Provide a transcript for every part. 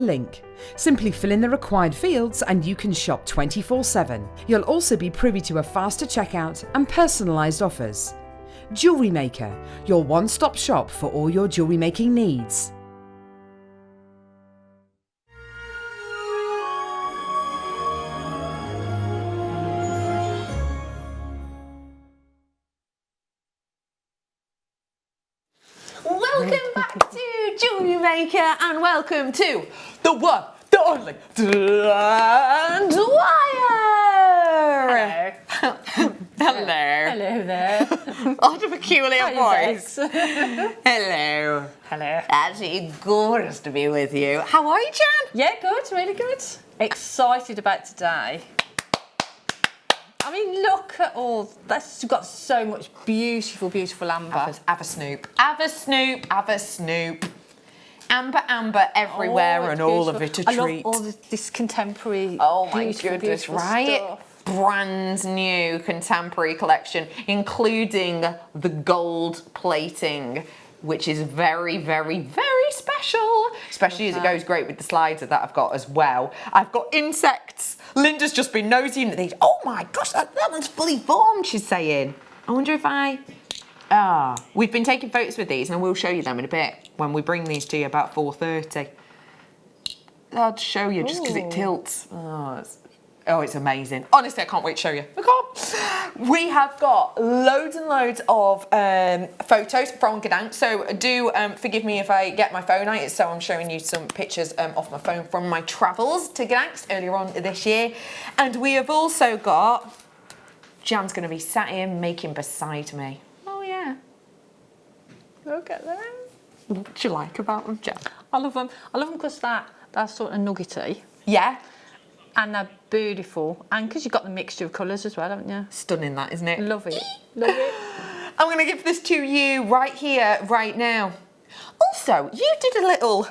link. Simply fill in the required fields and you can shop 24/7. You'll also be privy to a faster checkout and personalised offers. Jewellery Maker, your one-stop shop for all your jewellery making needs. Welcome back to Jewellery Maker and welcome to the one, the only, and Wire! Hello. Hello. Hello there. What a peculiar voice. Hello. Hello. Absolutely gorgeous to be with you. How are you, Jan? Yeah, good, really good. Excited about today. I mean, look at all, that's got so much beautiful, beautiful amber. Have a snoop. Have a snoop. Have a snoop. Amber, amber everywhere, and all of it a treat. I love all this contemporary, oh my beautiful, goodness, beautiful right? stuff. Brand new contemporary collection, including the gold plating, which is very, very, very special. Especially as it goes great with the slides that I've got as well. I've got insects. Linda's just been nosing at these. Oh my gosh, that one's fully formed, she's saying. I wonder if we've been taking photos with these and I will show you them in a bit when we bring these to you about 4:30. I'll show you just because it tilts. Oh, it's amazing. Honestly, I can't wait to show you. I can't. We have got loads and loads of photos from Gdansk. So do forgive me if I get my phone out. So I'm showing you some pictures off my phone from my travels to Gdansk earlier on this year. And we have also got, Jan's going to be sat here making beside me. Oh, yeah. Look at them. What do you like about them, Jan? I love them. I love them because they're sort of nuggety. Yeah. And they're beautiful. And because you've got the mixture of colours as well, haven't you? Stunning that, isn't it? Love it. Love it. I'm going to give this to you right here, right now. Also, you did a little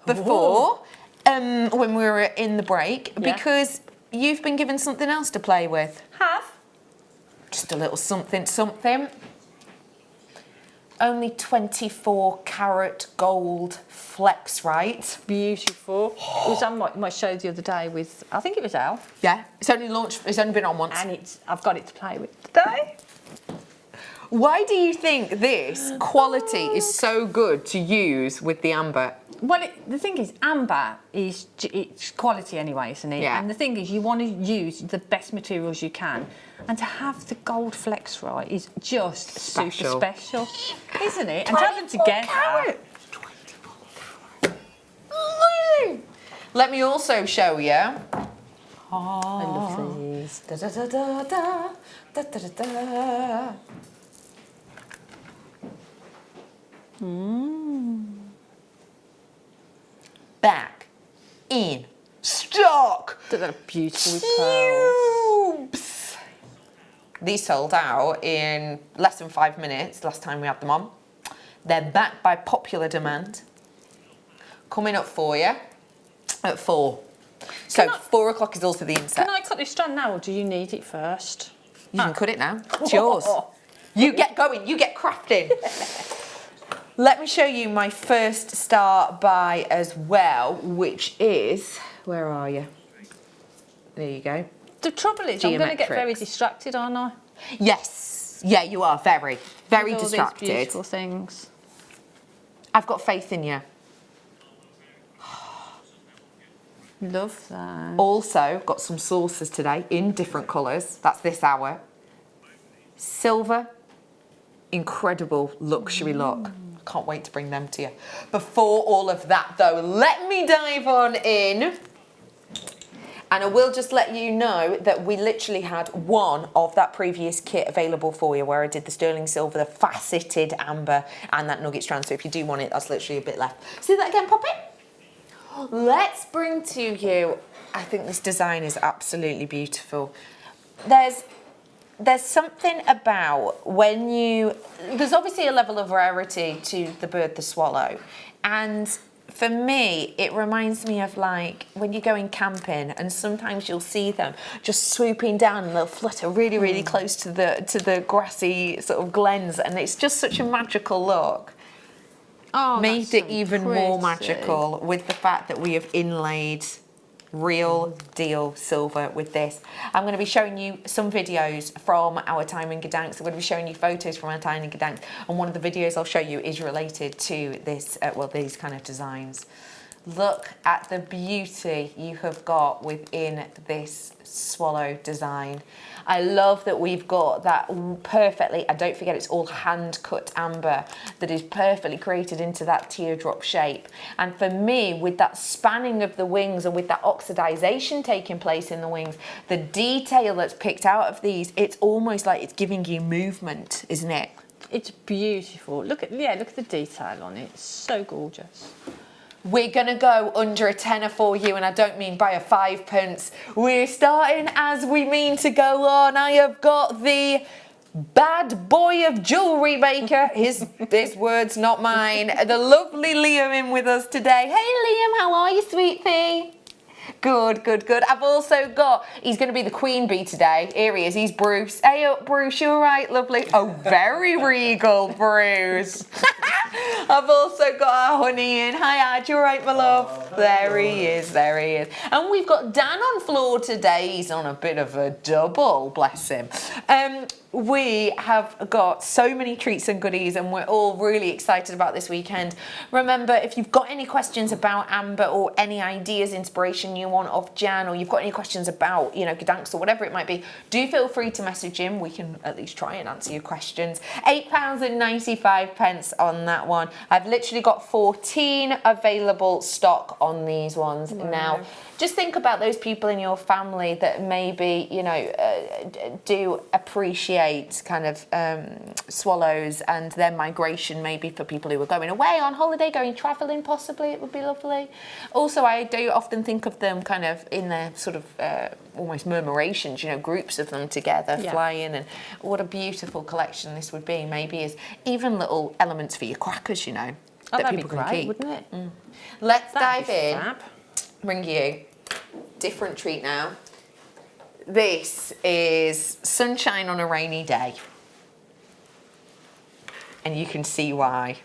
before when we were in the break because you've been given something else to play with. Have? Just a little something, something. Only 24 karat gold flex, right? Beautiful. It was on my show the other day with, I think it was Al. Yeah, it's only launched, it's only been on once. And I've got it to play with today. Why do you think this quality is so good to use with the amber? Well, the thing is, amber it's quality anyway, isn't it? Yeah. And the thing is, you want to use the best materials you can. And to have the gold flex right is just super special, isn't it? And to have them together. 24 carat. Let me also show you. I love these. Da, da, da, da, da, da, da, da, da. Back in stock. They're beautiful with pearls. Cubes. These sold out in less than 5 minutes last time we had them on. They're back by popular demand. Coming up for you at 4. So 4 o'clock is also the inset. Can I cut this strand now, or do you need it first? You can cut it now. It's yours. You get going. You get crafting. Let me show you my first start buy as well, which is, where are you? There you go. The trouble is, I'm going to get very Geometrics. distracted, aren't I? Yes. Yeah, you are very, very With all distracted. these beautiful things. I've got faith in you. Love that. Also got some saucers today in different colours. That's this hour. Silver, incredible luxury look. Can't wait to bring them to you. Before all of that though, let me dive on in. And I will just let you know that we literally had one of that previous kit available for you where I did the sterling silver, the faceted amber and that nugget strand. So if you do want it, that's literally a bit left. See that again, Poppy? Let's bring to you, I think this design is absolutely beautiful. There's something about when there's obviously a level of rarity to the bird, the swallow. And for me, it reminds me of like when you're going camping and sometimes you'll see them just swooping down and they'll flutter really, really close to the grassy sort of glens and it's just such a magical look. made that's it so even more pretty. magical with the fact that we have inlaid real deal silver with this. I'm going to be showing you some videos from our time in Gdansk. I'm going to be showing you photos from our time in Gdansk, and one of the videos I'll show you is related to this, well, these kind of designs. Look at the beauty you have got within this swallow design. I love that we've got that perfectly, and don't forget it's all hand cut amber that is perfectly created into that teardrop shape. And for me, with that spanning of the wings and with that oxidization taking place in the wings, the detail that's picked out of these, it's almost like it's giving you movement, isn't it? It's beautiful. Look at the detail on it. It's so gorgeous. We're going to go under a tenner for you, and I don't mean by a 5p. We're starting as we mean to go on. I have got the bad boy of Jewellery Maker, his words, not mine, the lovely Liam in with us today. Hey Liam, how are you, sweet pea? Good, good, good. I've also got, he's going to be the queen bee today. Here he is, he's Bruce. Hey up, Bruce, you all right, lovely? Oh, very regal, Bruce. I've also got our honey in. Hi, Ad, you all right, my love? There he is, there he is. And we've got Dan on floor today. He's on a bit of a double, bless him. We have got so many treats and goodies, and we're all really excited about this weekend. Remember, if you've got any questions about Amber or any ideas, inspiration you want of Jan, or you've got any questions about, Gdansk or whatever it might be, do feel free to message him. We can at least try and answer your questions. £8.95 on that one. I've literally got 14 available stock on these ones now. Just think about those people in your family that maybe, do appreciate kind of swallows and their migration, maybe for people who are going away on holiday, going travelling possibly, it would be lovely. Also, I do often think of them kind of in their sort of almost murmurations, groups of them together flying, and what a beautiful collection this would be, maybe as even little elements for your crackers, that that'd people be can great, keep. wouldn't it? Let's That'd dive be in. fab. Bring you different treat now. This is sunshine on a rainy day, and you can see why.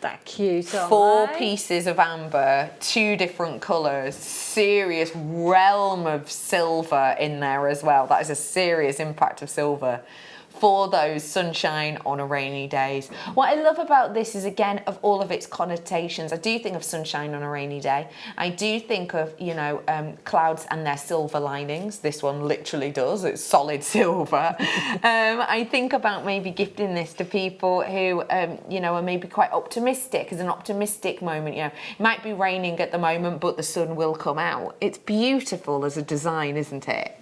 That cute, aren't 4 they? pieces of amber, 2 different colours, serious realm of silver in there as well. That is a serious impact of silver for those sunshine on a rainy days. What I love about this is, again, of all of its connotations, I do think of sunshine on a rainy day. I do think of, clouds and their silver linings. This one literally does. It's solid silver. I think about maybe gifting this to people who, are maybe quite optimistic, as an optimistic moment. It might be raining at the moment, but the sun will come out. It's beautiful as a design, isn't it?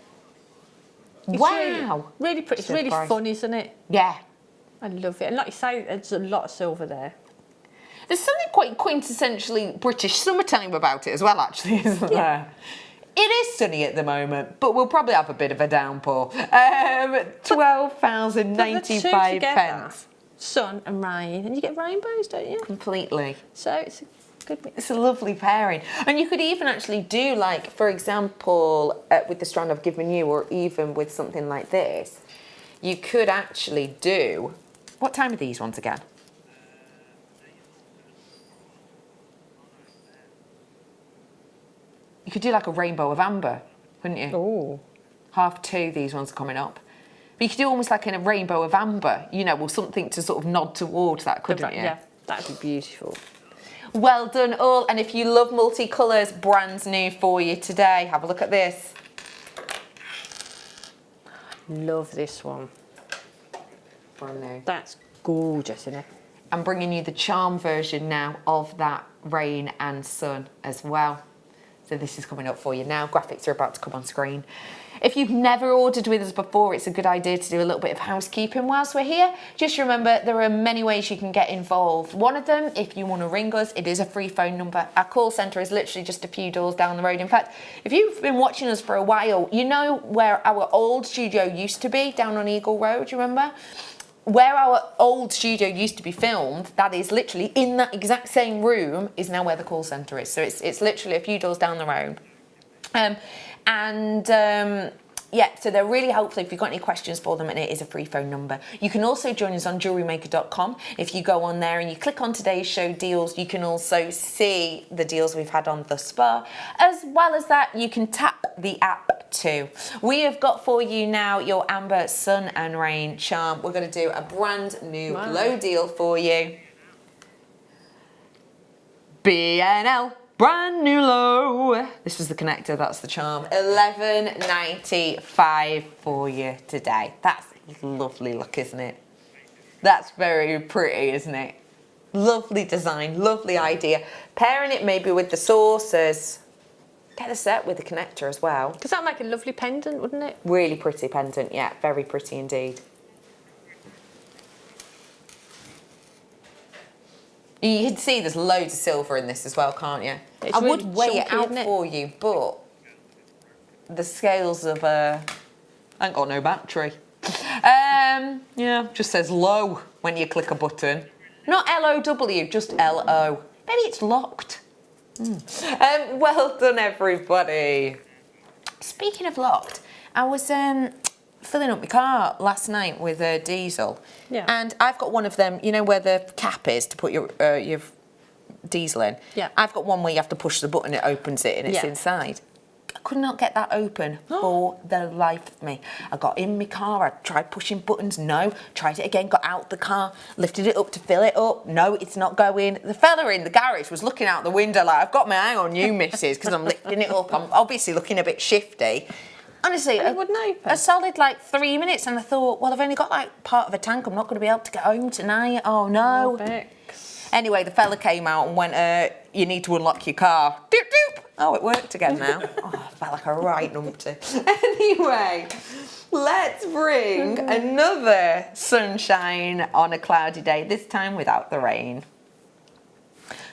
It's Wow. Really pretty. It's really fun, isn't it? Yeah. I love it. And like you say, there's a lot of silver there. There's something quite quintessentially British summertime about it as well, actually, isn't there? It is sunny at the moment, but we'll probably have a bit of a downpour. £12,095. Sun and rain, and you get rainbows, don't you? Completely. So it's a good mix. It's a lovely pairing. And you could even actually do, like, for example, with the strand I've given you, or even with something like this, you could actually do... What time are these ones again? You could do like a rainbow of amber, couldn't you? Oh. 2:30, these ones are coming up. But you could do almost like in a rainbow of amber, or something to sort of nod towards that, couldn't you? Yeah, that'd be beautiful. Well done all, and if you love multicolours, brand new for you today. Have a look at this. Love this one. Brand new. That's gorgeous, isn't it? I'm bringing you the charm version now of that rain and sun as well. So this is coming up for you now. Graphics are about to come on screen. If you've never ordered with us before, it's a good idea to do a little bit of housekeeping whilst we're here. Just remember, there are many ways you can get involved. One of them, if you want to ring us, it is a free phone number. Our call centre is literally just a few doors down the road. In fact, if you've been watching us for a while, you know where our old studio used to be, down on Eagle Road, you remember? Where our old studio used to be filmed, that is literally in that exact same room, is now where the call centre is. So it's literally a few doors down the road. Yeah, so they're really helpful if you've got any questions for them, and it is a free phone number. You can also join us on JewelleryMaker.com. If you go on there and you click on today's show deals, you can also see the deals we've had on thus far. As well as that, you can tap the app too. We have got for you now your Amber Sun and Rain charm. We're going to do a brand new low deal for you. BNL. Brand new low. This was the connector, that's the charm. $11.95 for you today. That's lovely look, isn't it? That's very pretty, isn't it? Lovely design, lovely idea. Pairing it maybe with the saucers. Get a set with the connector as well. Because that would make a lovely pendant, wouldn't it? Really pretty pendant, yeah, very pretty indeed. You can see there's loads of silver in this as well, can't you? It's I really would weigh it chunky, out isn't it? for you, but the scales of I ain't got no battery. Yeah, just says low when you click a button. Not L-O-W, just L-O. Maybe it's locked. Well done, everybody. Speaking of locked, I was filling up my car last night with a diesel. Yeah. And I've got one of them, you know where the cap is to put your diesel in? Yeah. I've got one where you have to push the button, it opens it and it's inside. I could not get that open for the life of me. I got in my car, I tried pushing buttons, no. Tried it again, got out the car, lifted it up to fill it up, no, it's not going. The fella in the garage was looking out the window like, I've got my eye on you, missus, because I'm lifting it up. I'm obviously looking a bit shifty. Honestly, it wouldn't open. A solid like 3 minutes, and I thought, well, I've only got like part of a tank. I'm not going to be able to get home tonight. Oh no. Anyway, the fella came out and went, you need to unlock your car. Doop, doop. Oh, it worked again now. Oh, I felt like a right numpty. Anyway, let's bring another sunshine on a cloudy day, this time without the rain.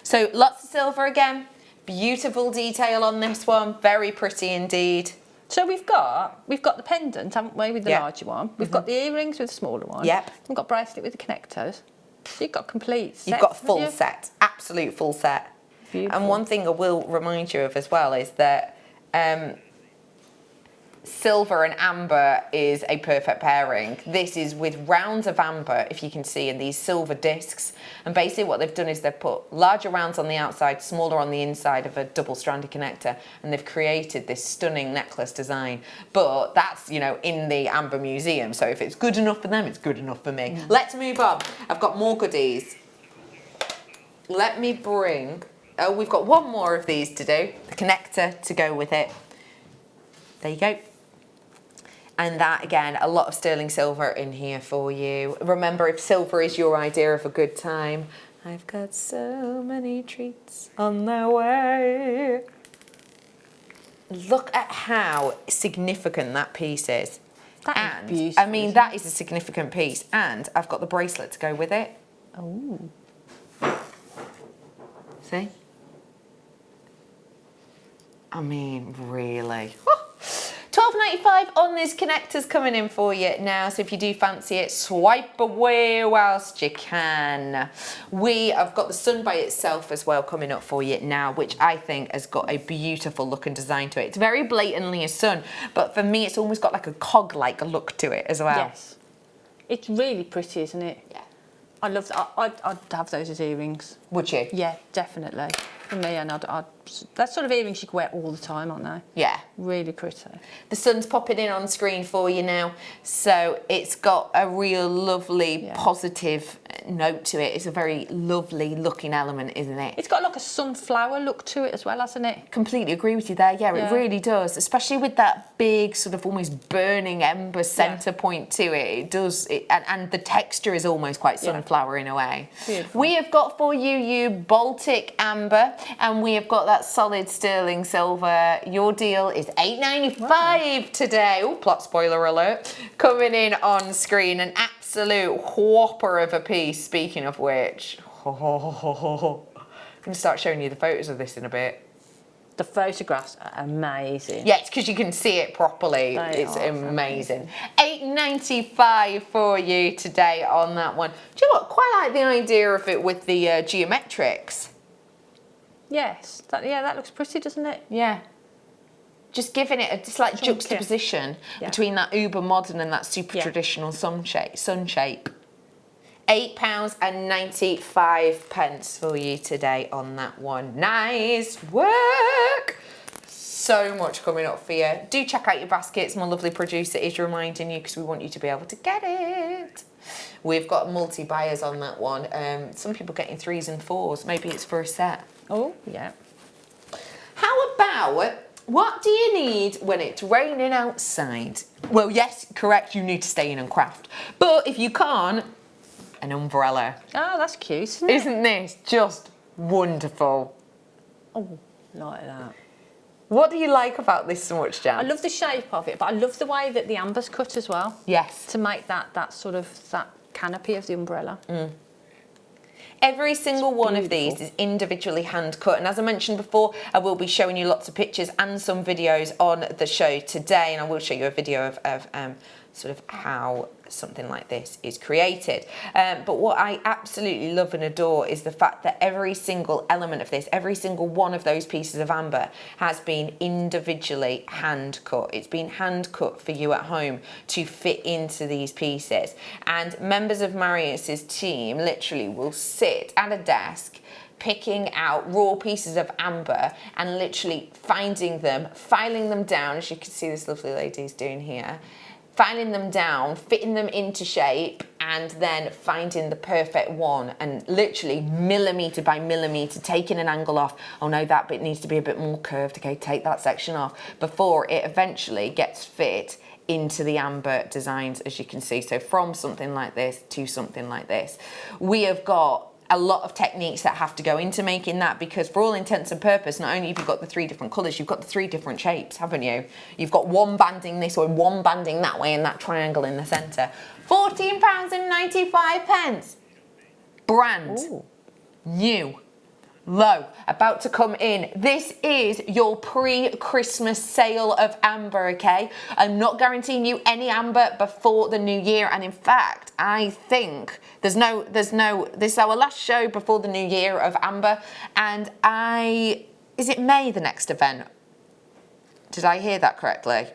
So lots of silver again. Beautiful detail on this one. Very pretty indeed. So we've got the pendant, haven't we, with the larger one. We've got the earrings with the smaller one. Yep. We've got bracelet with the connectors. So you've got complete set. You've got full set, absolute full set. Beautiful. And one thing I will remind you of as well is that silver and amber is a perfect pairing. This is with rounds of amber, if you can see, in these silver discs. And basically what they've done is they've put larger rounds on the outside, smaller on the inside of a double-stranded connector, and they've created this stunning necklace design. But that's, you know, in the Amber Museum, so if it's good enough for them, it's good enough for me. Let's move on. I've got more goodies. Let me bring... Oh, we've got one more of these to do. The connector to go with it. There you go. And that, again, a lot of sterling silver in here for you. Remember, if silver is your idea of a good time, I've got so many treats on the way. Look at how significant that piece is. That is beautiful. I mean, that is a significant piece. And I've got the bracelet to go with it. Oh. See? I mean, really. $12.95 on this connector's coming in for you now, so if you do fancy it, swipe away whilst you can. We have got the sun by itself as well coming up for you now, which I think has got a beautiful look and design to it. It's very blatantly a sun, but for me it's almost got like a cog-like look to it as well. Yes. It's really pretty, isn't it? Yeah. I love that. I'd have those as earrings. Would you? Yeah, definitely. For me, and that sort of earrings you can wear all the time, aren't they? Yeah. Really pretty. The sun's popping in on screen for you now, so it's got a real lovely positive note to it. It's a very lovely looking element, isn't it? It's got like a sunflower look to it as well, hasn't it? Completely agree with you there. Yeah, it really does, especially with that big sort of almost burning ember centre point to it. It does, and the texture is almost quite sunflower in a way. Beautiful. We have got for you Baltic amber, and we have got that solid sterling silver. Your deal is $8.95 today. Oh, plot spoiler alert. Coming in on screen, an absolute whopper of a piece, speaking of which. I'm going to start showing you the photos of this in a bit. The photographs are amazing. Yeah, it's because you can see it properly. It's amazing. $8.95 for you today on that one. Do you know what? Quite like the idea of it with the geometrics. Yes. That looks pretty, doesn't it? Yeah. just giving it a slight juxtaposition between that uber modern and that super traditional sun shape. £8.95 for you today on that one. Nice work. So much coming up for you. Do check out your baskets. My lovely producer is reminding you because we want you to be able to get it. We've got multi-buyers on that one. Some people getting 3s and 4s. Maybe it's for a set. Oh, yeah. How about, what do you need when it's raining outside? Well, yes, correct, you need to stay in and craft. But if you can't, an umbrella. Oh, that's cute, isn't it? Isn't this just wonderful? Oh, like that. What do you like about this so much, Jan? I love the shape of it, but I love the way that the amber's cut as well. Yes. To make that sort of, that canopy of the umbrella. Every single one of these is individually hand cut, and as I mentioned before, I will be showing you lots of pictures and some videos on the show today, and I will show you a video of sort of how something like this is created. But what I absolutely love and adore is the fact that every single element of this, every single one of those pieces of amber has been individually hand cut. It's been hand cut for you at home to fit into these pieces. And members of Marius's team literally will sit at a desk picking out raw pieces of amber and literally finding them, filing them down, as you can see this lovely lady's doing here, filing them down, fitting them into shape, and then finding the perfect one and literally millimetre by millimetre taking an angle off. Oh no, that bit needs to be a bit more curved. Okay, take that section off before it eventually gets fit into the amber designs, as you can see. So from something like this to something like this. We have got a lot of techniques that have to go into making that, because for all intents and purpose, not only have you got the 3 different colours, you've got the 3 different shapes, haven't you? You've got one banding this way, one banding that way, and that triangle in the centre. £14.95. Brand new. Low, about to come in. This is your pre-Christmas sale of amber, okay? I'm not guaranteeing you any amber before the new year, and in fact, I think this is our last show before the new year of amber, and is it May, the next event? Did I hear that correctly?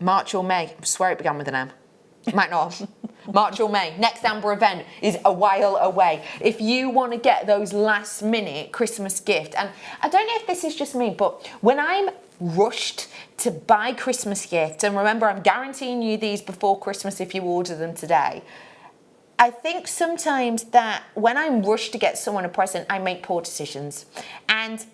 March or May? I swear it began with an M. Might not. March or May. Next amber event is a while away. If you want to get those last minute Christmas gift, and I don't know if this is just me, but when I'm rushed to buy Christmas gifts, and remember I'm guaranteeing you these before Christmas if you order them today, I think sometimes that when I'm rushed to get someone a present, I make poor decisions. And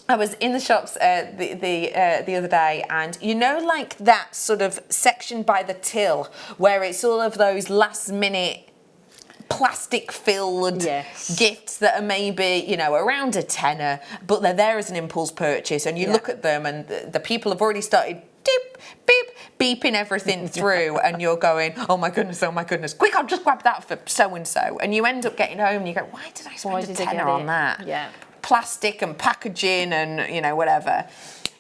I was in the shops the other day, and you know, like that sort of section by the till where it's all of those last minute plastic filled gifts that are maybe, you know, around a tenner, but they're there as an impulse purchase, and you look at them and the people have already started beeping everything through, and you're going, oh my goodness, quick, I'll just grab that for so-and-so, and you end up getting home and you go, why did I spend a tenner on that? Yeah. Plastic and packaging and, you know, whatever.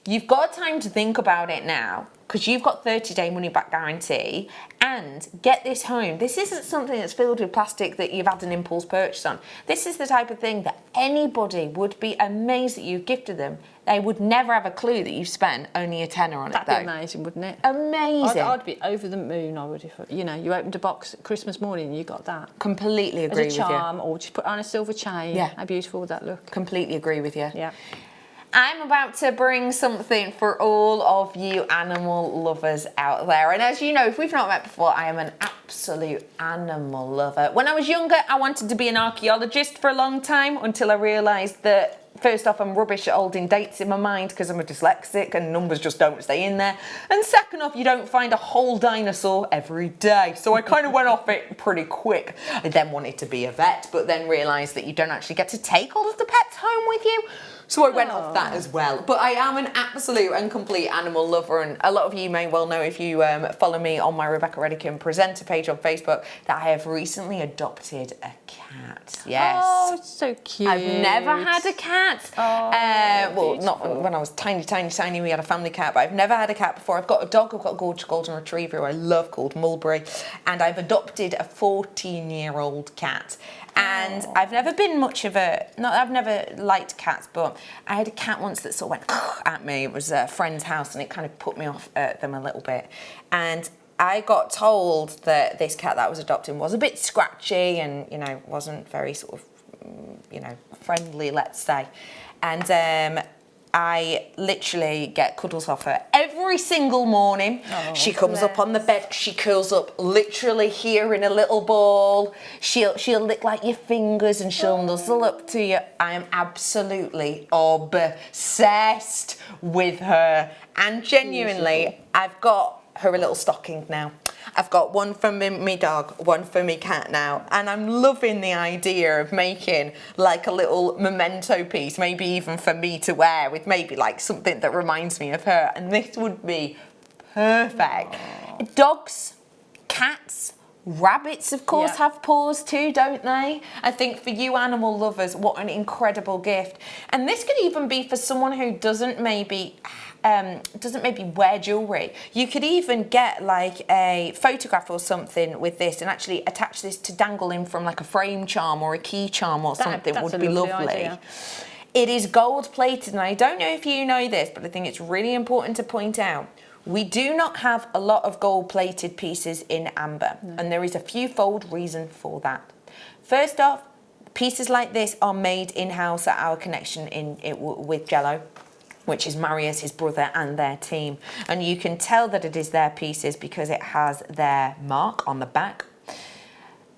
You've got time to think about it now, because you've got 30-day money-back guarantee, and get this home. This isn't something that's filled with plastic that you've had an impulse purchase on. This is the type of thing that anybody would be amazed that you've gifted them. They would never have a clue that you've spent only a tenner on it, though. That'd be amazing, wouldn't it? Amazing. I'd be over the moon, I would, if, you know, you opened a box at Christmas morning and you got that. Completely agree with you. As a charm, or just put on a silver chain. Yeah. How beautiful would that look? Completely agree with you. Yeah. I'm about to bring something for all of you animal lovers out there. And as you know, if we've not met before, I am an absolute animal lover. When I was younger, I wanted to be an archaeologist for a long time, until I realised that, first off, I'm rubbish at holding dates in my mind because I'm a dyslexic and numbers just don't stay in there. And second off, you don't find a whole dinosaur every day. So I kind of went off it pretty quick. I then wanted to be a vet, but then realised that you don't actually get to take all of the pets home with you. So I went off that as well. But I am an absolute and complete animal lover, and a lot of you may well know, if you follow me on my Rebecca Redican Presenter page on Facebook, that I have recently adopted a cat. Yes. Oh, it's so cute. I've never had a cat. Oh, well, not when I was tiny. We had a family cat, but I've never had a cat before. I've got a dog. I've got a gorgeous golden retriever who I love called Mulberry, and I've adopted a 14-year-old cat. And I've never been much of I've never liked cats, but I had a cat once that sort of went at me. It was a friend's house and it kind of put me off them a little bit. And I got told that this cat that I was adopting was a bit scratchy and, you know, wasn't very sort of, you know, friendly, let's say. And I literally get cuddles off her every single morning. Oh, she comes up on the bed, she curls up literally here in a little ball. She'll lick like your fingers and she'll nuzzle up to you. I am absolutely obsessed with her. And genuinely, I've got her a little stocking now. I've got one for me dog, one for me cat now, and I'm loving the idea of making like a little memento piece, maybe even for me to wear, with maybe like something that reminds me of her, and this would be perfect. Aww. Dogs, cats, rabbits, of course, have paws too, don't they? I think for you animal lovers, what an incredible gift. And this could even be for someone who doesn't maybe wear jewellery. You could even get like a photograph or something with this and actually attach this to dangle in from like a frame charm or a key charm or something. Would be lovely. Idea. It is gold plated, and I don't know if you know this, but I think it's really important to point out. We do not have a lot of gold plated pieces in amber, and there is a few-fold reason for that. First off, pieces like this are made in-house at our connection with Jello, which is Marius, his brother, and their team. And you can tell that it is their pieces because it has their mark on the back.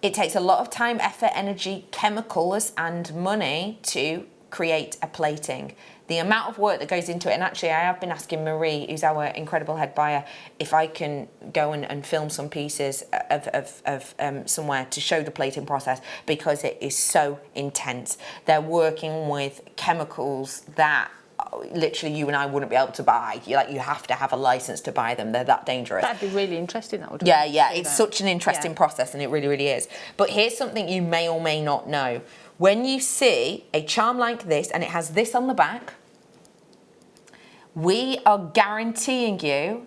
It takes a lot of time, effort, energy, chemicals, and money to create a plating. The amount of work that goes into it, and actually I have been asking Marie, who's our incredible head buyer, if I can go and film some pieces of somewhere to show the plating process, because it is so intense. They're working with chemicals that literally you and I wouldn't be able to buy. You have to have a license to buy them. They're that dangerous. That'd be really interesting. That would. Yeah. It's such an interesting process, and it really, really is. But here's something you may or may not know. When you see a charm like this, and it has this on the back, we are guaranteeing you,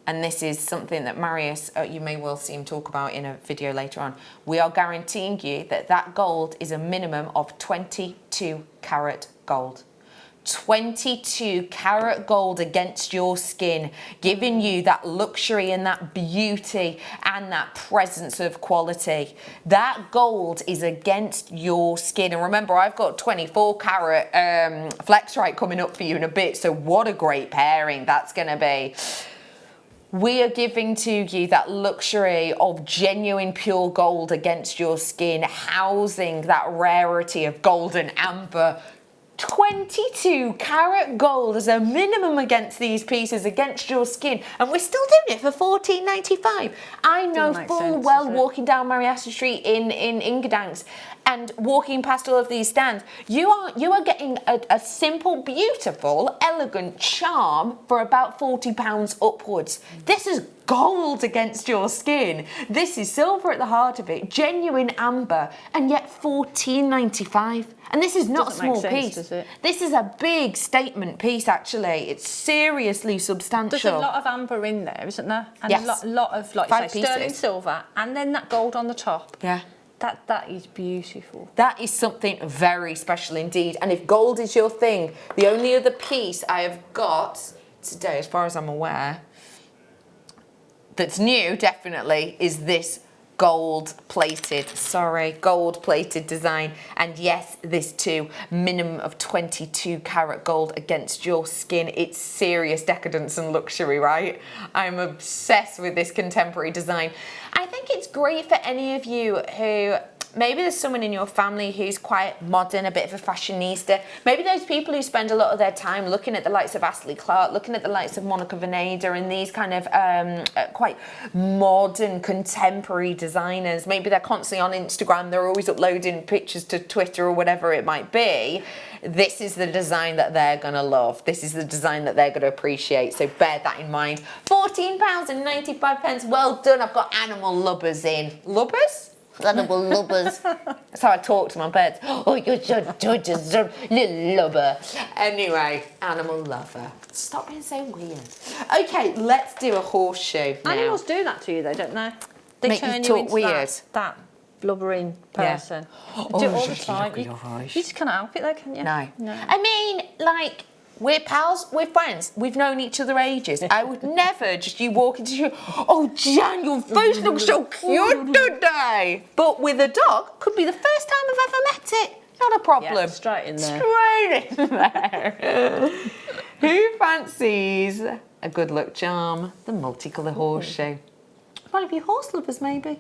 and this is something that Marius, you may well see him talk about in a video later on, we are guaranteeing you that that gold is a minimum of 22 karat gold. 22 karat gold against your skin, giving you that luxury and that beauty and that presence of quality. That gold is against your skin. And remember, I've got 24 karat Flexrite coming up for you in a bit, so what a great pairing that's going to be. We are giving to you that luxury of genuine pure gold against your skin, housing that rarity of gold and amber. 22 karat gold as a minimum against these pieces, against your skin, and we're still doing it for $14.95. I know full well, walking down Mariassa Street in Ingedanks and walking past all of these stands, you are getting a simple, beautiful, elegant charm for about £40 upwards. This is gold against your skin. This is silver at the heart of it, genuine amber, and yet $14.95. And this is not a small piece. Does it? This is a big statement piece, actually. It's seriously substantial. There's a lot of amber in there, isn't there? And yes. a lot of, like you say, sterling silver, and then that gold on the top. Yeah. That is beautiful. That is something very special indeed. And if gold is your thing, the only other piece I have got today, as far as I'm aware, that's new, definitely, is this gold-plated design. And yes, this too, minimum of 22 karat gold against your skin. It's serious decadence and luxury, right? I'm obsessed with this contemporary design. I think it's great for any of you who, maybe there's someone in your family who's quite modern, a bit of a fashionista. Maybe those people who spend a lot of their time looking at the likes of Astley Clark, looking at the likes of Monica Vinader and these kind of quite modern, contemporary designers. Maybe they're constantly on Instagram, they're always uploading pictures to Twitter or whatever it might be. This is the design that they're going to love. This is the design that they're going to appreciate. So bear that in mind. £14.95. Well done. I've got animal lubbers in. Lubbers? Animal lubbers. That's how I talk to my birds. Oh, you're so little lubber. Anyway, animal lover. Stop being so weird. Okay, let's do a horseshoe now. Animals do that to you though, don't they? They make turn you talk into weird. That blubbering person. Oh, Do it all the Jackie, time. look at your eyes. You just can't help it though, can you? No. I mean, like, we're pals, we're friends, we've known each other ages. I would never just you walk into you, oh Jan, your face looks so cute today. But with a dog, could be the first time I've ever met it. Not a problem. Yeah, straight in there. Straight in there. Who fancies a good luck charm? The multicolour horseshoe. One of you horse lovers, maybe.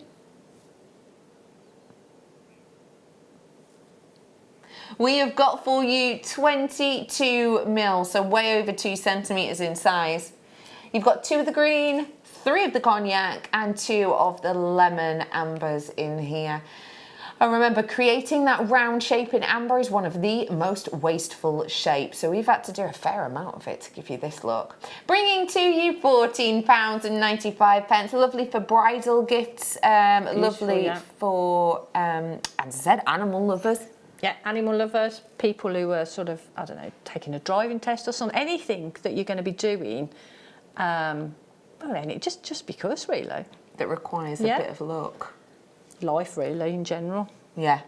We have got for you 22 mil, so way over 2 centimetres in size. You've got 2 of the green, 3 of the cognac, and 2 of the lemon ambers in here. And remember, creating that round shape in amber is one of the most wasteful shapes, so we've had to do a fair amount of it to give you this look. Bringing to you £14.95. Lovely for bridal gifts, lovely for, as I said, animal lovers. Yeah, animal lovers, people who are sort of, I don't know, taking a driving test or something, anything that you're going to be doing, well, just because, really. That requires a bit of look. Life, really, in general. Yeah.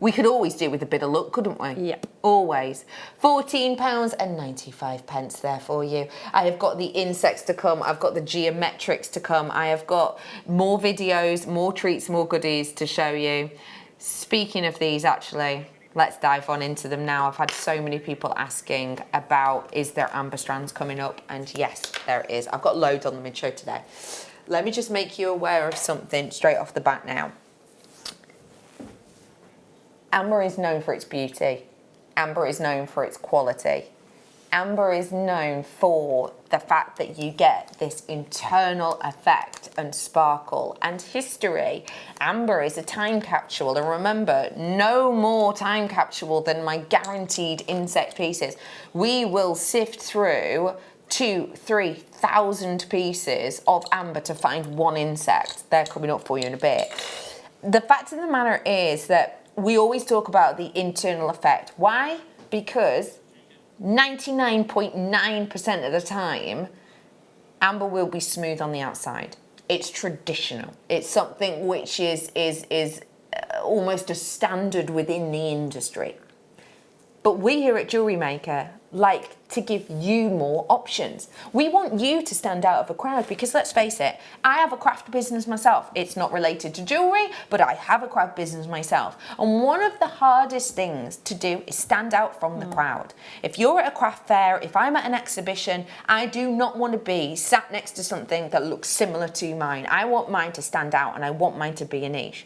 We could always do with a bit of luck, couldn't we? Yeah. Always. £14.95 there for you. I have got the insects to come. I've got the geometrics to come. I have got more videos, more treats, more goodies to show you. Speaking of these, actually, let's dive on into them now. I've had so many people asking about, is there amber strands coming up? And yes, there is. I've got loads on the mid-show today. Let me just make you aware of something straight off the bat now. Amber is known for its beauty. Amber is known for its quality. Amber is known for the fact that you get this internal effect and sparkle and history. Amber is a time capsule, and remember, no more time capsule than my guaranteed insect pieces. We will sift through 2,000-3,000 pieces of amber to find one insect. They're coming up for you in a bit. The fact of the matter is that we always talk about the internal effect. Why? Because 99.9% of the time, amber will be smooth on the outside. It's traditional. It's something which is almost a standard within the industry. But we here at Jewellery Maker like to give you more options. We want you to stand out of a crowd because let's face it, I have a craft business myself. It's not related to jewellery, but I have a craft business myself. And one of the hardest things to do is stand out from the crowd. If you're at a craft fair, if I'm at an exhibition, I do not want to be sat next to something that looks similar to mine. I want mine to stand out and I want mine to be a niche.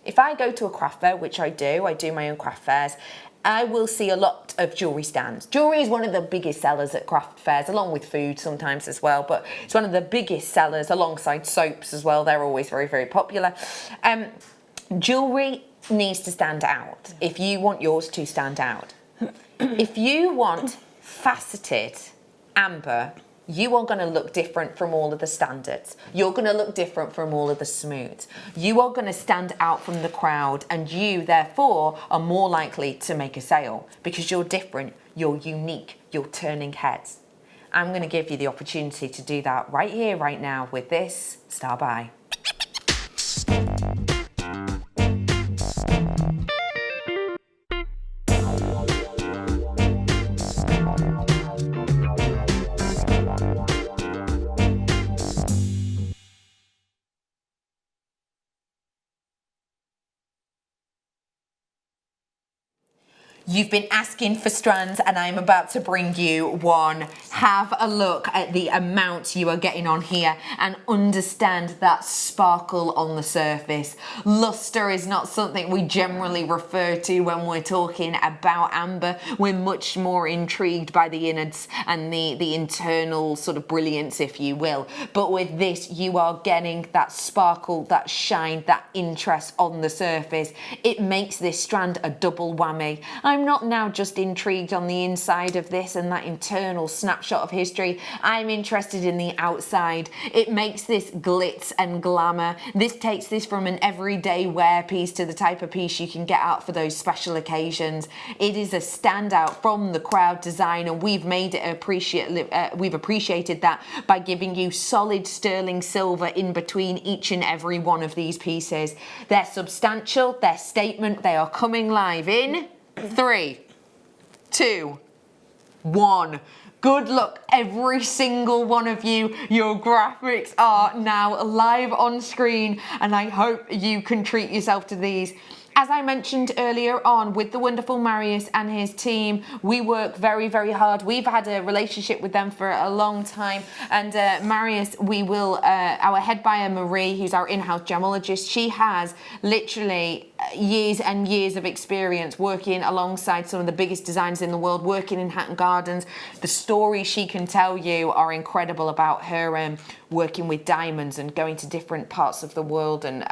If I go to a craft fair, which I do my own craft fairs, I will see a lot of jewellery stands. Jewellery is one of the biggest sellers at craft fairs, along with food sometimes as well, but it's one of the biggest sellers alongside soaps as well. They're always very, very popular. Jewellery needs to stand out if you want yours to stand out. If you want faceted amber, you are going to look different from all of the standards. You're going to look different from all of the smooths. You are going to stand out from the crowd, and you, therefore, are more likely to make a sale because you're different, you're unique, you're turning heads. I'm going to give you the opportunity to do that right here, right now with this Star Buy. You've been asking for strands and I'm about to bring you one. Have a look at the amount you are getting on here and understand that sparkle on the surface. Luster is not something we generally refer to when we're talking about amber. We're much more intrigued by the innards and the internal sort of brilliance, if you will. But with this, you are getting that sparkle, that shine, that interest on the surface. It makes this strand a double whammy. I'm I'm not now just intrigued on the inside of this and that internal snapshot of history. I'm interested in the outside. It makes this glitz and glamour. This takes this from an everyday wear piece to the type of piece you can get out for those special occasions. It is a standout from the crowd design, and we've made it we've appreciated that by giving you solid sterling silver in between each and every one of these pieces. They're substantial, they're statement, they are coming live in 3, 2, 1. Good luck, every single one of you. Your graphics are now live on screen, and I hope you can treat yourself to these. As I mentioned earlier on, with the wonderful Marius and his team, we work very, very hard. We've had a relationship with them for a long time. And Marius, we will, our head buyer Marie, who's our in-house gemologist, she has literally years and years of experience working alongside some of the biggest designers in the world, working in Hatton Gardens. The stories she can tell you are incredible about her working with diamonds and going to different parts of the world, and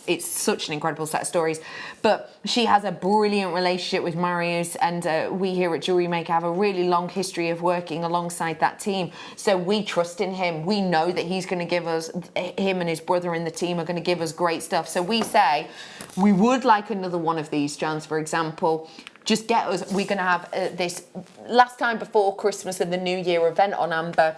it's such an incredible set of stories. But she has a brilliant relationship with Marius, and we here at Jewellery Maker have a really long history of working alongside that team. So we trust in him. We know that he's going to give us, him and his brother in the team are going to give us great stuff. So we say, we would like another one of these strands, for example. Just get us, we're going to have this last time before Christmas and the New Year event on Amber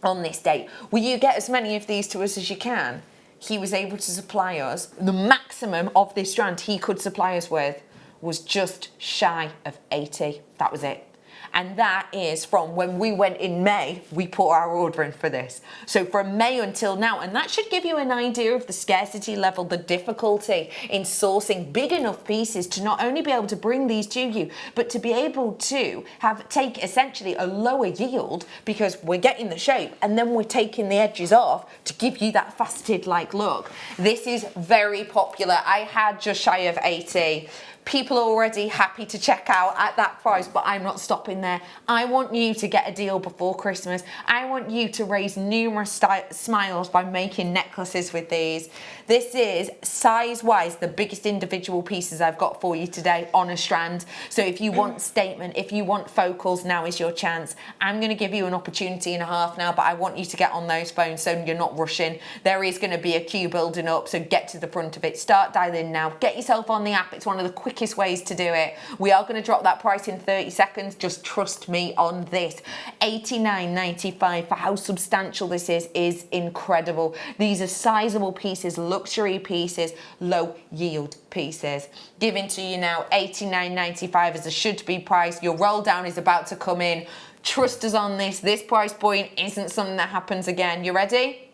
on this date. Will you get as many of these to us as you can? He was able to supply us, the maximum of this strand he could supply us with was just shy of 80. That was it. And that is from when we went in May, we put our order in for this. So from May until now, and that should give you an idea of the scarcity level, the difficulty in sourcing big enough pieces to not only be able to bring these to you, but to be able to take essentially a lower yield, because we're getting the shape and then we're taking the edges off to give you that faceted like look. This is very popular. I had just shy of 80. People are already happy to check out at that price, but I'm not stopping there. I want you to get a deal before Christmas. I want you to raise numerous smiles by making necklaces with these. This is size-wise the biggest individual pieces I've got for you today on a strand. So if you want statement, if you want focals, now is your chance. I'm going to give you an opportunity and a half now, but I want you to get on those phones so you're not rushing. There is going to be a queue building up, so get to the front of it. Start dialing now. Get yourself on the app. It's one of the quickest ways to do it. We are going to drop that price in 30 seconds. Just trust me on this. $89.95 for how substantial this is incredible. These are sizable pieces, luxury pieces, low yield pieces. Giving to you now $89.95 as a should be price. Your roll down is about to come in. Trust us on this. This price point isn't something that happens again. You ready?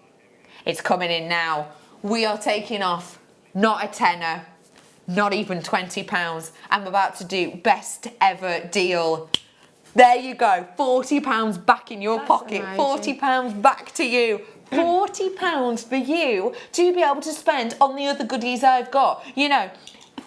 It's coming in now. We are taking off not a tenner, not even £20. I'm about to do best ever deal. There you go, £40 back in your pocket, amazing. £40 back to you. £40 for you to be able to spend on the other goodies I've got. You know,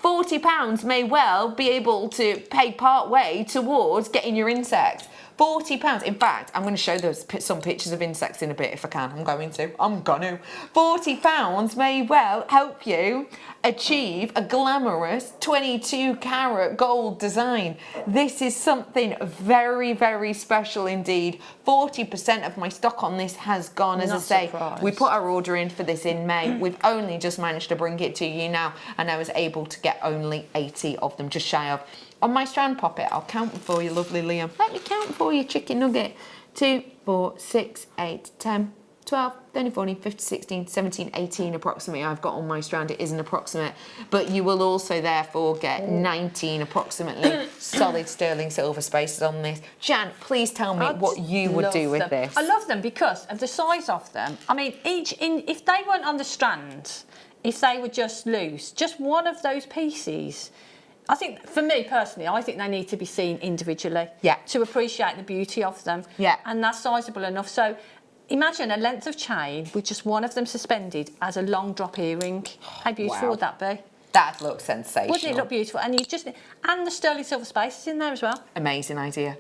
£40 may well be able to pay part way towards getting your insects. £40. In fact, I'm going to show those some pictures of insects in a bit if I can. I'm going to. £40 may well help you achieve a glamorous 22 karat gold design. This is something very, very special indeed. 40% of my stock on this has gone. As I say, we put our order in for this in May. We've only just managed to bring it to you now, and I was able to get only 80 of them, just shy of. On my strand poppet, I'll count them for you, lovely Liam. Let me count for you, chicken nugget. 2, 4, 6, 8, 10, 12, 13, 14, 15, 16, 17, 18 approximately I've got on my strand. It is an approximate. But you will also therefore get 19 approximately solid sterling silver spaces on this. Jan, please tell me what you would do with this. I love them because of the size of them. I mean, if they weren't on the strand, if they were just loose, just one of those pieces, I think, for me personally, I think they need to be seen individually. Yeah. To appreciate the beauty of them. Yeah. And that's sizable enough. So imagine a length of chain with just one of them suspended as a long drop earring. How beautiful would that be? That looks sensational. Wouldn't it look beautiful? And and the sterling silver space is in there as well. Amazing idea.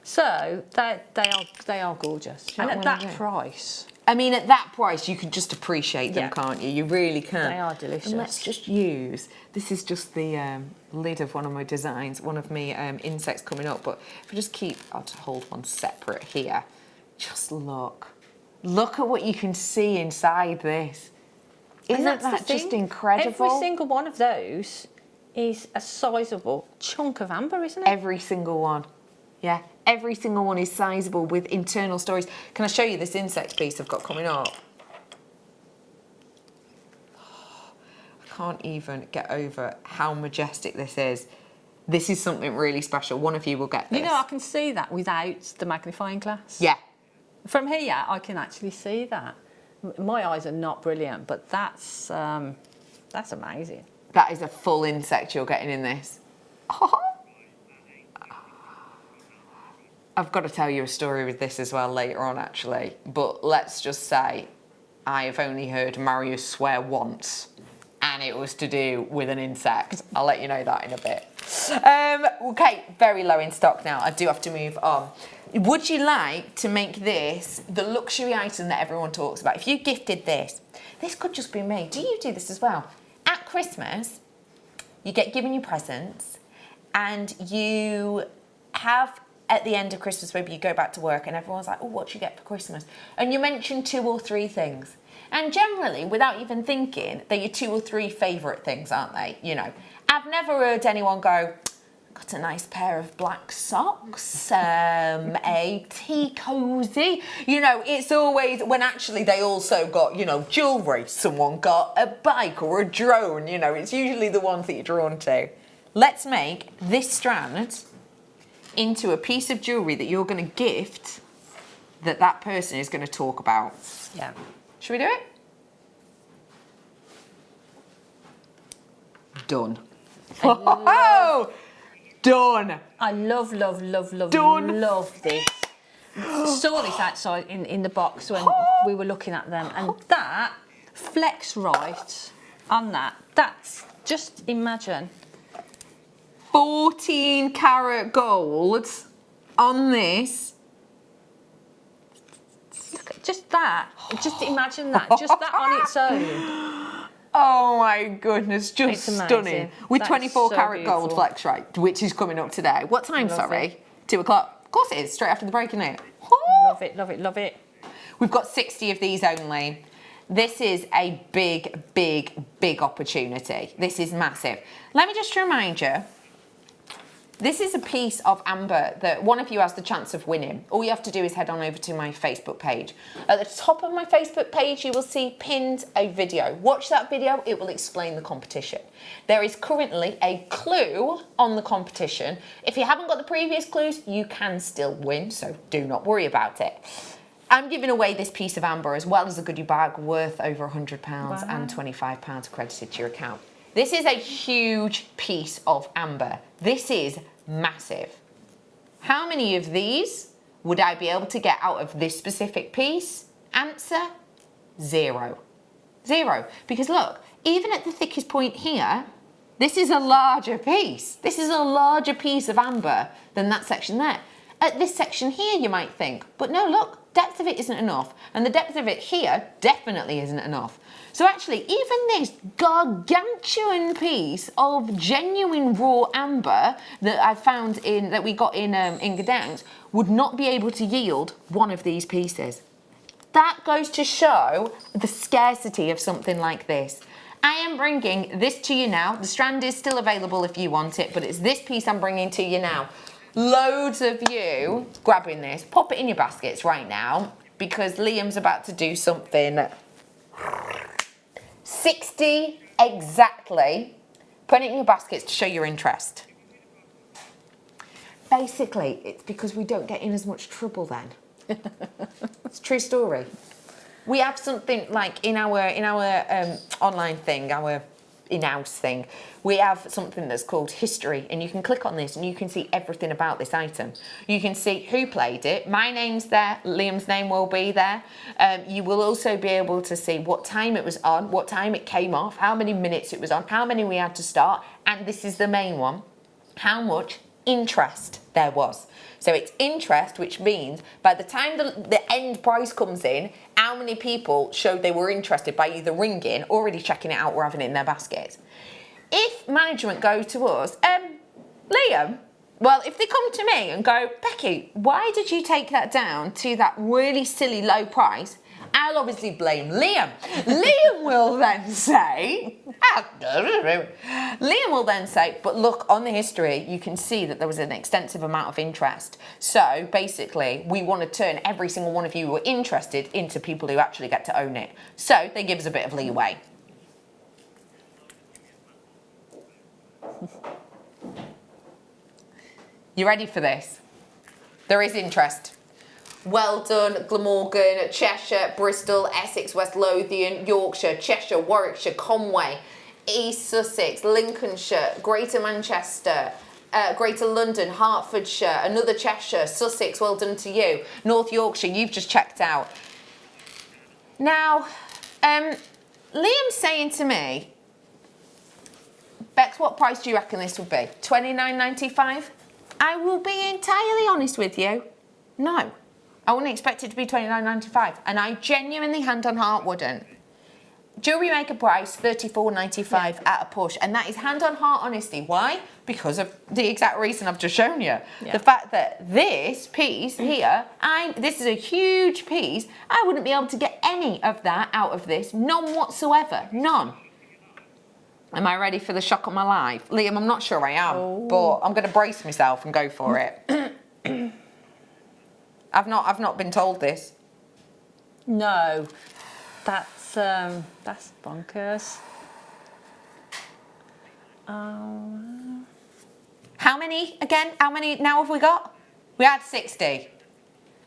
So they are gorgeous. And at that price, I mean, at that price, you can just appreciate them, Yeah. can't you? You really can. They are delicious. And let's just use, this is just the lid of one of my designs, one of my insects coming up, but if we just keep, I'll just hold one separate here. Just look. Look at what you can see inside this. Isn't that just incredible? Every single one of those is a sizable chunk of amber, isn't it? Every single one. Yeah, every single one is sizable with internal stories. Can I show you this insect piece I've got coming up? I can't even get over how majestic this is. This is something really special. One of you will get this. You know, I can see that without the magnifying glass. Yeah. From here, I can actually see that. My eyes are not brilliant, but that's amazing. That is a full insect you're getting in this. I've got to tell you a story with this as well later on, actually. But let's just say I have only heard Marius swear once, and it was to do with an insect. I'll let you know that in a bit. Okay, very low in stock now. I do have to move on. Would you like to make this the luxury item that everyone talks about? If you gifted this, this could just be me. Do you do this as well? At Christmas, you get given your presents, and you have, at the end of Christmas, maybe you go back to work and everyone's like, oh, what do you get for Christmas? And you mention 2 or 3 things. And generally, without even thinking, they're your 2 or 3 favourite things, aren't they? You know, I've never heard anyone go, got a nice pair of black socks, a tea cozy. You know, it's always, when actually they also got, you know, jewellery. Someone got a bike or a drone, you know, it's usually the ones that you're drawn to. Let's make this strand into a piece of jewellery that you're going to gift that person is going to talk about. Yeah. Should we do it? Done. Whoa! Done. I love, love, love, love, Done. love this. Saw this outside in the box when we were looking at them, and that flex right on that. That's, just imagine. 14 karat gold on this. Look at just that. Just imagine that. Just that on its own. Oh my goodness, just It's stunning. amazing. With That is 24 so karat gold beautiful. flex right, which is coming up today. What time, Love sorry? it. 2 o'clock. Of course it is, straight after the break, isn't it? Love it, love it, love it. We've got 60 of these only. This is a big, big, big opportunity. This is massive. Let me just remind you, this is a piece of amber that one of you has the chance of winning. All you have to do is head on over to my Facebook page. At the top of my Facebook page, you will see pinned a video. Watch that video, it will explain the competition. There is currently a clue on the competition. If you haven't got the previous clues, you can still win, so do not worry about it. I'm giving away this piece of amber as well as a goodie bag worth over £100 and £25 credited to your account. This is a huge piece of amber. This is massive. How many of these would I be able to get out of this specific piece? Answer, 0. 0. Because look, even at the thickest point here, this is a larger piece. This is a larger piece of amber than that section there. At this section here, you might think, but no, look, depth of it isn't enough. And the depth of it here definitely isn't enough. So actually, even this gargantuan piece of genuine raw amber that I found that we got in Gdansk would not be able to yield one of these pieces. That goes to show the scarcity of something like this. I am bringing this to you now. The strand is still available if you want it, but it's this piece I'm bringing to you now. Loads of you grabbing this, pop it in your baskets right now, because Liam's about to do something 60 exactly. Put it in your baskets to show your interest. Basically, it's because we don't get in as much trouble then. It's a true story. We have something like in our online thing, our in-house thing, we have something that's called history, and you can click on this and you can see everything about this item. You can see who played it. My name's there, Liam's name will be there. You will also be able to see what time it was on, what time it came off, how many minutes it was on, how many we had to start, and this is the main one, how much interest there was. So it's interest, which means by the time the end price comes in, how many people showed they were interested by either ringing, already checking it out, or having it in their basket. If management go to us, Liam, well, if they come to me and go, Becky, why did you take that down to that really silly low price? I'll obviously blame Liam. Liam will then say, but look, on the history, you can see that there was an extensive amount of interest. So basically, we want to turn every single one of you who are interested into people who actually get to own it. So they give us a bit of leeway. You ready for this? There is interest. Weldon, Glamorgan, Cheshire, Bristol, Essex, West Lothian, Yorkshire, Cheshire, Warwickshire, Conway, East Sussex, Lincolnshire, Greater Manchester, Greater London, Hertfordshire, another Cheshire, Sussex, well done to you. North Yorkshire, you've just checked out. Now, Liam's saying to me, Bex, what price do you reckon this would be? $29.95? I will be entirely honest with you. No. I wouldn't expect it to be $29.95, and I genuinely, hand on heart, wouldn't. Jewellery Maker price $34.95 at a push, and that is hand on heart honesty. Why? Because of the exact reason I've just shown you. Yeah. The fact that this piece here, this is a huge piece, I wouldn't be able to get any of that out of this, none whatsoever, none. Am I ready for the shock of my life? Liam, I'm not sure I am, but I'm going to brace myself and go for it. I've not been told this. No, that's bonkers. How many again? How many now have we got? We had 60.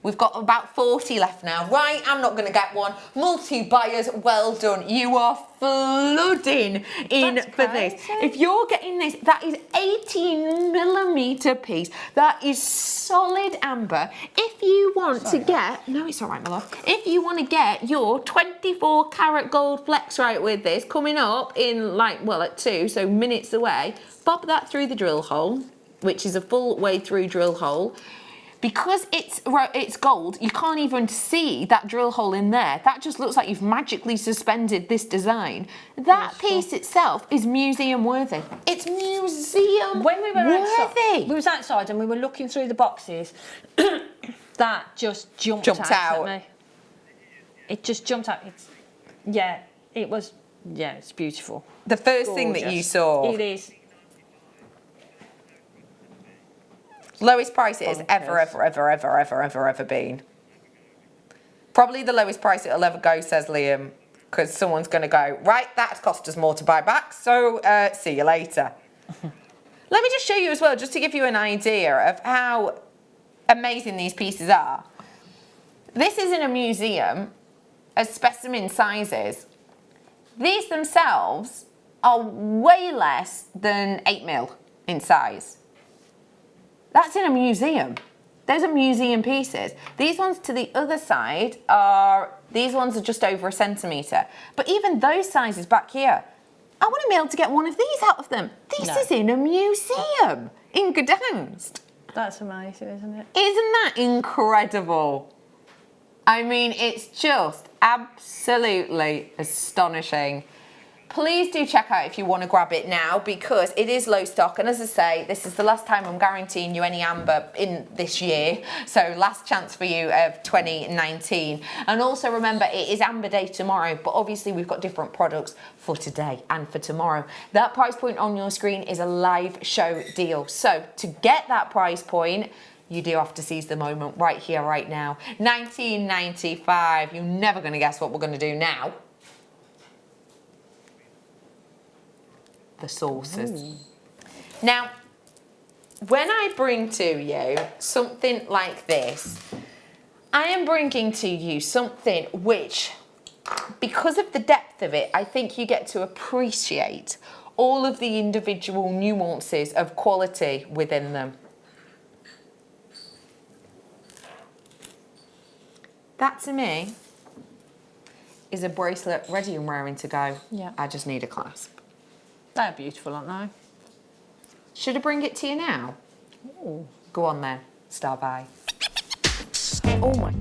We've got about 40 left now. Right, I'm not going to get one. Multi-buyers, well done. You are flooding in for this. If you're getting this, that is 18mm piece. That is solid amber. If you want to get, no, it's all right, my love. If you want to get your 24 karat gold flex right with this, coming up in at 2, so minutes away, pop that through the drill hole, which is a full way through drill hole. Because it's gold, you can't even see that drill hole in there. That just looks like you've magically suspended this design. That piece itself is museum worthy. It's museum when we were worthy. We was outside and we were looking through the boxes. That just jumped out at me. It just jumped out. It's beautiful. The first thing that you saw. It is. Lowest price it has ever been. Probably the lowest price it'll ever go, says Liam, because someone's going to go, right, that's cost us more to buy back, so see you later. Let me just show you as well, just to give you an idea of how amazing these pieces are. This is in a museum as specimen sizes. These themselves are way less than 8mm in size. That's in a museum. Those are museum pieces. These ones to the other side these ones are just over 1 centimetre. But even those sizes back here, I wouldn't be able to get one of these out of them. This is in a museum in Gdansk. That's amazing, isn't it? Isn't that incredible? I mean, it's just absolutely astonishing. Please do check out if you want to grab it now, because it is low stock, and as I say, this is the last time I'm guaranteeing you any amber in this year, so last chance for you of 2019. And also remember, it is Amber Day tomorrow, but obviously we've got different products for today and for tomorrow. That price point on your screen is a live show deal, so to get that price point, you do have to seize the moment right here, right now. $19.95. You're never going to guess what we're going to do now. The sauces. Now, when I bring to you something like this, I am bringing to you something which, because of the depth of it, I think you get to appreciate all of the individual nuances of quality within them. That to me is a bracelet ready and raring to go. Yeah. I just need a clasp. They're beautiful, aren't they? Should I bring it to you now? Ooh. Go on then. Star by. Oh my.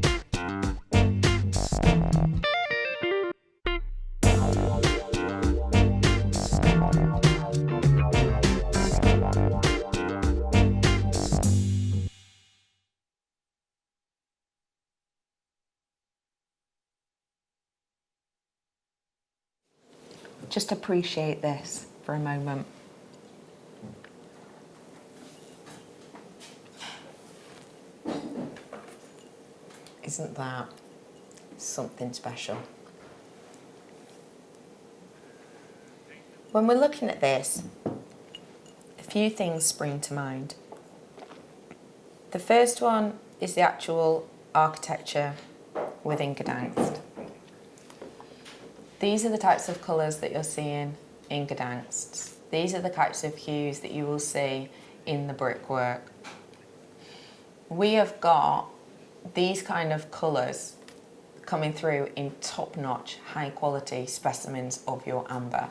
Just appreciate this for a moment. Isn't that something special? When we're looking at this, a few things spring to mind. The first one is the actual architecture within Gdansk. These are the types of colours that you're seeing in Gdansk. These are the types of hues that you will see in the brickwork. We have got these kind of colours coming through in top-notch, high-quality specimens of your amber.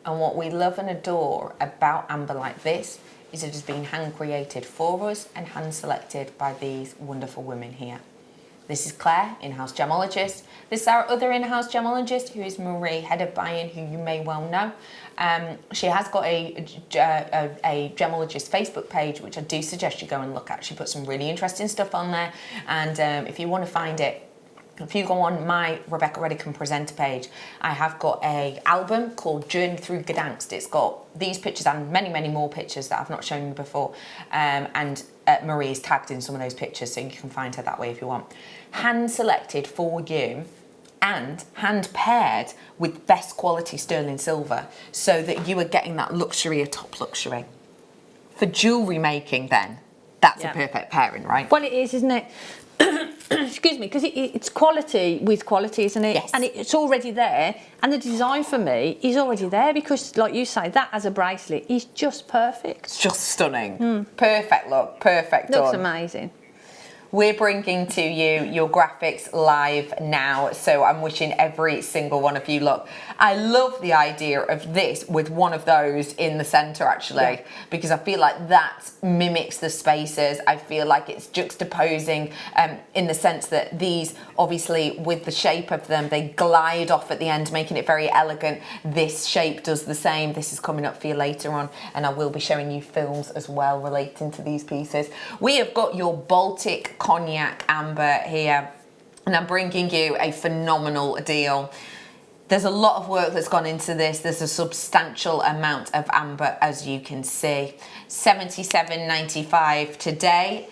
And what we love and adore about amber like this is it has been hand-created for us and hand-selected by these wonderful women here. This is Claire, in-house gemologist. This is our other in-house gemologist, who is Marie, head of buying, who you may well know. She has got a gemologist Facebook page, which I do suggest you go and look at. She puts some really interesting stuff on there. And if you want to find it, if you go on my Rebecca Redican presenter page, I have got an album called Journey Through Gdansk. It's got these pictures and many, many more pictures that I've not shown you before. Marie is tagged in some of those pictures, so you can find her that way if you want. Hand selected for you and hand paired with best quality sterling silver, so that you are getting that luxury, a top luxury. For jewellery making then, that's a perfect pairing, right? Well, it is, isn't it? Excuse me, because it's quality with quality, isn't it? Yes. And it's already there, and the design for me is already there, because like you say, that as a bracelet is just perfect. It's just stunning. Perfect look, perfect done. Looks amazing. We're bringing to you your graphics live now, so I'm wishing every single one of you luck. I love the idea of this with one of those in the centre, actually, because I feel like that mimics the spaces. I feel like it's juxtaposing in the sense that these, obviously, with the shape of them, they glide off at the end, making it very elegant. This shape does the same. This is coming up for you later on, and I will be showing you films as well relating to these pieces. We have got your Baltic Cognac amber here, and I'm bringing you a phenomenal deal. There's a lot of work that's gone into this. There's a substantial amount of amber, as you can see. $77.95 today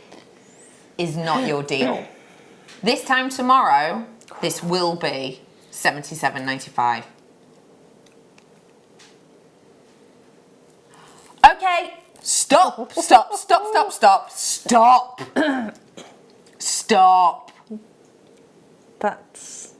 is not your deal. This time tomorrow, this will be $77.95. Okay, stop. Stop. That's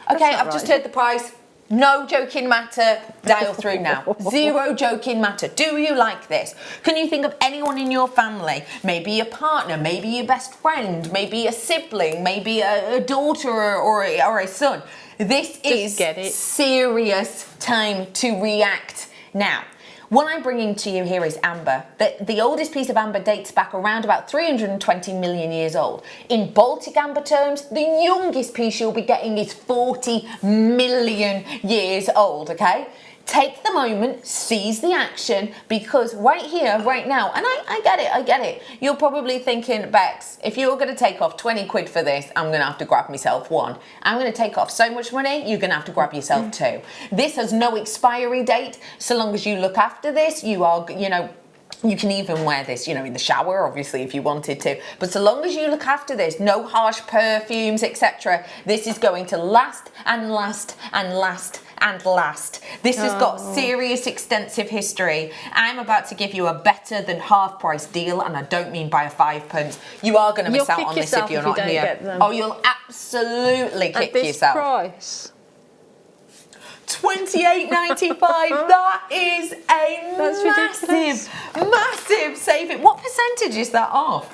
Okay, not I've just right. heard the price. No joking matter. Dial through now. Zero joking matter. Do you like this? Can you think of anyone in your family? Maybe your partner, maybe your best friend, maybe a sibling, maybe a daughter or a son. This is serious time to react now. What I'm bringing to you here is amber. The oldest piece of amber dates back around about 320 million years old. In Baltic amber terms, the youngest piece you'll be getting is 40 million years old, okay? Take the moment, seize the action, because right here, right now, and I get it. You're probably thinking, Bex, if you're going to take off 20 quid for this, I'm going to have to grab myself one. I'm going to take off so much money, you're going to have to grab yourself two. This has no expiry date. So long as you look after this, you are, you can even wear this, in the shower, obviously, if you wanted to. But so long as you look after this, no harsh perfumes, etc., this is going to last and last and last and last. This has got serious, extensive history. I'm about to give you a better than half price deal, and I don't mean by a 5p. You are going to miss out on this if you're not here. Oh, you'll absolutely kick yourself. At this price. $28.95. That is a massive saving. What percentage is that off?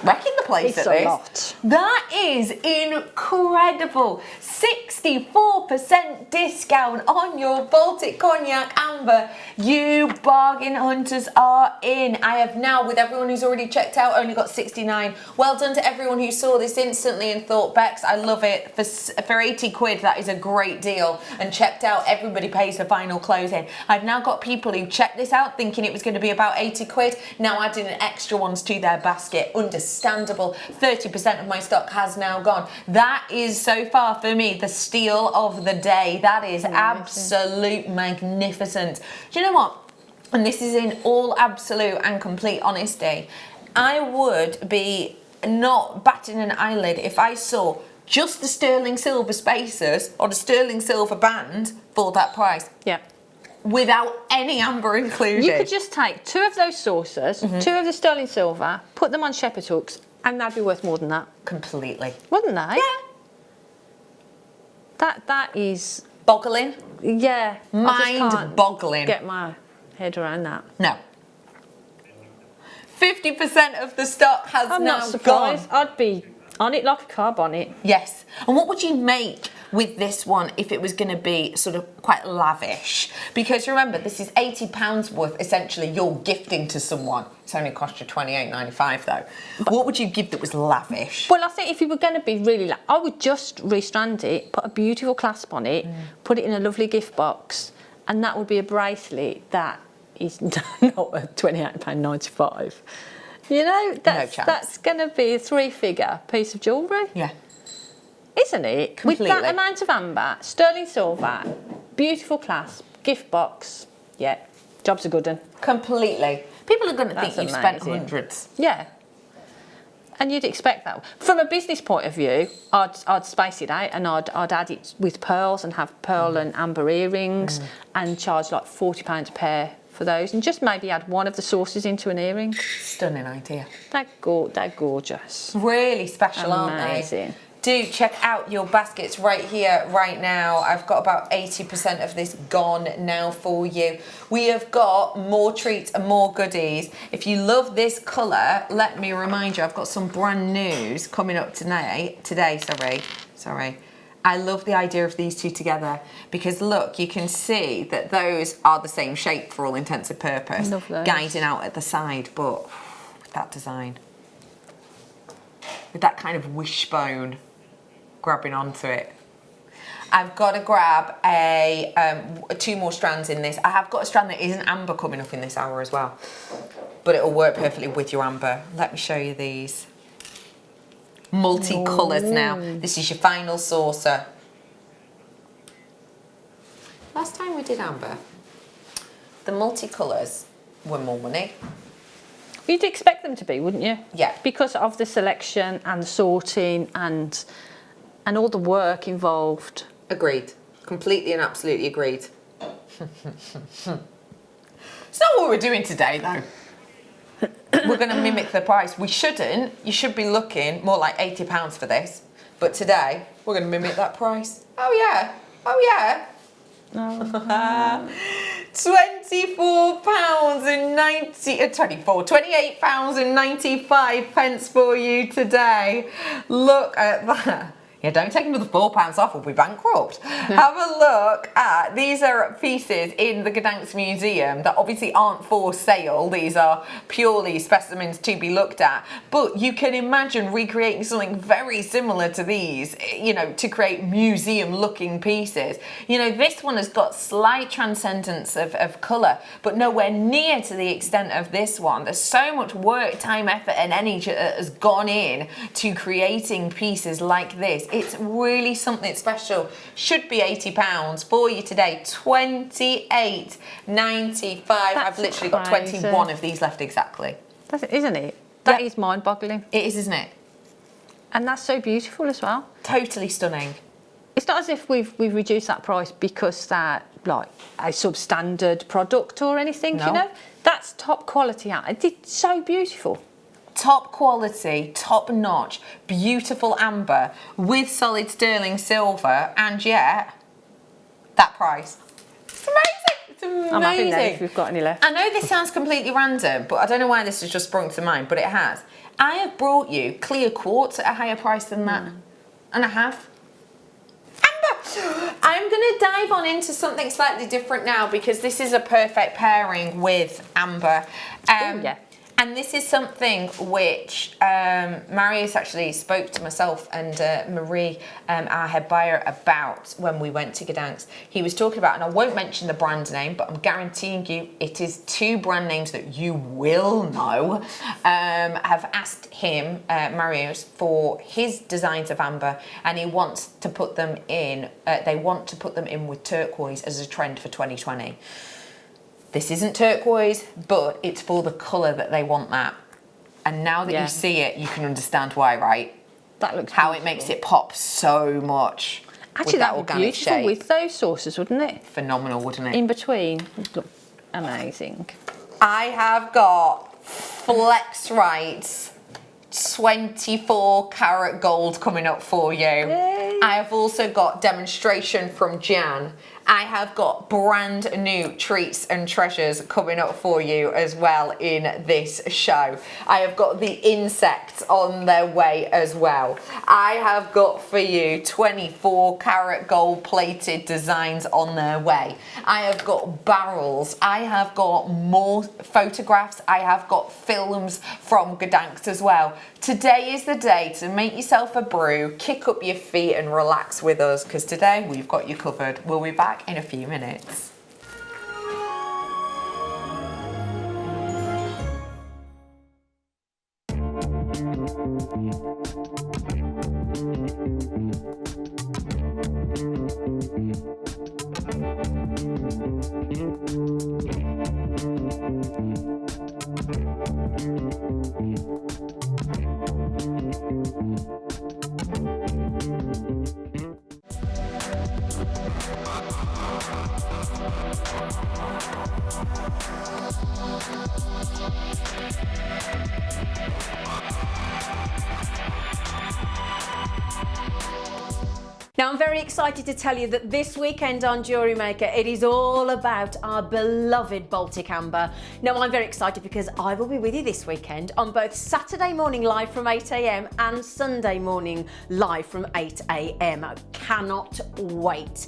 Wrecking the place at this. It's a lot. That is incredible. 64% discount on your Baltic Cognac Amber. You bargain hunters are in. I have now, with everyone who's already checked out, only got 69. Well done to everyone who saw this instantly and thought, Bex, I love it. For 80 quid, that is a great deal. And checked out, everybody pays for final closing. I've now got people who checked this out thinking it was going to be about 80 quid. Now adding extra ones to their basket. Understandable. 30% of my stock has now gone. That is so far for me the steal of the day. That is absolute magnificent. Do you know what? And this is in all absolute and complete honesty. I would be not batting an eyelid if I saw just the sterling silver spacers or the sterling silver band for that price. Yeah. Without any amber included. You could just take 2 of those saucers, 2 of the sterling silver, put them on shepherd's hooks, and they'd be worth more than that. Completely. Wouldn't they? Yeah. That is... Boggling? Yeah. Mind-boggling. Get my head around that. No. 50% of the stock has I'm now not surprised. gone. I'd be on it like a car bonnet. Yes. And what would you make with this one if it was going to be sort of quite lavish? Because remember, this is £80 worth, essentially, you're gifting to someone. It's only cost you $28.95 though. But what would you give that was lavish? Well, I think if you were going to be really I would just restrand it, put a beautiful clasp on it, put it in a lovely gift box, and that would be a bracelet that is not worth £28.95. You know, that's going to be a 3-figure piece of jewellery. Yeah. Isn't it? Completely. With that amount of amber, sterling silver, beautiful clasp, gift box, yeah, job's a good one. Completely. People are going to think That's you've spent amazing. hundreds. Yeah. And you'd expect that. From a business point of view, I'd space it out and I'd add it with pearls and have pearl and amber earrings and charge like £40 a pair for those, and just maybe add one of the saucers into an earring. Stunning idea. They're gorgeous. Really special, aren't they? Amazing. Do check out your baskets right here, right now. I've got about 80% of this gone now for you. We have got more treats and more goodies. If you love this colour, let me remind you, I've got some brand news coming up today. Sorry. I love the idea of these two together because look, you can see that those are the same shape for all intents and purpose. Love those. Guiding out at the side, but with that design. With that kind of wishbone grabbing onto it. I've got to grab 2 more strands in this. I have got a strand that isn't amber coming up in this hour as well, but it'll work perfectly with your amber. Let me show you these. Multicolours now. This is your final saucer. Last time we did amber, the multicolours were more money. You'd expect them to be, wouldn't you? Yeah. Because of the selection and the sorting and all the work involved. Agreed. Completely and absolutely agreed. It's not what we're doing today, though. We're going to mimic the price. We shouldn't. You should be looking more like £80 for this. But today, we're going to mimic that price. Oh, yeah. Oh, yeah. £28.95 for you today. Look at that. Yeah, don't take another £4 off, we'll be bankrupt. Have a look at, these are pieces in the Gdansk Museum that obviously aren't for sale. These are purely specimens to be looked at. But you can imagine recreating something very similar to these, you know, to create museum-looking pieces. You know, this one has got slight transcendence of colour, but nowhere near to the extent of this one. There's so much work, time, effort and energy that has gone in to creating pieces like this. It's really something special. Should be £80 for you today. £28.95. I've literally got 21 of these left exactly. That's it, isn't it? That is mind-boggling. It is, isn't it? And that's so beautiful as well. Totally stunning. It's not as if we've reduced that price because they're like a substandard product or anything, No. you know? That's top quality. It's so beautiful. Top quality, top notch, beautiful amber with solid sterling silver, and yet that price. It's amazing. It's amazing. I'm having them if we've got any left. I know this sounds completely random, but I don't know why this has just sprung to mind, but it has. I have brought you clear quartz at a higher price than that. And I have. Amber! I'm going to dive on into something slightly different now because this is a perfect pairing with amber. Yeah. And this is something which Marius actually spoke to myself and Marie, our head buyer, about when we went to Gdansk. He was talking about, and I won't mention the brand name, but I'm guaranteeing you it is two brand names that you will know. Have asked him, Marius, for his designs of amber, and he wants to put them in, they want to put them in with turquoise as a trend for 2020. This isn't turquoise, but it's for the colour that they want that. And now that you see it, you can understand why, right? That looks how beautiful. it makes it pop so much. Actually, that would be beautiful shade. with those sauces, wouldn't it? Phenomenal, wouldn't it? In between. Look, amazing. I have got Flex Rights 24 karat gold coming up for you. Yay. I have also got demonstration from Jan. I have got brand new treats and treasures coming up for you as well in this show. I have got the insects on their way as well. I have got for you 24 karat gold plated designs on their way. I have got barrels. I have got more photographs. I have got films from Gdansk as well. Today is the day to make yourself a brew, kick up your feet and relax with us, because today we've got you covered. We'll be back in a few minutes. Now I'm very excited to tell you that this weekend on Jewellery Maker it is all about our beloved Baltic Amber. Now I'm very excited because I will be with you this weekend on both Saturday morning live from 8 AM and Sunday morning live from 8 AM. I cannot wait.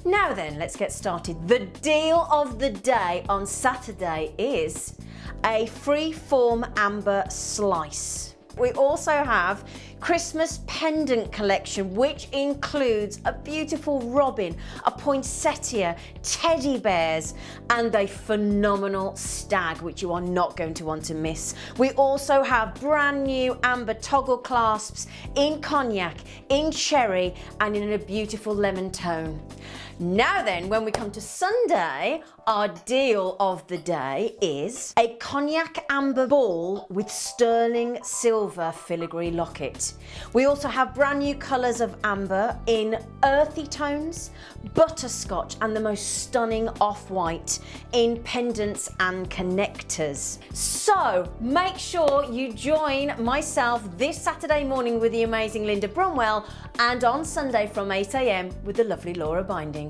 Now then, let's get started. The deal of the day on Saturday is a free-form amber slice. We also have Christmas pendant collection, which includes a beautiful robin, a poinsettia, teddy bears, and a phenomenal stag, which you are not going to want to miss. We also have brand new amber toggle clasps in cognac, in cherry, and in a beautiful lemon tone. Now then, when we come to Sunday, our deal of the day is a cognac amber ball with sterling silver filigree locket. We also have brand new colours of amber in earthy tones, butterscotch, and the most stunning off-white in pendants and connectors. So make sure you join myself this Saturday morning with the amazing Linda Bromwell, and on Sunday from 8 AM with the lovely Laura Binding.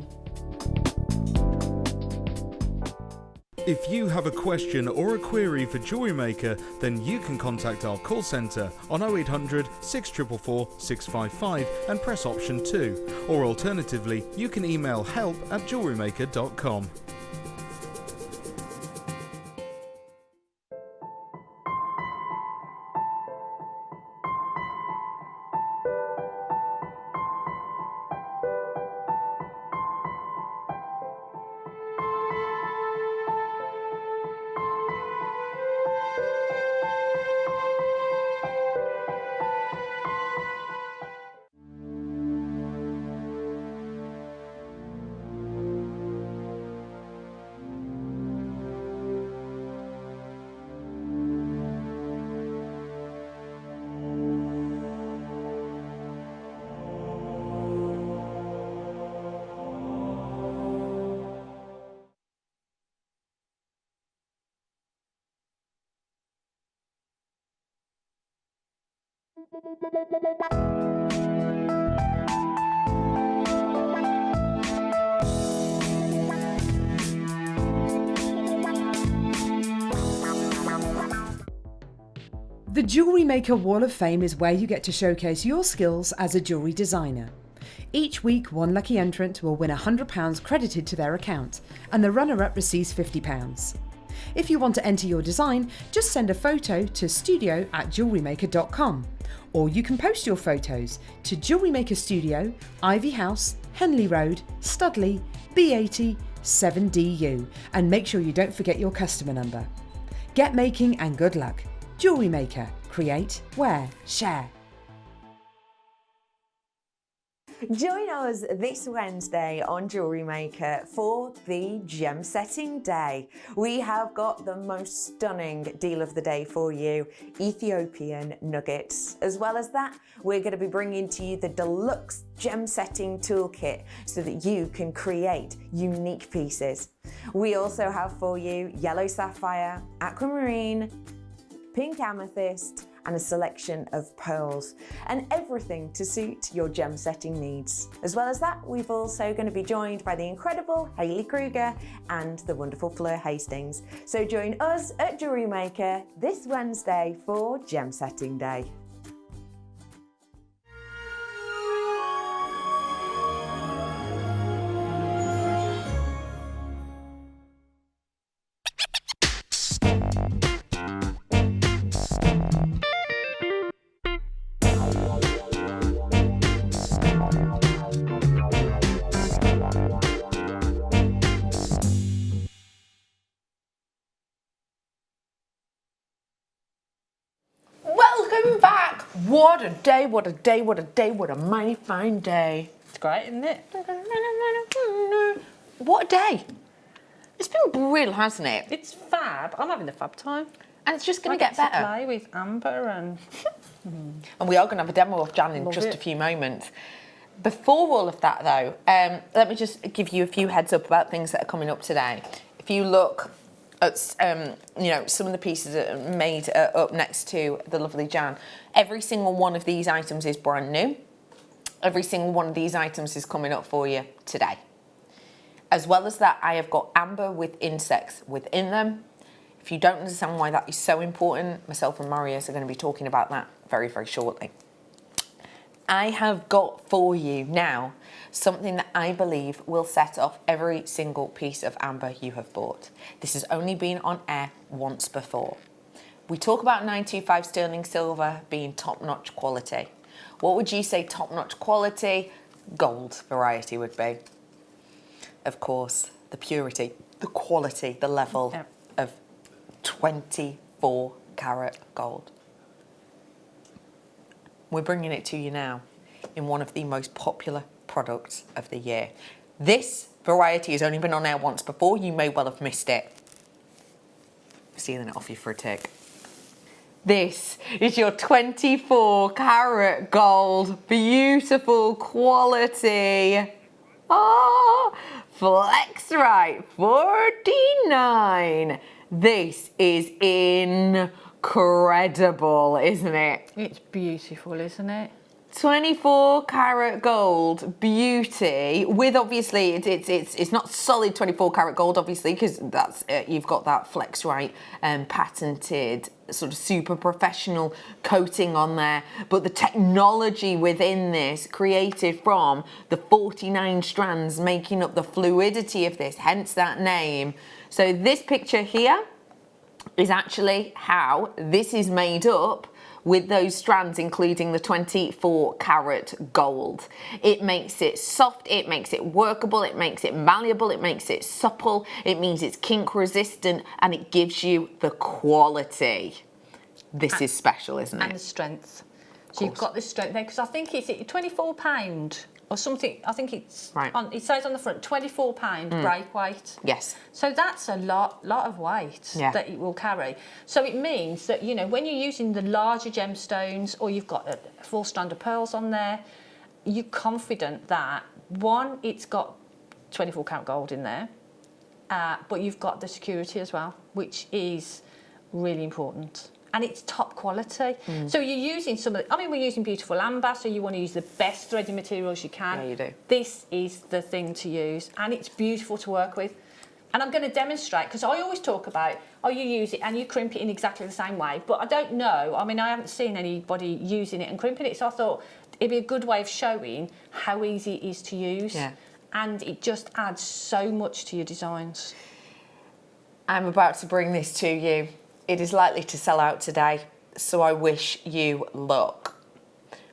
If you have a question or a query for Jewellery Maker, then you can contact our call centre on 0800 644 655 and press option 2. Or alternatively, you can email help@jewellerymaker.com. The Jewellery Maker Wall of Fame is where you get to showcase your skills as a jewellery designer. Each week, one lucky entrant will win £100 credited to their account, and the runner-up receives £50. If you want to enter your design, just send a photo to studio@jewellerymaker.com, or you can post your photos to Jewellery Maker Studio, Ivy House, Henley Road, Studley, B80 7DU, and make sure you don't forget your customer number. Get making and good luck. Jewellery Maker. Create, wear, share. Join us this Wednesday on Jewellery Maker for the Gem Setting Day. We have got the most stunning deal of the day for you, Ethiopian nuggets. As well as that, we're going to be bringing to you the deluxe gem setting toolkit so that you can create unique pieces. We also have for you yellow sapphire, aquamarine, pink amethyst, and a selection of pearls, and everything to suit your gem setting needs. As well as that, we've also going to be joined by the incredible Hayley Kruger and the wonderful Fleur Hastings. So join us at Jewellery Maker this Wednesday for Gem Setting Day. Welcome back. What a day, what a day, what a day, what a mighty fine day. It's great, isn't it? What a day. It's been brilliant, hasn't it? It's fab. I'm having a fab time. And it's just going I to get get better. to play with Amber and... And we are going to have a demo of Jan in Love just it. a few moments. Before all of that though, let me just give you a few heads up about things that are coming up today. If you look at some of the pieces that are made up next to the lovely Jan, every single one of these items is brand new. Every single one of these items is coming up for you today. As well as that, I have got amber with insects within them. If you don't understand why that is so important, myself and Marius are going to be talking about that very, very shortly. I have got for you now something that I believe will set off every single piece of amber you have bought. This has only been on air once before. We talk about 925 sterling silver being top-notch quality. What would you say top-notch quality? Gold variety would be. Of course, the purity, the quality, the level of 24 karat gold. We're bringing it to you now in one of the most popular products of the year. This variety has only been on air once before. You may well have missed it. Stealing it off you for a tick. This is your 24 karat gold, beautiful quality. Flex right, 49. This is incredible, isn't it? It's beautiful, isn't it? 24 karat gold beauty with, obviously it's not solid 24 karat gold, obviously, because that's you've got that flex right patented sort of super professional coating on there, but the technology within this created from the 49 strands making up the fluidity of this, hence that name. So this picture here is actually how this is made up with those strands, including the 24 karat gold. It makes it soft, it makes it workable, it makes it malleable, it makes it supple, it means it's kink resistant, and it gives you the quality. This is special, isn't it? And the strength. So you've got the strength there, because I think it's £24 or something. I think it's right. It says on the front £24 break weight. Yes. So that's a lot of weight that it will carry. So it means that, you know, when you're using the larger gemstones or you've got a full strand of pearls on there, you're confident that, one, it's got 24 karat gold in there, but you've got the security as well, which is really important. And it's top quality. So you're using some of the, I mean, we're using beautiful amber, so you want to use the best threading materials you can. Yeah, you do. This is the thing to use, and it's beautiful to work with. And I'm going to demonstrate, because I always talk about oh, you use it and you crimp it in exactly the same way. But I don't know. I mean, I haven't seen anybody using it and crimping it, so I thought it'd be a good way of showing how easy it is to use. Yeah. And it just adds so much to your designs. I'm about to bring this to you. It is likely to sell out today, so I wish you luck.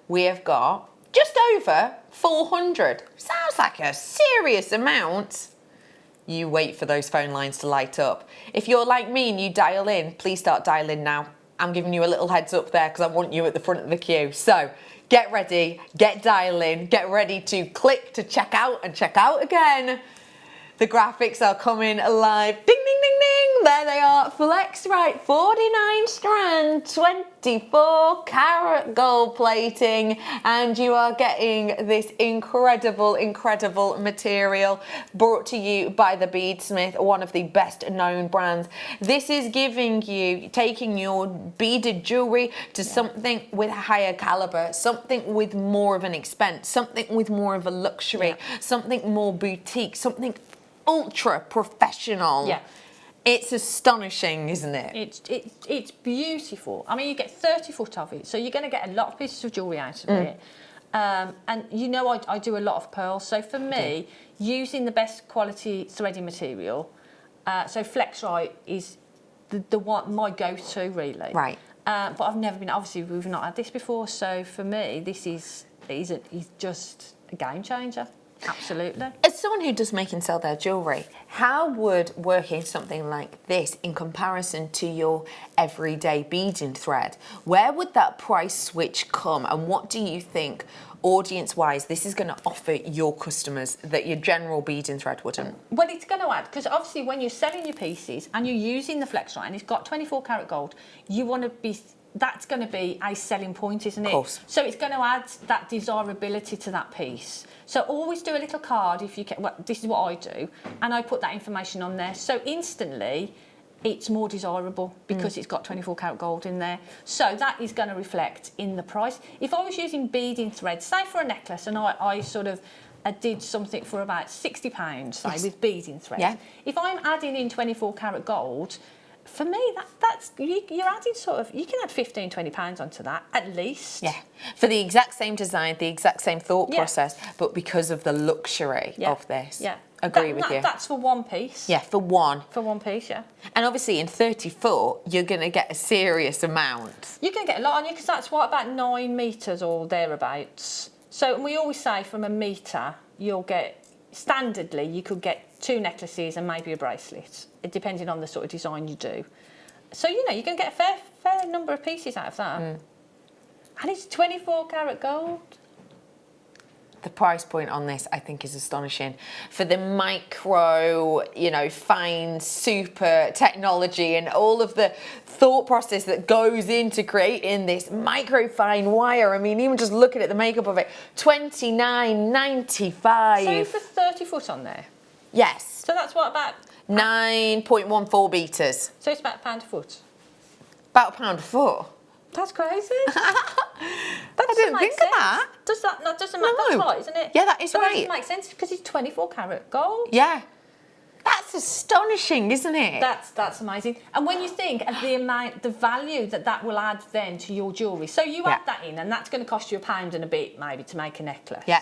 We have got just over 400. Sounds like a serious amount. You wait for those phone lines to light up. If you're like me and you dial in, please start dialing now. I'm giving you a little heads up there because I want you at the front of the queue. So get ready, get dialing, get ready to click to check out and check out again. The graphics are coming alive. Ding, ding, ding, ding. There they are. Flex right, 49 strand, 24 karat gold plating. And you are getting this incredible, incredible material brought to you by the Beadsmith, one of the best known brands. This is giving you, taking your beaded jewelry to something with a higher caliber, something with more of an expense, something with more of a luxury, something more boutique, something ultra professional. Yeah. It's astonishing, isn't it? It's beautiful. I mean, you get 30 foot of it, so you're going to get a lot of pieces of jewellery out of it. And you know, I do a lot of pearls, so for me, using the best quality threading material, so Flexrite is the one, my go-to really. Right. But I've never been, obviously we've not had this before, so for me, this is just a game changer. Absolutely. As someone who does make and sell their jewellery, how would working something like this in comparison to your everyday beading thread, where would that price switch come, and what do you think audience-wise this is going to offer your customers that your general beading thread wouldn't? Well, it's going to add, because obviously when you're selling your pieces and you're using the Flexrite and it's got 24 karat gold, you want to be, that's going to be a selling point, isn't it? Of course. So it's going to add that desirability to that piece. So always do a little card if you can. Well, this is what I do, and I put that information on there. So instantly, it's more desirable because it's got 24 karat gold in there. So that is going to reflect in the price. If I was using beading thread, say for a necklace, and I sort of did something for about £60, say, with beading thread. Yeah. If I'm adding in 24 karat gold, for me, that's you're adding sort of, you can add £15–20 onto that at least. Yeah, for the exact same design, the exact same thought process, but because of the luxury of this. Yeah, agree with you. That's for one piece. Yeah, for one. For one piece, yeah. And obviously in 30 foot, you're going to get a serious amount. You're going to get a lot on you because that's what, about 9 metres or thereabouts. So we always say from a metre, you'll get, standardly, you could get 2 necklaces and maybe a bracelet, depending on the sort of design you do. So, you know, you're going to get a fair number of pieces out of that. And it's 24 karat gold. The price point on this, I think, is astonishing. For the micro, you know, fine, super technology and all of the thought process that goes into creating this micro fine wire. I mean, even just looking at the makeup of it, $29.95. So for 30 foot on there? Yes. So that's what, about? 9.14 beaters. So it's about £1 a foot? About £1 a foot. That's crazy. I didn't think of that. Does that not? Doesn't matter. That's right, isn't it? Yeah, that is but right. That doesn't make sense because it's 24 karat gold. Yeah. That's astonishing, isn't it? That's amazing. And when you think of the amount, the value that will add then to your jewellery, so you add that in, and that's going to cost you £1 and a bit maybe to make a necklace. Yeah.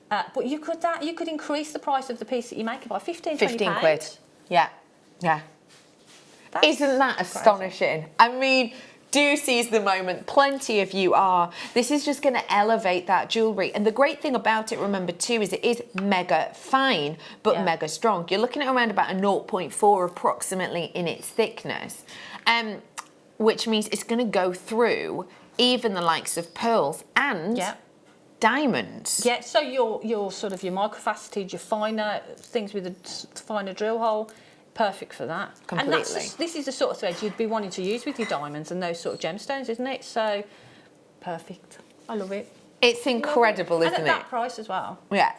But you could increase the price of the piece that you make by 15 quid. Yeah. Yeah. Isn't that astonishing? I mean, do seize the moment. Plenty of you are. This is just going to elevate that jewellery. And the great thing about it, remember too, is it is mega fine, but mega strong. You're looking at around about a 0.4 approximately in its thickness, which means it's going to go through even the likes of pearls and diamonds. Yeah, so your sort of your microfaceted, your finer things with a finer drill hole, perfect for that. Completely. And this is the sort of thread you'd be wanting to use with your diamonds and those sort of gemstones, isn't it? So, perfect. I love it. It's incredible, isn't it? And at that price as well. Yeah.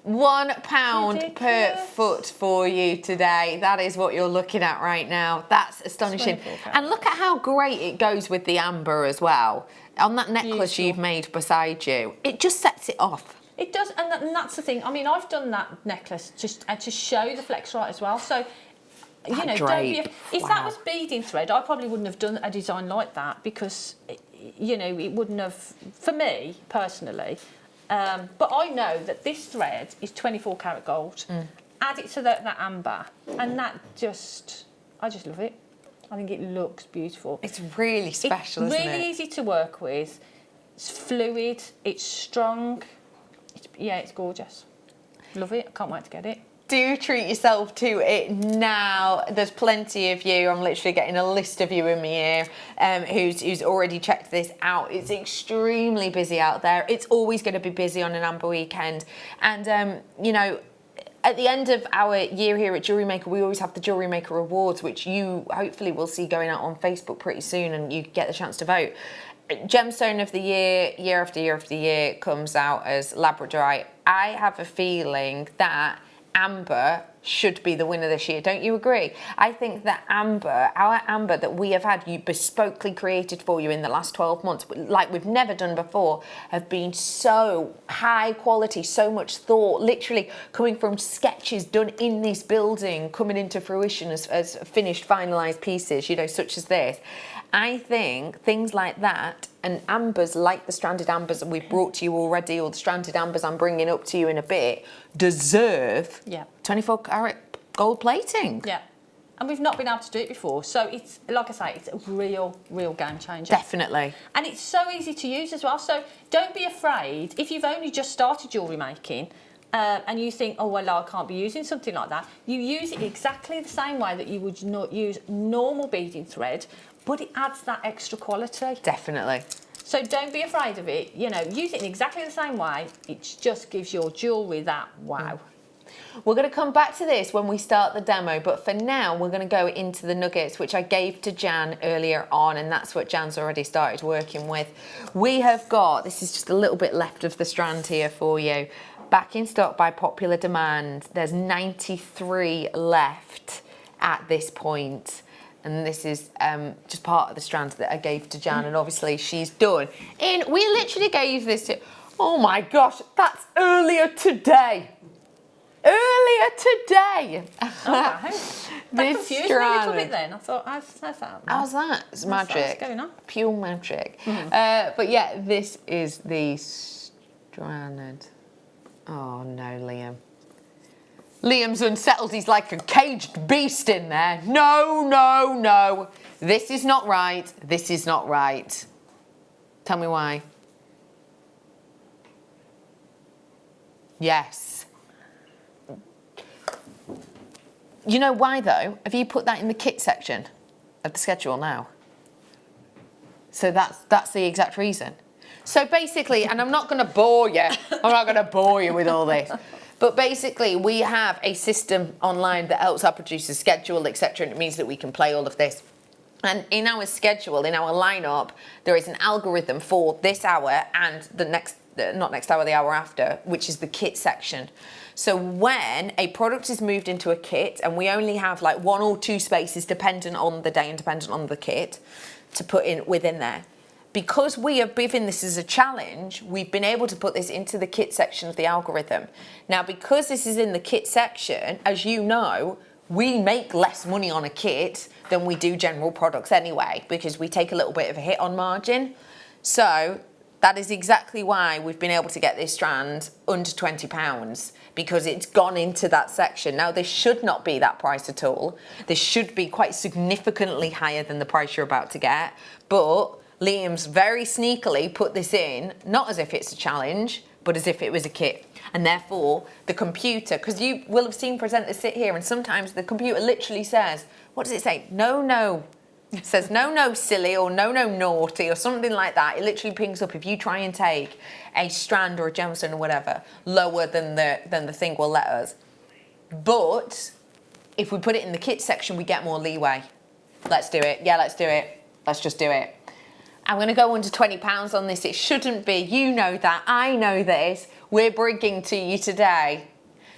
£1 per foot for you today. That is what you're looking at right now. That's astonishing. And look at how great it goes with the amber as well. On that necklace you've made beside you, it just sets it off. It does, and that's the thing. I mean, I've done that necklace just to show the Flexrite as well. So You know, drape. if that was beading thread, I probably wouldn't have done a design like that because, you know, it wouldn't have, for me personally. But I know that this thread is 24 karat gold. Add it to that amber, and that just, I just love it. I think it looks beautiful. It's really special, isn't it? It's really easy to work with. It's fluid. It's strong. It's gorgeous. Love it. I can't wait to get it. Do treat yourself to it now. There's plenty of you. I'm literally getting a list of you in my ear who's already checked this out. It's extremely busy out there. It's always going to be busy on an Amber weekend. And, you know, at the end of our year here at Jewellery Maker, we always have the Jewellery Maker Awards, which you hopefully will see going out on Facebook pretty soon, and you get the chance to vote. Gemstone of the year, year after year after year, comes out as Labradorite. I have a feeling that Amber should be the winner this year. Don't you agree? I think that Amber, our Amber that we have had you bespokely created for you in the last 12 months, like we've never done before, have been so high quality, so much thought, literally coming from sketches done in this building, coming into fruition as finished, finalised pieces, you know, such as this. I think things like that and ambers like the stranded ambers that we've brought to you already, or the stranded ambers I'm bringing up to you in a bit, deserve 24 karat gold plating. Yeah. And we've not been able to do it before. So it's, like I say, it's a real game changer. Definitely. And it's so easy to use as well. So don't be afraid if you've only just started jewellery making and you think, oh, well, I can't be using something like that. You use it exactly the same way that you would not use normal beading thread, but it adds that extra quality. Definitely. So don't be afraid of it. You know, use it in exactly the same way. It just gives your jewellery that wow. We're going to come back to this when we start the demo, but for now we're going to go into the nuggets, which I gave to Jan earlier on, and that's what Jan's already started working with. We have got, this is just a little bit left of the strand here for you, back in stock by popular demand. There's 93 left at this point. And this is just part of the strands that I gave to Jan, and obviously she's done. We literally gave this to, oh my gosh, that's earlier today. Earlier today. Oh, wow. That confused me a little bit then. I thought, how's that? How's that? It's magic. What's going on? Pure magic. But yeah, this is the stranded. Oh no, Liam. Liam's unsettled. He's like a caged beast in there. No, no, no. This is not right. This is not right. Tell me why. Yes. You know why though? Have you put that in the kit section of the schedule now? So that's the exact reason. So basically, and I'm not going to bore you. I'm not going to bore you with all this. But basically, we have a system online that helps our producers schedule, etc. And it means that we can play all of this. And in our schedule, in our lineup, there is an algorithm for this hour and the next, not next hour, the hour after, which is the kit section. So when a product is moved into a kit, and we only have like 1 or 2 spaces dependent on the day and dependent on the kit to put in within there. Because we have given this as a challenge, we've been able to put this into the kit section of the algorithm. Now, because this is in the kit section, as you know, we make less money on a kit than we do general products anyway, because we take a little bit of a hit on margin. So that is exactly why we've been able to get this strand under £20, because it's gone into that section. Now, this should not be that price at all. This should be quite significantly higher than the price you're about to get, but Liam's very sneakily put this in, not as if it's a challenge, but as if it was a kit. And therefore, the computer, because you will have seen presenters sit here and sometimes the computer literally says, what does it say? No, no. It says, no, no, silly, or no, no, naughty, or something like that. It literally pings up if you try and take a strand or a gemstone or whatever lower than the thing will let us. But if we put it in the kit section, we get more leeway. Let's do it. Yeah, let's do it. Let's just do it. I'm going to go under £20 on this. It shouldn't be. You know that. I know this. We're bringing to you today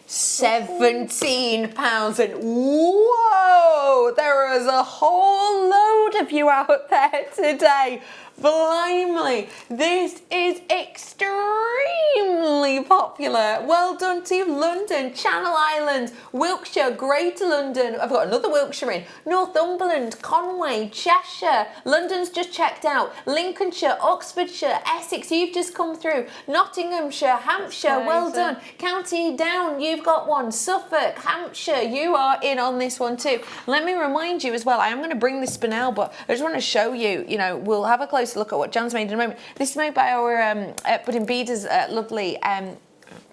£17. And whoa, there is a whole load of you out there today Blimey, this is extremely popular. Well done to London, Channel Islands, Wiltshire, Greater London. I've got another Wiltshire in. Northumberland, Conway, Cheshire. London's just checked out. Lincolnshire, Oxfordshire, Essex, you've just come through. Nottinghamshire, Hampshire, well done. County Down, you've got one. Suffolk, Hampshire, you are in on this one too. Let me remind you as well, I am going to bring the spinel, but I just want to show you, we'll have a closer look at what Jan's made in a moment. This is made by our Budding Beaders, lovely, let me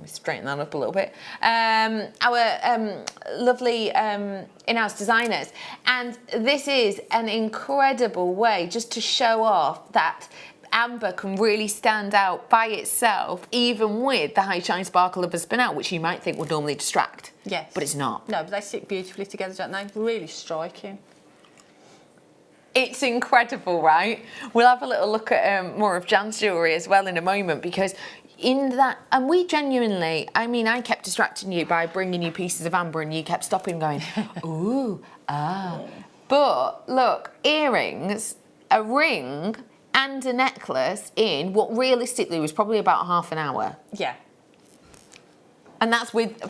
straighten that up a little bit, our lovely in-house designers. And this is an incredible way just to show off that amber can really stand out by itself, even with the high shine sparkle of a spinel, which you might think would normally distract. Yes. But it's not. No, but they sit beautifully together, don't they? Really striking. It's incredible, right? We'll have a little look at more of Jan's jewellery as well in a moment, because in that, and we genuinely, I kept distracting you by bringing you pieces of amber and you kept stopping going, ooh, ah. But look, earrings, a ring and a necklace in what realistically was probably about half an hour. Yeah. And that's with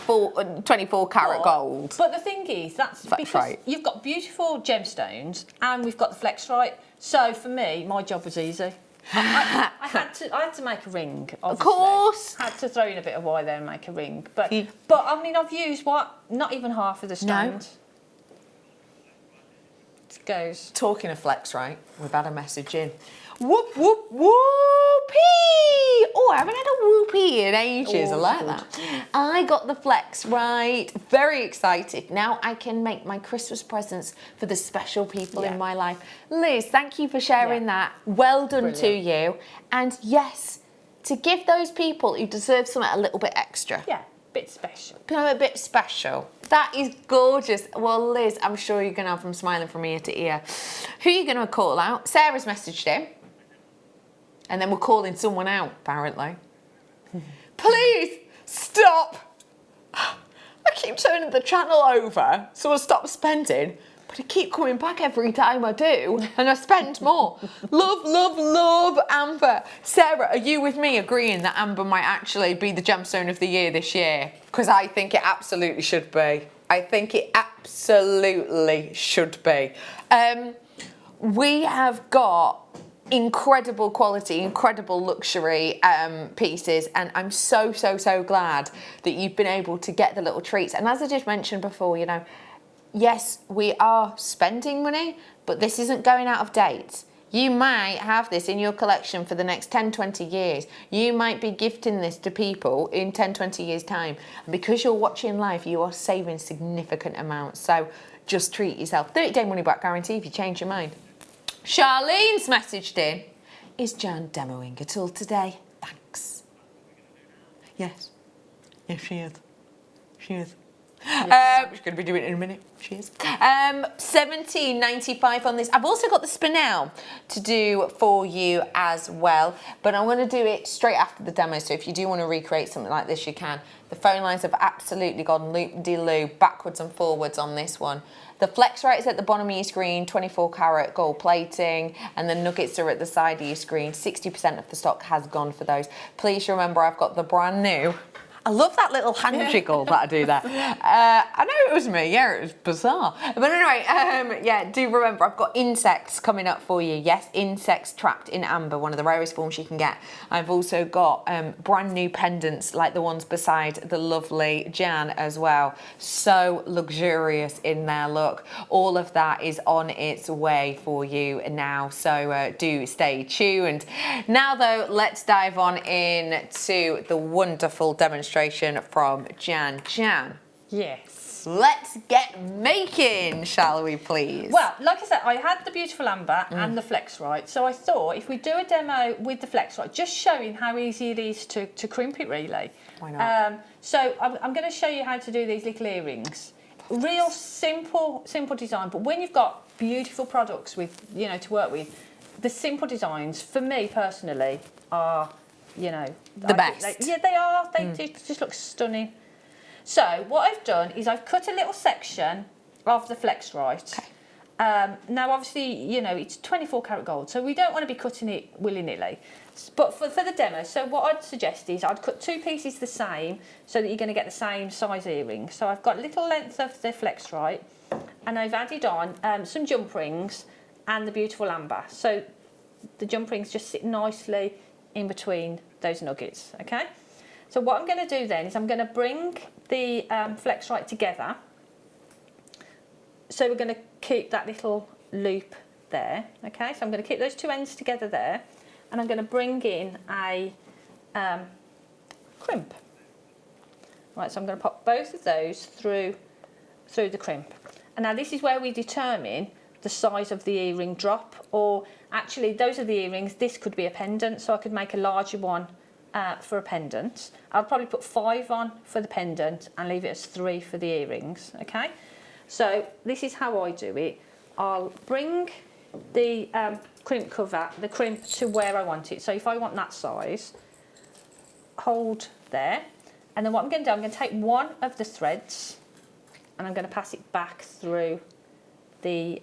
24 karat gold. But the thing is, that's because right. You've got beautiful gemstones and we've got the flex right. So for me, my job was easy. I had to make a ring, obviously. Of course. I had to throw in a bit of wire there and make a ring. But I've used not even half of the stones. No. It goes. Talking of flex right, we've had a message in. Whoop, whoop, whoopee! Oh, I haven't had a whoopee in ages. I like that. I got the flex right. Very excited. Now I can make my Christmas presents for the special people in my life. Liz, thank you for sharing that. Well done to you. And yes, to give those people who deserve something a little bit extra. Yeah, bit special. A bit special. That is gorgeous. Well, Liz, I'm sure you're going to have them smiling from ear to ear. Who are you going to call out? Sarah's messaged in. And then we're calling someone out, apparently. Please, stop. I keep turning the channel over, so I stop spending, but I keep coming back every time I do, and I spend more. Love, love, love Amber. Sarah, are you with me agreeing that Amber might actually be the gemstone of the year this year? Because I think it absolutely should be. I think it absolutely should be. We have got incredible quality, incredible luxury pieces, and I'm so glad that you've been able to get the little treats. And as I just mentioned before, yes, we are spending money, but this isn't going out of date. You might have this in your collection for the next 10-20 years. You might be gifting this to people in 10-20 years time, and because you're watching live, you are saving significant amounts. So just treat yourself. 30-day money back guarantee if you change your mind. Charlene's messaged in. Is Jan demoing at all today? Thanks. Yes. Yes, she is. She is. She's going to be doing it in a minute. She is. $17.95 on this. I've also got the spinel to do for you as well, but I'm going to do it straight after the demo, so if you do want to recreate something like this, you can. The phone lines have absolutely gone loop-de-loop, backwards and forwards on this one. The flex rate is at the bottom of your screen, 24 karat gold plating, and the nuggets are at the side of your screen. 60% of the stock has gone for those. Please remember, I've got the brand new. I love that little hand jiggle that I do there. I know it was me, it was bizarre. But anyway, do remember, I've got insects coming up for you. Yes, insects trapped in amber, one of the rarest forms you can get. I've also got brand new pendants like the ones beside the lovely Jan as well. So luxurious in their look. All of that is on its way for you now, so do stay tuned. Now though, let's dive on into the wonderful demonstration from Jan. Jan. Yes. Let's get making, shall we please? Well, like I said, I had the beautiful amber and the flex right, so I thought if we do a demo with the flex right, just showing how easy it is to crimp it really. Why not? So I'm going to show you how to do these little earrings. Real simple design, but when you've got beautiful products with to work with, the simple designs for me personally are the best. They are. They just look stunning. So what I've done is I've cut a little section of the flex right, Now, obviously, you know, it's 24 karat gold, so we don't want to be cutting it willy-nilly. But for the demo, so what I'd suggest is I'd cut 2 pieces the same so that you're going to get the same size earring. So I've got a little length of the flex right, and I've added on some jump rings and the beautiful amber. So the jump rings just sit nicely in between those nuggets, okay? So what I'm going to do then is I'm going to bring the flex right together. So we're going to keep that little loop there, okay? So I'm going to keep those 2 ends together there, and I'm going to bring in a crimp. Right, so I'm going to pop both of those through the crimp. And now this is where we determine the size of the earring drop, or actually those are the earrings. This could be a pendant, so I could make a larger one for a pendant. I'll probably put 5 on for the pendant and leave it as 3 for the earrings, okay? So this is how I do it. I'll bring the crimp cover, the crimp to where I want it. So if I want that size, hold there. And then what I'm going to do, I'm going to take one of the threads and I'm going to pass it back through the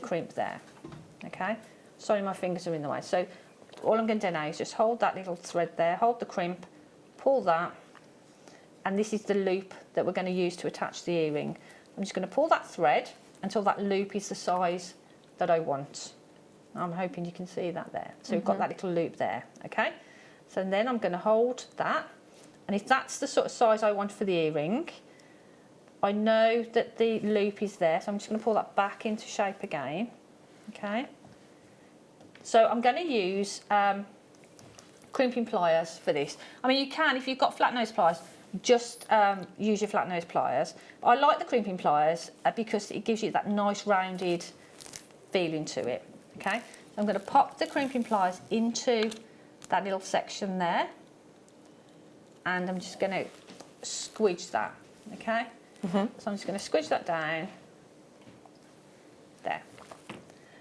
crimp there, okay? Sorry, my fingers are in the way. So all I'm going to do now is just hold that little thread there, hold the crimp, pull that, and this is the loop that we're going to use to attach the earring. I'm just going to pull that thread until that loop is the size that I want. I'm hoping you can see that there. So we've got that little loop there, okay? So then I'm going to hold that, and if that's the sort of size I want for the earring, I know that the loop is there, so I'm just going to pull that back into shape again, okay? So I'm going to use crimping pliers for this. I mean, you can, if you've got flat nose pliers, just use your flat nose pliers. I like the crimping pliers because it gives you that nice rounded feeling to it, okay? I'm going to pop the crimping pliers into that little section there, and I'm just going to squidge that, okay? So I'm just going to squidge that down there.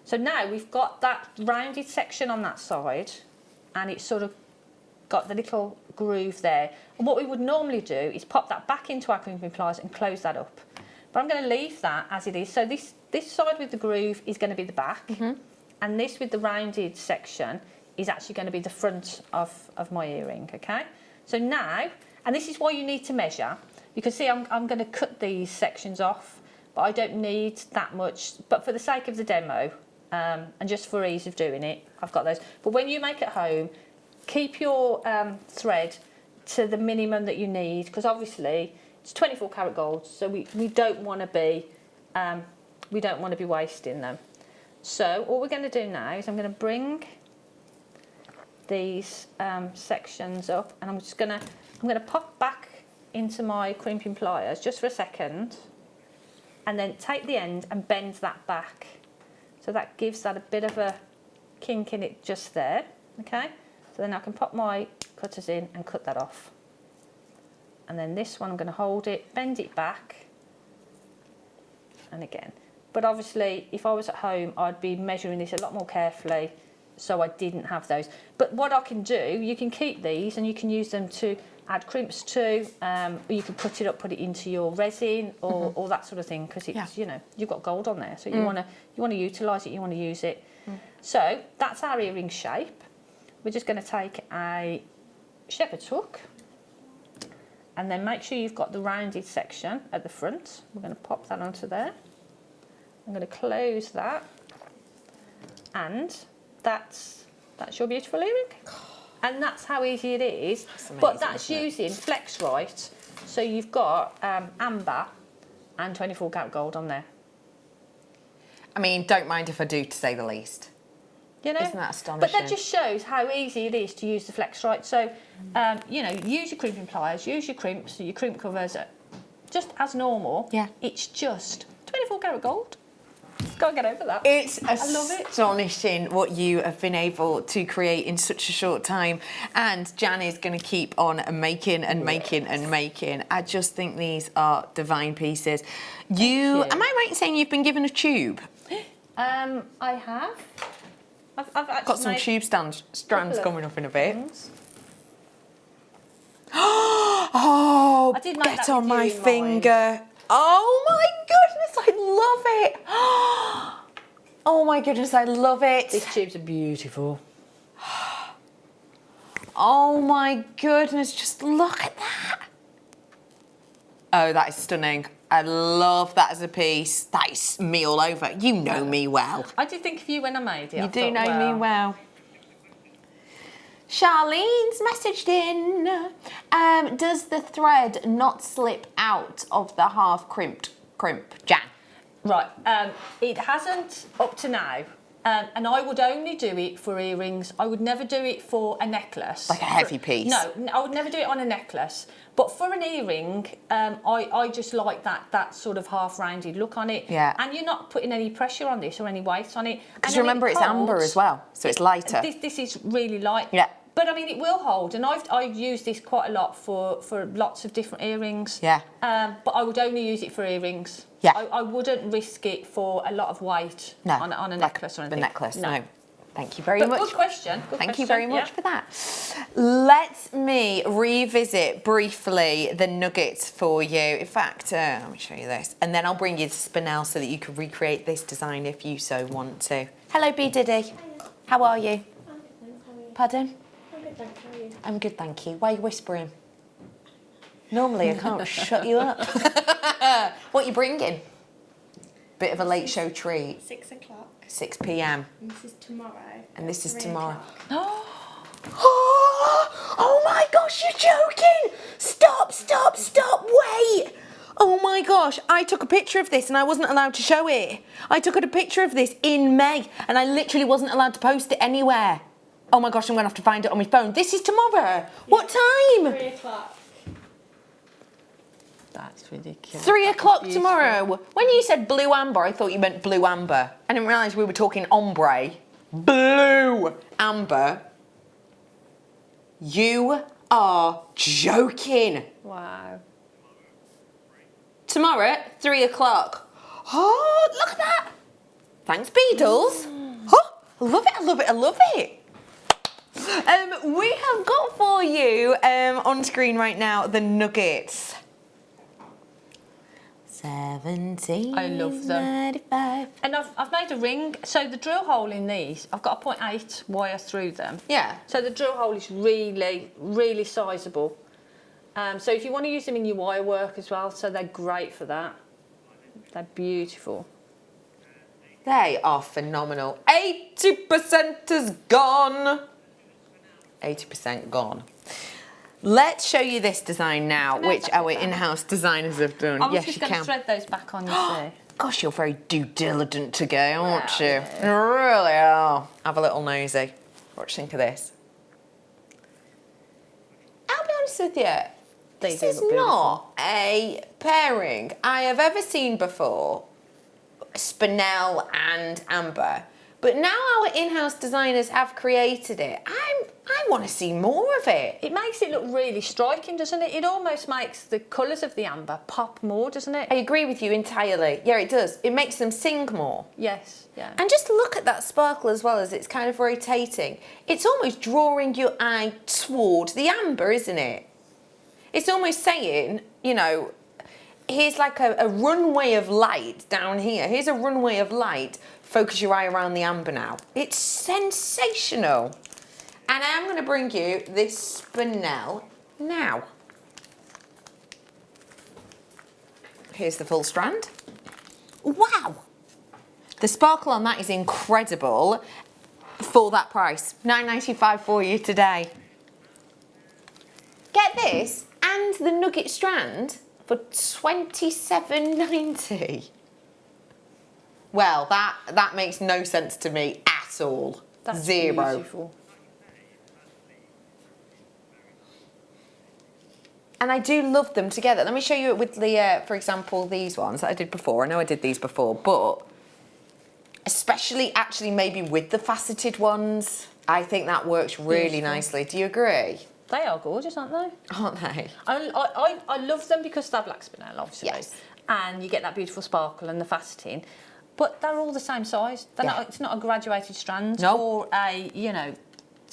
So now we've got that rounded section on that side, and it's sort of got the little groove there. And what we would normally do is pop that back into our crimping pliers and close that up. But I'm going to leave that as it is. So this side with the groove is going to be the back, and this with the rounded section is actually going to be the front of my earring, okay? So now, and this is why you need to measure, because see, I'm going to cut these sections off, but I don't need that much. But for the sake of the demo, and just for ease of doing it, I've got those. But when you make at home, keep your thread to the minimum that you need, because obviously it's 24 karat gold, so we don't want to be wasting them. So all we're going to do now is I'm going to bring these sections up, and I'm going to pop back into my crimping pliers just for a second, and then take the end and bend that back. So that gives that a bit of a kink in it just there, okay? So then I can pop my cutters in and cut that off. And then this one, I'm going to hold it, bend it back, and again. But obviously, if I was at home, I'd be measuring this a lot more carefully, so I didn't have those. But what I can do, you can keep these and you can use them to add crimps to, or you can cut it up, put it into your resin, or that sort of thing, because it's, you know, you've got gold on there, so you want to utilise it, you want to use it. So that's our earring shape. We're just going to take a shepherd's hook, and then make sure you've got the rounded section at the front. We're going to pop that onto there. I'm going to close that, and that's your beautiful earring. And that's how easy it is. That's amazing, but that's using flex right, so you've got amber and 24 karat gold on there. I mean, don't mind if I do, to say the least. You know, isn't that astonishing? But that just shows how easy it is to use the flex right. So, you know, use your crimping pliers, use your crimps, your crimp covers, just as normal. Yeah. It's just 24 karat gold. Can't get over that. It's astonishing what you have been able to create in such a short time, and Jan is going to keep on making and making and making. I just think these are divine pieces. Am I right in saying you've been given a tube? I have. I've got some tube strands coming up in a bit. Oh, get on my finger. Oh my goodness, I love it. Oh my goodness, I love it. These tubes are beautiful. Oh my goodness, just look at that. Oh, that is stunning. I love that as a piece. That is me all over. You know me well. I did think of you when I made it. You do know me well. Charlene's messaged in. Does the thread not slip out of the half crimp, Jan? Right, it hasn't up to now. And I would only do it for earrings. I would never do it for a necklace. Like a heavy piece? No, I would never do it on a necklace. But for an earring, I just like that sort of half-rounded look on it. Yeah. And you're not putting any pressure on this or any weight on it. Because remember, it's amber as well, so it's lighter. This is really light. Yeah. But I mean, it will hold, and I've used this quite a lot for lots of different earrings. Yeah. But I would only use it for earrings. Yeah. I wouldn't risk it for a lot of weight on a necklace or anything. The necklace, no. Thank you very But much. good question. Thank you very much for that. Let me revisit briefly the nuggets for you. In fact, let me show you this. And then I'll bring you the spinel so that you can recreate this design if you so want to. Hello, B Diddy. How are you? I'm good, thanks. How are you? Pardon? I'm good, thanks. How are you? I'm good, thank you. Why are you whispering? Normally I can't shut you up. What are you bringing? Bit of a late show treat. 6 o'clock. 6 p.m. And this is tomorrow. And this is 3 tomorrow. o'clock. Oh my gosh, you're joking! Stop, wait! Oh my gosh, I took a picture of this and I wasn't allowed to show it. I took a picture of this in May and I literally wasn't allowed to post it anywhere. Oh my gosh, I'm gonna have to find it on my phone. This is tomorrow. What time? 3 o'clock. That's ridiculous. 3 o'clock Beautiful. tomorrow. When you said blue amber, I thought you meant blue amber. I didn't realise we were talking ombre. Blue amber. You are joking. Wow. Tomorrow, 3 o'clock. Oh, look at that. Thanks, Beadles. Oh, I love it, I love it, I love it. We have got for you on screen right now the nuggets. 17. I love them. 95. And I've made a ring. So the drill hole in these, I've got a 0.8 wire through them. Yeah. So the drill hole is really, really sizable. So if you want to use them in your wire work as well, so they're great for that. They're beautiful. They are phenomenal. 80% is gone. 80% gone. Let's show you this design now, which our in-house designers have done. I was Yes, just you going to can. thread those back on, you see. Gosh, you're very due diligent today, aren't you? You really are. Have a little nosy. What do you think of this? I'll be honest with you. This do is look beautiful. not a pairing I have ever seen before. Spinel and amber. But now our in-house designers have created it. I want to see more of it. It makes it look really striking, doesn't it? It almost makes the colours of the amber pop more, doesn't it? I agree with you entirely. Yeah, it does. It makes them sing more. Yes, yeah. And just look at that sparkle as well as it's kind of rotating. It's almost drawing your eye toward the amber, isn't it? It's almost saying, you know, here's like a runway of light down here. Here's a runway of light. Focus your eye around the amber now. It's sensational. And I am going to bring you this spinel now. Here's the full strand. Wow! The sparkle on that is incredible for that price. $9.95 for you today. Get this and the nugget strand for $27.90. Well, that makes no sense to me at all. That's Zero. beautiful. And I do love them together. Let me show you it with the, for example, these ones that I did before. I know I did these before, but especially actually maybe with the faceted ones, I think that works really Beautiful. nicely. Do you agree? They are gorgeous, aren't they? Aren't they? I love them because they're black spinel, obviously. Yes. And you get that beautiful sparkle and the faceting. But they're all the same size. They're Yeah. not, it's not a graduated strand No. or a, you know,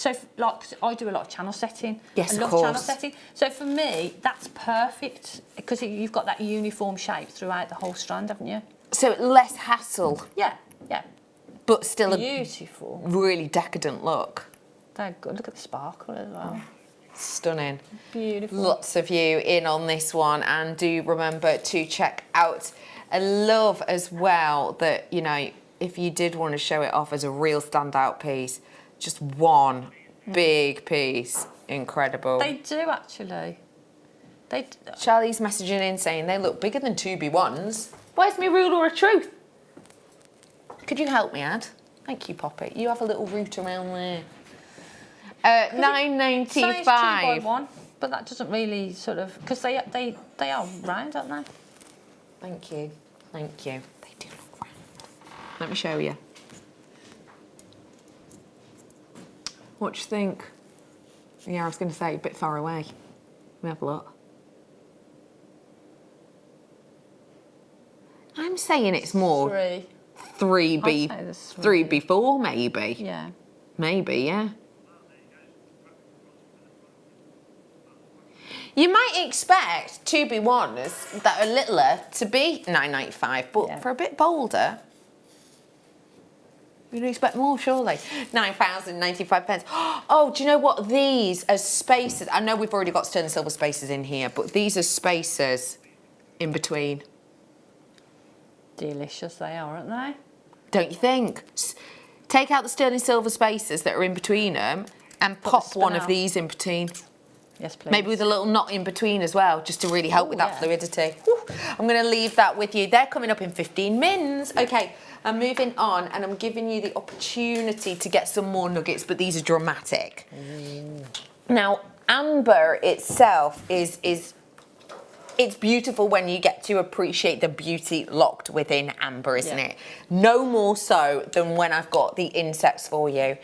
So, like, I do a lot of channel setting. Yes, I of love course. channel setting. So for me, that's perfect because you've got that uniform shape throughout the whole strand, haven't you? So less hassle, Yeah, yeah. but still a Beautiful. really decadent look. They're good. Look at the sparkle as well. Stunning. Beautiful. Lots of you in on this one, and do remember to check out. I love as well that, you know, if you did want to show it off as a real standout piece, just one big piece, incredible. They do actually. Charlie's messaging in saying they look bigger than 2B1s. Where's my ruler of truth? Could you help me, Ad? Thank you, Poppy. You have a little route around there. $9.95. 2x1, but that doesn't really sort of because they are round, aren't they? Thank you. Thank you. They do look round. Let me show you. What do you think? Yeah, I was going to say a bit far away. Let me have a look. I'm saying it's more 3B, I'd say the 3B4 maybe. Yeah. Maybe, yeah. You might expect 2B1s that are littler to be $9.95, but for a bit bolder, you'd expect more, surely. £9,095. Oh, do you know what? These are spacers. I know we've already got sterling silver spacers in here, but these are spacers in between. Delicious they are, aren't they? Don't you think? Take out the sterling silver spacers that are in between them and pop one of these in between. Yes, please. Maybe with a little knot in between as well, just to really help with that fluidity. Whew. I'm going to leave that with you. They're coming up in 15 mins. Okay, I'm moving on, and I'm giving you the opportunity to get some more nuggets, but these are dramatic. Now, amber itself is it's beautiful when you get to appreciate the beauty locked within amber, isn't it? No more so than when I've got the insects for you.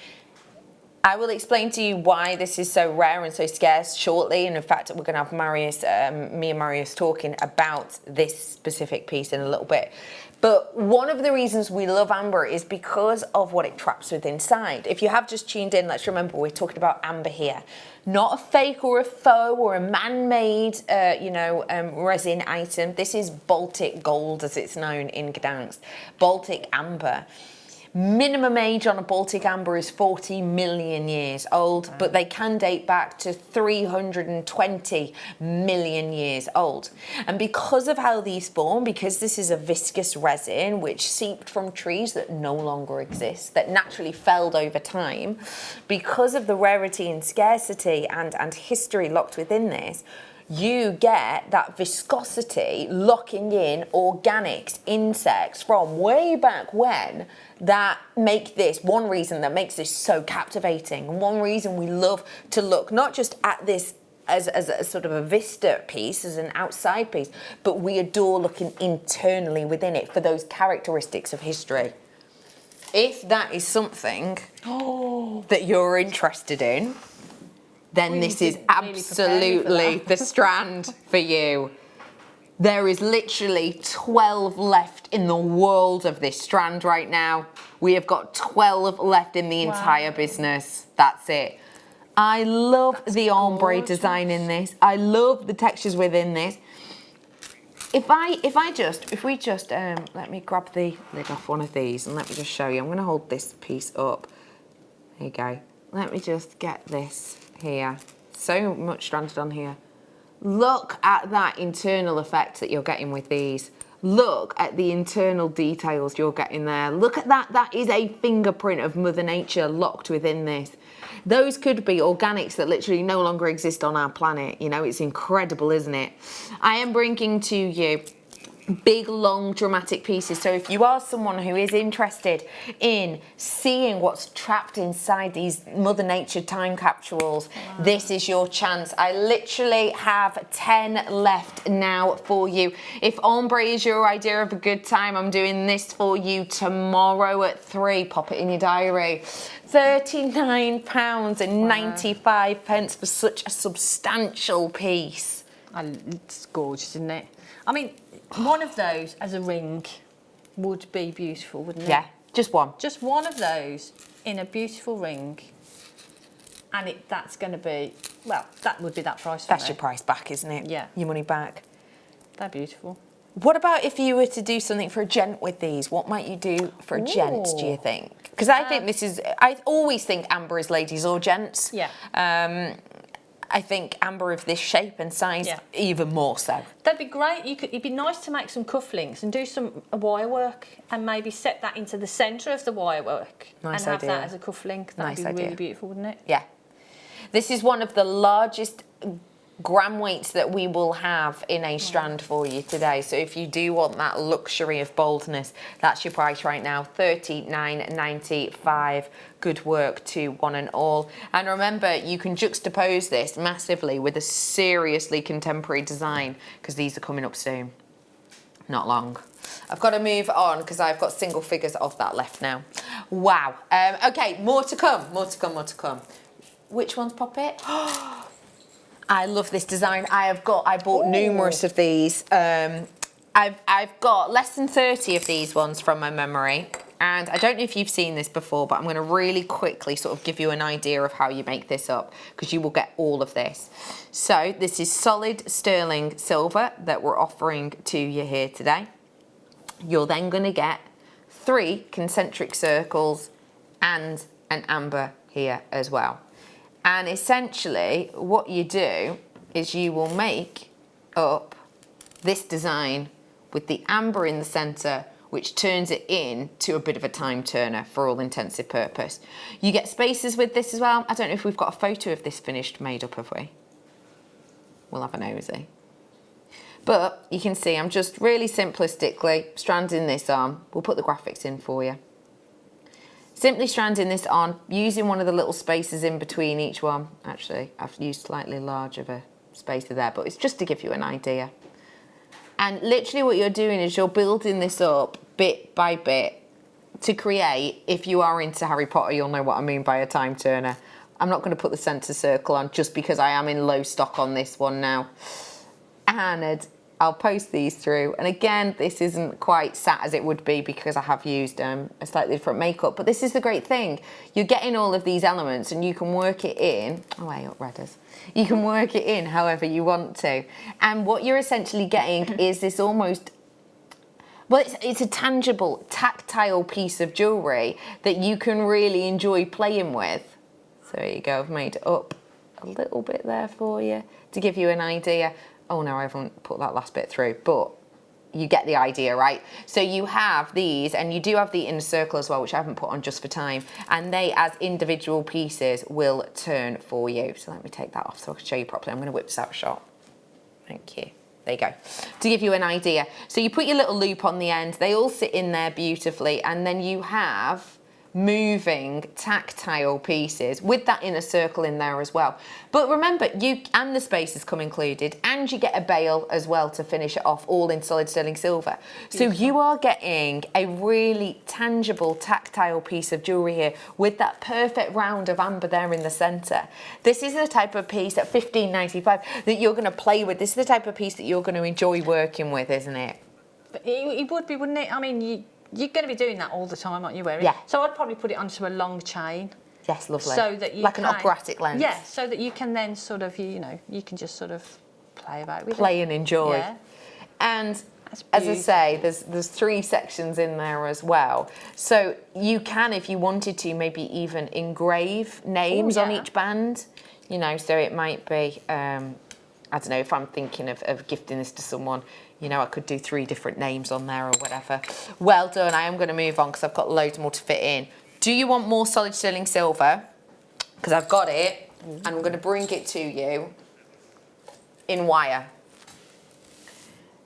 I will explain to you why this is so rare and so scarce shortly, and in fact we're going to have Marius, me and Marius talking about this specific piece in a little bit. But one of the reasons we love amber is because of what it traps with inside. If you have just tuned in, let's remember we're talking about amber here. Not a fake or a faux or a man-made, resin item. This is Baltic gold, as it's known in Gdansk. Baltic amber. Minimum age on a Baltic amber is 40 million years old, but they can date back to 320 million years old. And because of how these form, because this is a viscous resin which seeped from trees that no longer exist, that naturally felled over time, because of the rarity and scarcity and history locked within this, you get that viscosity locking in organics, insects from way back when that make this, one reason that makes this so captivating, and one reason we love to look not just at this as a sort of a vista piece, as an outside piece, but we adore looking internally within it for those characteristics of history. If that is something that you're interested in, then this is absolutely the strand for you. There is literally 12 left in the world of this strand right now. We have got 12 left in the entire business. That's it. I love the ombre design in this. I love the textures within this. If we just let me grab the lid off one of these and let me just show you. I'm going to hold this piece up. There you go. Let me just get this here. So much stranded on here. Look at that internal effect that you're getting with these. Look at the internal details you're getting there. Look at that. That is a fingerprint of Mother Nature locked within this. Those could be organics that literally no longer exist on our planet. You know, it's incredible, isn't it? I am bringing to you big, long, dramatic pieces. So if you are someone who is interested in seeing what's trapped inside these Mother Nature time capsules, this is your chance. I literally have 10 left now for you. If ombre is your idea of a good time, I'm doing this for you tomorrow at 3. Pop it in your diary. £39.95 for such a substantial piece. It's gorgeous, isn't it? I mean, one of those as a ring would be beautiful, wouldn't it? Yeah, just one. Just one of those in a beautiful ring. and that's going to be, well, that would be that price for That's me. your price back, isn't it? Yeah. Your money back. They're beautiful. What about if you were to do something for a gent with these? What might you do for a gent, do you think? Because I think this is, I always think amber is ladies or gents. Yeah. I think amber of this shape and size, even more so. That'd be great. It'd be nice to make some cufflinks and do some wire work and maybe set that into the centre of the wire work Nice and have idea. that as a cufflink. That'd Nice be idea. really beautiful, wouldn't it? Yeah. This is one of the largest gram weights that we will have in a strand for you today. So if you do want that luxury of boldness, that's your price right now, $39.95. Good work to one and all. And remember, you can juxtapose this massively with a seriously contemporary design, because these are coming up soon. Not long. I've got to move on because I've got single figures of that left now. Wow. Okay, more to come, more to come, more to come. Which one's Poppet? I love this design. I bought numerous of these. I've got less than 30 of these ones from my memory. And I don't know if you've seen this before, but I'm going to really quickly sort of give you an idea of how you make this up, because you will get all of this. So this is solid sterling silver that we're offering to you here today. You're then going to get 3 concentric circles and an amber here as well. And essentially what you do is you will make up this design with the amber in the centre, which turns it into a bit of a time turner for all intensive purpose. You get spaces with this as well. I don't know if we've got a photo of this finished made up, have we? We'll have a nosy. But you can see I'm just really simplistically stranding this on. We'll put the graphics in for you. Simply stranding this on, using one of the little spaces in between each one. Actually, I've used slightly larger of a spacer there, but it's just to give you an idea. And literally what you're doing is you're building this up bit by bit to create, if you are into Harry Potter, you'll know what I mean by a time turner. I'm not going to put the centre circle on just because I am in low stock on this one now. And I'll post these through. And again, this isn't quite sat as it would be because I have used a slightly different makeup. But this is the great thing. You're getting all of these elements and you can work it in. Oh, hey, up redders. You can work it in however you want to. And what you're essentially getting is this almost, well, it's a tangible, tactile piece of jewellery that you can really enjoy playing with. So there you go. I've made up a little bit there for you to give you an idea. Oh no, I haven't put that last bit through, but you get the idea, right? So you have these, and you do have the inner circle as well, which I haven't put on just for time, and they as individual pieces will turn for you. So let me take that off so I can show you properly. I'm going to whip this out of shot. Thank you. There you go. To give you an idea. So you put your little loop on the end, they all sit in there beautifully, and then you have moving tactile pieces with that inner circle in there as well. But remember, you and the spaces come included, and you get a bail as well to finish it off, all in solid sterling silver. So you are getting a really tangible tactile piece of jewellery here with that perfect round of amber there in the centre. This is the type of piece at $15.95 that you're going to play with. This is the type of piece that you're going to enjoy working with, isn't it? But it would be, wouldn't it? I mean, you're going to be doing that all the time, aren't you, wearing? Yeah. So I'd probably put it onto a long chain. Yes, lovely. So that you like an operatic lens. Yeah, so that you can then sort of, you know, you can just sort of play about with it. Play and enjoy. Yeah. And as I say, there's 3 sections in there as well. So you can, if you wanted to, maybe even engrave names on each band. You know, so it might be, I don't know, if I'm thinking of gifting this to someone, you know, I could do 3 different names on there or whatever. Well done. I am going to move on because I've got loads more to fit in. Do you want more solid sterling silver? Because I've got it, and I'm going to bring it to you in wire.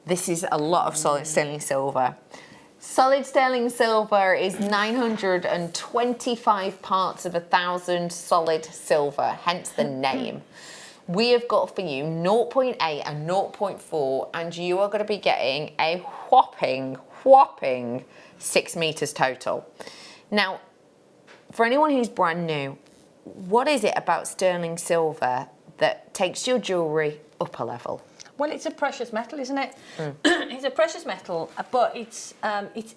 This is a lot of solid sterling silver. Solid sterling silver is 925 parts of 1,000 solid silver, hence the name. We have got for you 0.8 and 0.4, and you are going to be getting a whopping 6 meters total. Now, for anyone who's brand new, what is it about sterling silver that takes your jewellery up a level? Well, it's a precious metal, isn't it? It's a precious metal, but it's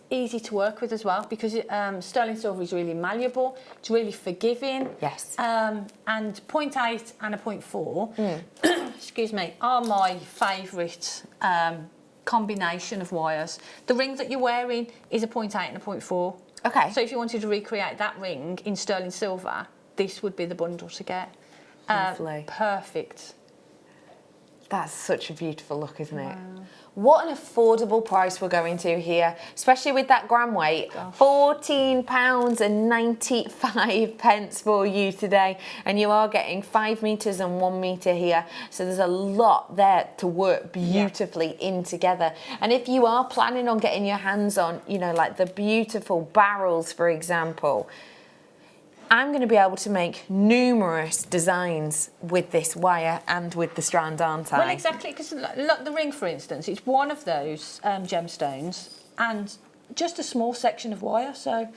easy to work with as well because sterling silver is really malleable. It's really forgiving. Yes. And 0.8 and a 0.4, excuse me, are my favourite combination of wires. The ring that you're wearing is a 0.8 and a 0.4. Okay. So if you wanted to recreate that ring in sterling silver, this would be the bundle to get. Lovely. Perfect. That's such a beautiful look, isn't it? What an affordable price we're going to here, especially with that gram weight. £14.95 for you today, and you are getting 5 metres and 1 metre here. So there's a lot there to work beautifully in together. And if you are planning on getting your hands on, you know, like the beautiful barrels, for example, I'm going to be able to make numerous designs with this wire and with the strand, aren't I? Well, exactly, because look, the ring, for instance, it's one of those gemstones and just a small section of wire, so,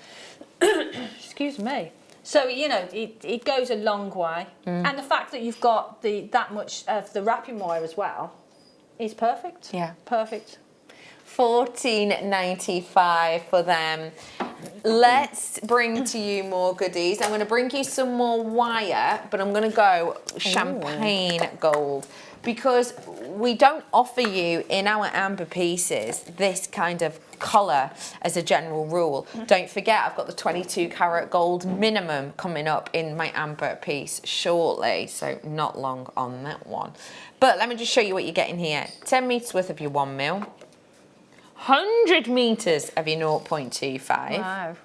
excuse me. So, you know, it goes a long way. And the fact that you've got that much of the wrapping wire as well is perfect. Yeah. Perfect. $14.95 for them. Let's bring to you more goodies. I'm going to bring you some more wire, but I'm going to go champagne gold because we don't offer you in our amber pieces this kind of colour as a general rule. Don't forget, I've got the 22 karat gold minimum coming up in my amber piece shortly, so not long on that one. But let me just show you what you're getting here. 10 metres worth of your 1 mil. 100 metres of your 0.25, Wow.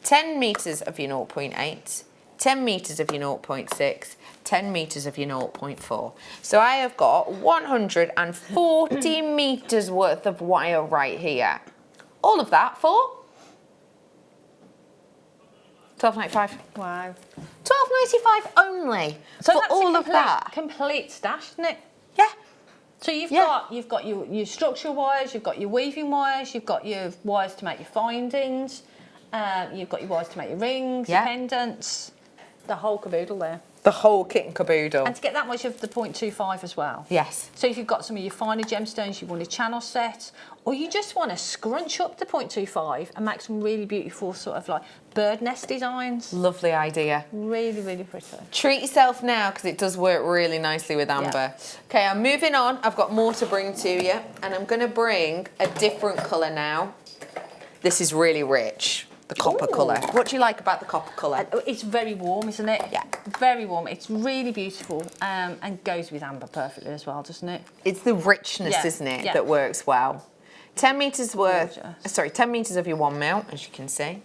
10 metres of your 0.8, 10 metres of your 0.6, 10 metres of your 0.4. So I have got 140 metres worth of wire right here. All of that for $12.95. Wow. $12.95 only So for that's all a of that. complete stash, isn't it? Yeah. So you've Yeah. got your structural wires, you've got your weaving wires, you've got your wires to make your findings, you've got your wires to make your rings, Yeah. your pendants, the whole caboodle there. The whole kit and caboodle. And to get that much of the 0.25 as well. Yes. So if you've got some of your finer gemstones, you want a channel set, or you just want to scrunch up the 0.25 and make some really beautiful sort of like bird nest designs. Lovely idea. Really, really pretty. Treat yourself now because it does work really nicely with amber. Okay, I'm moving on. I've got more to bring to you, and I'm going to bring a different colour now. This is really rich, the copper colour. What do you like about the copper colour? It's very warm, isn't it? Yeah. Very warm. It's really beautiful and goes with amber perfectly as well, doesn't it? It's the richness, Yeah, isn't it, yeah. that works well. 10 metres worth, Gorgeous. sorry, 10 metres of your 1 mil, as you can see.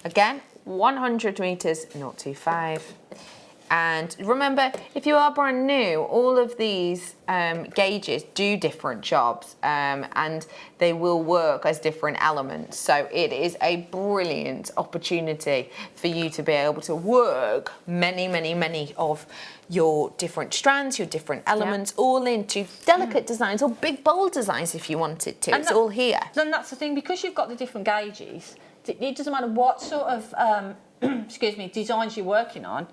Again, 100 metres, 0.25. And remember, if you are brand new, all of these gauges do different jobs and they will work as different elements. So it is a brilliant opportunity for you to be able to work many, many, many of your different strands, your different elements, all into delicate designs or big, bold designs if you wanted to. It's all here. Then that's the thing, because you've got the different gauges, it doesn't matter what sort of, excuse me, designs you're working on,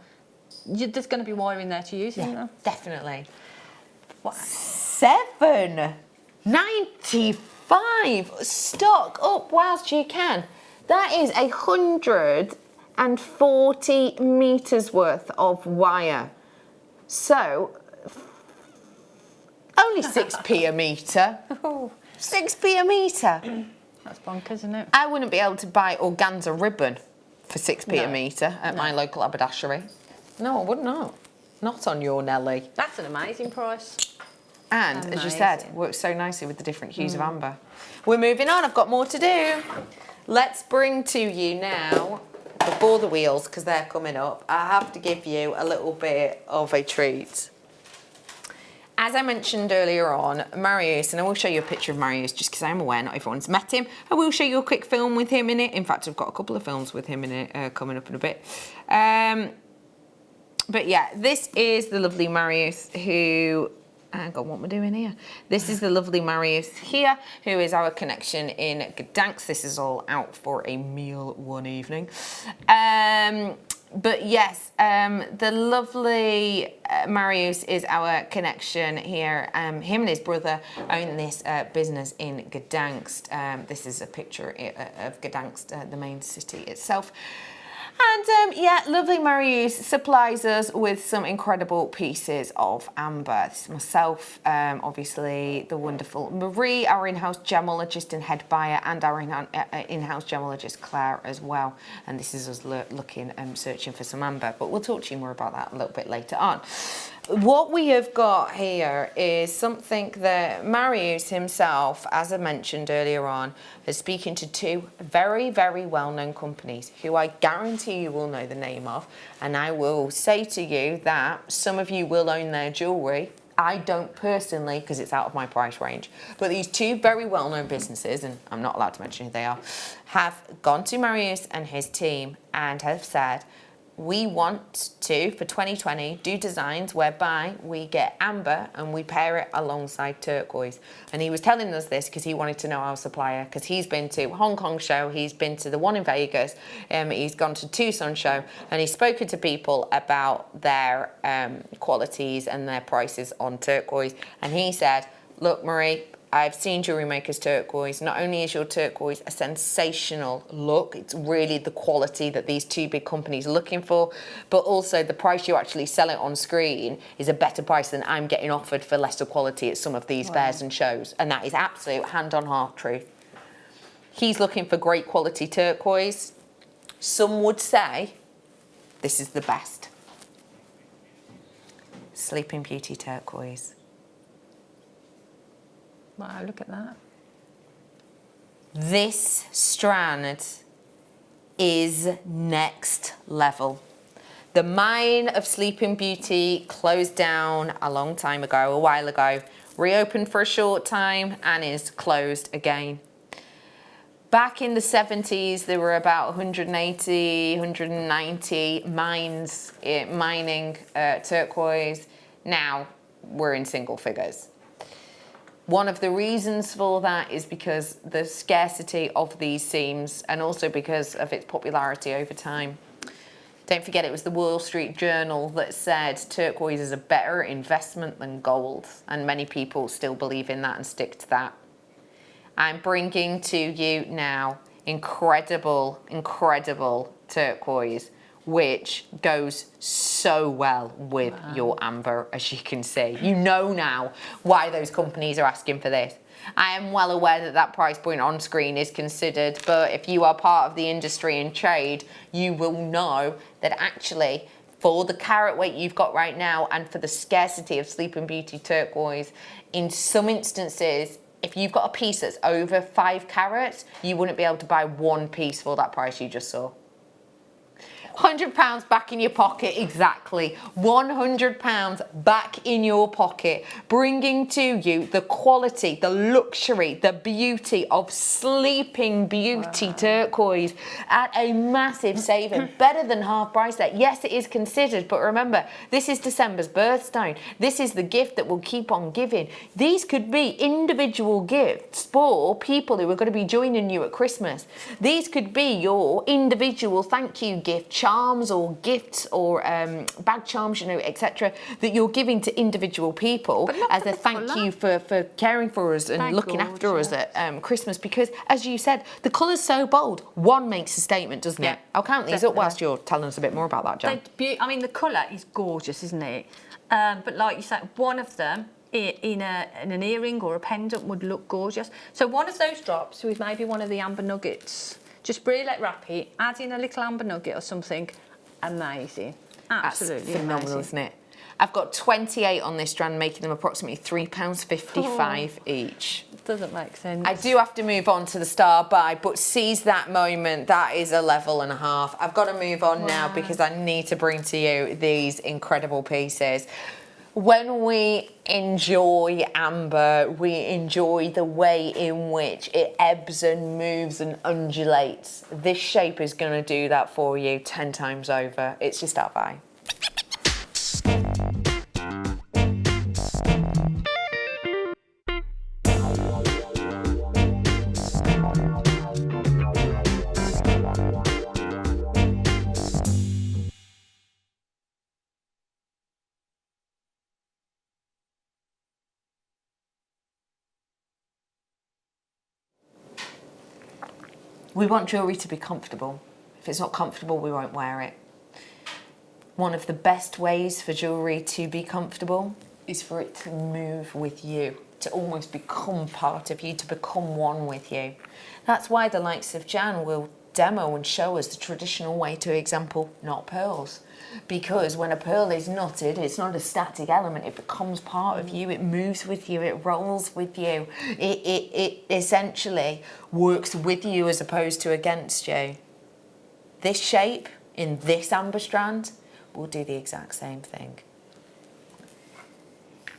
there's going to be wire in there to use, isn't there? Definitely. Wow. $7.95. Stock up whilst you can. That is 140 metres worth of wire. So, only 6p a metre. 6p a metre. That's bonkers, isn't it? I wouldn't be able to buy organza ribbon for 6p a No. metre at my local haberdashery. No, I would not. Not on your Nelly. That's an amazing price. And, as you said, Amazing. works so nicely with the different hues of amber. We're moving on. I've got more to do. Let's bring to you now, before the wheels, because they're coming up, I have to give you a little bit of a treat. As I mentioned earlier on, Marius, and I will show you a picture of Marius just because I'm aware not everyone's met him. I will show you a quick film with him in it. In fact, I've got a couple of films with him in it coming up in a bit. But yeah, this is the lovely Marius who... Hang on, what am I doing here? This is the lovely Marius here, who is our connection in Gdansk. This is all out for a meal one evening. But yes, the lovely Marius is our connection here. Him and his brother own this business in Gdansk. This is a picture of Gdansk, the main city itself. And yeah, lovely Marius supplies us with some incredible pieces of amber. This is myself, obviously the wonderful Marie, our in-house gemologist and head buyer, and our in-house gemologist Claire as well. And this is us looking and searching for some amber, but we'll talk to you more about that a little bit later on. What we have got here is something that Marius himself, as I mentioned earlier on, is speaking to two very, very well-known companies who I guarantee you will know the name of. And I will say to you that some of you will own their jewellery. I don't personally, because it's out of my price range. But these two very well-known businesses, and I'm not allowed to mention who they are, have gone to Marius and his team and have said, we want to, for 2020, do designs whereby we get amber and we pair it alongside turquoise. And he was telling us this because he wanted to know our supplier, because he's been to Hong Kong show, he's been to the one in Vegas, he's gone to Tucson show, and he's spoken to people about their qualities and their prices on turquoise. And he said, look, Marie, I've seen Jewellery Maker's turquoise. Not only is your turquoise a sensational look, it's really the quality that these two big companies are looking for, but also the price you actually sell it on screen is a better price than I'm getting offered for lesser quality at some of these fairs and shows. And that is absolute hand on heart truth. He's looking for great quality turquoise. Some would say this is the best. Sleeping Beauty turquoise. Wow, look at that. This strand is next level. The mine of Sleeping Beauty closed down a long time ago, a while ago, reopened for a short time and is closed again. Back in the 70s, there were about 180, 190 mines mining turquoise. Now we're in single figures. One of the reasons for that is because the scarcity of these seams and also because of its popularity over time. Don't forget, it was the Wall Street Journal that said turquoise is a better investment than gold, and many people still believe in that and stick to that. I'm bringing to you now incredible, incredible turquoise, which goes so well with your amber, as you can see. You know now why those companies are asking for this. I am well aware that that price point on screen is considered, but if you are part of the industry and trade, you will know that actually for the carat weight you've got right now and for the scarcity of Sleeping Beauty turquoise, in some instances, if you've got a piece that's over 5 carats, you wouldn't be able to buy one piece for that price you just saw. £100 back in your pocket, exactly. £100 back in your pocket, bringing to you the quality, the luxury, the beauty of Sleeping Beauty turquoise at a massive saving, better than half price there. Yes, it is considered, but remember, this is December's birthstone. This is the gift that will keep on giving. These could be individual gifts for people who are going to be joining you at Christmas. These could be your individual thank you gift, charms or gifts or bag charms, you know, etc., that you're giving to individual people as a thank you for caring for us and looking after us at Christmas, because as you said, the colour's so bold. One makes a statement, doesn't it? I'll count these up whilst you're telling us a bit more about that, Jan. I mean, the colour is gorgeous, isn't it? But like you said, one of them in an earring or a pendant would look gorgeous. So one of those drops with maybe one of the amber nuggets, just really wrap it, add in a little amber nugget or something. Amazing. Absolutely phenomenal, amazing. Isn't it? I've got 28 on this strand, making them approximately £3.55 each. Doesn't make sense. I do have to move on to the star buy, but seize that moment. That is a level and a half. I've got to move on now because I need to bring to you these incredible pieces. When we enjoy amber, we enjoy the way in which it ebbs and moves and undulates. This shape is going to do that for you 10 times over. It's your star buy. We want jewellery to be comfortable. If it's not comfortable, we won't wear it. One of the best ways for jewellery to be comfortable is for it to move with you, to almost become part of you, to become one with you. That's why the likes of Jan will demo and show us the traditional way to example knot pearls. Because when a pearl is knotted, it's not a static element, it becomes part of you, it moves with you, it rolls with you. It essentially works with you as opposed to against you. This shape in this amber strand will do the exact same thing.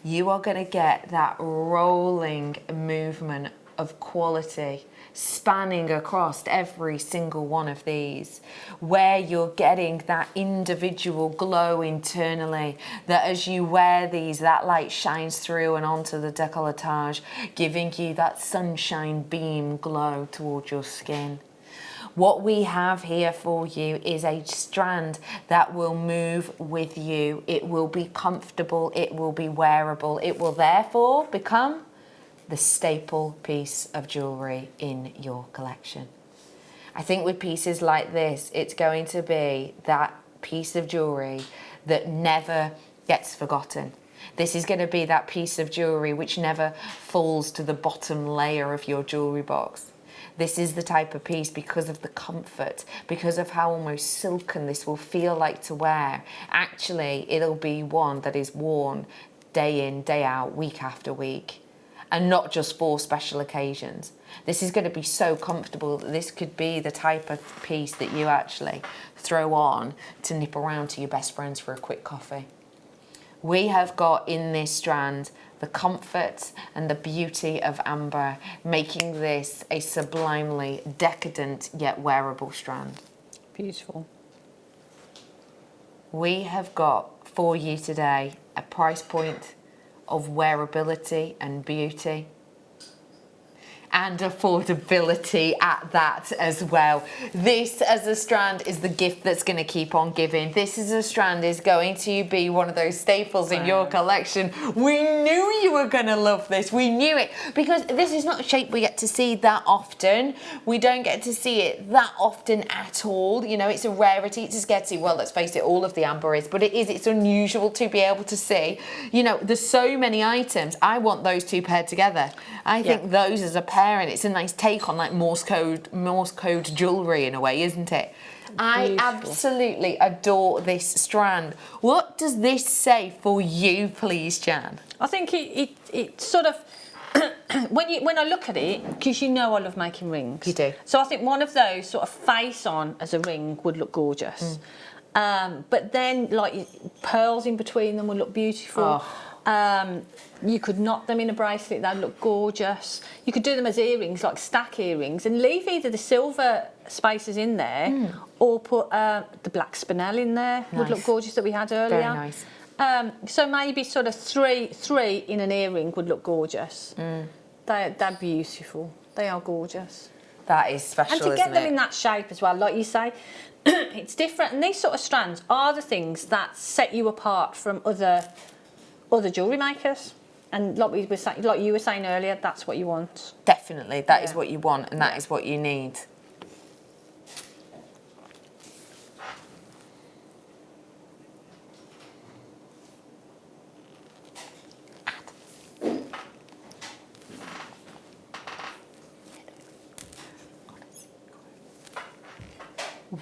You are going to get that rolling movement of quality spanning across every single one of these, where you're getting that individual glow internally, that as you wear these, that light shines through and onto the décolletage, giving you that sunshine beam glow towards your skin. What we have here for you is a strand that will move with you. It will be comfortable, it will be wearable, it will therefore become the staple piece of jewellery in your collection. I think with pieces like this, it's going to be that piece of jewellery that never gets forgotten. This is going to be that piece of jewellery which never falls to the bottom layer of your jewellery box. This is the type of piece, because of the comfort, because of how almost silken this will feel like to wear. Actually, it'll be one that is worn day in, day out, week after week. And not just for special occasions. This is going to be so comfortable that this could be the type of piece that you actually throw on to nip around to your best friends for a quick coffee. We have got in this strand the comfort and the beauty of amber, making this a sublimely decadent yet wearable strand. Beautiful. We have got for you today a price point of wearability and beauty, and affordability at that as well. This as a strand is the gift that's going to keep on giving. This as a strand is going to be one of those staples in your collection. We knew you were going to love this. We knew it, because this is not a shape we get to see that often. We don't get to see it that often at all. You know, it's a rarity. It's a scarcity. Well, let's face it, all of the amber is, but it's unusual to be able to see. You know, there's so many items. I want those two paired together. I think those as a pair, and it's a nice take on like Morse code jewellery in a way, isn't it? I absolutely adore this strand. What does this say for you, please, Jan? I think it sort of when I look at it, because you know I love making rings. You do. So I think one of those sort of face on as a ring would look gorgeous. But then like pearls in between them would look beautiful. You could knot them in a bracelet, they'd look gorgeous. You could do them as earrings, like stack earrings, and leave either the silver spaces in there or put the black spinel in there. Would look gorgeous, that we had earlier. Very nice. So maybe sort of three in an earring would look gorgeous. They're beautiful. They are gorgeous. That is special, and to get them in that shape as well, like you say, it's different. And these sort of strands are the things that set you apart from other jewellery makers. And like you were saying earlier, that's what you want. Definitely, that is what you want, and that is what you need.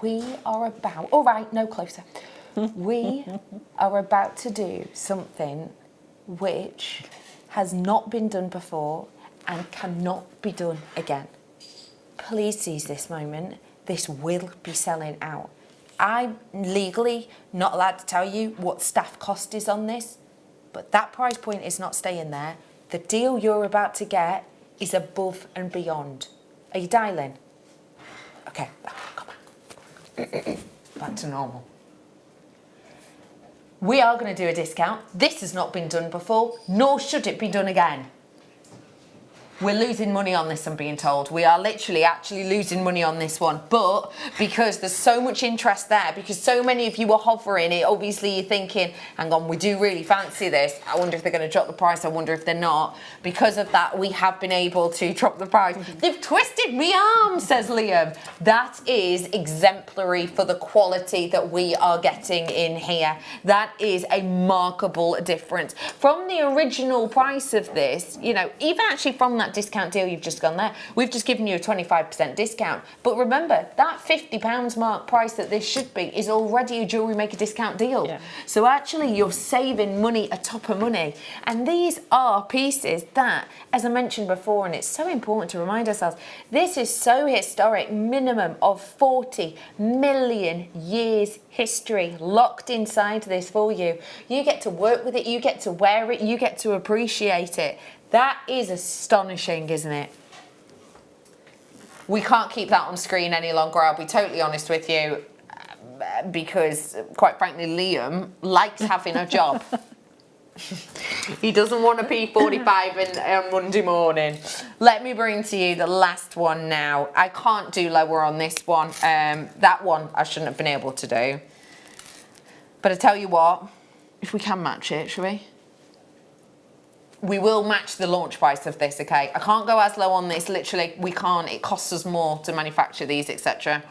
We are about, all right, no closer. We are about to do something which has not been done before and cannot be done again. Please seize this moment. This will be selling out. I'm legally not allowed to tell you what staff cost is on this, but that price point is not staying there. The deal you're about to get is above and beyond. Are you dialing? Okay, come on. Back to normal. We are going to do a discount. This has not been done before, nor should it be done again. We're losing money on this, I'm being told. We are literally actually losing money on this one. But because there's so much interest there, because so many of you are hovering it, obviously you're thinking, hang on, we do really fancy this. I wonder if they're going to drop the price. I wonder if they're not. Because of that, we have been able to drop the price. They've twisted me arm, says Liam. That is exemplary for the quality that we are getting in here. That is a markable difference. From the original price of this, you know, even actually from that discount deal you've just gone there, we've just given you a 25% discount. But remember, that £50 mark price that this should be is already a Jewellery Maker discount deal. Yeah. So actually you're saving money atop of money. And these are pieces that, as I mentioned before, and it's so important to remind ourselves, this is so historic, minimum of 40 million years history locked inside this for you. You get to work with it, you get to wear it, you get to appreciate it. That is astonishing, isn't it? We can't keep that on screen any longer, I'll be totally honest with you, because quite frankly, Liam likes having a job. He doesn't want a P45 on Monday morning. Let me bring to you the last one now. I can't do lower on this one. That one I shouldn't have been able to do. But I tell you what, if we can match it, shall we? We will match the launch price of this, okay? I can't go as low on this, literally, we can't. It costs us more to manufacture these, etc.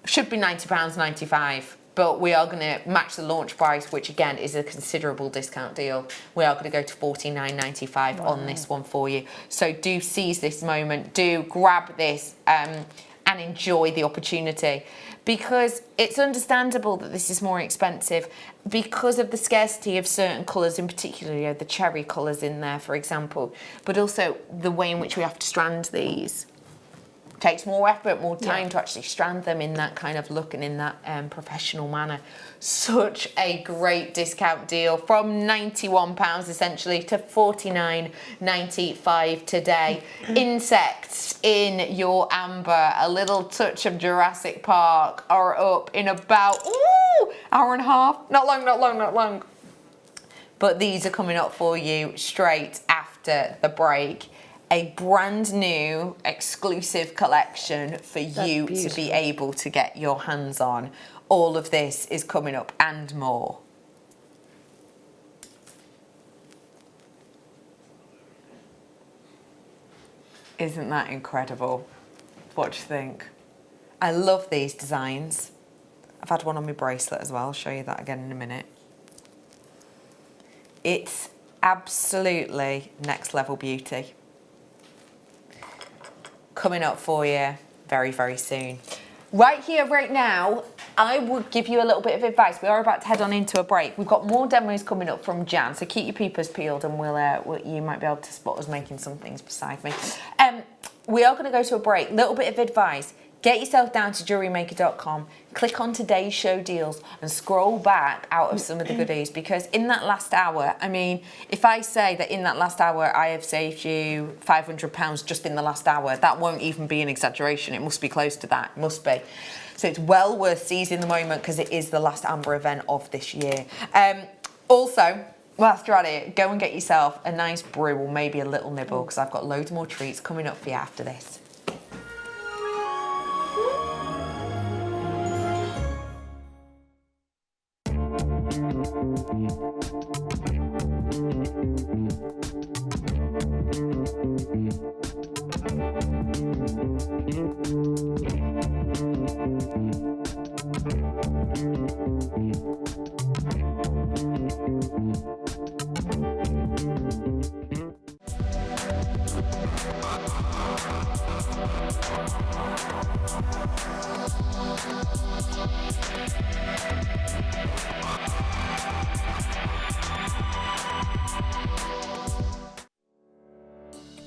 Should be £90.95, but we are going to match the launch price, which again is a considerable discount deal. We are going to go to £49.95 on this one for you. So do seize this moment, do grab this and enjoy the opportunity, because it's understandable that this is more expensive because of the scarcity of certain colours, in particular, you know, the cherry colours in there, for example, but also the way in which we have to strand these. Takes more effort, more time to actually strand them in that kind of look and in that professional manner. Such a great discount deal, from £91 essentially to £49.95 today. Insects in your amber, a little touch of Jurassic Park are up in about hour and a half. Not long. But these are coming up for you straight after the break. A brand new exclusive collection for you to be able to get your hands on. All of this is coming up and more. Isn't that incredible? What do you think? I love these designs. I've had one on my bracelet as well. I'll show you that again in a minute. It's absolutely next level beauty. Coming up for you very, very soon. Right here, right now, I would give you a little bit of advice. We are about to head on into a break. We've got more demos coming up from Jan, so keep your peepers peeled and you might be able to spot us making some things beside me. We are going to go to a break. Little bit of advice. Get yourself down to JewelleryMaker.com, click on today's show deals and scroll back out of some of the goodies, because in that last hour, I mean, if I say that in that last hour I have saved you £500 just in the last hour, that won't even be an exaggeration. It must be close to that, it must be. So it's well worth seizing the moment, because it is the last Amber event of this year. Also, whilst you're at it, go and get yourself a nice brew or maybe a little nibble, because I've got loads more treats coming up for you after this.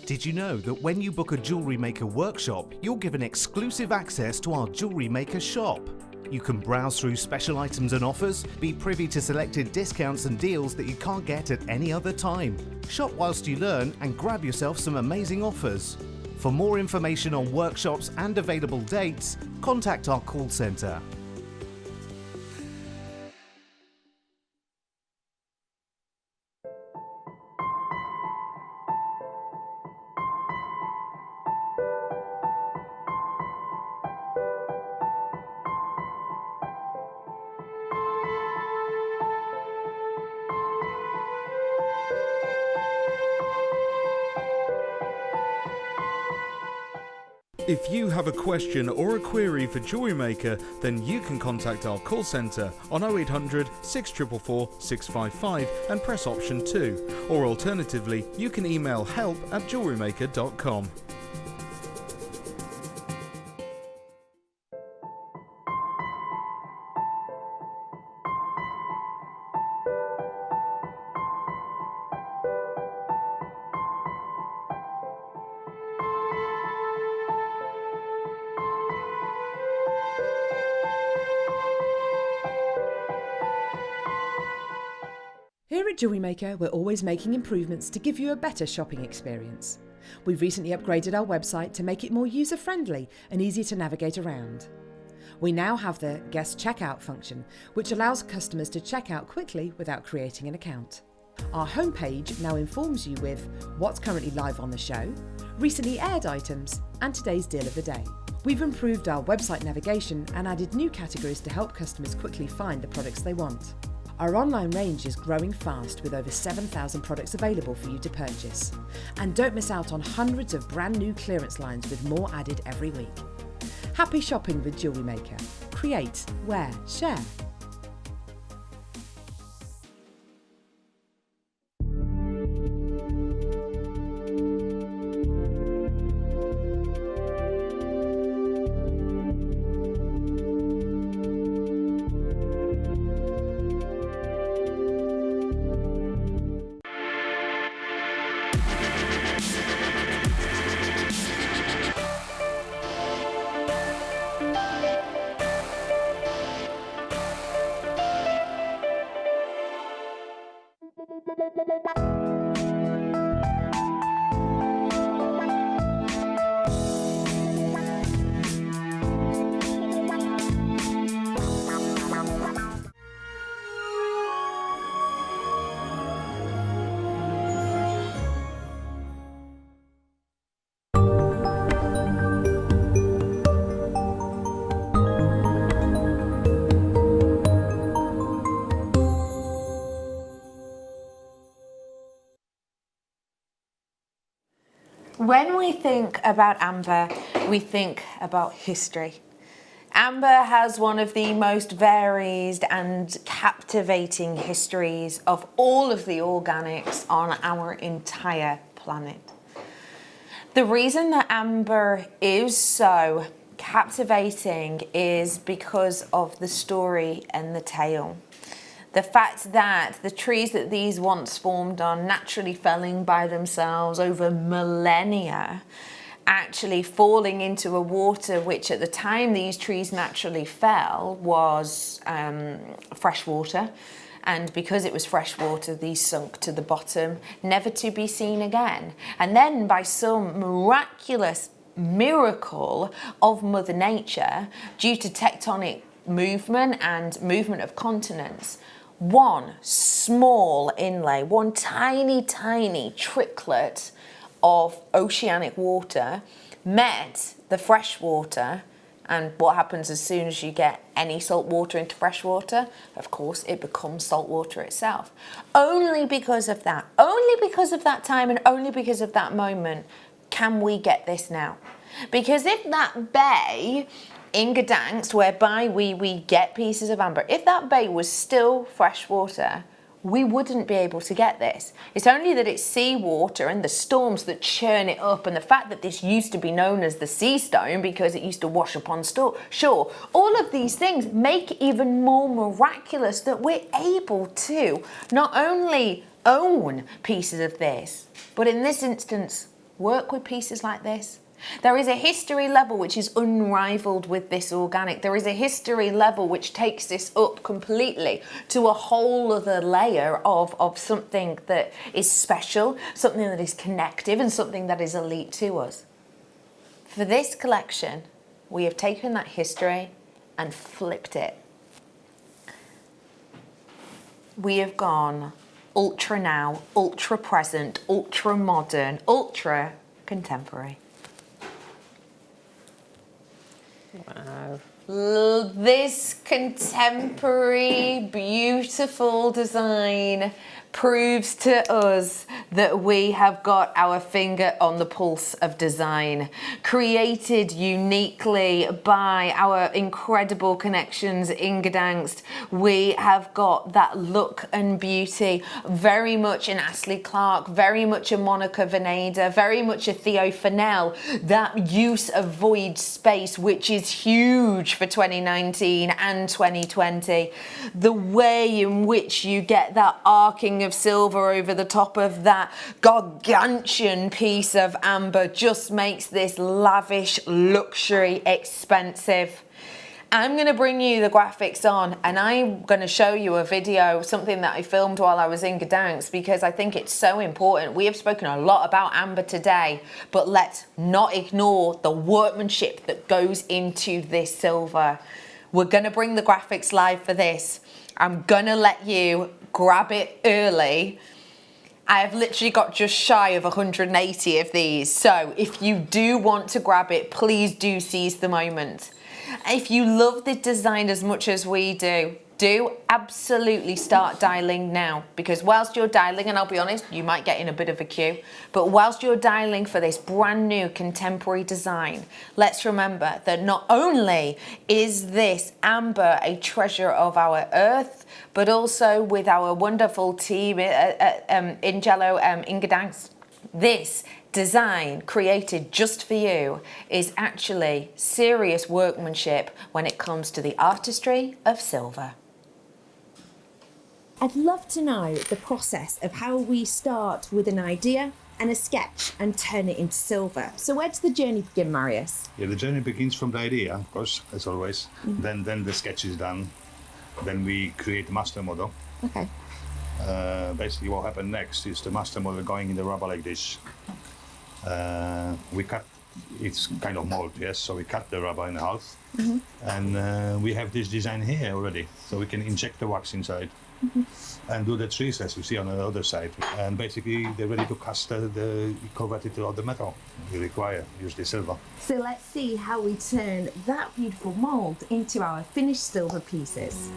Did you know that when you book a Jewellery Maker workshop, you're given exclusive access to our Jewellery Maker shop? You can browse through special items and offers, be privy to selected discounts and deals that you can't get at any other time. Shop whilst you learn and grab yourself some amazing offers. For more information on workshops and available dates, contact our call centre. If you have a question or a query for Jewellery Maker, then you can contact our call centre on 0800 644 655 and press option 2. Or alternatively, you can email help@jewellerymaker.com. Here at Jewellery Maker, we're always making improvements to give you a better shopping experience. We've recently upgraded our website to make it more user-friendly and easy to navigate around. We now have the guest checkout function, which allows customers to check out quickly without creating an account. Our homepage now informs you with what's currently live on the show, recently aired items, and today's deal of the day. We've improved our website navigation and added new categories to help customers quickly find the products they want. Our online range is growing fast with over 7,000 products available for you to purchase. And don't miss out on hundreds of brand new clearance lines with more added every week. Happy shopping with Jewellery Maker. Create, wear, share. When we think about amber, we think about history. Amber has one of the most varied and captivating histories of all of the organics on our entire planet. The reason that amber is so captivating is because of the story and the tale. The fact that the trees that these once formed on naturally felling by themselves over millennia, actually falling into a water which at the time these trees naturally fell was fresh water. And because it was fresh water, these sunk to the bottom, never to be seen again. And then by some miraculous miracle of Mother Nature, due to tectonic movement and movement of continents, one small inlay, one tiny tricklet of oceanic water met the fresh water. And what happens as soon as you get any salt water into fresh water? Of course, it becomes salt water itself. Only because of that time and only because of that moment can we get this now. Because if that bay in Gdansk, whereby we get pieces of amber, if that bay was still fresh water, we wouldn't be able to get this. It's only that it's seawater and the storms that churn it up, and the fact that this used to be known as the sea stone because it used to wash up on shore. All of these things make it even more miraculous that we're able to not only own pieces of this, but in this instance, work with pieces like this. There is a history level which is unrivaled with this organic. There is a history level which takes this up completely to a whole other layer of something that is special, something that is connective, and something that is elite to us. For this collection, we have taken that history and flipped it. We have gone ultra now, ultra present, ultra modern, ultra contemporary. Wow. This contemporary, beautiful design proves to us that we have got our finger on the pulse of design, created uniquely by our incredible connections in Gdansk. We have got that look and beauty, very much an Ashley Clark, very much a Monica Veneda, very much a Theo Fennell, that use of void space, which is huge for 2019 and 2020. The way in which you get that arcing of silver over the top of that gargantuan piece of amber just makes this lavish, luxury, expensive. I'm going to bring you the graphics on, and I'm going to show you a video, something that I filmed while I was in Gdansk, because I think it's so important. We have spoken a lot about amber today, but let's not ignore the workmanship that goes into this silver. We're going to bring the graphics live for this. I'm going to let you grab it early. I have literally got just shy of 180 of these. So if you do want to grab it, please do seize the moment. If you love the design as much as we do absolutely start dialing now, because whilst you're dialing, and I'll be honest, you might get in a bit of a queue, but whilst you're dialing for this brand new contemporary design, let's remember that not only is this amber a treasure of our earth, but also with our wonderful team in Jello in Gdansk, this design created just for you is actually serious workmanship when it comes to the artistry of silver. I'd love to know the process of how we start with an idea and a sketch and turn it into silver. So where does the journey begin, Marius? Yeah, the journey begins from the idea, of course, as always. Then the sketch is done. Then we create the master model. Okay. Basically what happened next is the master model going in the rubber like this. We cut, it's kind of mold, yes, so we cut the rubber in half. And we have this design here already, so we can inject the wax inside. And do the trees as you see on the other side, and basically they're ready to cast convert it to all the metal we require, usually silver. So let's see how we turn that beautiful mould into our finished silver pieces.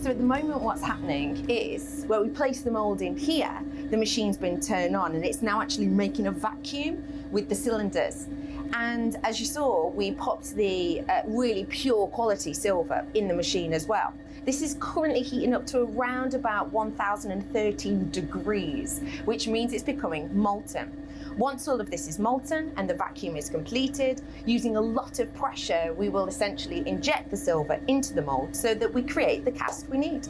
So at the moment what's happening is where we place the mould in here, the machine's been turned on and it's now actually making a vacuum with the cylinders. And as you saw, we popped the really pure quality silver in the machine as well. This is currently heating up to around about 1013 degrees, which means it's becoming molten. Once all of this is molten and the vacuum is completed, using a lot of pressure, we will essentially inject the silver into the mold so that we create the cast we need.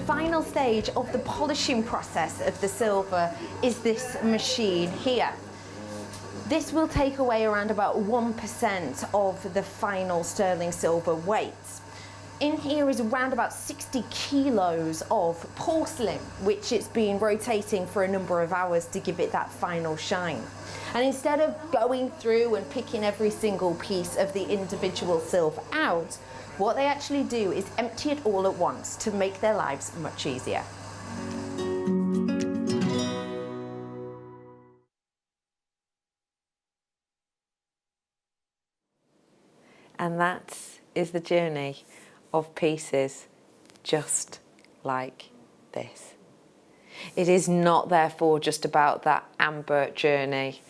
Final stage of the polishing process of the silver is this machine here. This will take away around about 1% of the final sterling silver weight. In here is around about 60 kilos of porcelain, which it's been rotating for a number of hours to give it that final shine. And instead of going through and picking every single piece of the individual silver out, what they actually do is empty it all at once to make their lives much easier. And that is the journey of pieces just like this. It is not therefore just about that amber journey.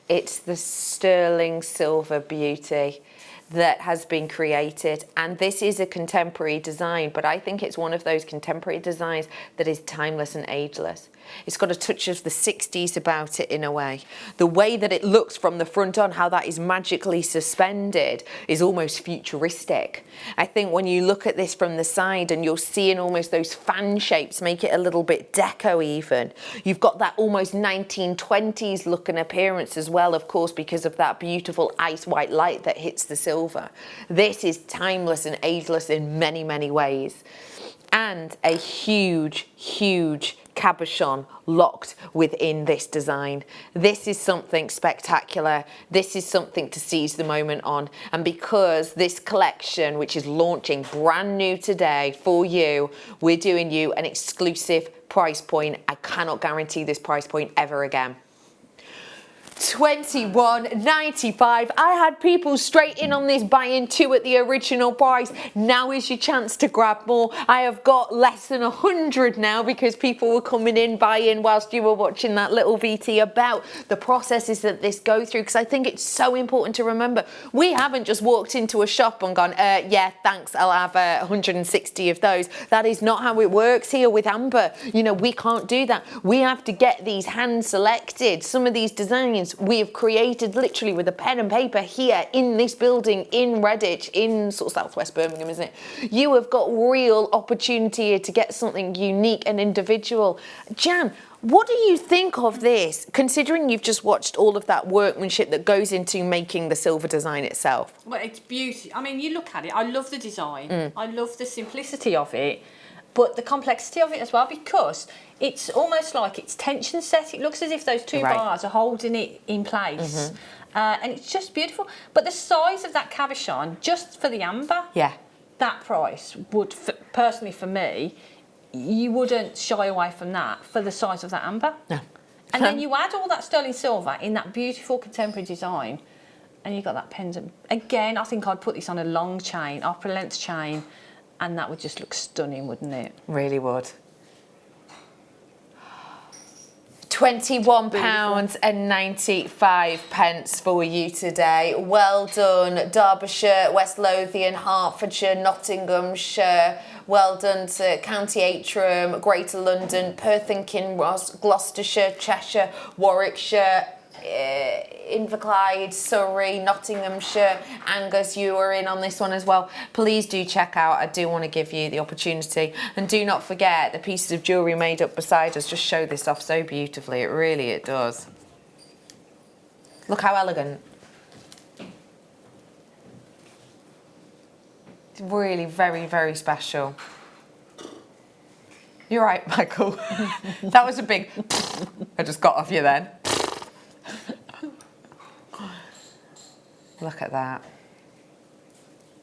It's the sterling silver beauty that has been created, and this is a contemporary design, but I think it's one of those contemporary designs that is timeless and ageless. It's got a touch of the 60s about it in a way. The way that it looks from the front on, how that is magically suspended, is almost futuristic. I think when you look at this from the side and you're seeing almost those fan shapes make it a little bit deco even. You've got that almost 1920s look and appearance as well, of course, because of that beautiful ice white light that hits the silver. This is timeless and ageless in many, many ways. And a huge, huge cabochon locked within this design. This is something spectacular. This is something to seize the moment on. And because this collection, which is launching brand new today for you, we're doing you an exclusive price point. I cannot guarantee this price point ever again. $21.95. I had people straight in on this buying 2 at the original price. Now is your chance to grab more. I have got less than 100 now because people were coming in buying whilst you were watching that little VT about the processes that this go through, because I think it's so important to remember. We haven't just walked into a shop and gone, yeah, thanks, I'll have 160 of those. That is not how it works here with Amber. You know, we can't do that. We have to get these hand selected. Some of these designs we have created literally with a pen and paper here in this building in Redditch, in sort of southwest Birmingham, isn't it? You have got real opportunity here to get something unique and individual. Jan, what do you think of this, considering you've just watched all of that workmanship that goes into making the silver design itself? Well, it's beautiful. I mean, you look at it, I love the design, I love the simplicity of it, but the complexity of it as well, because it's almost like it's tension set. It looks as if those 2 bars are holding it in place. And it's just beautiful. But the size of that cabochon, just for the amber, that price would, personally for me, you wouldn't shy away from that for the size of that amber. No. And then you add all that sterling silver in that beautiful contemporary design, and you've got that pendant. Again, I think I'd put this on a long chain, upper length chain, and that would just look stunning, wouldn't it? Really would. £21.95 for you today. Well done, Derbyshire, West Lothian, Hertfordshire, Nottinghamshire. Well done to County Antrim, Greater London, Perth and Kinross, Gloucestershire, Cheshire, Warwickshire, Inverclyde, Surrey, Nottinghamshire. Angus, you are in on this one as well. Please do check out. I do want to give you the opportunity, and do not forget the pieces of jewellery made up beside us just show this off so beautifully. It does. Look how elegant. It's really very, very special. You're right, Michael. That was a big I just got off you then. Look at that.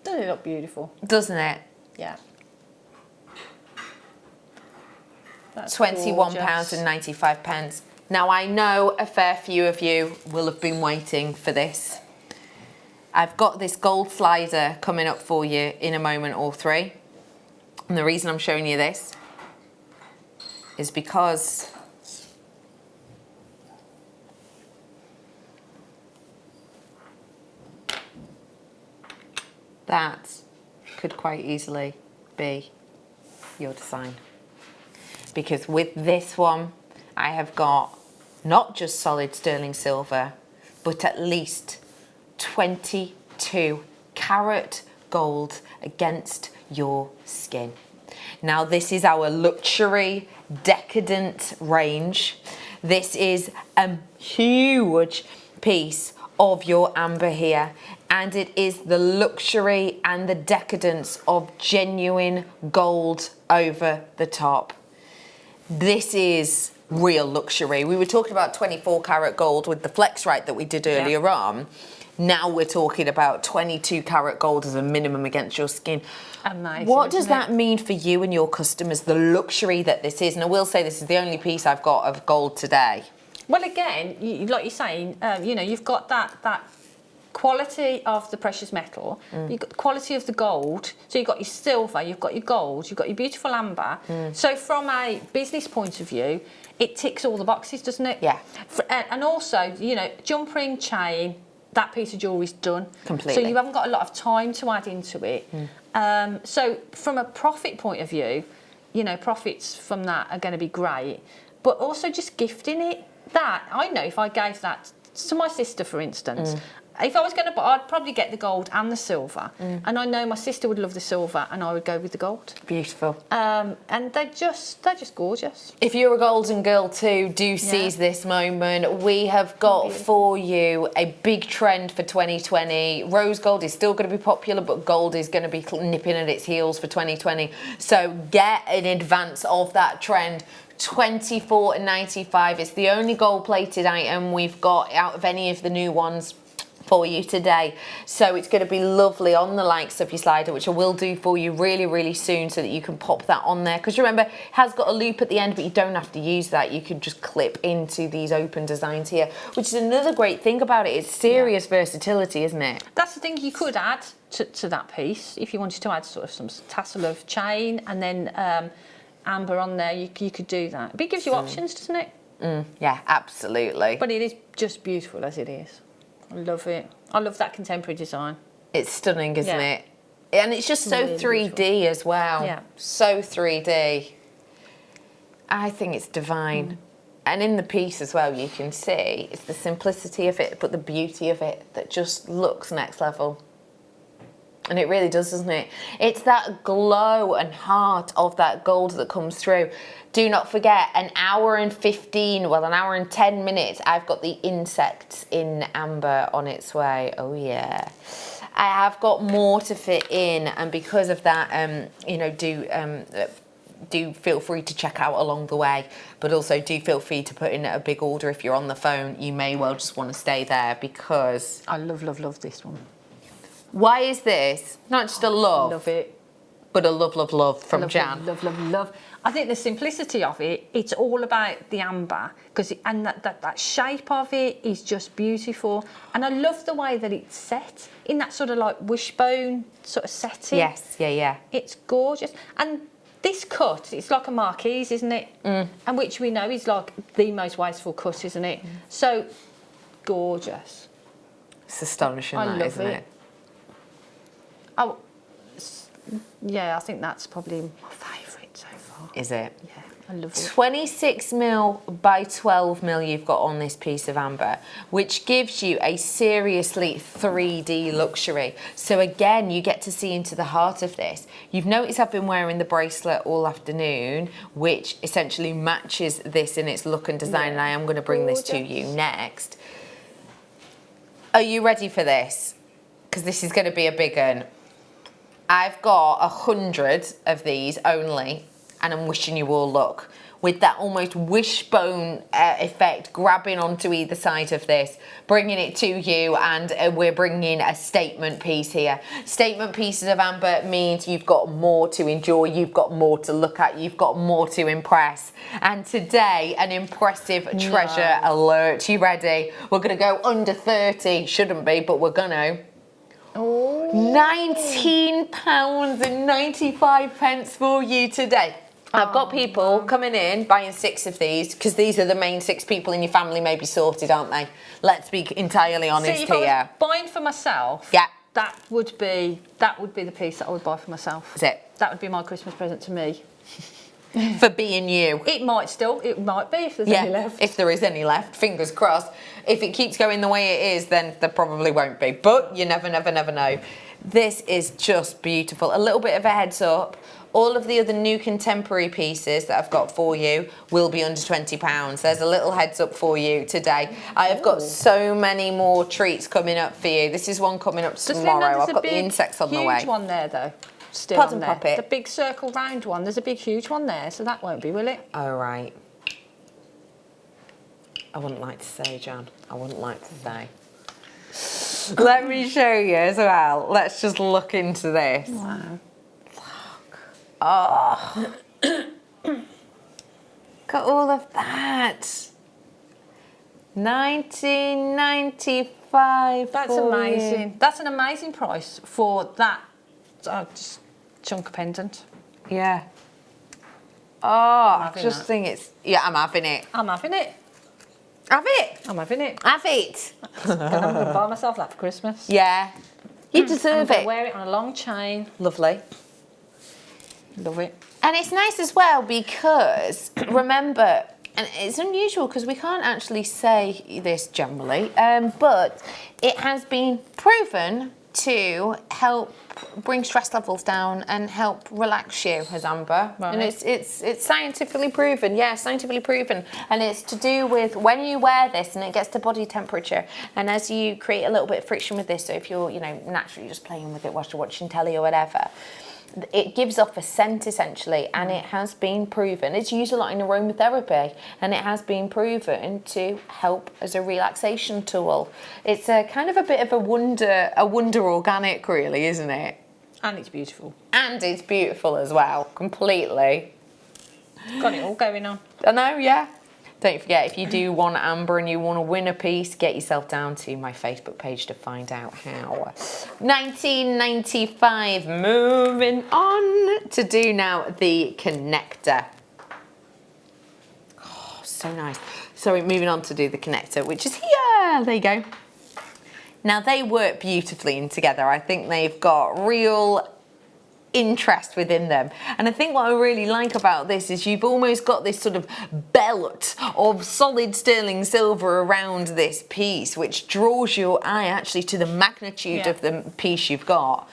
Doesn't it look beautiful? Doesn't it? Yeah. £21.95. Now, I know a fair few of you will have been waiting for this. I've got this gold slider coming up for you in a moment or 3. And the reason I'm showing you this is because that could quite easily be your design. Because with this one, I have got not just solid sterling silver, but at least 22 carat gold against your skin. Now, this is our luxury decadent range. This is a huge piece of your amber here, and it is the luxury and the decadence of genuine gold over the top. This is real luxury. We were talking about 24 karat gold with the flex right that we did earlier on. Now we're talking about 22 karat gold as a minimum against your skin. Amazing. What does that mean for you and your customers, the luxury that this is? And I will say this is the only piece I've got of gold today. Well, again, like you're saying, you know, you've got that quality of the precious metal, you've got the quality of the gold, so you've got your silver, you've got your gold, you've got your beautiful amber. So from a business point of view, it ticks all the boxes, doesn't it? Yeah. And also, you know, jump ring, chain, that piece of jewellery's done. Completely. So you haven't got a lot of time to add into it. So from a profit point of view, you know, profits from that are going to be great. But also just gifting it, that, I know if I gave that to my sister, for instance, If I was going to buy, I'd probably get the gold and the silver. And I know my sister would love the silver, and I would go with the gold. Beautiful. And they're just gorgeous. If you're a golden girl too, do seize this moment. We have got for you a big trend for 2020. Rose gold is still going to be popular, but gold is going to be nipping at its heels for 2020. So get in advance of that trend. $24.95. It's the only gold-plated item we've got out of any of the new ones for you today. So it's going to be lovely on the likes of your slider, which I will do for you really, really soon so that you can pop that on there. Because remember, it has got a loop at the end, but you don't have to use that. You can just clip into these open designs here, which is another great thing about it. It's serious versatility, isn't it? That's the thing you could add to that piece. If you wanted to add sort of some tassel of chain and then amber on there, you could do that. But it gives you options, doesn't it? Yeah, absolutely. But it is just beautiful as it is. I love it. I love that contemporary design. It's stunning, isn't it? And it's just so Really 3D beautiful. as well. Yeah. So 3D. I think it's divine. And in the piece as well, you can see it's the simplicity of it, but the beauty of it that just looks next level. And it really does, doesn't it? It's that glow and heart of that gold that comes through. Do not forget, an hour and 10 minutes, I've got the insects in amber on its way. Oh yeah. I have got more to fit in, and because of that, you know, do feel free to check out along the way, but also do feel free to put in a big order if you're on the phone. You may well just want to stay there because I love, love, love this one. Why is this? Not just a love. Love it. But a love, love, love from love, Jan. Love, love, love. I think the simplicity of it, it's all about the amber, and that shape of it is just beautiful. And I love the way that it's set in that sort of like wishbone sort of setting. Yes, yeah. It's gorgeous. And this cut, it's like a marquise, isn't it? And which we know is like the most wasteful cut, isn't it? So gorgeous. It's astonishing, I that, love isn't it? Oh, yeah, I think that's probably my favourite so far. Is it? Yeah, I love it. 26mm by 12mm you've got on this piece of amber, which gives you a seriously 3D luxury. So again, you get to see into the heart of this. You've noticed I've been wearing the bracelet all afternoon, which essentially matches this in its look and design, and I am going to bring this to you next. Are you ready for this? Because this is going to be a big one. I've got 100 of these only, and I'm wishing you all luck. With that almost wishbone effect grabbing onto either side of this, bringing it to you, and we're bringing a statement piece here. Statement pieces of amber means you've got more to enjoy, you've got more to look at, you've got more to impress. And today, an impressive treasure alert. You ready? We're gonna go under 30, shouldn't be, but we're gonna. £19.95 for you today. I've got people coming in buying 6 of these because these are the main 6 people in your family maybe sorted, aren't they? Let's be entirely honest See, if here. I was buying for myself, that would be the piece that I would buy for myself. Is it? That would be my Christmas present to me. For being you. It might be if there's any left. If there is any left, fingers crossed. If it keeps going the way it is, then there probably won't be. But you never know. This is just beautiful. A little bit of a heads up. All of the other new contemporary pieces that I've got for you will be under £20. There's a little heads up for you today. I have got so many more treats coming up for you. This is one coming up tomorrow. I've got the insects on the way. Huge one there though. Still Pod on and there. Puppet. The big circle round one. There's a big huge one there, so that won't be, will it? Oh right. I wouldn't like to say, Jan. I wouldn't like to say. Let me show you as well. Let's just look into this. Wow. Look. Oh. Look at all of that. 1995. That's amazing. That's an amazing price for that just chunk pendant. Yeah. Oh, I just think it's... Yeah, I'm having it. I'm having it. Have it. I'm having it. Have it. I'm going to buy myself that for Christmas. Yeah. You deserve it. Wear it on a long chain. Lovely. Love it. And it's nice as well because, remember, and it's unusual because we can't actually say this generally, but it has been proven to help bring stress levels down and help relax you, as amber. Right. And it's scientifically proven, yeah, scientifically proven. And it's to do with when you wear this and it gets to body temperature, and as you create a little bit of friction with this, so if you're, you know, naturally just playing with it whilst you're watching telly or whatever, it gives off a scent essentially, and it has been proven. It's used a lot in aromatherapy, and it has been proven to help as a relaxation tool. It's a kind of a bit of a wonder organic, really, isn't it? And it's beautiful. And it's beautiful as well, completely. Got it all going on. I know, yeah. Don't forget, if you do want amber and you want to win a piece, get yourself down to my Facebook page to find out how. 1995, moving on to do now the connector. Oh, so nice. So moving on to do the connector, which is here. There you go. Now, they work beautifully in together. I think they've got real interest within them, and I think what I really like about this is you've almost got this sort of belt of solid sterling silver around this piece, which draws your eye actually to the magnitude of the piece you've got.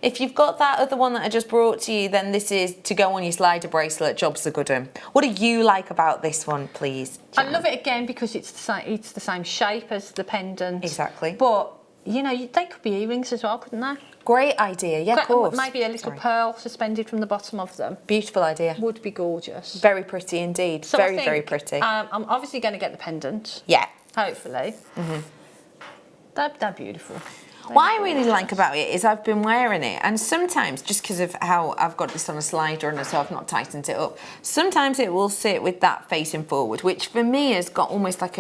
If you've got that other one that I just brought to you, then this is to go on your slider bracelet. Job's a good one. What do you like about this one, please, Jan? I love it again because it's the same shape as the pendant. Exactly. But you know, they could be earrings as well, couldn't they? Great idea, yeah, of course. Maybe a little pearl suspended from the bottom of them. Beautiful idea. Would be gorgeous. Very pretty indeed. So very, very pretty. I'm obviously going to get the pendant. Yeah. Hopefully. They're beautiful. What I really like about it is I've been wearing it, and sometimes, just because of how I've got this on a slider and so I've not tightened it up, sometimes it will sit with that facing forward, which for me has got almost like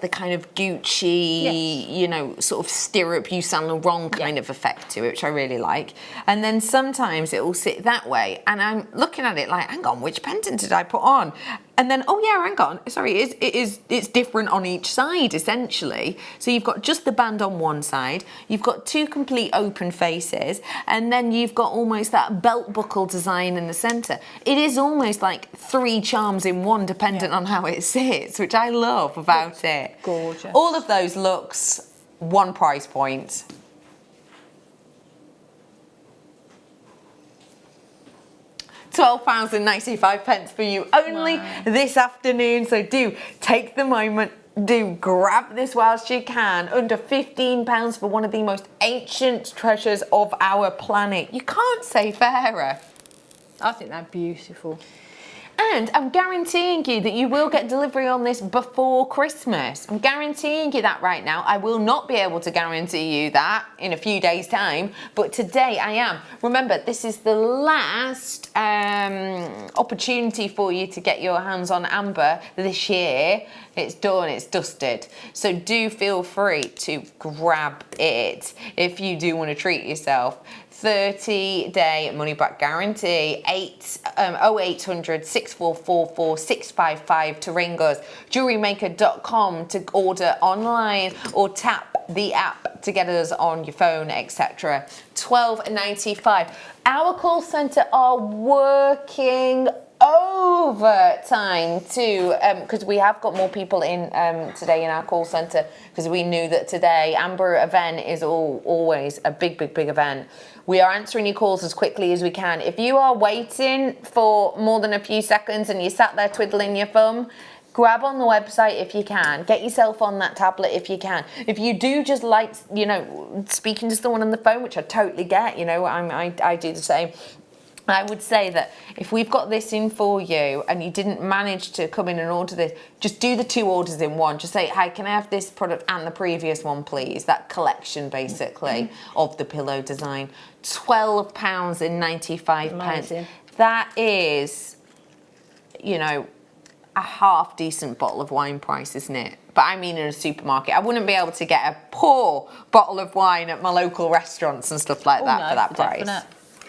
the kind of Gucci, you know, sort of stirrup you Saint Laurent kind of effect to it, which I really like. And then sometimes it will sit that way, and I'm looking at it like, hang on, which pendant did I put on? And then, oh yeah, hang on, sorry, it's different on each side, essentially. So you've got just the band on one side, you've got two complete open faces, and then you've got almost that belt buckle design in the centre. It is almost like three charms in one, dependent on how it sits, which I love about it. Gorgeous. All of those looks, one price point. £12.95 for you only this afternoon. So do take the moment, do grab this whilst you can. Under £15 for one of the most ancient treasures of our planet. You can't say fairer. I think they're beautiful. And I'm guaranteeing you that you will get delivery on this before Christmas. I'm guaranteeing you that right now. I will not be able to guarantee you that in a few days' time, but today I am. Remember, this is the last opportunity for you to get your hands on amber this year. It's done, it's dusted. So do feel free to grab it if you do want to treat yourself. 30-day money-back guarantee. 0800 644 655 to ring us. JewelleryMaker.com to order online, or tap the app to get us on your phone, etc. $12.95. Our call centre are working overtime too, because we have got more people in today in our call centre, because we knew that today Amber event is always a big event. We are answering your calls as quickly as we can. If you are waiting for more than a few seconds and you sat there twiddling your thumb, grab on the website if you can. Get yourself on that tablet if you can. If you do just like, you know, speaking to someone on the phone, which I totally get, you know, I do the same. I would say that if we've got this in for you and you didn't manage to come in and order this, just do the two orders in one. Just say, hi, can I have this product and the previous one, please? That collection, basically, of the pillow design. £12.95. Amazing. That is, you know, a half decent bottle of wine price, isn't it? But I mean in a supermarket. I wouldn't be able to get a poor bottle of wine at my local restaurants and stuff like that for that price. Definite.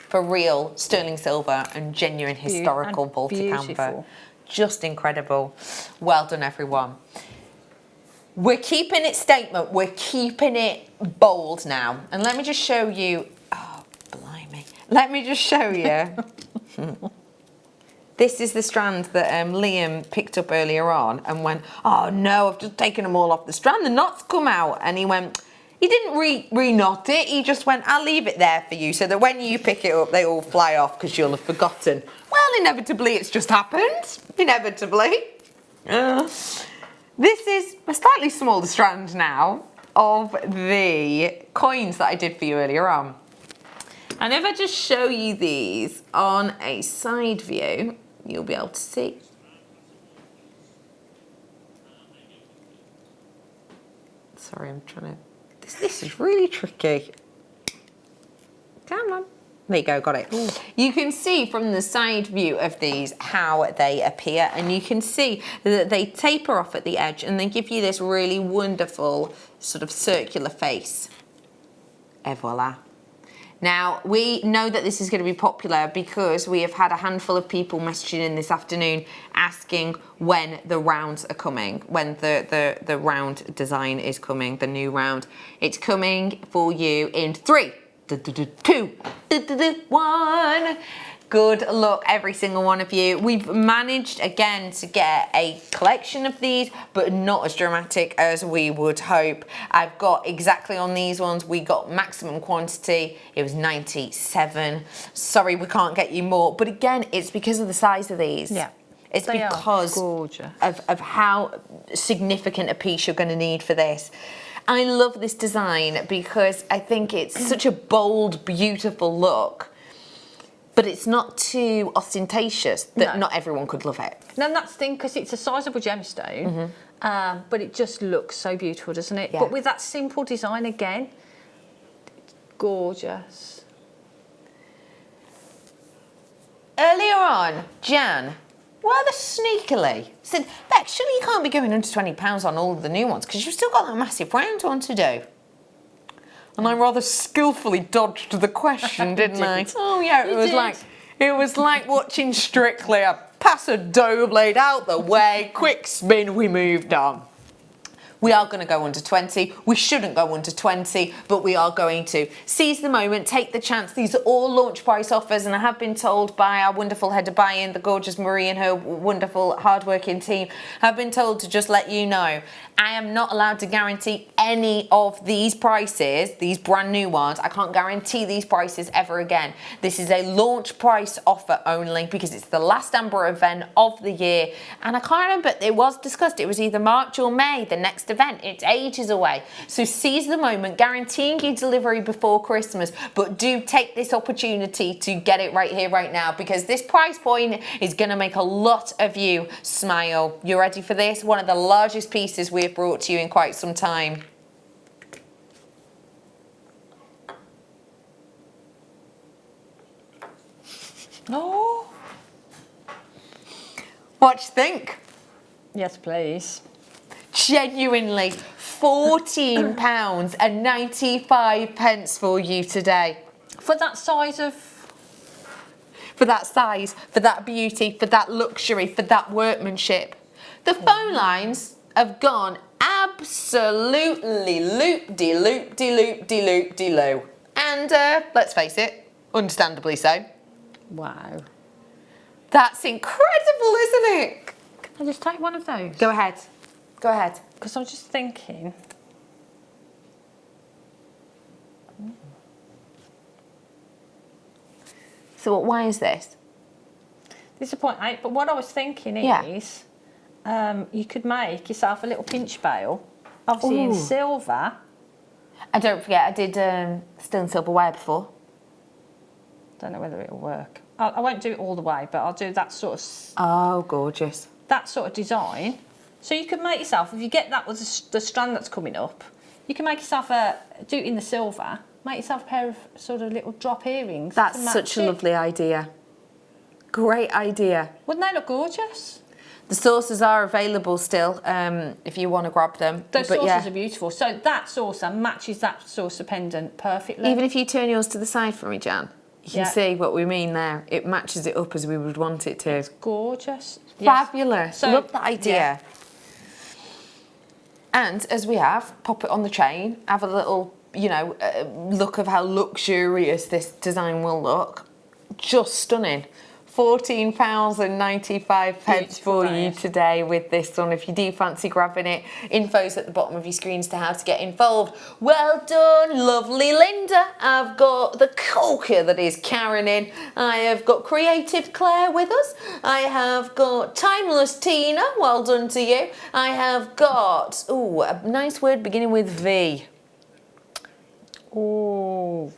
For real sterling silver and genuine historical Baltic amber. Just incredible. Well done, everyone. We're keeping it statement. We're keeping it bold now. And let me just show you. Oh, blimey. Let me just show you. This is the strand that Liam picked up earlier on and went, oh no, I've just taken them all off the strand, the knots come out. And he went, he didn't re-knot it, he just went, I'll leave it there for you so that when you pick it up, they all fly off because you'll have forgotten. Well, inevitably, it's just happened. Inevitably. This is a slightly smaller strand now of the coins that I did for you earlier on. And if I just show you these on a side view, you'll be able to see. Sorry, I'm trying to... This is really tricky. Come on. There you go, got it. Ooh. You can see from the side view of these how they appear, and you can see that they taper off at the edge and they give you this really wonderful sort of circular face. Et voila. Now, we know that this is going to be popular because we have had a handful of people messaging in this afternoon asking when the rounds are coming, when the round design is coming, the new round. It's coming for you in 3, 2, 1. Good luck, every single one of you. We've managed again to get a collection of these, but not as dramatic as we would hope. I've got exactly on these ones, we got maximum quantity. It was 97. Sorry, we can't get you more. But again, it's because of the size of these. Yeah. It's because of how significant a piece you're going to need for this. I love this design because I think it's such a bold, beautiful look. But it's not too ostentatious that not everyone could love it. No, that's the thing, because it's a sizable gemstone, but it just looks so beautiful, doesn't it? Yeah. But with that simple design again, it's gorgeous. Earlier on, Jan, rather sneakily, said, Beck, surely you can't be going under £20 on all of the new ones because you've still got that massive round one to do. And I rather skillfully dodged the question, didn't I? Oh yeah, it was like watching Strictly. A pass a dough blade out the way, quick spin, we moved on. We are going to go under 20. We shouldn't go under 20, but we are going to. Seize the moment, take the chance. These are all launch price offers, and I have been told by our wonderful head of buy-in, the gorgeous Marie and her wonderful hard-working team, have been told to just let you know, I am not allowed to guarantee any of these prices, these brand new ones. I can't guarantee these prices ever again. This is a launch price offer only because it's the last Amber event of the year. And I can't remember, it was discussed, it was either March or May, the next event. It's ages away. So seize the moment, guaranteeing you delivery before Christmas, but do take this opportunity to get it right here, right now, because this price point is going to make a lot of you smile. You ready for this? One of the largest pieces we have brought to you in quite some time. Oh. What do you think? Yes, please. Genuinely, £14.95 for you today. For that size of... For that size, for that beauty, for that luxury, for that workmanship. The phone lines have gone absolutely loop-de-loop-de-loop-de-loop-de-loo. And let's face it, understandably so. Wow. That's incredible, isn't it? Can I just take one of those? Go ahead. Go ahead. Because I'm just thinking. So why is this? This is 0.8, but what I was thinking is you could make yourself a little pinch bail, obviously in silver. And don't forget, I did stone silver wire before. Don't know whether it'll work. I won't do it all the way, but I'll do that sort of... Oh, gorgeous. That sort of design. So you could make yourself, if you get that with the strand that's coming up, you can make yourself do it in the silver, make yourself a pair of sort of little drop earrings. That's such a lovely idea. Great idea. Wouldn't they look gorgeous? The saucers are available still if you want to grab them. Those saucers are beautiful. So that saucer matches that saucer pendant perfectly. Even if you turn yours to the side for me, Jan, you can see what we mean there. It matches it up as we would want it to. It's gorgeous. Fabulous. So, love that idea. Yeah. And as we have, pop it on the chain, have a little, you know, look of how luxurious this design will look. Just stunning. £14.95 for you Beautiful. today with this one. If you do fancy grabbing it, info's at the bottom of your screens to how to get involved. Well done, lovely Linda. I've got the corker that is Karen in. I have got Creative Claire with us. I have got Timeless Tina. Well done to you. I have got, ooh, a nice word beginning with V. Oh.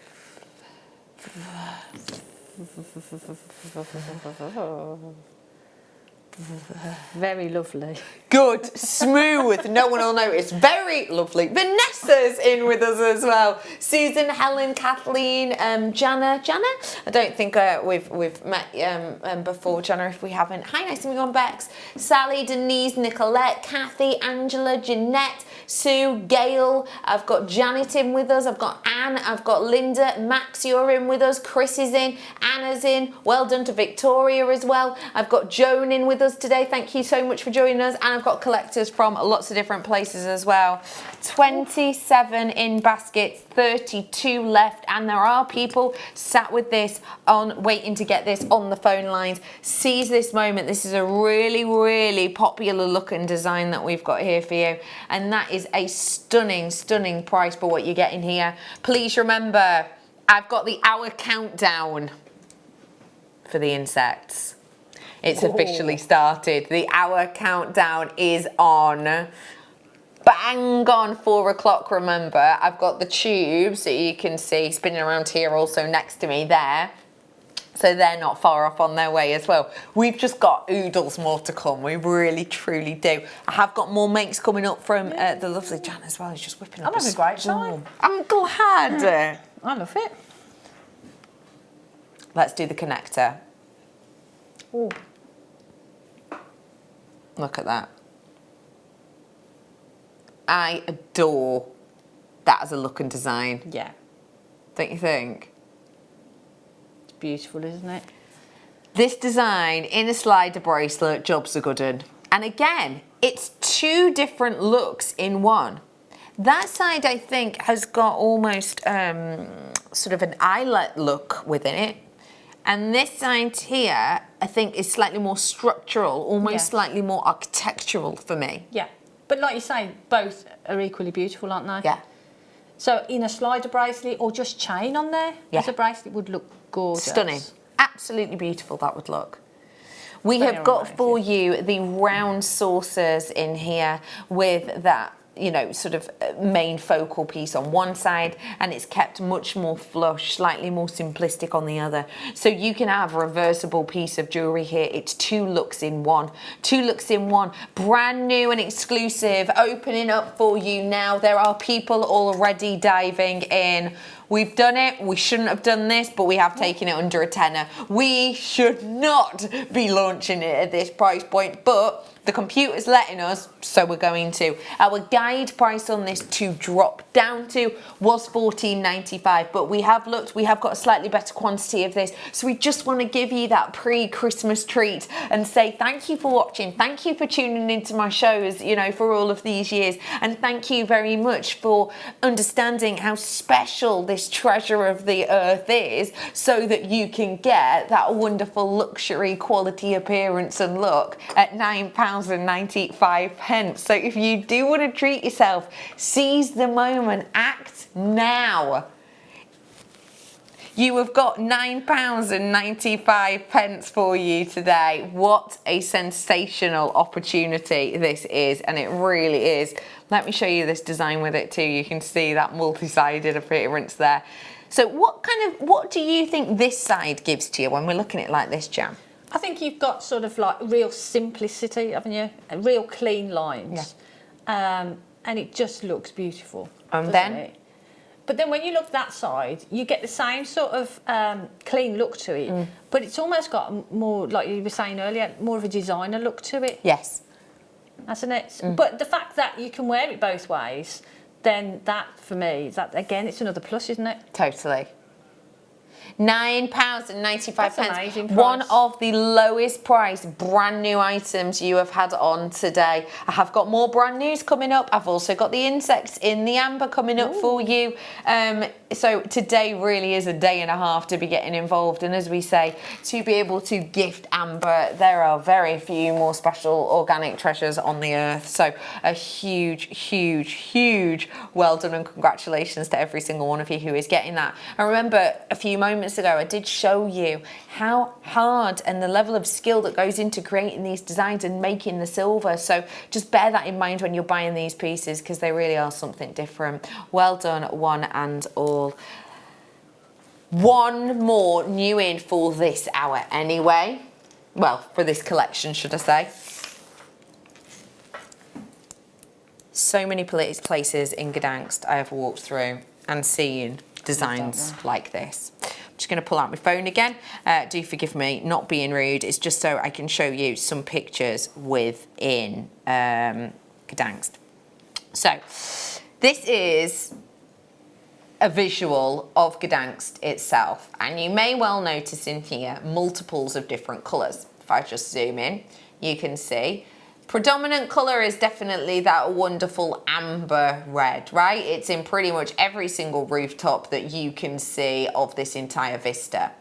Very lovely. Good, smooth, no one will notice. Very lovely. Vanessa's in with us as well. Susan, Helen, Kathleen, Jana. I don't think we've met before, Jana, if we haven't. Hi, nice to meet you on Bex. Sally, Denise, Nicolette, Kathy, Angela, Jeanette, Sue, Gail. I've got Janet in with us. I've got Anne. I've got Linda. Max, you're in with us. Chris is in. Anna's in. Well done to Victoria as well. I've got Joan in with us today. Thank you so much for joining us. And I've got collectors from lots of different places as well. 27 in baskets, 32 left, and there are people sat with this on waiting to get this on the phone lines. Seize this moment. This is a really, really popular look and design that we've got here for you, and that is a stunning, stunning price for what you're getting here. Please remember, I've got the hour countdown for the insects. It's officially started. The hour countdown is on. Bang on 4 o'clock, remember. I've got the tubes that you can see spinning around here also next to me there. So they're not far off on their way as well. We've just got oodles more to come. We really, truly do. I have got more makes coming up from the lovely Jan as well. He's just whipping up. I'm having a great time. I'm glad. I love it. Let's do the connector. Ooh. Look at that. I adore that as a look and design. Yeah. Don't you think? It's beautiful, isn't it? This design in a slider bracelet, job's a good one. And again, it's 2 different looks in one. That side, I think, has got almost sort of an eyelet look within it. And this side here, I think, is slightly more structural, almost slightly more architectural for me. Yeah. But like you say, both are equally beautiful, aren't they? Yeah. So in a slider bracelet or just chain on there as a bracelet would look gorgeous. Stunning. Absolutely beautiful that would look. We Very have got romantic. for you the round saucers in here with that, you know, sort of main focal piece on one side, and it's kept much more flush, slightly more simplistic on the other. So you can have a reversible piece of jewellery here. It's 2 looks in one. 2 looks in one. Brand new and exclusive, opening up for you now. There are people already diving in. We've done it. We shouldn't have done this, but we have taken it under a tenner. We should not be launching it at this price point, but the computer's letting us, so we're going to. Our guide price on this to drop down to was $14.95, but we have looked, we have got a slightly better quantity of this, so we just want to give you that pre-Christmas treat and say thank you for watching, thank you for tuning into my shows, you know, for all of these years, and thank you very much for understanding how special this treasure of the earth is, so that you can get that wonderful luxury quality appearance and look at £9.95. So if you do want to treat yourself, seize the moment, act now. You have got £9.95 for you today. What a sensational opportunity this is, and it really is. Let me show you this design with it too. You can see that multi-sided appearance there. So what do you think this side gives to you when we're looking at it like this, Jan? I think you've got sort of like real simplicity, haven't you? Real clean lines. Yeah. And it just looks beautiful. And then? It? But then when you look that side, you get the same sort of clean look to it, but it's almost got more, like you were saying earlier, more of a designer look to it. Yes. Hasn't it? But the fact that you can wear it both ways, then that, for me, that again, it's another plus, isn't it? Totally. £9.95. That's amazing price. One of the lowest price brand new items you have had on today. I have got more brand news coming up. I've also got the insects in the amber coming up for you. So today really is a day and a half to be getting involved, and as we say, to be able to gift amber, there are very few more special organic treasures on the earth. So a huge well done and congratulations to every single one of you who is getting that. I remember a few moments ago I did show you how hard and the level of skill that goes into creating these designs and making the silver. So just bear that in mind when you're buying these pieces, because they really are something different. Well done, one and all. One more new in for this hour anyway. Well, for this collection, should I say. So many places in Gdansk I have walked through and seen designs like this. I'm just going to pull out my phone again. Do forgive me not being rude. It's just so I can show you some pictures within Gdansk. So this is a visual of Gdansk itself, and you may well notice in here multiples of different colours. If I just zoom in, you can see predominant colour is definitely that wonderful amber red, right? It's in pretty much every single rooftop that you can see of this entire vista.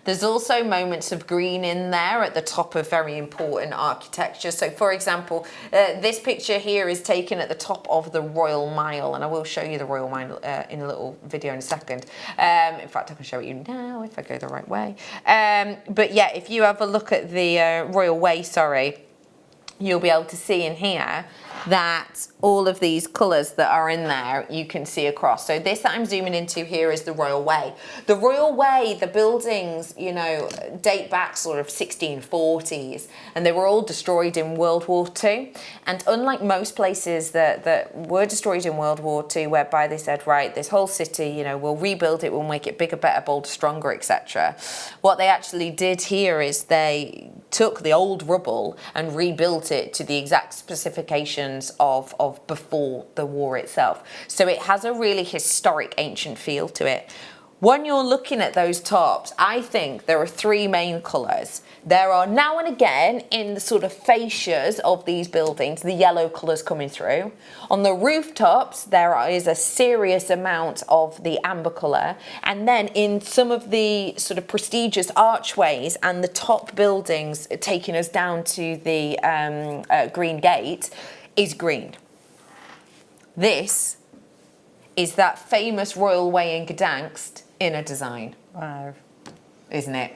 There's also moments of green in there at the top of very important architecture. So for example, this picture here is taken at the top of the Royal Mile, and I will show you the Royal Mile in a little video in a second. In fact, I can show it you now if I go the right way. But yeah, if you have a look at the Royal Way, you'll be able to see in here that all of these colours that are in there you can see across. So this that I'm zooming into here is the Royal Way. The Royal Way, the buildings, you know, date back sort of 1640s, and they were all destroyed in World War II. And unlike most places that were destroyed in World War II, whereby they said, right, this whole city, you know, we'll rebuild it, we'll make it bigger, better, bolder, stronger, etc. What they actually did here is they took the old rubble and rebuilt it to the exact specifications of before the war itself. So it has a really historic, ancient feel to it. When you're looking at those tops, I think there are three main colours. There are now and again in the sort of fascias of these buildings, the yellow colours coming through. On the rooftops, there is a serious amount of the amber colour. And then in some of the sort of prestigious archways and the top buildings taking us down to the Green Gate is green. This is that famous Royal Way in Gdansk in a design. Wow. Isn't it?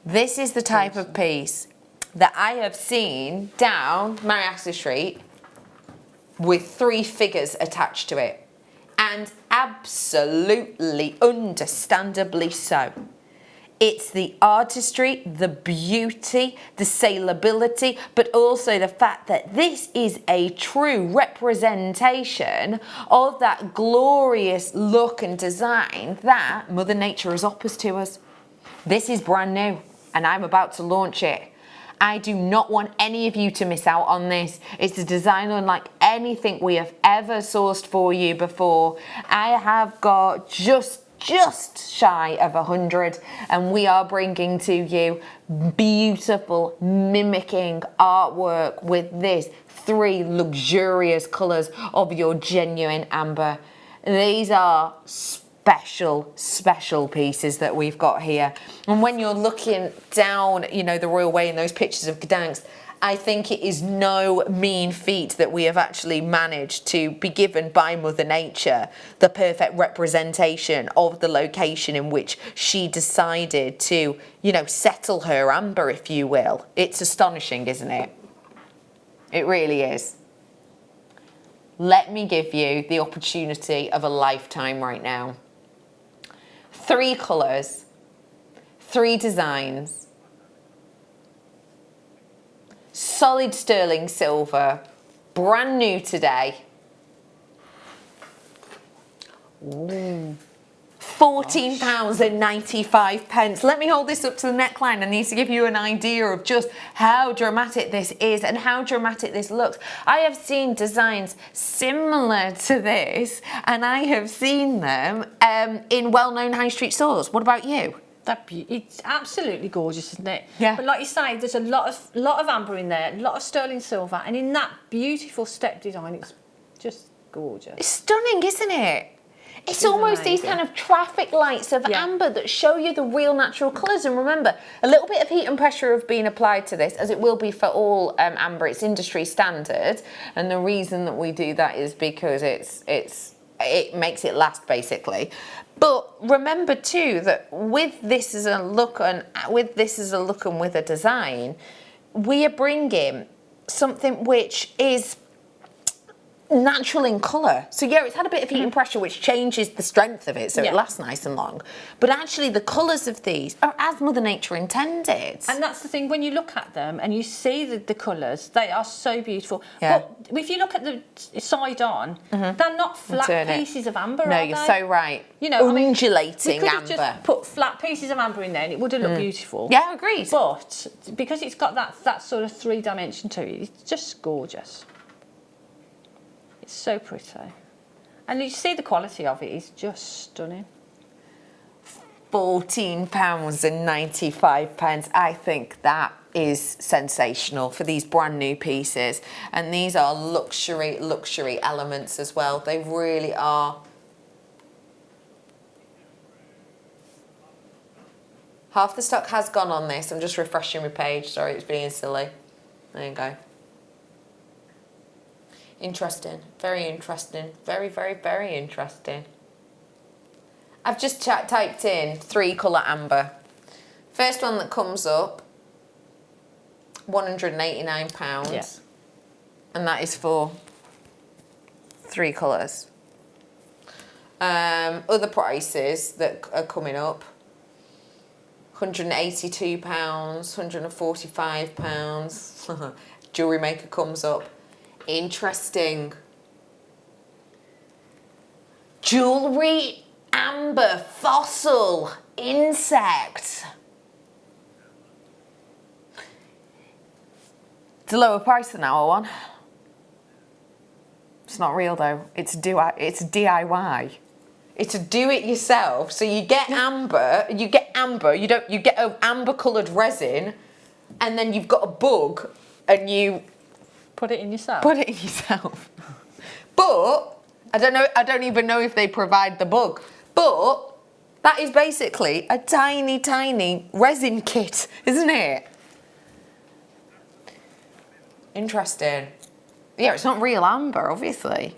This is the type of piece that I have seen down Mariaster Street with 3 figures attached to it. And absolutely, understandably so. It's the artistry, the beauty, the saleability, but also the fact that this is a true representation of that glorious look and design that Mother Nature has offered to us. This is brand new, and I'm about to launch it. I do not want any of you to miss out on this. It's a design unlike anything we have ever sourced for you before. I have got just shy of 100, and we are bringing to you beautiful mimicking artwork with this 3 luxurious colours of your genuine amber. These are special pieces that we've got here, and when you're looking down, you know, the Royal Way in those pictures of Gdansk, I think it is no mean feat that we have actually managed to be given by Mother Nature the perfect representation of the location in which she decided to, you know, settle her amber, if you will. It's astonishing, isn't it? It really is. Let me give you the opportunity of a lifetime right now. 3 colours, 3 designs, solid sterling silver, brand new today. Ooh. £14.95. Let me hold this up to the neckline. I need to give you an idea of just how dramatic this is and how dramatic this looks. I have seen designs similar to this, and I have seen them in well-known high street stores. What about you? It's absolutely gorgeous, isn't it? Yeah. But like you say, there's a lot of amber in there, a lot of sterling silver, and in that beautiful step design, it's just gorgeous. It's stunning, isn't it? It's It's almost these amazing. kind of traffic lights of amber that show you the real natural colours. And remember, a little bit of heat and pressure have been applied to this, as it will be for all amber. It's industry standard, and the reason that we do that is because it makes it last, basically. But remember too that with this as a look and with a design, we are bringing something which is natural in colour. So yeah, it's had a bit of heat and pressure, which changes the strength of it, so it lasts nice and long. But actually the colours of these are as Mother Nature intended. And that's the thing, when you look at them and you see the colours, they are so beautiful. Yeah. But if you look at the side on, they're not flat pieces of amber, No, are you're they? so right. You know, undulating we could have amber. just put flat pieces of amber in there and it would have looked beautiful. Yeah, agreed. But because it's got that sort of 3-dimension to it, it's just gorgeous. It's so pretty. And you see the quality of it is just stunning. £14.95. I think that is sensational for these brand new pieces. And these are luxury elements as well. They really are. Half the stock has gone on this. I'm just refreshing my page. Sorry, it's being silly. There you go. Interesting. Very interesting. Very, very, very interesting. I've just typed in 3-colour amber. First one that comes up, £189. Yeah. And that is for 3 colours. Other prices that are coming up, £182, £145. Jewellery Maker comes up. Interesting. Jewellery amber fossil insect. It's a lower price than our one. It's not real though. It's DIY. It's a do-it-yourself. So you get amber. You get an amber coloured resin, and then you've got a bug, and you put it in yourself. But I don't even know if they provide the bug. But that is basically a tiny, tiny resin kit, isn't it? Interesting. Yeah, it's not real amber, obviously.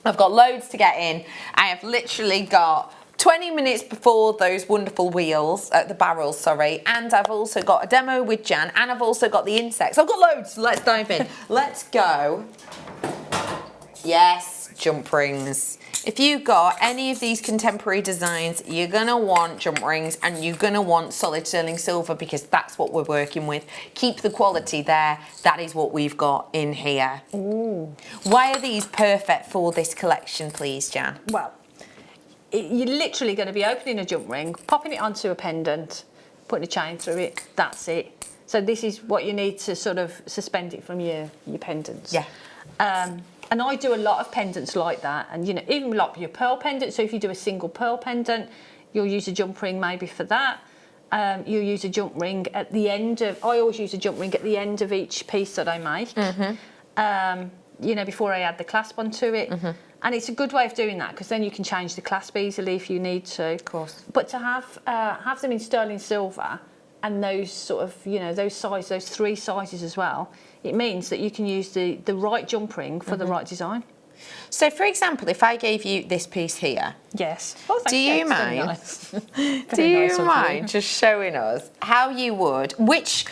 I've got loads to get in. I have literally got 20 minutes before those wonderful wheels, the barrels, sorry, and I've also got a demo with Jan, and I've also got the insects. I've got loads, so let's dive in. Let's go. Yes, jump rings. If you got any of these contemporary designs, you're gonna want jump rings and you're gonna want solid sterling silver, because that's what we're working with. Keep the quality there. That is what we've got in here. Ooh. Why are these perfect for this collection, please, Jan? Well, you're literally going to be opening a jump ring, popping it onto a pendant, putting a chain through it, that's it. So this is what you need to sort of suspend it from your pendants. Yeah. And I do a lot of pendants like that, and you know, even like your pearl pendant. So if you do a single pearl pendant, you'll use a jump ring maybe for that. You'll use a jump ring at the end of, I always use a jump ring at the end of each piece that I make. You know, before I add the clasp onto it. And it's a good way of doing that, because then you can change the clasp easily if you need to. Of course. But to have them in sterling silver, and those sort of, you know, those 3 sizes as well, it means that you can use the right jump ring for the right design. So, for example, if I gave you this piece here, yes. Oh, do you mind? Nice. Do you mind just showing us how you would, which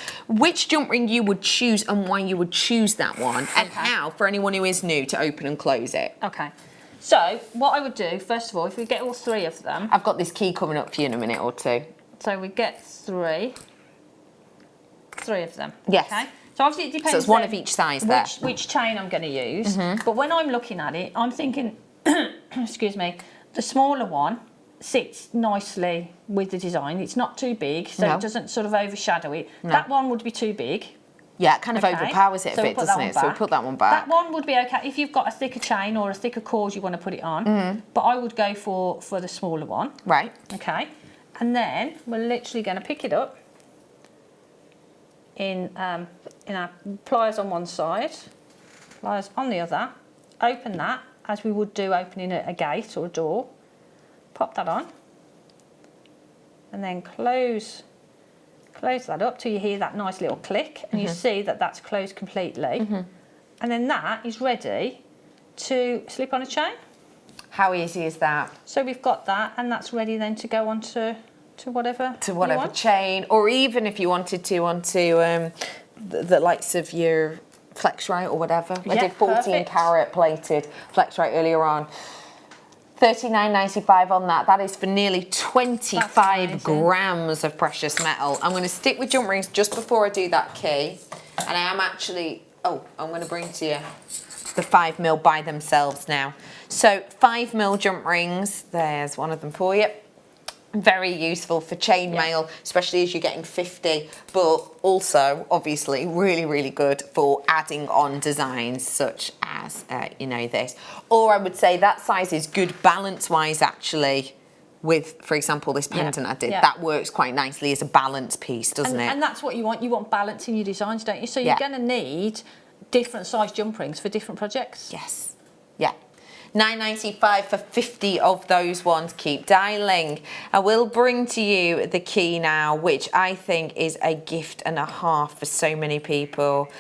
jump ring you would choose and why you would choose that one, and how, for anyone who is new, to open and close it? Okay. So, what I would do, first of all, if we get all 3 of them. I've got this key coming up for you in a minute or two. So we get 3 of them. Yes. Okay. So obviously it depends. So it's one of each size there. Which chain I'm going to use. But when I'm looking at it, I'm thinking, excuse me, The smaller one sits nicely with the design. It's not too big, so it doesn't sort of overshadow it. No. That one would be too big. Yeah, it kind of overpowers it a bit, doesn't it? So we'll put that one back. That one would be okay if you've got a thicker chain or a thicker cord you want to put it on. But I would go for the smaller one. Right. Okay. And then we're literally going to pick it up in our pliers on one side, pliers on the other. Open that as we would do opening a gate or a door. Pop that on. And then close that up till you hear that nice little click and you see that that's closed completely. And then that is ready to slip on a chain. How easy is that? So we've got that and that's ready then to go on to whatever chain, or even if you wanted to onto the likes of your Flexrite or whatever. I did 14 carat plated Flexrite earlier on. $39.95 on that. That is for nearly 25 grams of precious metal. I'm going to stick with jump rings just before I do that key. And I am actually, I'm going to bring to you the 5mm by themselves now. So 5mm jump rings, there's one of them for you. Very useful for chainmail, especially as you're getting 50, but also obviously really good for adding on designs such as this. Or I would say that size is good balance wise actually with, for example, this pendant I did. That works quite nicely as a balance piece, doesn't it? And that's what you want balance in your designs, don't you? So you're going to need different size jump rings for different projects. Yes. Yeah. $9.95 for 50 of those ones. Keep dialing. I will bring to you the key now, which I think is a gift and a half for so many people.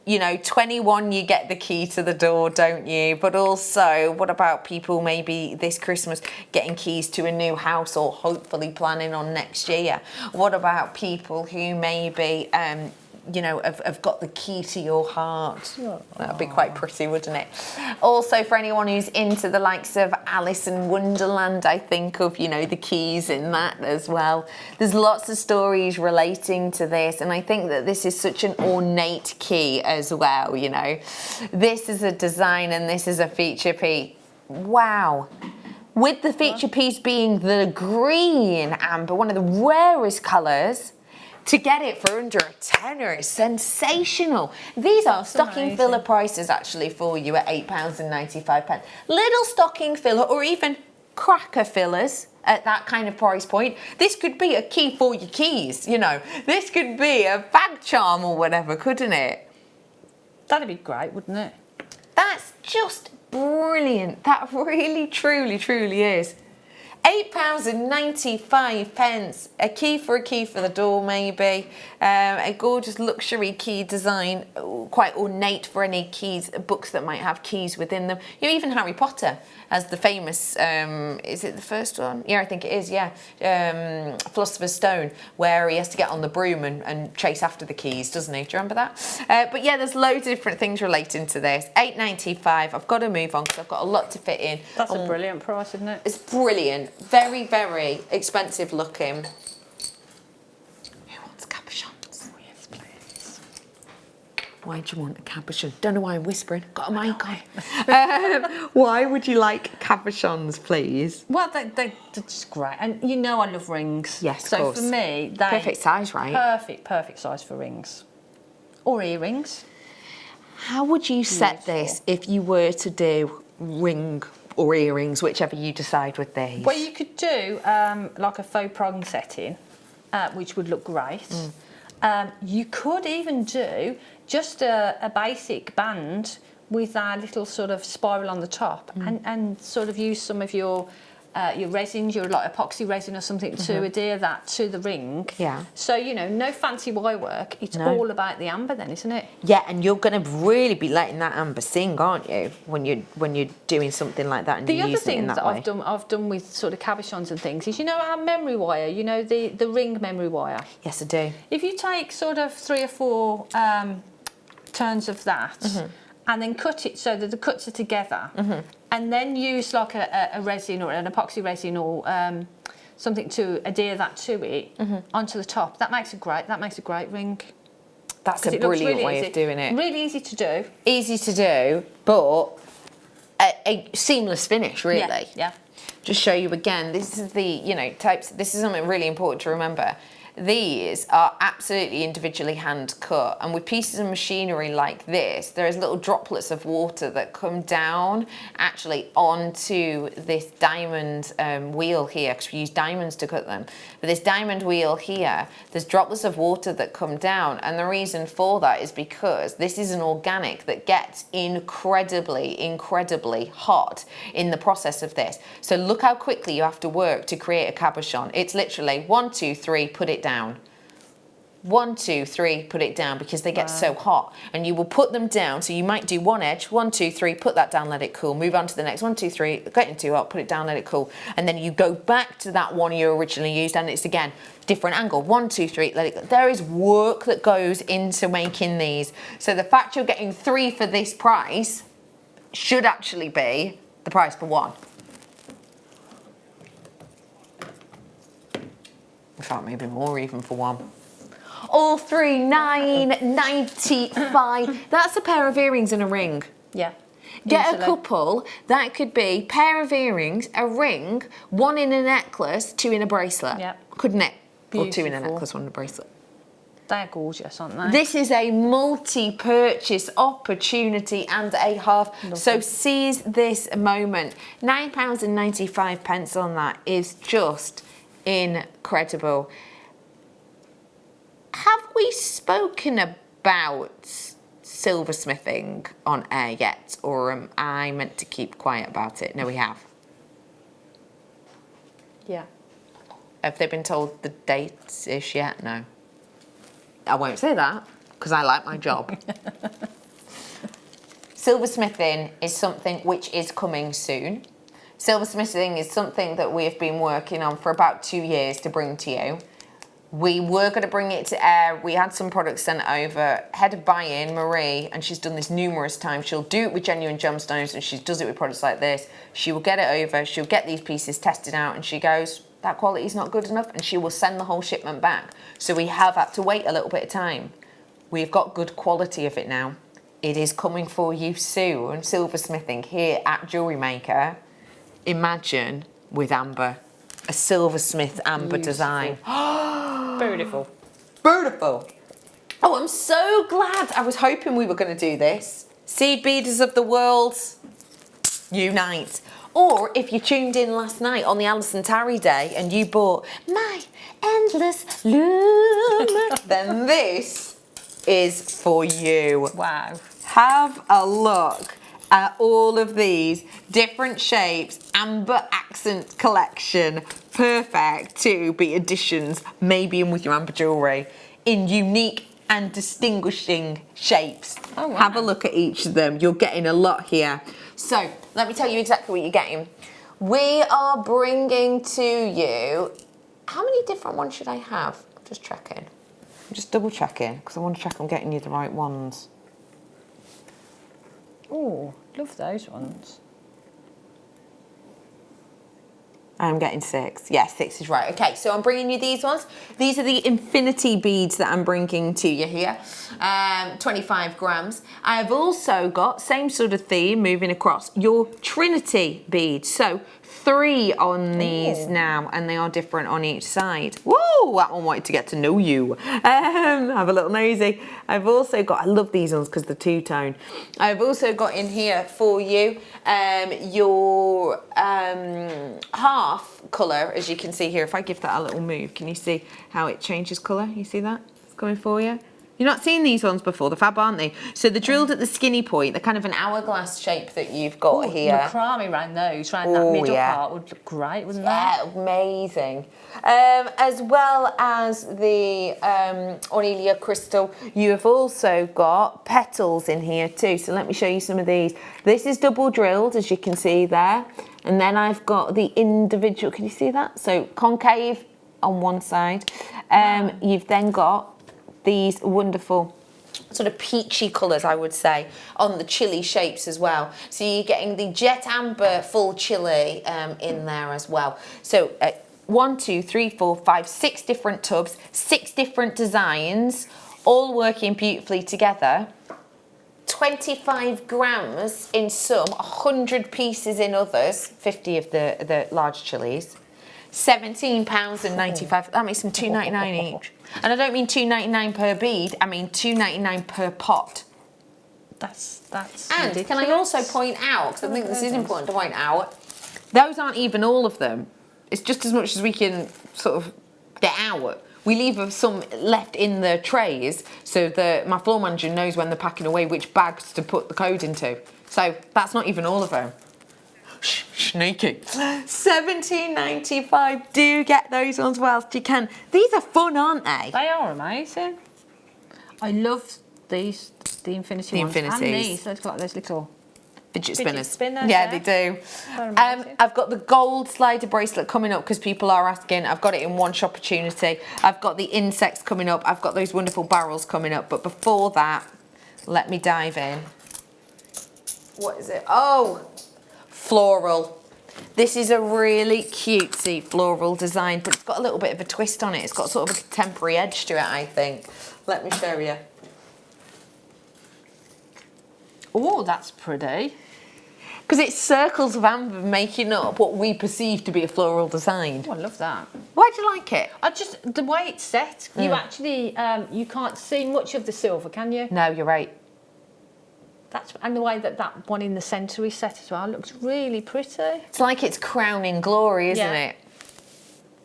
You know, 21, you get the key to the door, don't you? But also, what about people maybe this Christmas getting keys to a new house or hopefully planning on next year? What about people who maybe have got the key to your heart? That would be quite pretty, wouldn't it? Also, for anyone who's into the likes of Alice in Wonderland, I think of, the keys in that as well. There's lots of stories relating to this, and I think that this is such an ornate key as well, This is a design and this is a feature piece. Wow. With the feature piece being the green amber, one of the rarest colours, to get it for under a tenner is sensational. These are stocking filler prices actually for you at £8.95. Little stocking filler or even cracker fillers at that kind of price point. This could be a key for your keys, This could be a bag charm or whatever, couldn't it? That'd be great, wouldn't it? That's just brilliant. That really, truly is. £8.95, a key for the door maybe, a gorgeous luxury key design, quite ornate for any keys, books that might have keys within them. Even Harry Potter has the famous, is it the first one? Yeah, I think it is, Philosopher's Stone, where he has to get on the broom and chase after the keys, doesn't he? Do you remember that? But yeah, there's loads of different things relating to this. $8.95, I've got to move on because I've got a lot to fit in. That's a brilliant price, isn't it? It's brilliant. Very expensive looking. Who wants cabochons? Oh, yes, please. Why do you want a cabochon? Don't know why I'm whispering. Got a mic on. Why would you like cabochons, please? Well, they're just great. And I love rings. Yes, of course. So for me, perfect size, right? Perfect size for rings. Or earrings. How would you set this if you were to do ring or earrings, whichever you decide with these? Well, you could do like a faux prong setting, which would look great. You could even do just a basic band with a little sort of spiral on the top and sort of use some of your resins, your like epoxy resin or something to adhere that to the ring. Yeah. So, no fancy wire work. It's all about the amber then, isn't it? Yeah, and you're going to really be letting that amber sing, aren't you? When you're doing something like that and the you're using it in that way. The other thing that I've done with sort of cabochons and things is, our memory wire, the ring memory wire. Yes, I do. If you take sort of 3 or 4 turns of that and then cut it so that the cuts are together and then use like a resin or an epoxy resin or something to adhere that to it onto the top, that makes a great ring. That's a brilliant way of doing it. Really easy to do. Easy to do, but a seamless finish, really. Yeah. Just show you again, this is the, you know, types, this is something really important to remember. These are absolutely individually hand cut, and with pieces of machinery like this, there's little droplets of water that come down actually onto this diamond wheel here, because we use diamonds to cut them. But this diamond wheel here, there's droplets of water that come down, and the reason for that is because this is an organic that gets incredibly, incredibly hot in the process of this. So look how quickly you have to work to create a cabochon. It's literally 1, 2, 3, put it down. 1, 2, 3, put it down, because they get so hot, and you will put them down. So you might do one edge, 1, 2, 3, put that down, let it cool, move on to the next, 1, 2, 3, getting too hot, put it down, let it cool, and then you go back to that one you originally used, and it's again different angle, 1, 2, 3, let it go. There is work that goes into making these, so the fact you're getting 3 for this price should actually be the price for 1. In fact, maybe more even for 1. All 3, $9.95. That's a pair of earrings and a ring. Yeah. Get Easily. a couple. That could be pair of earrings, a ring, 1 in a necklace, 2 in a bracelet. Yeah. Couldn't it? Or 2 in a Beautiful. necklace, 1 in a bracelet. They're gorgeous, aren't they? This is a multi-purchase opportunity and a half. So seize this moment. £9.95 on that is just incredible. Have we spoken about silversmithing on air yet, or am I meant to keep quiet about it? No, we have. Yeah. Have they been told the date-ish yet? No. I won't say that, because I like my job. Silversmithing is something which is coming soon. Silversmithing is something that we have been working on for about 2 years to bring to you. We were going to bring it to air. We had some products sent over. Head of buy-in, Marie, and she's done this numerous times. She'll do it with genuine gemstones, and she does it with products like this. She will get it over. She'll get these pieces tested out, and she goes, that quality is not good enough, and she will send the whole shipment back. So we have had to wait a little bit of time. We've got good quality of it now. It is coming for you soon. Silversmithing here at Jewellery Maker. Imagine with amber, a silversmith amber design. Beautiful. Beautiful. Oh, I'm so glad. I was hoping we were going to do this. Seed beaders of the world, unite. Or if you tuned in last night on the Alison Tarry Day and you bought My Endless Loom, then this is for you. Wow. Have a look at all of these different shapes, amber accent collection, perfect to be additions, maybe in with your amber jewellery, in unique and distinguishing shapes. Oh, wow. Have a look at each of them. You're getting a lot here. So let me tell you exactly what you're getting. We are bringing to you, how many different ones should I have? I'm just checking. I'm just double checking because I want to check I'm getting you the right ones. Oh, love those ones. I'm getting 6. Yeah, 6 is right. Okay, so I'm bringing you these ones. These are the infinity beads that I'm bringing to you here. 25 grams. I have also got, same sort of theme, moving across, your Trinity beads. So 3 on these now, and they are different on each side. Whoa, that one wanted to get to know you. Have a little nosy. I've also got, I love these ones because they're two-tone. I've also got in here for you your half colour, as you can see here. If I give that a little move, can you see how it changes colour? You see that? It's coming for you. You've not seen these ones before, they're fab, aren't they? So they're drilled at the skinny point. They're kind of an hourglass shape that you've got here. Macrame around those, around that middle part would look great, wouldn't Yeah, amazing. As well as the Ornelia crystal, you have also got petals in here too. So let me show you some of these. This is double drilled, as you can see there. And then I've got the individual, can you see that? So concave on one side. You've then got these wonderful sort of peachy colours, I would say, on the chili shapes as well. So you're getting the jet amber full chili in there as well. So 1, 2, 3, 4, 5, 6 different tubs, 6 different designs, all working beautifully together. 25 grams in some, 100 pieces in others, 50 of the large chilies. £17.95. That makes them $2.99 each. And I don't mean $2.99 per bead, I mean $2.99 per pot. That's And ridiculous. can I also point out, because I think this is important to point out, those aren't even all of them. It's just as much as we can sort of get out. We leave some left in the trays so that my floor manager knows when they're packing away which bags to put the code into. So that's not even all of them. Sneaky. $17.95. Do get those ones whilst you can. These are fun, aren't they? They are amazing. I love these, the infinity ones. Infinities. And these, they've got those little Fidget spinners, Yeah, yeah. they do. They're amazing. I've got the gold slider bracelet coming up because people are asking. I've got it in one shop opportunity. I've got the insects coming up. I've got those wonderful barrels coming up. But before that, let me dive in. What is it? Oh, floral. This is a really cutesy floral design, but it's got a little bit of a twist on it. It's got sort of a contemporary edge to it, I think. Let me show you. Oh, that's pretty. Because it's circles of amber making up what we perceive to be a floral design. Oh, I love that. Why do you like it? I just, the way it's set, you actually, you can't see much of the silver, can you? No, you're right. And the way that that one in the centre is set as well looks really pretty. It's like it's crowning glory, isn't Yeah. it?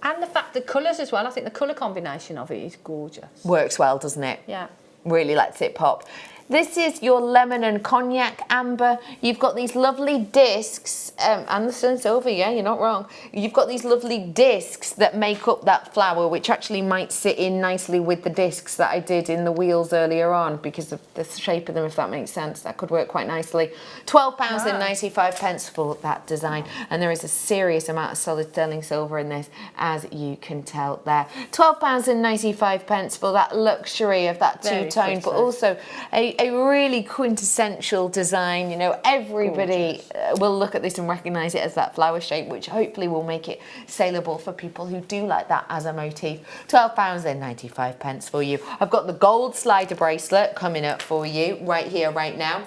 And the fact, the colours as well, I think the colour combination of it is gorgeous. Works well, doesn't it? Yeah. Really lets it pop. This is your lemon and cognac amber. You've got these lovely discs, and the sun's over, yeah, you're not wrong. You've got these lovely discs that make up that flower, which actually might sit in nicely with the discs that I did in the wheels earlier on because of the shape of them, if that makes sense. That could work quite nicely. £12.95 for that design. And there is a serious amount of solid sterling silver in this, as you can tell there. £12.95 for that luxury of that two-tone, but also a really quintessential design. You know, everybody will look at this and recognise it as that flower shape, which hopefully will make it saleable for people who do like that as a motif. £12.95 for you. I've got the gold slider bracelet coming up for you right here, right now.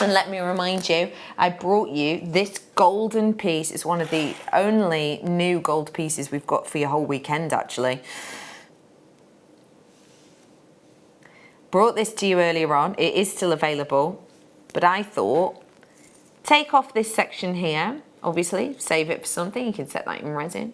And let me remind you, I brought you this golden piece. It's one of the only new gold pieces we've got for your whole weekend, actually. Brought this to you earlier on. It is still available, but I thought take off this section here, obviously save it for something. You can set that in resin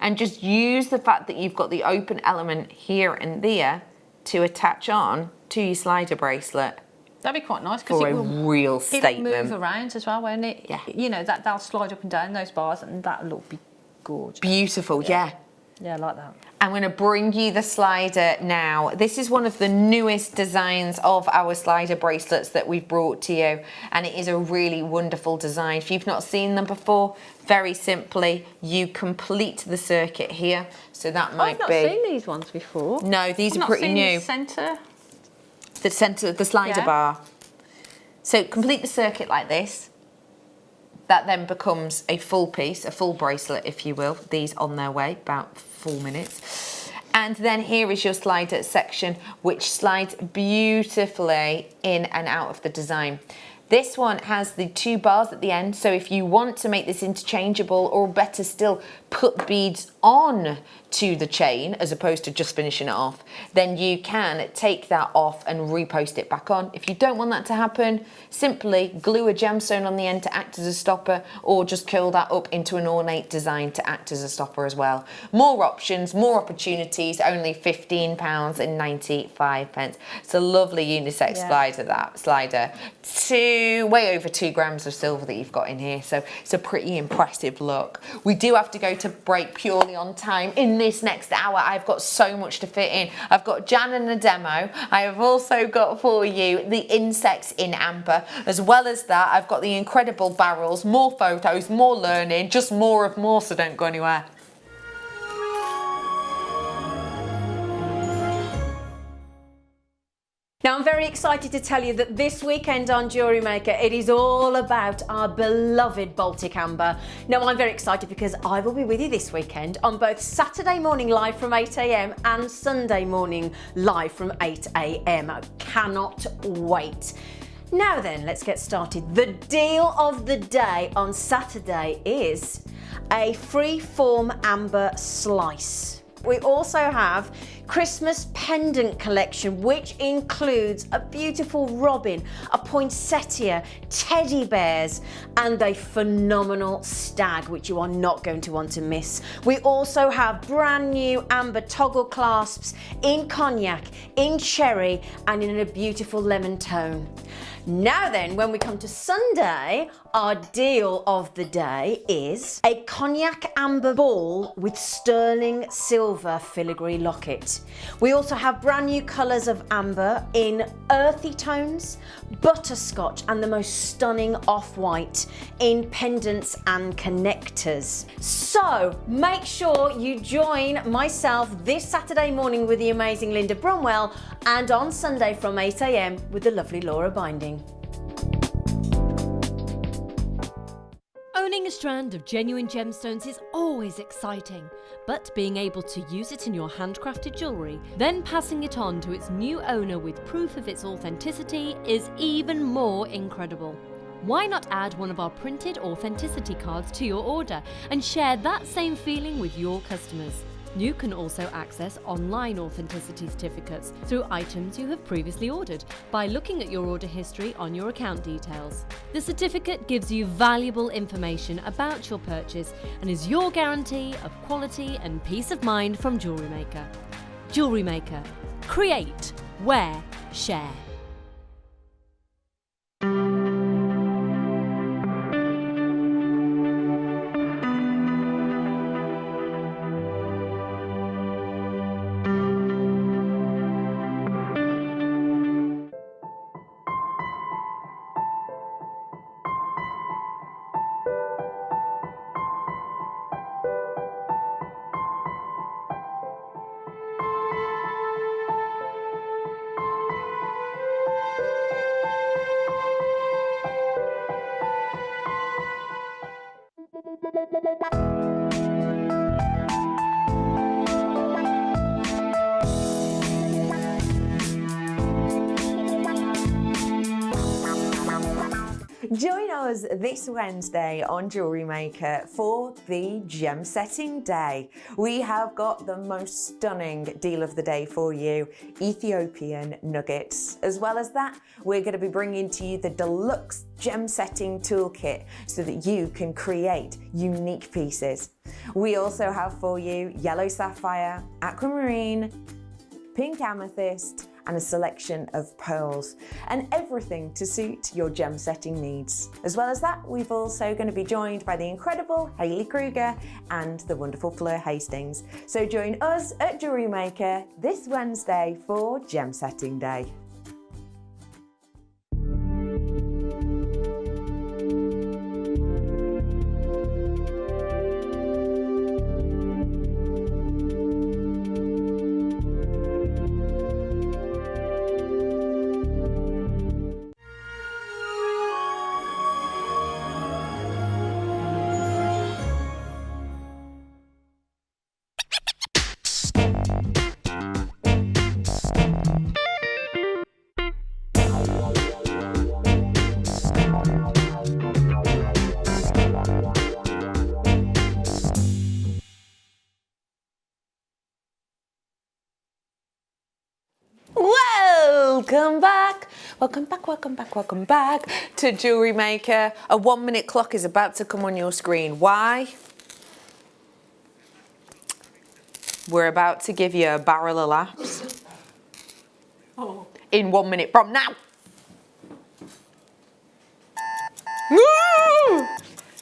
and just use the fact that you've got the open element here and there to attach on to your slider bracelet. That'd be quite nice because for it a will real statement. It'll move around as well, won't it? Yeah. You know, that they'll slide up and down those bars and that'll be gorgeous. Beautiful, yeah. Yeah, I like that. I'm going to bring you the slider now. This is one of the newest designs of our slider bracelets that we've brought to you, and it is a really wonderful design. If you've not seen them before, very simply, you complete the circuit here. So that might be... I've not seen these ones before. No, these are I've pretty not new. seen The centre, the slider Yeah. bar. So complete the circuit like this. That then becomes a full piece, a full bracelet, if you will. These on their way, about 4 minutes. And then here is your slider section, which slides beautifully in and out of the design. This one has the 2 bars at the end, so if you want to make this interchangeable, or better still, put beads on to the chain as opposed to just finishing it off, then you can take that off and repost it back on. If you don't want that to happen, simply glue a gemstone on the end to act as a stopper, or just curl that up into an ornate design to act as a stopper as well. More options, more opportunities, only £15.95. It's a lovely unisex slider, way over 2 grams of silver that you've got in here, so it's a pretty impressive look. We do have to go to break purely on time. In this next hour, I've got so much to fit in. I've got Jan and a demo. I have also got for you the insects in amber. As well as that, I've got the incredible barrels, more photos, more learning, just more of more, so don't go anywhere. Now, I'm very excited to tell you that this weekend on Jewellery Maker, it is all about our beloved Baltic Amber. Now, I'm very excited because I will be with you this weekend on both Saturday morning live from 8 AM and Sunday morning live from 8 AM. I cannot wait. Now then, let's get started. The deal of the day on Saturday is a free-form amber slice. We also have Christmas pendant collection, which includes a beautiful robin, a poinsettia, teddy bears, and a phenomenal stag, which you are not going to want to miss. We also have brand new amber toggle clasps in cognac, in cherry, and in a beautiful lemon tone. Now then, when we come to Sunday, our deal of the day is a cognac amber ball with sterling silver filigree locket. We also have brand new colours of amber in earthy tones, butterscotch, and the most stunning off-white in pendants and connectors. So make sure you join myself this Saturday morning with the amazing Linda Bromwell, and on Sunday from 8 AM with the lovely Laura Binding. Owning a strand of genuine gemstones is always exciting, but being able to use it in your handcrafted jewellery, then passing it on to its new owner with proof of its authenticity is even more incredible. Why not add one of our printed authenticity cards to your order and share that same feeling with your customers? You can also access online authenticity certificates through items you have previously ordered by looking at your order history on your account details. The certificate gives you valuable information about your purchase and is your guarantee of quality and peace of mind from Jewellery Maker. Jewellery Maker. Create, wear, share. Join us this Wednesday on Jewellery Maker for the Gem Setting Day. We have got the most stunning deal of the day for you, Ethiopian nuggets. As well as that, we're going to be bringing to you the deluxe gem setting toolkit so that you can create unique pieces. We also have for you yellow sapphire, aquamarine, pink amethyst, and a selection of pearls, and everything to suit your gem setting needs. As well as that, we've also going to be joined by the incredible Hayley Kruger and the wonderful Fleur Hastings. So join us at Jewellery Maker this Wednesday for Gem Setting Day. Welcome back to Jewellery Maker. A 1 minute clock is about to come on your screen. Why? We're about to give you a barrel of laps in 1 minute from now. Woo!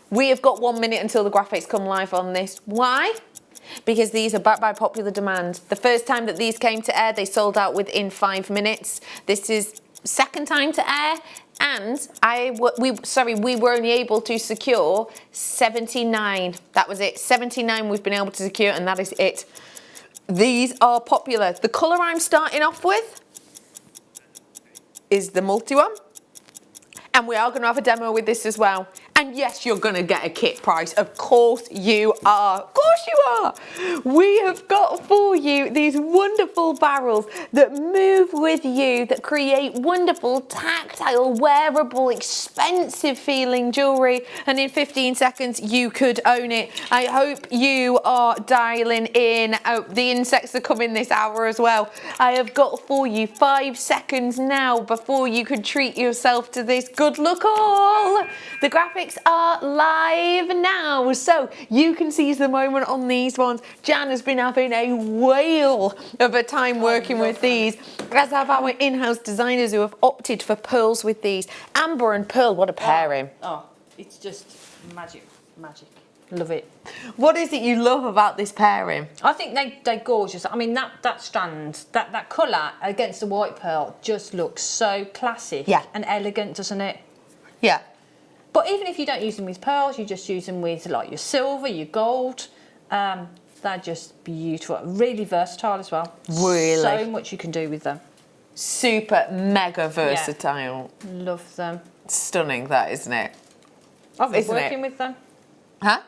We have got 1 minute until the graphics come live on this. Why? Because these are backed by popular demand. The first time that these came to air, they sold out within 5 minutes. This is second time to air, and we were only able to secure 79. That was it. 79 we've been able to secure, and that is it. These are popular. The colour I'm starting off with is the multi one, and we are going to have a demo with this as well. And yes, you're going to get a kit price. Of course you are. Of course course you are. We have got for you these wonderful barrels that move with you, that create wonderful, tactile, wearable, expensive feeling jewellery. And in 15 seconds, you could own it. I hope you are dialing in. Oh, the insects are coming this hour as well. I have got for you 5 seconds now before you could treat yourself to this. Good luck all. The graphics are live now, so you can seize the moment on these ones. Jan has been having a whale of a time working with these, as have our in-house designers who have opted for pearls with these. Amber and pearl, what a pairing. Oh, it's just magic. Love it. What is it you love about this pairing? I think they're gorgeous. I mean, that strand, that colour against the white pearl just looks so classic and elegant, doesn't it? Yeah. But even if you don't use them with pearls, you just use them with like your silver, your gold. They're just beautiful. Really versatile as well. Really. So much you can do with them. Super mega versatile. Yeah. Love them. Stunning, that, isn't it? I've been working with them. Huh?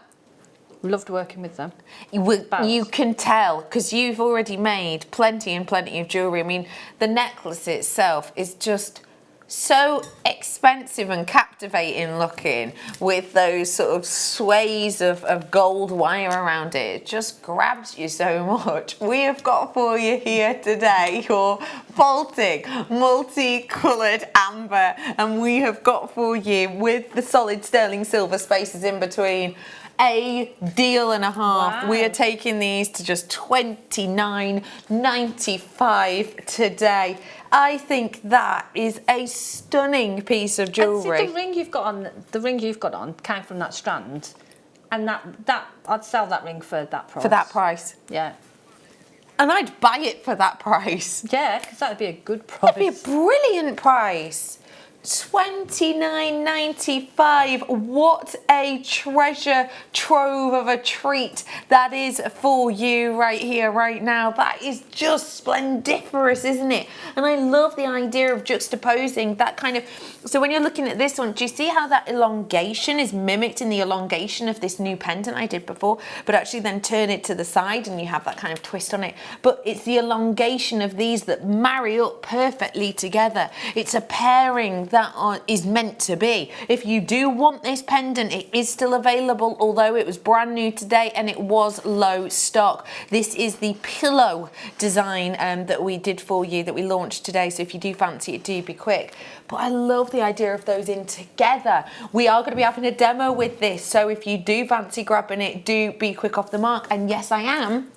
Loved working with them. You can tell, because you've already made plenty and plenty of jewellery. I mean, the necklace itself is just so expensive and captivating looking, with those sort of sways of gold wire around it. It just grabs you so much. We have got for you here today your Baltic multicoloured amber, and we have got for you, with the solid sterling silver spaces in between, a deal and a half. Wow. We are taking these to just $29.95 today. I think that is a stunning piece of jewellery. The ring you've got on, came from that strand, and that I'd sell that ring for that price. For that price, yeah. And I'd buy it for that price. Yeah, because that'd be a good price. That'd be a brilliant price. $29.95. What a treasure trove of a treat that is for you right here, right now. That is just splendiferous, isn't it? And I love the idea of juxtaposing that kind of... So when you're looking at this one, do you see how that elongation is mimicked in the elongation of this new pendant I did before? But actually then turn it to the side and you have that kind of twist on it. But it's the elongation of these that marry up perfectly together. It's a pairing that is meant to be. If you do want this pendant, it is still available, although it was brand new today and it was low stock. This is the pillow design that we did for you, that we launched today, so if you do fancy it, do be quick. But I love the idea of those in together. We are going to be having a demo with this, so if you do fancy grabbing it, do be quick off the mark. And yes, I am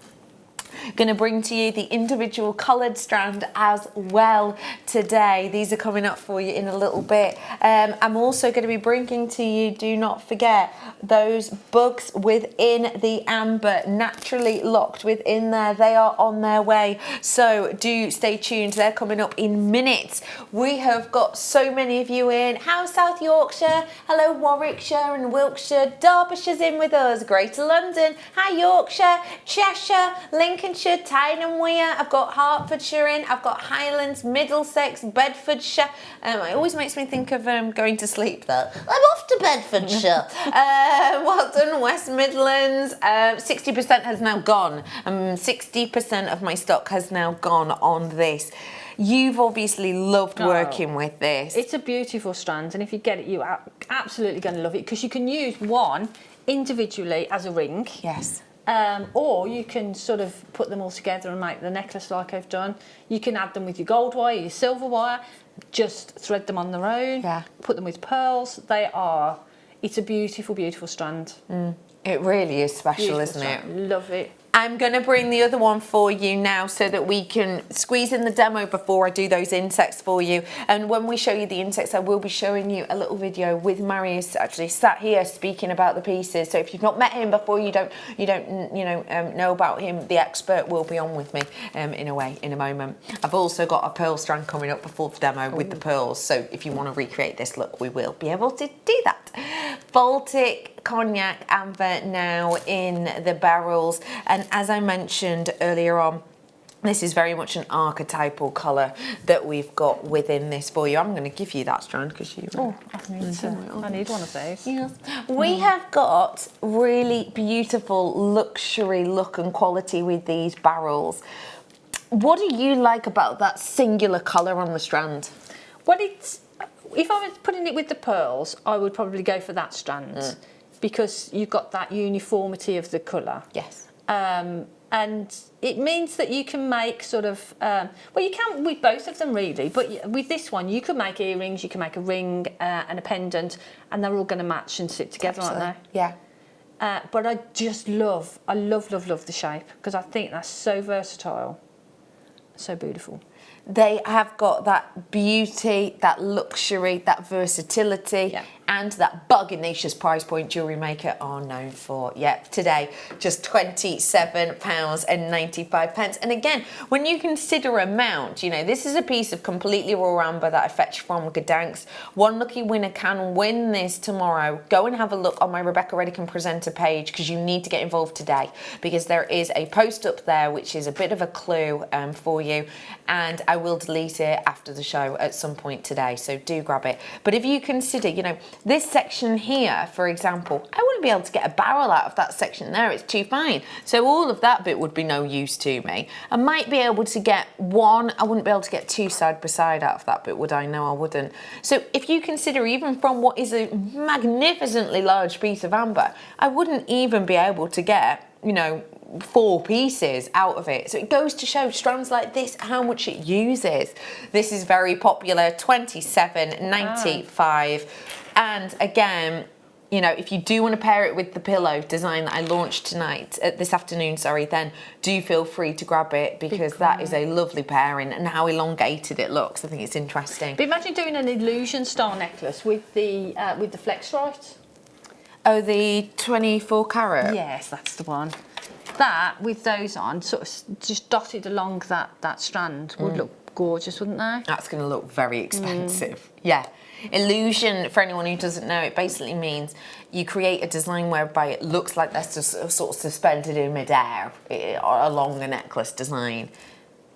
going to bring to you the individual coloured strand as well today. These are coming up for you in a little bit. I'm also going to be bringing to you, do not forget, those bugs within the amber, naturally locked within there. They are on their way, so do stay tuned. They're coming up in minutes. We have got so many of you in. How's South Yorkshire? Hello Warwickshire and Wiltshire. Derbyshire's in with us. Greater London. Hi Yorkshire. Cheshire. Lincolnshire, Tyne and Wear. I've got Hertfordshire in. I've got Highlands, Middlesex, Bedfordshire. It always makes me think of going to sleep though. I'm off to Bedfordshire. Well done, West Midlands. 60% has now gone. 60% of my stock has now gone on this. You've obviously loved working with this. It's a beautiful strand, and if you get it, you're absolutely going to love it, because you can use one individually as a ring. Yes. Or you can sort of put them all together and make the necklace like I've done. You can add them with your gold wire, your silver wire, just thread them on their own, put them with pearls. It's a beautiful, beautiful strand. It really is special, Beautiful isn't strand. it? Love it. I'm going to bring the other one for you now so that we can squeeze in the demo before I do those insects for you. And when we show you the insects, I will be showing you a little video with Marius actually sat here speaking about the pieces. So if you've not met him before, you don't know about him, the expert will be on with me in a moment. I've also got a pearl strand coming up before the demo with the pearls. So if you want to recreate this look, we will be able to do that. Baltic Cognac Amber now in the barrels, and as I mentioned earlier on, This is very much an archetypal colour that we've got within this for you. I'm going to give you that strand because you... Oh, I need one of those. Yes. We have got really beautiful luxury look and quality with these barrels. What do you like about that singular colour on the strand? Well, it's, if I was putting it with the pearls, I would probably go for that strand because you've got that uniformity of the colour. Yes. And it means that you can make sort of, well, you can with both of them really, but with this one, you could make earrings, you can make a ring and a pendant, and they're all going to match and sit together, Absolutely. aren't they? Yeah. But I just love the shape because I think that's so versatile, so beautiful. They have got that beauty, that luxury, that versatility, and that buginacious price point Jewellery Maker are known for. Yep, today, just £27.95. And again, when you consider amount, you know, this is a piece of completely raw amber that I fetched from Gdansk. One lucky winner can win this tomorrow. Go and have a look on my Rebecca Redican Presenter page because you need to get involved today because there is a post up there which is a bit of a clue for you, and I will delete it after the show at some point today, so do grab it. But if you consider, you know, this section here, for example, I wouldn't be able to get a barrel out of that section there, it's too fine. So all of that bit would be no use to me. I might be able to get one, I wouldn't be able to get two side by side out of that bit, would I? No, I wouldn't. So if you consider even from what is a magnificently large piece of amber, I wouldn't even be able to get, you know, 4 pieces out of it. So it goes to show strands like this how much it uses. This is very popular, £27.95. And again, you know, if you do want to pair it with the pillow design that I launched tonight, this afternoon, sorry, then do feel free to grab it because that is a lovely pairing and how elongated it looks. I think it's interesting. But imagine doing an illusion style necklace with the flex right. Oh, the 24 carat? Yes, that's the one. That, with those on, sort of just dotted along that strand would look gorgeous, wouldn't they? That's going to look very expensive. Yeah. Illusion, for anyone who doesn't know, it basically means you create a design whereby it looks like that's just sort of suspended in midair along the necklace design.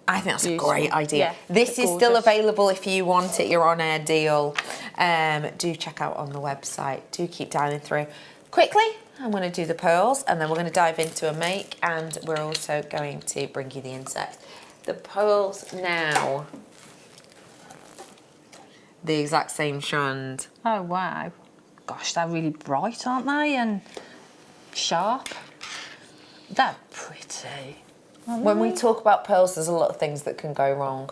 I think that's a great idea. Yeah, this is still available if you want it, your on-air deal. Do check out on the website. Do keep dialing through. Quickly, I'm going to do the pearls and then we're going to dive into a make and we're also going to bring you the insect. The pearls now, the exact same strand. Oh, wow. Gosh, they're really bright, aren't they? And sharp. They're pretty. When we talk about pearls, there's a lot of things that can go wrong.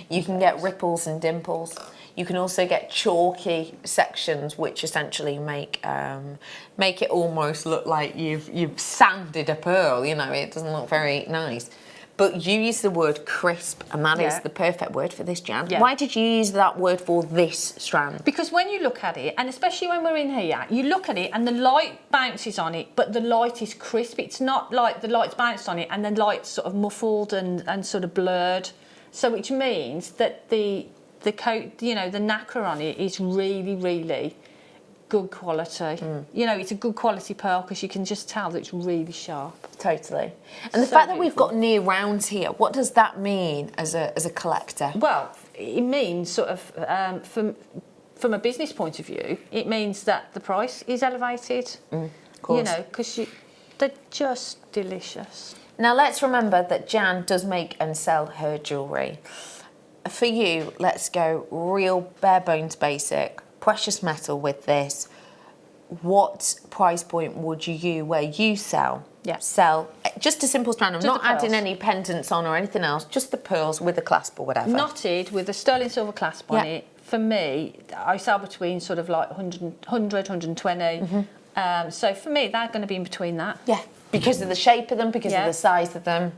You can get ripples and dimples. You can also get chalky sections, which essentially make it almost look like you've sanded a pearl. You know, it doesn't look very nice. But you use the word crisp, and that is the perfect word for this strand. Yeah. Why did you use that word for this strand? Because when you look at it, and especially when we're in here, you look at it and the light bounces on it, but the light is crisp. It's not like the light's bounced on it and the light's sort of muffled and sort of blurred. So which means that the coat, you know, the nacre on it is really, really good quality. You know, it's a good quality pearl because you can just tell that it's really sharp. Totally. And the fact that we've got near rounds here, what does that mean as a collector? Well, it means sort of from a business point of view, it means that the price is elevated. Of course. You know, because they're just delicious. Now let's remember that Jan does make and sell her jewellery. For you, let's go real bare bones basic, precious metal with this. What price point would you, where you sell? Yeah. Sell just a simple strand. I'm not adding any pendants on or anything else, just the pearls with a clasp or whatever. Knotted with a sterling silver clasp on it. For me, I sell between sort of like 100, 120. So for me, they're going to be in between that. Yeah. Because of the shape of them, because of the size of them.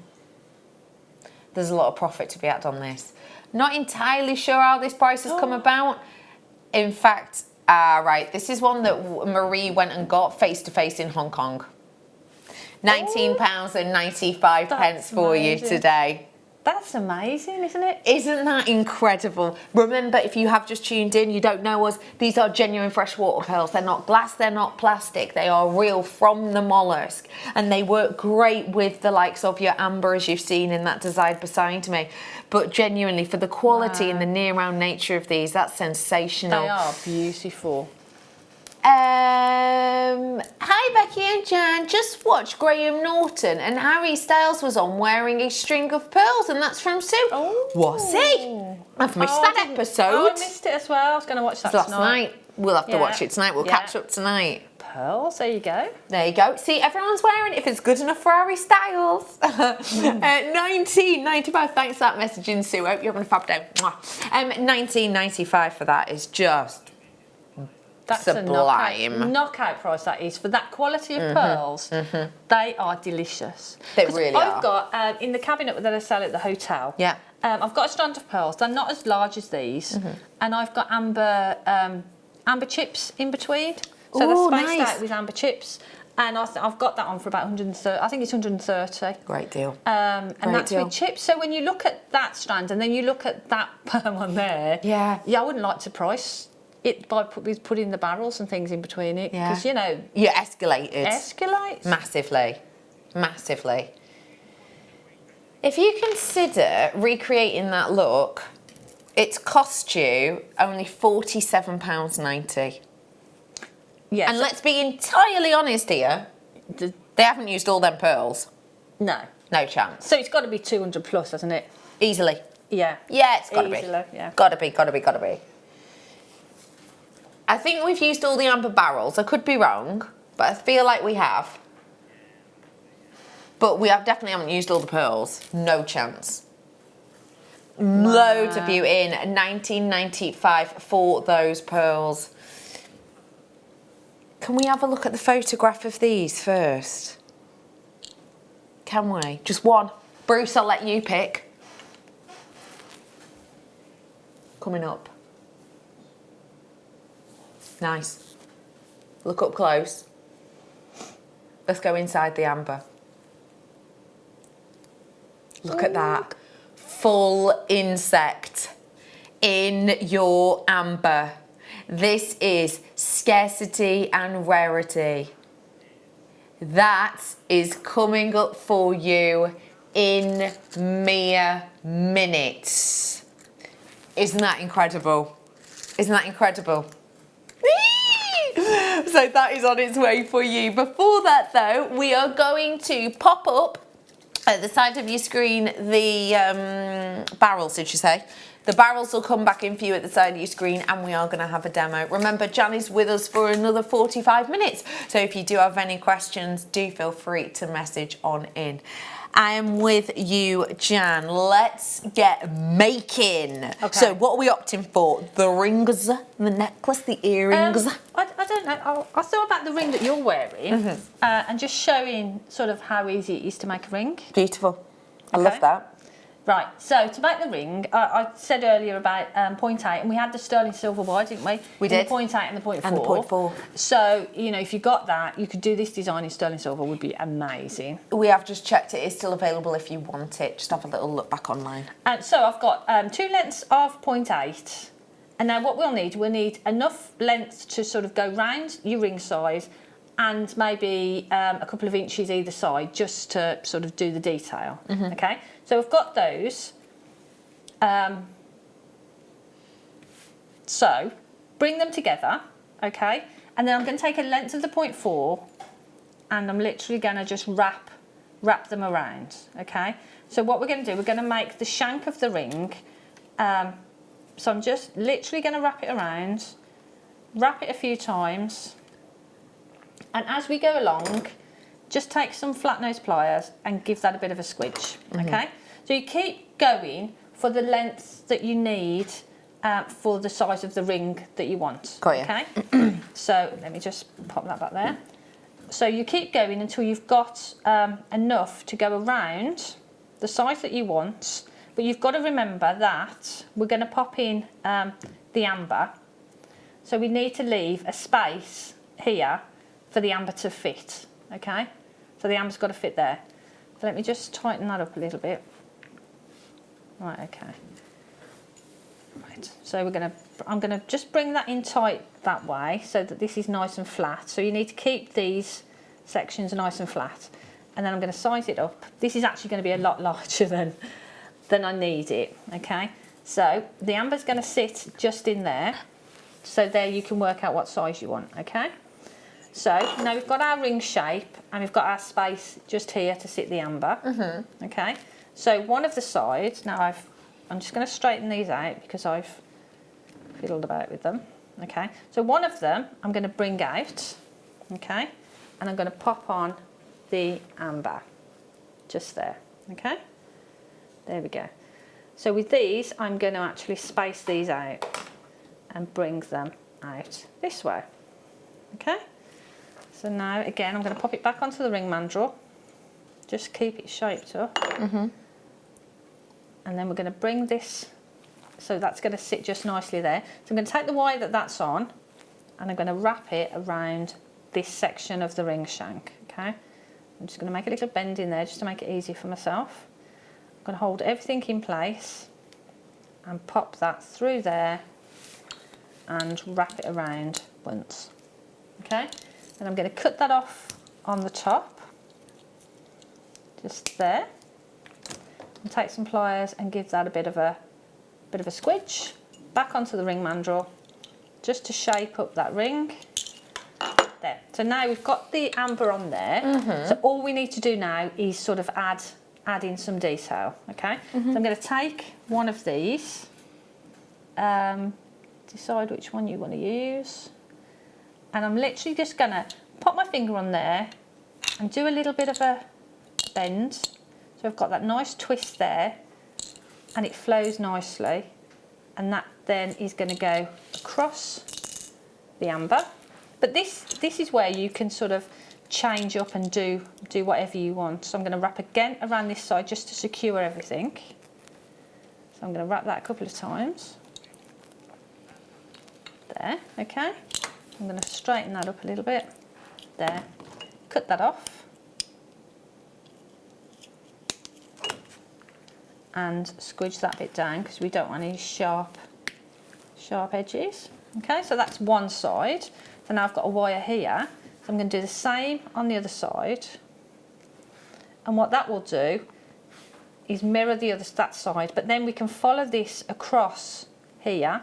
There's a lot of profit to be had on this. Not entirely sure how this price has come about. In fact, right, this is one that Marie went and got face-to-face in Hong Kong. £19.95 for you today. That's amazing, isn't it? Isn't that incredible? Remember, if you have just tuned in, you don't know us, these are genuine freshwater pearls. They're not glass, they're not plastic. They are real from the mollusk. And they work great with the likes of your amber, as you've seen in that design beside me. But genuinely, for the quality and the near-round nature of these, that's sensational. They are beautiful. Hi Becky and Jan, just watched Graham Norton and Harry Styles was on wearing a string of pearls, and that's from Sue. Oh. Was he? I've missed that episode. Oh, I missed it as well. I was going to watch that Last tonight. night. We'll have to watch it tonight. We'll catch up tonight. Pearls, there you go. There you go. See, everyone's wearing it if it's good enough for Harry Styles. 19.95. Thanks for that messaging, Sue. Hope you're having a fab day. 19.95 for that is just That's sublime. a knockout price, that is. For that quality of pearls, they are delicious. They really I've are. got, in the cabinet that I sell at the hotel, I've got a strand of pearls. They're not as large as these. And I've got amber chips in between. So Ooh, they're spaced nice. out with amber chips. And I've got that on for about 130, I think it's 130. Great deal. And that's with chips. So when you look at that strand and then you look at that one there, I wouldn't like to price it by putting the barrels and things in between it, because you know you escalated. Escalates massively, massively. If you consider recreating that look, it's cost you only £47.90. Yes. And let's be entirely honest here, they haven't used all them pearls. No. No chance. So it's got to be 200 plus, hasn't it? Easily. Yeah. Yeah, it's got to be. Yeah. Got to be, got to be, got to be. I think we've used all the amber barrels. I could be wrong, but I feel like we have. But we definitely haven't used all the pearls. No chance. Wow. Loads of you in. £19.95 for those pearls. Can we have a look at the photograph of these first? Can we? Just one. Bruce, I'll let you pick. Coming up. Nice. Look up close. Let's go inside the amber. Look at that. Full insect in your amber. This is scarcity and rarity. That is coming up for you in mere minutes. Isn't that incredible? Isn't that incredible? So that is on its way for you. Before that though, we are going to pop up at the side of your screen the barrels, did you say? The barrels will come back in for you at the side of your screen, and we are going to have a demo. Remember, Jan is with us for another 45 minutes. So if you do have any questions, do feel free to message on in. I am with you, Jan. Let's get making. Okay. So what are we opting for? The rings, the necklace, the earrings? I don't know. I thought about the ring that you're wearing and just showing sort of how easy it is to make a ring. Beautiful. I love that. Right, so to make the ring, I said earlier about 0.8, and we had the sterling silver wire, didn't we? We did. The 0.8 and the 0.4. And the 0.4. So, you know, if you got that, you could do this design in sterling silver, would be amazing. We have just checked it is still available if you want it. Just have a little look back online. And so I've got 2 lengths of 0.8, and now what we'll need enough length to sort of go round your ring size, and maybe a couple of inches either side, just to sort of do the detail, okay? So we've got those. So bring them together, okay? And then I'm going to take a length of the 0.4, and I'm literally going to just wrap them around, okay? So what we're going to do, we're going to make the shank of the ring. So I'm just literally going to wrap it around, wrap it a few times, and as we go along, just take some flat nose pliers and give that a bit of a squidge, okay? So you keep going for the length that you need for the size of the ring that you want, okay? So let me just pop that back there. So you keep going until you've got enough to go around the size that you want, but you've got to remember that we're going to pop in the amber, so we need to leave a space here for the amber to fit, okay? So the amber's got to fit there. So let me just tighten that up a little bit. Right, okay. Right, so I'm gonna just bring that in tight that way so that this is nice and flat. So you need to keep these sections nice and flat. And then I'm gonna size it up. This is actually gonna be a lot larger than I need it, okay? So the amber's gonna sit just in there. So there you can work out what size you want, okay? So now we've got our ring shape and we've got our space just here to sit the amber, okay? So one of the sides, now I'm just going to straighten these out because I've fiddled about with them, okay? So one of them I'm going to bring out, okay? And I'm going to pop on the amber, just there, okay? There we go. So with these, I'm going to actually space these out and bring them out this way, okay? So now, again, I'm going to pop it back onto the ring mandrel, just keep it shaped up. And then we're going to bring this, so that's going to sit just nicely there. So I'm going to take the wire that's on and I'm going to wrap it around this section of the ring shank, okay? I'm just going to make a little bend in there just to make it easy for myself. I'm going to hold everything in place and pop that through there and wrap it around once, okay? Then I'm going to cut that off on the top, just there. And take some pliers and give that a bit of a squidge back onto the ring mandrel just to shape up that ring. There. So now we've got the amber on there. So all we need to do now is sort of add in some detail, okay? So I'm going to take one of these, decide which one you want to use, and I'm literally just going to pop my finger on there and do a little bit of a bend. So I've got that nice twist there and it flows nicely, and that then is going to go across the amber. But this is where you can sort of change up and do whatever you want. So I'm going to wrap again around this side just to secure everything. So I'm going to wrap that a couple of times. There, okay. I'm going to straighten that up a little bit. There, cut that off. And squidge that bit down because we don't want any sharp edges. Okay, so that's one side. So now I've got a wire here. So I'm going to do the same on the other side. And what that will do is mirror that side, but then we can follow this across here.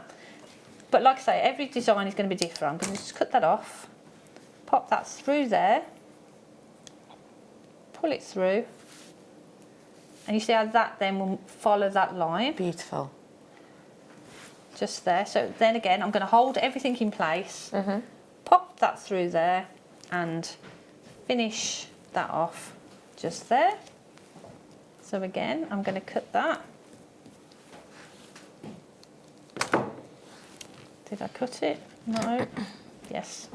But like I say, every design is going to be different. I'm going to just cut that off, pop that through there, pull it through. And you see how that then will follow that line? Beautiful. Just there. So then again, I'm going to hold everything in place, pop that through there and finish that off just there. So again, I'm going to cut that. Did I cut it? No. Yes.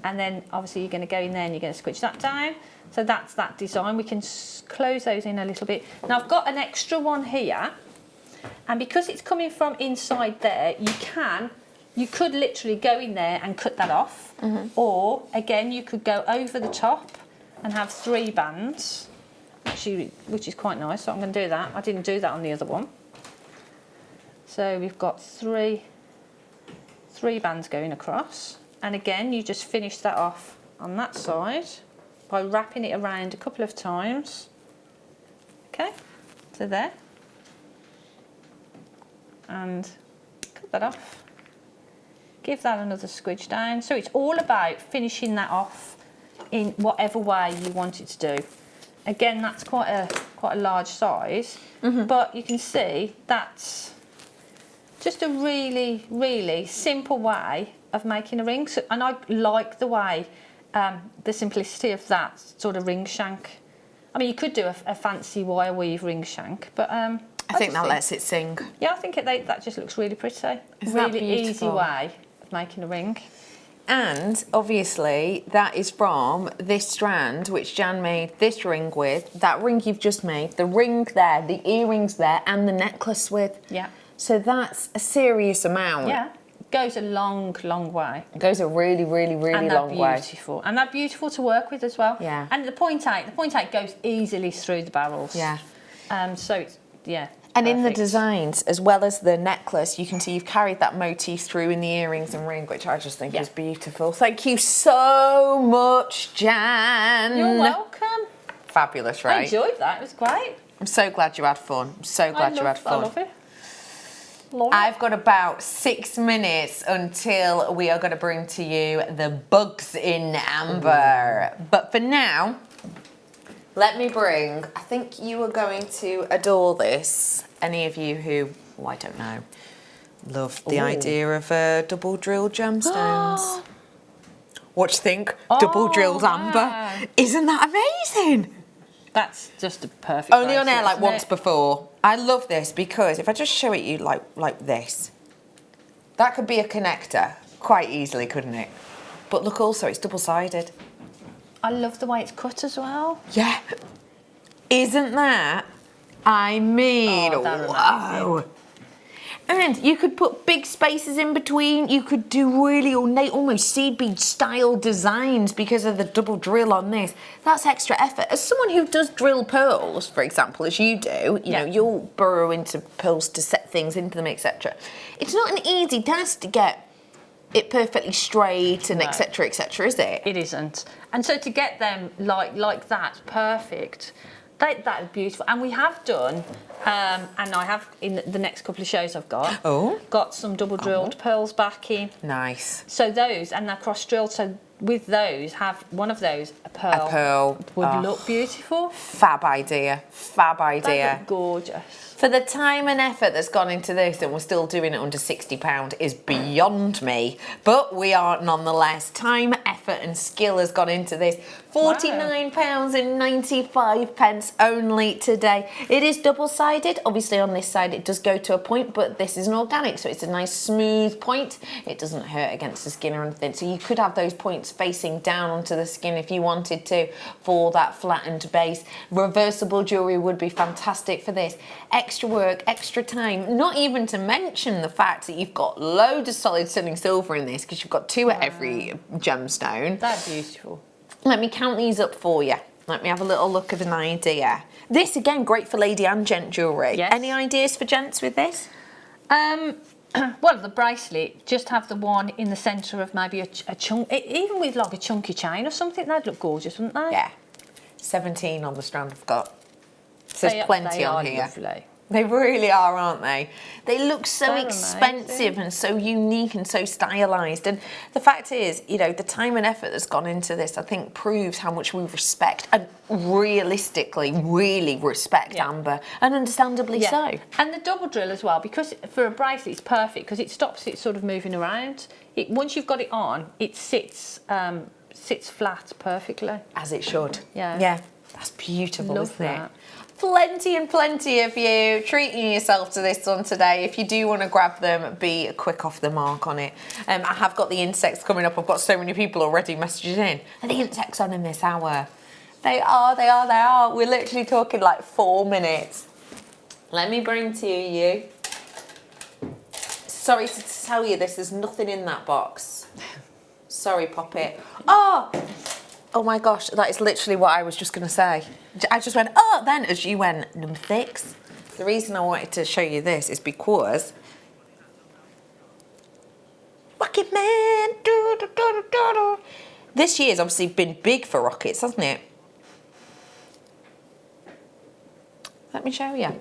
And then obviously you're going to go in there and you're going to squidge that down. So that's that design. We can close those in a little bit. Now I've got an extra one here, and because it's coming from inside there, you could literally go in there and cut that off, or again you could go over the top and have 3 bands, which is quite nice. So I'm going to do that. I didn't do that on the other one. So we've got three bands going across, and again you just finish that off on that side by wrapping it around a couple of times. Okay, so there, and cut that off, give that another squidge down. So it's all about finishing that off in whatever way you want it to do. Again, that's quite a large size, but you can see that's just a really, really simple way of making a ring. So, and I like the way, the simplicity of that sort of ring shank. I mean, you could do a fancy wire weave ring shank, but I think that lets it sing. Yeah, I think that just looks really pretty. Isn't that really easy beautiful? way of making a ring. And obviously that is from this strand which Jan made this ring with, that ring you've just made, the ring there, the earrings there, and the necklace with. Yeah. So that's a serious amount. Yeah, it goes a long, long way. It goes a really, really, really long way. And they're beautiful. And they're beautiful to work with as well. Yeah. And the point eight goes easily through the barrels. Yeah. So yeah. And in the perfect. designs, as well as the necklace, you can see you've carried that motif through in the earrings and ring, which I just think is beautiful. Thank you so much, Jan. You're welcome. Fabulous, I right? enjoyed that. It was great. I'm so glad you had fun. I'm so glad you had fun. I love it. Love it. I've got about 6 minutes until we are going to bring to you the bugs in amber. But for now, let me bring, I think you are going to adore this. Any of you who, I don't know, love the idea of double drilled gemstones. What do you think? Double drilled amber. Isn't that amazing? That's just a perfect. Only on air bracelet, like isn't once it? before. I love this because if I just show it you like this, that could be a connector quite easily, couldn't it? But look also, it's double-sided. I love the way it's cut as well. Yeah. Isn't that? I mean, that's wow. And you could put big spaces in between. You could do really ornate, almost seed bead style designs because of the double drill on this. That's extra effort. As someone who does drill pearls, for example, as you do, you know, you'll burrow into pearls to set things into them, etc. It's not an easy task to get it perfectly straight and etc., is it? It isn't. And so to get them like that, perfect. That is beautiful. And we have done, and I have in the next couple of shows I've got some double drilled pearls back in. Nice. So those, and they're cross drilled. So with those, have one of those, a pearl would look beautiful. Fab idea. Fab idea. They look gorgeous. For the time and effort that's gone into this, and we're still doing it under £60 is beyond me. But we are nonetheless. Time, effort and skill has gone into this. £49.95 only today. It is double-sided. Obviously on this side it does go to a point, but this is an organic, so it's a nice smooth point. It doesn't hurt against the skin or anything. So you could have those points facing down onto the skin if you wanted to for that flattened base. Reversible jewellery would be fantastic for this. Extra work, extra time, not even to mention the fact that you've got loads of solid sterling silver in this because you've got 2 at every gemstone. That's beautiful. Let me count these up for you. Let me have a little look of an idea. This again, great for lady and gent jewellery. Yes. Any ideas for gents with this? Well, the bracelet, just have the one in the centre of maybe a chunk, even with like a chunky chain or something, they'd look gorgeous, wouldn't they? Yeah. 17 on the strand I've got. So there's plenty they on are here. Lovely. They really are, aren't they? They look so They're expensive amazing. and so unique and so stylised. And the fact is, you know, the time and effort that's gone into this, I think, proves how much we respect and realistically really respect Amber, and understandably so. And the double drill as well, because for a bracelet it's perfect because it stops it sort of moving around. Once you've got it on, it sits flat perfectly. As it should. Yeah. Yeah. That's beautiful, Love isn't that. it? Plenty and plenty of you treating yourself to this one today. If you do want to grab them, be quick off the mark on it. I have got the insects coming up. I've got so many people already messaging in. Are the insects on in this hour? They are. We're literally talking like 4 minutes. Let me bring to you. Sorry to tell you this, there's nothing in that box. Sorry, Poppet. Oh my gosh, that is literally what I was just going to say. I just went, then as you went, number 6. The reason I wanted to show you this is because Rocket Man. This year's obviously been big for rockets, hasn't it? Let me show you.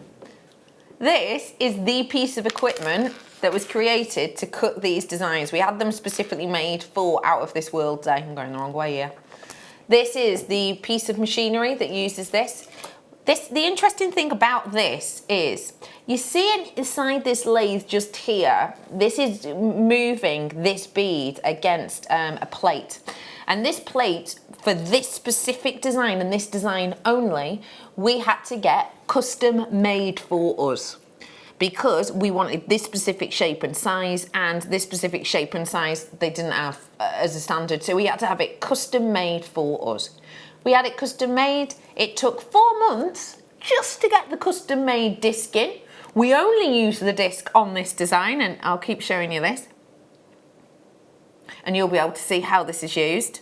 This is the piece of equipment that was created to cut these designs. We had them specifically made for Out of This World Day. I'm going the wrong way here. This is the piece of machinery that uses this. The interesting thing about this is, you see inside this lathe just here, this is moving this bead against a plate. And this plate, for this specific design and this design only, we had to get custom made for us, because we wanted this specific shape and size, and this specific shape and size they didn't have as a standard, so we had to have it custom made for us. We had it custom made. It took 4 months just to get the custom made disc in. We only use the disc on this design, and I'll keep showing you this, and you'll be able to see how this is used,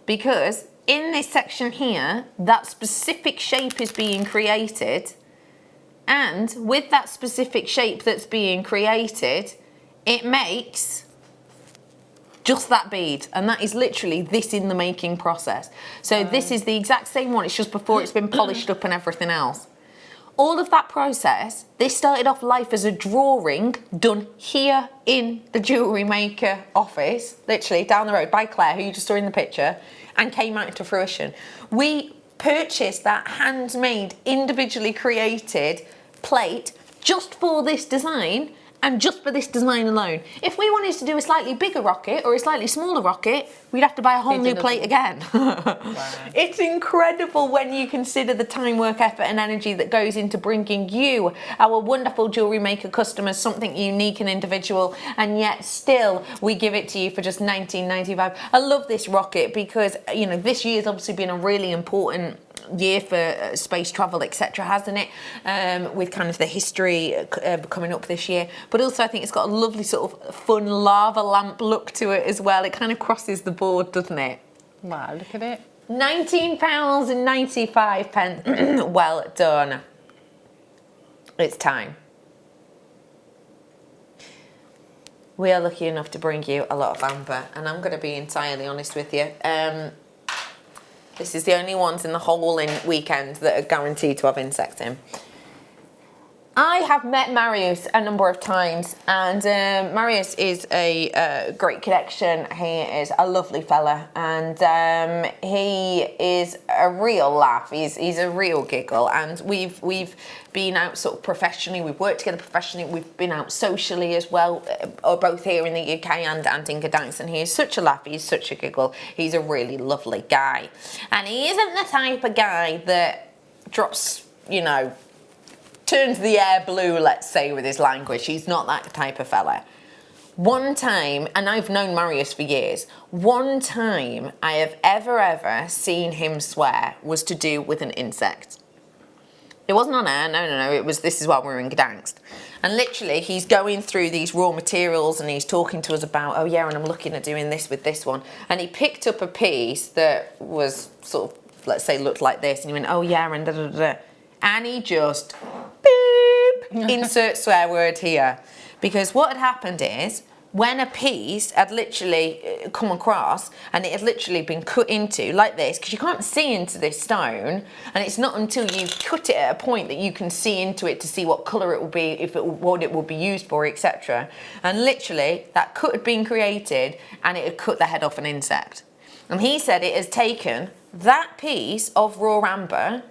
because in this section here, that specific shape is being created And with that specific shape that's being created, it makes just that bead, and that is literally this in the making process. So this is the exact same one, it's just before it's been polished up and everything else. All of that process, this started off life as a drawing done here in the Jewellery Maker office, literally down the road by Claire, who you just saw in the picture, and came out to fruition. We purchased that handmade, individually created plate just for this design, and just for this design alone. If we wanted to do a slightly bigger rocket or a slightly smaller rocket, we'd have to buy a whole new plate again. Wow. It's incredible when you consider the time, work, effort and energy that goes into bringing you, our wonderful Jewellery Maker customers, something unique and individual, and yet still we give it to you for just $19.95. I love this rocket because, you know, this year's obviously been a really important year for space travel, etc., hasn't it? With kind of the history coming up this year, but also I think it's got a lovely sort of fun lava lamp look to it as well. It kind of crosses the board, doesn't it? Wow, look at it. £19.95. Well done. It's time. We are lucky enough to bring you a lot of amber, and I'm going to be entirely honest with you. This is the only ones in the whole weekend that are guaranteed to have insects in. I have met Marius a number of times, and Marius is a great connection. He is a lovely fella, and he is a real laugh. He's a real giggle, and we've been out sort of professionally. We've worked together professionally. We've been out socially as well, both here in the UK and in Gdansk. And he is such a laugh. He's such a giggle. He's a really lovely guy, and he isn't the type of guy that drops, you know, turns the air blue, let's say, with his language. He's not that type of fella. One time, and I've known Marius for years, one time I have ever seen him swear was to do with an insect. It wasn't on air, no, it was, this is while we were in Gdansk. And literally, he's going through these raw materials and he's talking to us about, oh yeah, and I'm looking at doing this with this one. And he picked up a piece that was sort of, let's say, looked like this, and he went, oh yeah, and da-da-da-da. And he just, beep, insert swear word here. Because what had happened is, when a piece had literally come across and it had literally been cut into like this, because you can't see into this stone, and it's not until you cut it at a point that you can see into it to see what colour it will be, what it will be used for, etc. And literally, that cut had been created and it had cut the head off an insect. And he said it has taken that piece of raw amber,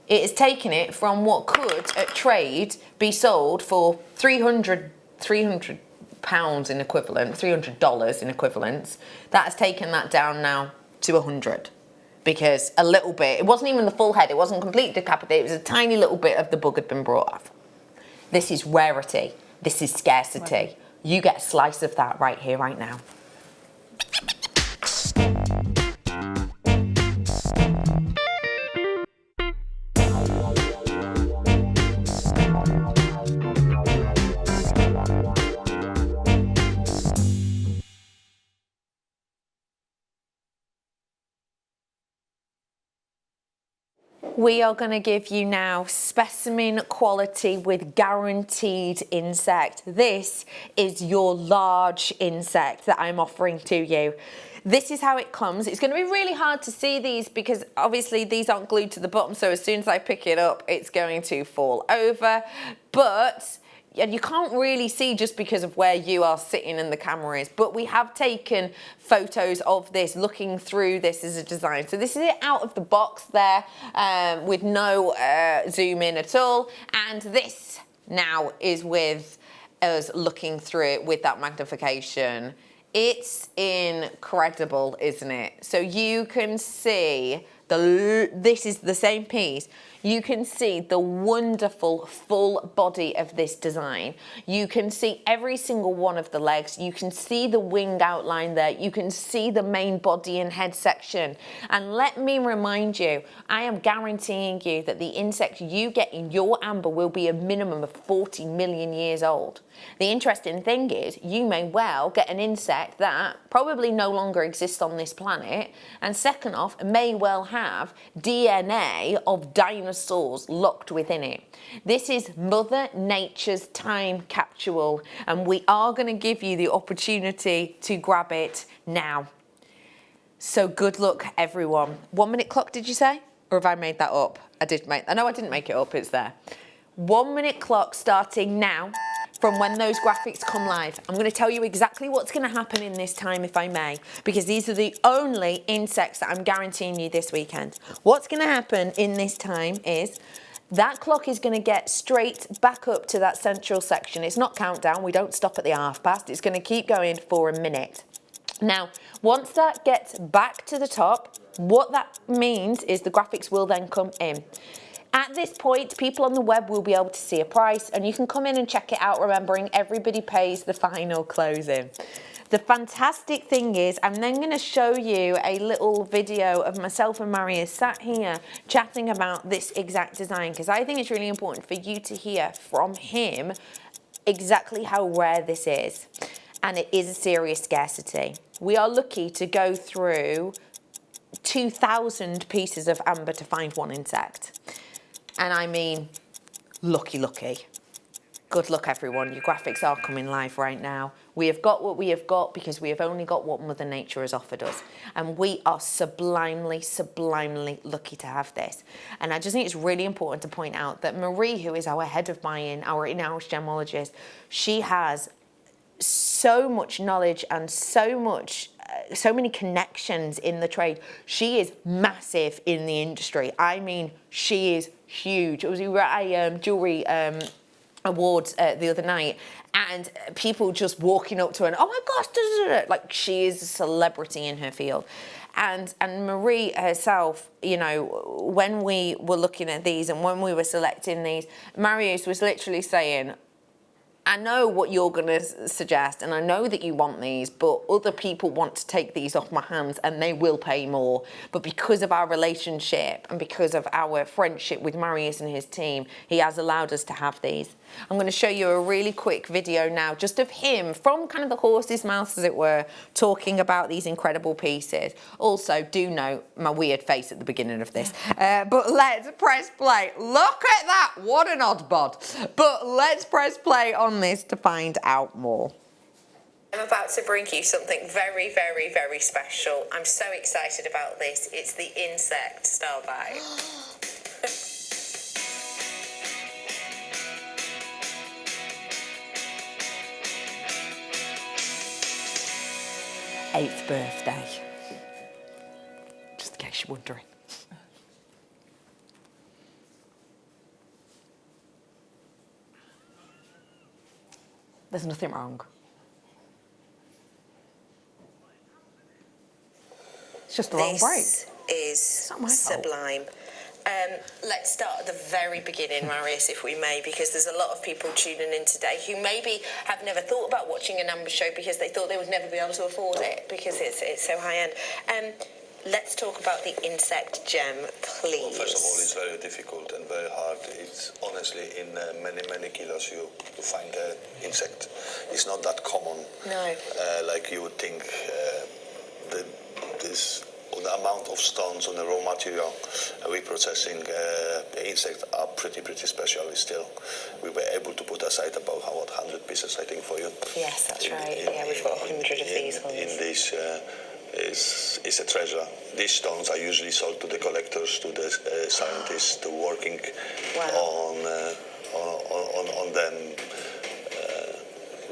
it has taken it from what could at trade be sold for £300 in equivalent, $300 in equivalence. That has taken that down now to 100, because a little bit, it wasn't even the full head, it wasn't completely decapitated, it was a tiny little bit of the bug had been brought off. This is rarity, this is scarcity. Right. You get a slice of that right here, right now. We are going to give you now specimen quality with guaranteed insect. This is your large insect that I'm offering to you. This is how it comes. It's going to be really hard to see these because obviously these aren't glued to the bottom, so as soon as I pick it up, it's going to fall over. But and you can't really see just because of where you are sitting and the camera is, but we have taken photos of this, looking through this as a design. So this is it out of the box there, with no zoom in at all. And this now is with us looking through it with that magnification. It's incredible, isn't it? So you can see this is the same piece. You can see the wonderful full body of this design. You can see every single one of the legs. You can see the wing outline there. You can see the main body and head section. And let me remind you, I am guaranteeing you that the insect you get in your amber will be a minimum of 40 million years old. The interesting thing is, you may well get an insect that probably no longer exists on this planet, and second off, may well have have DNA of dinosaurs locked within it. This is Mother Nature's time capsule, and we are going to give you the opportunity to grab it now. So good luck, everyone. 1 minute clock, did you say? Or have I made that up? I know I didn't make it up, it's there. 1 minute clock starting now from when those graphics come live. I'm going to tell you exactly what's going to happen in this time, if I may, because these are the only insects that I'm guaranteeing you this weekend. What's going to happen in this time is that clock is going to get straight back up to that central section. It's not countdown. We don't stop at the 1/2 It's going to keep going for a minute. Now, once that gets back to the top, what that means is the graphics will then come in. At this point, people on the web will be able to see a price, and you can come in and check it out, remembering everybody pays the final closing. The fantastic thing is, I'm then going to show you a little video of myself and Marius sat here chatting about this exact design, because I think it's really important for you to hear from him exactly how rare this is. And it is a serious scarcity. We are lucky to go through 2,000 pieces of amber to find one insect. And I mean, lucky. Good luck, everyone. Your graphics are coming live right now. We have got what we have got because we have only got what Mother Nature has offered us. And we are sublimely lucky to have this. And I just think it's really important to point out that Marie, who is our head of buy-in, our in-house gemologist, she has so much knowledge and so many connections in the trade. She is massive in the industry. I mean, she is huge. We were at a jewellery awards the other night, and people just walking up to her and, oh my gosh, like she is a celebrity in her field. And Marie herself, you know, when we were looking at these and when we were selecting these, Marius was literally saying, I know what you're going to suggest, and I know that you want these, but other people want to take these off my hands and they will pay more. But because of our relationship and because of our friendship with Marius and his team, he has allowed us to have these. I'm going to show you a really quick video now, just of him from kind of the horse's mouth, as it were, talking about these incredible pieces. Also, do note my weird face at the beginning of this. But let's press play. Look at that. What an odd bod. But let's press play on this to find out more. I'm about to bring you something very special. I'm so excited about this. It's the insect starbite. 8th birthday. Just in case you're wondering. There's nothing wrong. It's just a long break. This is sublime. Let's start at the very beginning, Marius, if we may, because there's a lot of people tuning in today who maybe have never thought about watching an amber show because they thought they would never be able to afford it because it's so high end. Let's talk about the insect gem, please. Well, first of all, it's very difficult and very hard. It's honestly in many kilos to find an insect. It's not that common. No. Like you would think. The amount of stones on the raw material reprocessing insects are pretty special still. We were able to put aside about 100 pieces, I think, for you. Yes, that's right. Yeah, we've got 100 of these ones. In this is a treasure. These stones are usually sold to the collectors, to the scientists, to working on them.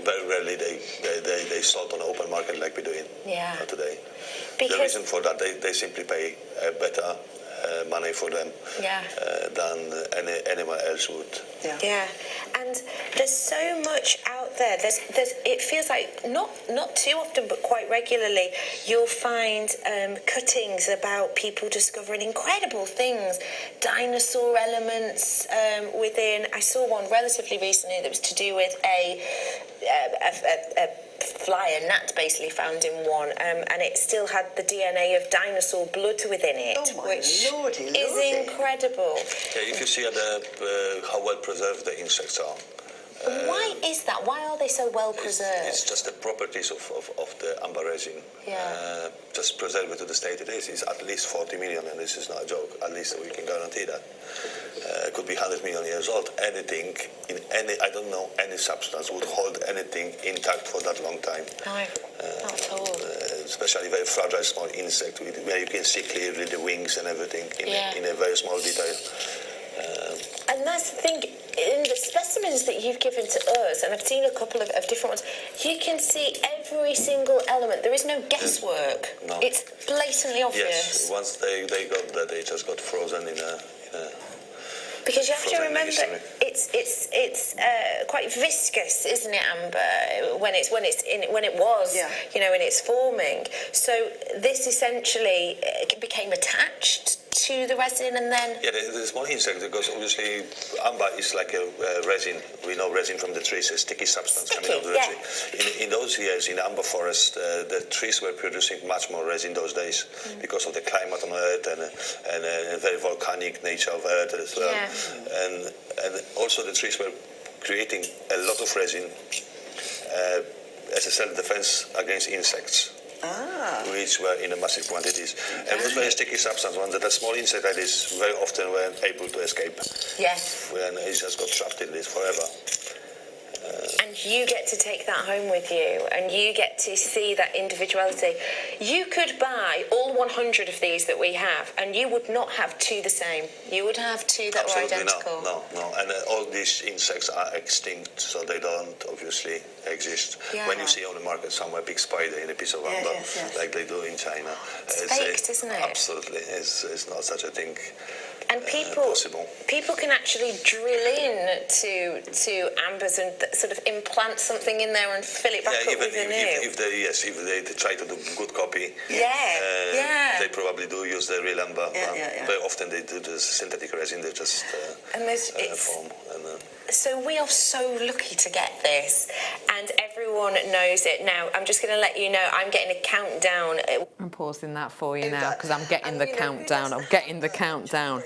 Very rarely they sold on the open market like we're doing today. Because the reason for that, they simply pay better money for them than anyone else would. Yeah, and there's so much out there. It feels like not too often, but quite regularly, you'll find cuttings about people discovering incredible things, dinosaur elements within. I saw one relatively recently that was to do with a fly, a gnat basically found in one, and it still had the DNA of dinosaur blood within it, which is incredible. Yeah, if you see how well preserved the insects are, Why is that? Why are they so well preserved? It's just the properties of the amber resin. Yeah. Just preserve it to the state it is. It's at least 40 million, and this is not a joke. At least we can guarantee that. It could be 100 million years old. Anything in any, I don't know, any substance would hold anything intact for that long time. No, not at all. Especially very fragile small insect where you can see clearly the wings and everything in a very small detail. And that's the thing, in the specimens that you've given to us, and I've seen a couple of different ones, you can see every single element. There is no guesswork. No. It's blatantly obvious. Yes, once they got that, they just got frozen in a because you have to remember, history. it's quite viscous, isn't it, Amber? When it was, you know, in its forming. So this essentially became attached to the resin, and then the small insect, because obviously amber is like a resin. We know resin from the trees, a sticky substance coming out of the tree. In those years, in amber forest, the trees were producing much more resin those days because of the climate on Earth and a very volcanic nature of Earth as well. Yeah. And also the trees were creating a lot of resin as a self-defense against insects. Which were in a massive quantities. And it was very sticky substance. One that a small insect like this very often weren't able to escape. Yes. And it just got trapped in this forever. And you get to take that home with you, and you get to see that individuality. You could buy all 100 of these that we have, and you would not have two the same. You would have two that were identical. No. And all these insects are extinct, so they don't obviously exist. Yeah. When you see on the market somewhere a big spider in a piece of amber, like they do in China, it's faked, isn't it? Absolutely, it's not such a thing. And people can actually drill in to ambers and sort of implant something in there and fill it back up with a new. If they try to do good copy, they probably do use the real amber. Very often they do the synthetic resin. They just form. So we are so lucky to get this, and everyone knows it. Now, I'm just going to let you know, I'm getting a countdown. I'm pausing that for you now because I'm getting the countdown. I'm getting the countdown.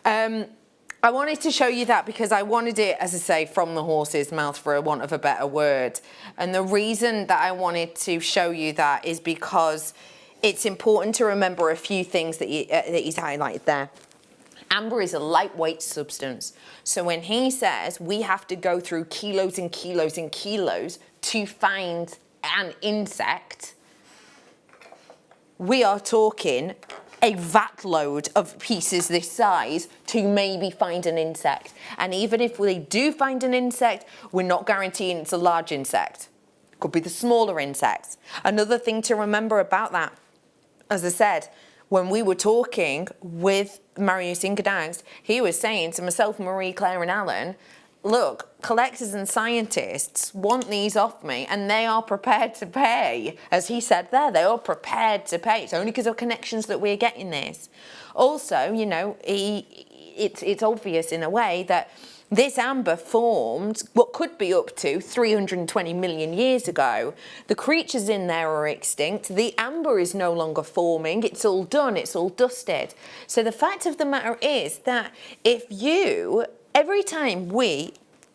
I wanted to show you that because I wanted it, as I say, from the horse's mouth, for a want of a better word. And the reason that I wanted to show you that is because it's important to remember a few things that he's highlighted there. Amber is a lightweight substance. So when he says we have to go through kilos and kilos and kilos to find an insect, we are talking a vat load of pieces this size to maybe find an insect. And even if we do find an insect, we're not guaranteeing it's a large insect. It could be the smaller insects. Another thing to remember about that, as I said, when we were talking with Marius in Gdańsk, he was saying to myself, Marie, Claire and Alan, look, collectors and scientists want these off me and they are prepared to pay. As he said there, they are prepared to pay. It's only because of connections that we're getting this. Also, you know, it's obvious in a way that this amber formed what could be up to 320 million years ago. The creatures in there are extinct. The amber is no longer forming. It's all done. It's all dusted. So the fact of the matter is that every time we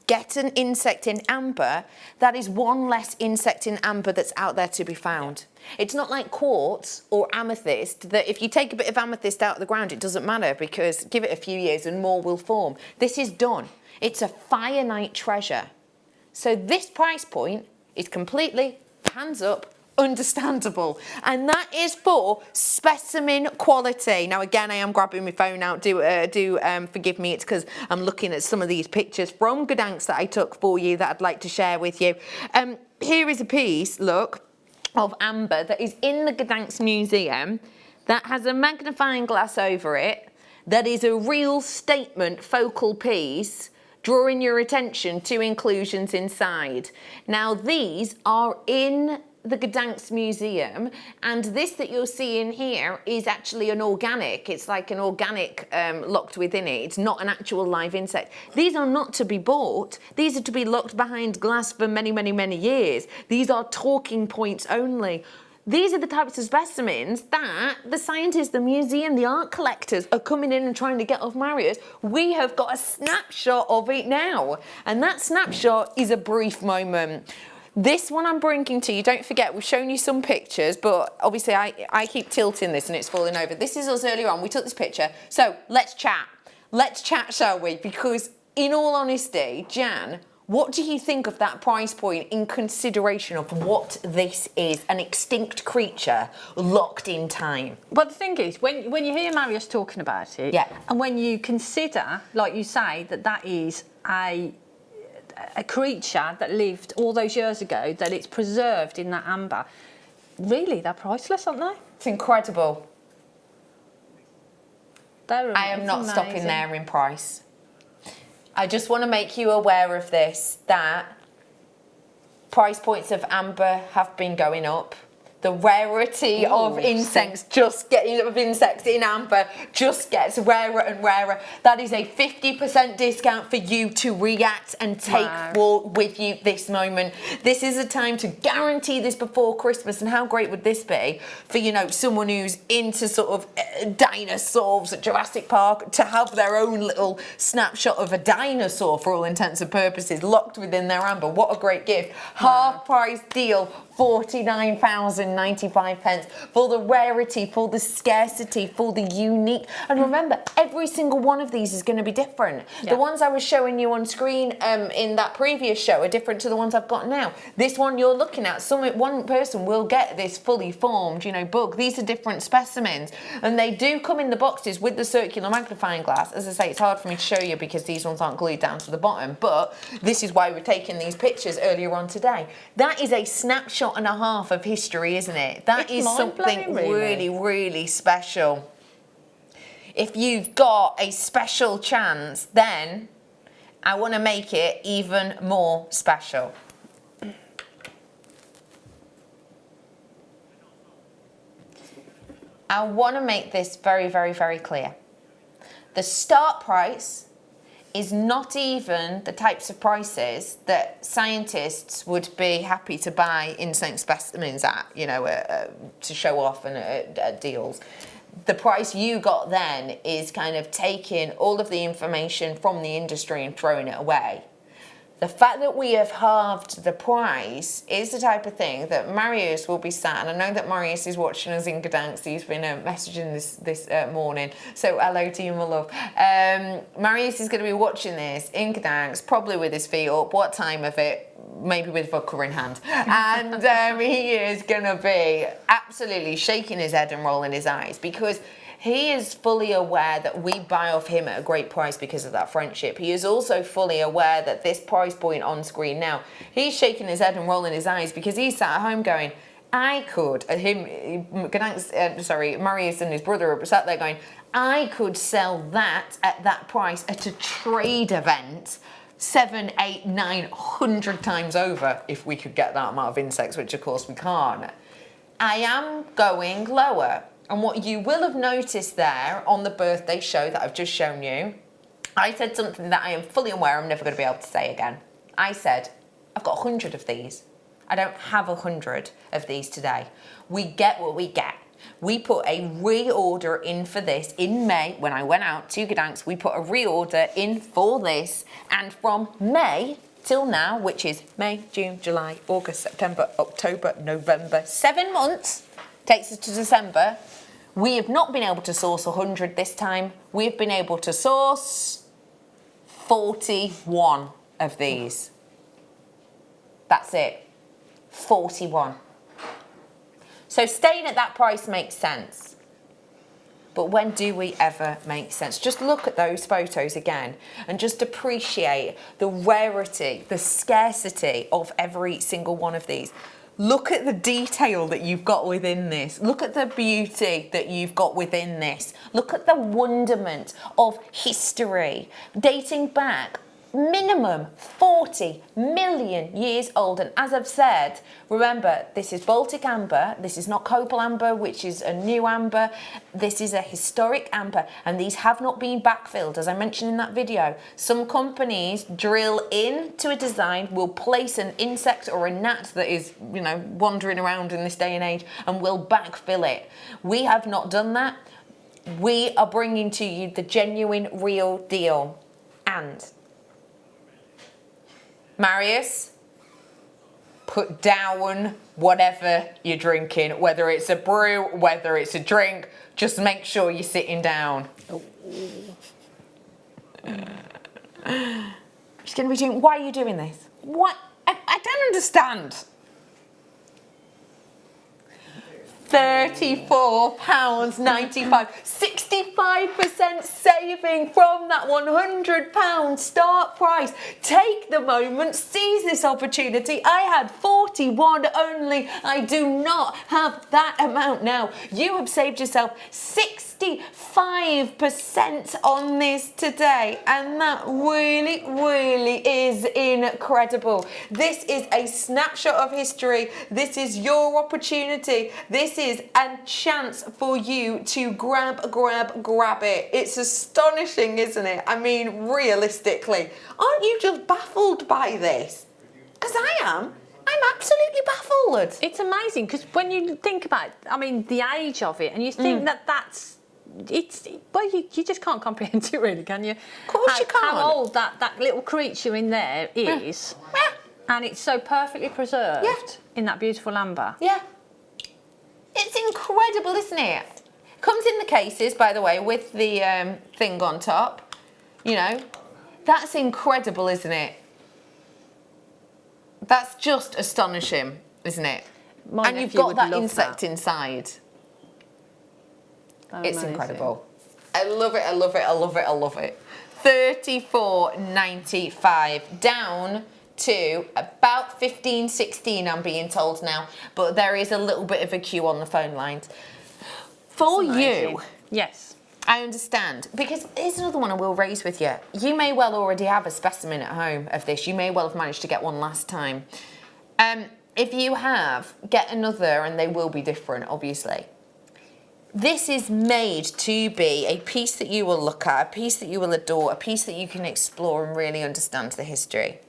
get an insect in amber, that is one less insect in amber that's out there to be found. It's not like quartz or amethyst, that if you take a bit of amethyst out of the ground, it doesn't matter because give it a few years and more will form. This is done. It's a finite treasure. So this price point is completely, hands up, understandable. And that is for specimen quality. Now, again, I am grabbing my phone out. Do forgive me. It's because I'm looking at some of these pictures from Gdańsk that I took for you that I'd like to share with you. Here is a piece, look, of amber that is in the Gdańsk Museum that has a magnifying glass over it. That is a real statement focal piece, drawing your attention to inclusions inside. Now, these are in the Gdańsk Museum, and this that you're seeing here is actually an organic. It's like an organic locked within it. It's not an actual live insect. These are not to be bought. These are to be locked behind glass for many, many, many years. These are talking points only. these are the types of specimens that the scientists, the museum, the art collectors are coming in and trying to get off Marius. We have got a snapshot of it now. And that snapshot is a brief moment. This one I'm bringing to you, don't forget, we've shown you some pictures, but obviously I keep tilting this and it's falling over. This is us earlier on, we took this picture. So let's chat. Let's chat, shall we? Because in all honesty, Jan, what do you think of that price point in consideration of what this is, an extinct creature locked in time? But the thing is, when you hear Marius talking about it, and when you consider, like you say, that is a creature that lived all those years ago, that it's preserved in that amber, really, they're priceless, aren't they? It's incredible. I am not stopping there in price. I just want to make you aware of this, that price points of amber have been going up. The rarity of insects in amber just gets rarer and rarer. That is a 50% discount for you to react and take with you this moment. This is a time to guarantee this before Christmas. And how great would this be for, you know, someone who's into sort of dinosaurs at Jurassic Park to have their own little snapshot of a dinosaur for all intents and purposes locked within their amber. What a great gift. Half price deal. £49.95 for the rarity, for the scarcity, for the unique. And remember, every single one of these is going to be different. The ones I was showing you on screen in that previous show are different to the ones I've got now. This one you're looking at, one person will get this fully formed, you know, book. These are different specimens, and they do come in the boxes with the circular magnifying glass. As I say, it's hard for me to show you because these ones aren't glued down to the bottom, but this is why we're taking these pictures earlier on today. That is a snapshot and a half of history, isn't it? That is something really, really special. If you've got a special chance, then I want to make it even more special. I want to make this very, very, very clear. The start price is not even the types of prices that scientists would be happy to buy insect specimens at, you know, to show off and at deals. The price you got then is kind of taking all of the information from the industry and throwing it away. The fact that we have halved the price is the type of thing that Marius will be sat, and I know that Marius is watching us in Gdansk. He's been messaging this morning, so hello to you, my love. Marius is going to be watching this in Gdansk, probably with his feet up. What time of it? Maybe with vodka in hand. And he is going to be absolutely shaking his head and rolling his eyes, because he is fully aware that we buy off him at a great price because of that friendship. He is also fully aware that this price point on screen now, he's shaking his head and rolling his eyes because he's sat at home going, I could, Marius and his brother are sat there going, I could sell that at that price at a trade event 7, 8, 900 times over if we could get that amount of insects, which of course we can't. I am going lower. And what you will have noticed there on the birthday show that I've just shown you, I said something that I am fully aware I'm never going to be able to say again. I said, I've got 100 of these. I don't have 100 of these today. We get what we get. We put a reorder in for this in May. When I went out to Gdansk, we put a reorder in for this. And from May till now, which is May, June, July, August, September, October, November, 7 months, takes us to December. We have not been able to source 100 this time. We've been able to source 41 of these. That's it. 41. So staying at that price makes sense. But when do we ever make sense? Just look at those photos again and just appreciate the rarity, the scarcity of every single one of these. Look at the detail that you've got within this. Look at the beauty that you've got within this. Look at the wonderment of history dating back minimum 40 million years old. And as I've said, remember, this is Baltic amber. This is not copal amber, which is a new amber. This is a historic amber, and these have not been backfilled. As I mentioned in that video, some companies drill into a design, will place an insect or a gnat that is, you know, wandering around in this day and age, and will backfill it. We have not done that. We are bringing to you the genuine, real deal. And Marius, put down whatever you're drinking, whether it's a brew, whether it's a drink, just make sure you're sitting down. Oh. She's going to be doing, why are you doing this? What? I don't understand. £34.95, 65% saving from that £100 start price. Take the moment, seize this opportunity. I had 41 only. I do not have that amount now. You have saved yourself 65% on this today, and that really, really is incredible. This is a snapshot of history. This is your opportunity. This is a chance for you to grab it. It's astonishing, isn't it? I mean, realistically, aren't you just baffled by this? Because I am. I'm absolutely baffled. It's amazing, because when you think about it, I mean, the age of it, and you think that's, it's, well, you just can't comprehend it really, can you? Of course you can't. How old that little creature in there is, and it's so perfectly preserved in that beautiful amber. Yeah. It's incredible, isn't it? Comes in the cases, by the way, with the thing on top. You know, that's incredible, isn't it? That's just astonishing, isn't it? And you've got that insect inside. It's incredible. I love it, I love it, I love it, I love it. £34.95 down to about 15, 16, I'm being told now, but there is a little bit of a queue on the phone lines. For you, yes, I understand, because here's another one I will raise with you. You may well already have a specimen at home of this. You may well have managed to get one last time. If you have, get another, and they will be different, obviously. This is made to be a piece that you will look at, a piece that you will adore, a piece that you can explore and really understand the history.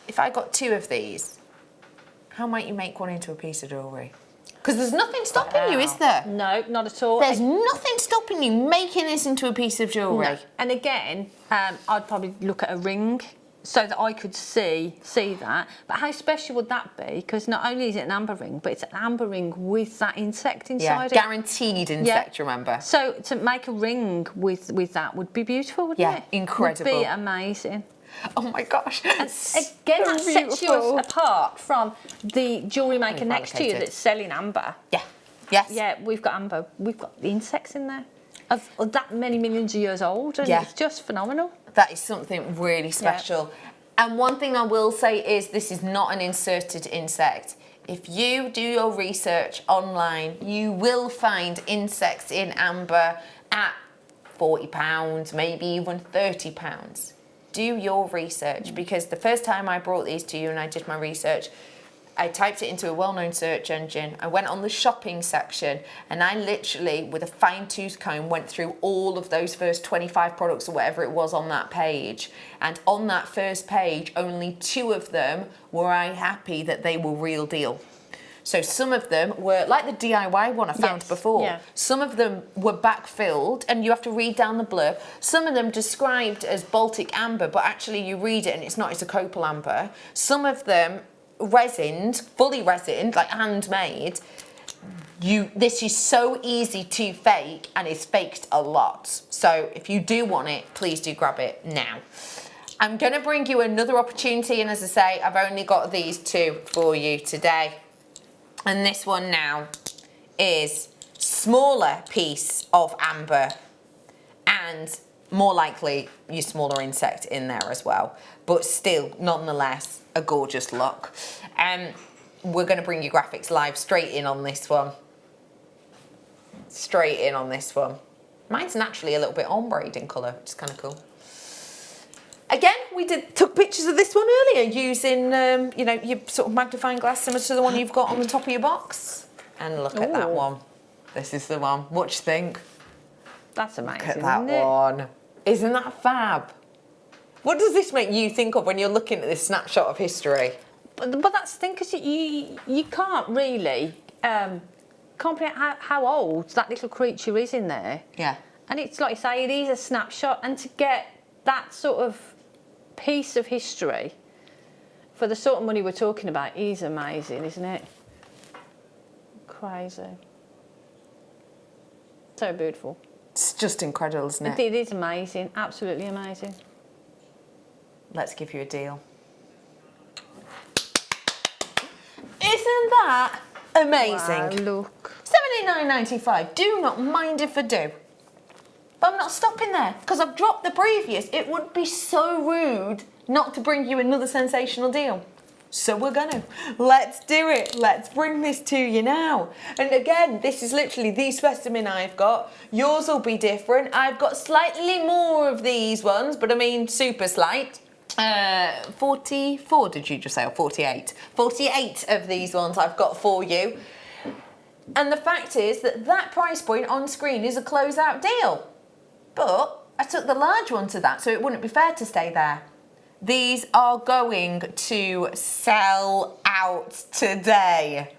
If I got two of these, how might you make one into a piece of jewellery? Because there's nothing stopping you, is there? No, not at all. There's nothing stopping you making this into a piece of jewellery. No. And again, I'd probably look at a ring so that I could see that. But how special would that be? Because not only is it an amber ring, but it's an amber ring with that insect inside it. Guaranteed insect, remember. So to make a ring with that would be beautiful, wouldn't it? Incredible. Would be amazing. Oh my gosh. And again, that sets you apart from the jewellery maker next to you that's selling amber. Yeah. Yes. Yeah, we've got amber. We've got the insects in there of that many millions of years old, and it's just phenomenal. That is something really special. Yeah. And one thing I will say is this is not an inserted insect. If you do your research online, you will find insects in amber at £40, maybe even £30. Do your research, because the first time I brought these to you and I did my research, I typed it into a well-known search engine. I went on the shopping section and I literally, with a fine-tooth comb, went through all of those first 25 products or whatever it was on that page. And on that first page, only 2 of them were I happy that they were real deal. So some of them were, like the DIY one I found before, some of them were backfilled and you have to read down the blurb. Some of them described as Baltic amber, but actually you read it and it's not, it's a copal amber. Some of them resined, fully resined, like handmade. This is so easy to fake, and it's faked a lot. So if you do want it, please do grab it now. I'm gonna bring you another opportunity, and as I say, I've only got these 2 for you today. And this one now is smaller piece of amber and more likely your smaller insect in there as well. But still, nonetheless, a gorgeous look. We're going to bring you graphics live straight in on this one. Straight in on this one. Mine's naturally a little bit ombre in colour, which is kind of cool. Again, we took pictures of this one earlier using, you know, your sort of magnifying glass similar to the one you've got on the top of your box. And look at that one. This is the one. What do you think? That's amazing, Look at that isn't it? one. Isn't that fab? What does this make you think of when you're looking at this snapshot of history? But that's the thing, because you can't really comprehend how old that little creature is in there. Yeah. And it's like you say, it is a snapshot, and to get that sort of piece of history for the sort of money we're talking about is amazing, isn't it? Crazy. So beautiful. It's just incredible, isn't it? It is amazing, absolutely amazing. Let's give you a deal. Isn't that amazing? Wow, look. £79.95. Do not mind if I do. But I'm not stopping there, because I've dropped the previous. It would be so rude not to bring you another sensational deal. So we're gonna. Let's do it. Let's bring this to you now. And again, this is literally the specimen I've got. Yours will be different. I've got slightly more of these ones, but I mean super slight. 44 did you just say, or 48? 48 of these ones I've got for you. And the fact is that that price point on screen is a closeout deal. But I took the large one to that, so it wouldn't be fair to stay there. These are going to sell out today.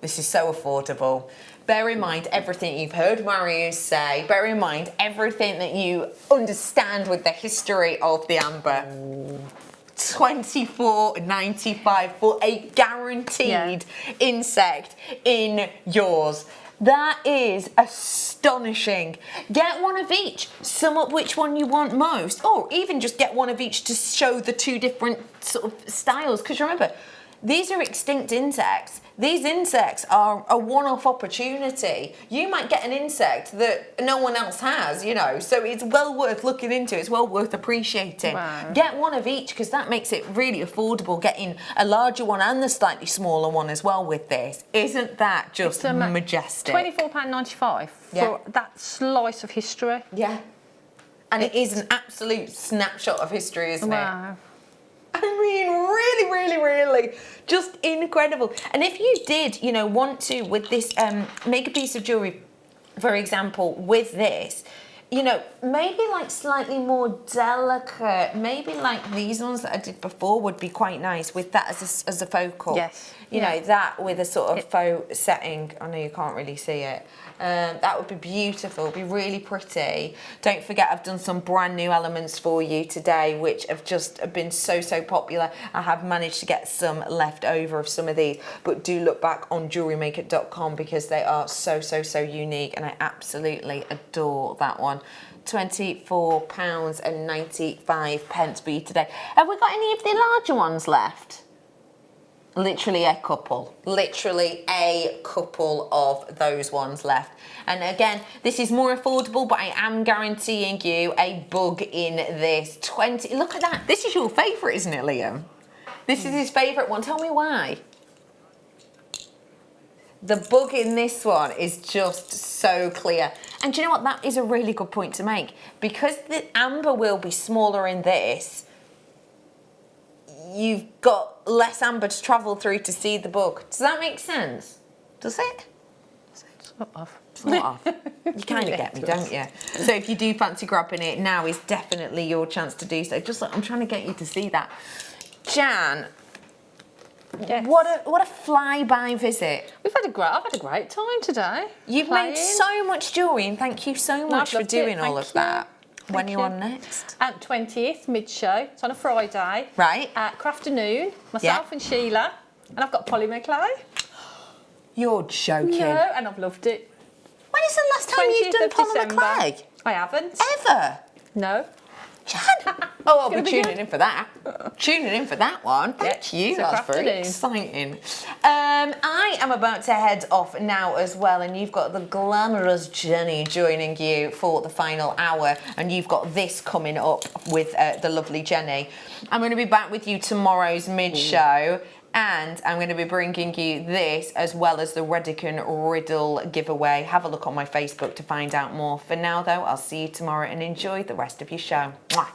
This is so affordable. Bear in mind everything you've heard Marius say. Bear in mind everything that you understand with the history of the amber. £24.95 for a guaranteed insect in yours. That is astonishing. Get one of each. Sum up which one you want most, or even just get one of each to show the two different sort of styles. Because remember, these are extinct insects. These insects are a one-off opportunity. You might get an insect that no one else has, you know, so it's well worth looking into. It's well worth appreciating. Wow. Get one of each, because that makes it really affordable, getting a larger one and the slightly smaller one as well with this. Isn't that just majestic? £24.95 for that slice of history. Yeah. And it is an absolute snapshot of history, isn't it? I mean, really, really, really, just incredible. And if you did, you know, want to, with this, make a piece of jewellery, for example, with this, you know, maybe like slightly more delicate, maybe like these ones that I did before would be quite nice with that as a focal. Yes. You know, that with a sort of faux setting. I know you can't really see it. That would be beautiful, be really pretty. Don't forget, I've done some brand new elements for you today, which have just been so popular. I have managed to get some left over of some of these, but do look back on JewelleryMaker.com because they are so unique, and I absolutely adore that one. £24.95 for you today. Have we got any of the larger ones left? Literally a couple of those ones left. And again, this is more affordable, but I am guaranteeing you a bug in this. Look at that. This is your favourite, isn't it, Liam? This is his favourite one. Tell me why. The bug in this one is just so clear. And do you know what? That is a really good point to make. Because the amber will be smaller in this, you've got less amber to travel through to see the bug. Does that make sense? Does it? Sort of. Sort of. You kind of get me, don't you? So if you do fancy grabbing it, now is definitely your chance to do so. Just like I'm trying to get you to see that. Jan, what a flyby visit. I've had a great time today. You've made so much jewellery, and thank you so much for doing all of that. When are you on next? 20th, mid-show. It's on a Friday. Right. At Crafternoon, myself and Sheila. And I've got polymer clay. You're joking. No, and I've loved it. When is the last time you've done polymer clay? I haven't. Ever? No. Jan! Oh, I'll be tuning in for that. Tuning in for that one. Thank you. That's very exciting. I am about to head off now as well, and you've got the glamorous Jenny joining you for the final hour, and you've got this coming up with the lovely Jenny. I'm going to be back with you tomorrow's mid-show. And I'm going to be bringing you this as well as the Redican Riddle giveaway. Have a look on my Facebook to find out more. For now, though, I'll see you tomorrow and enjoy the rest of your show. Mwah.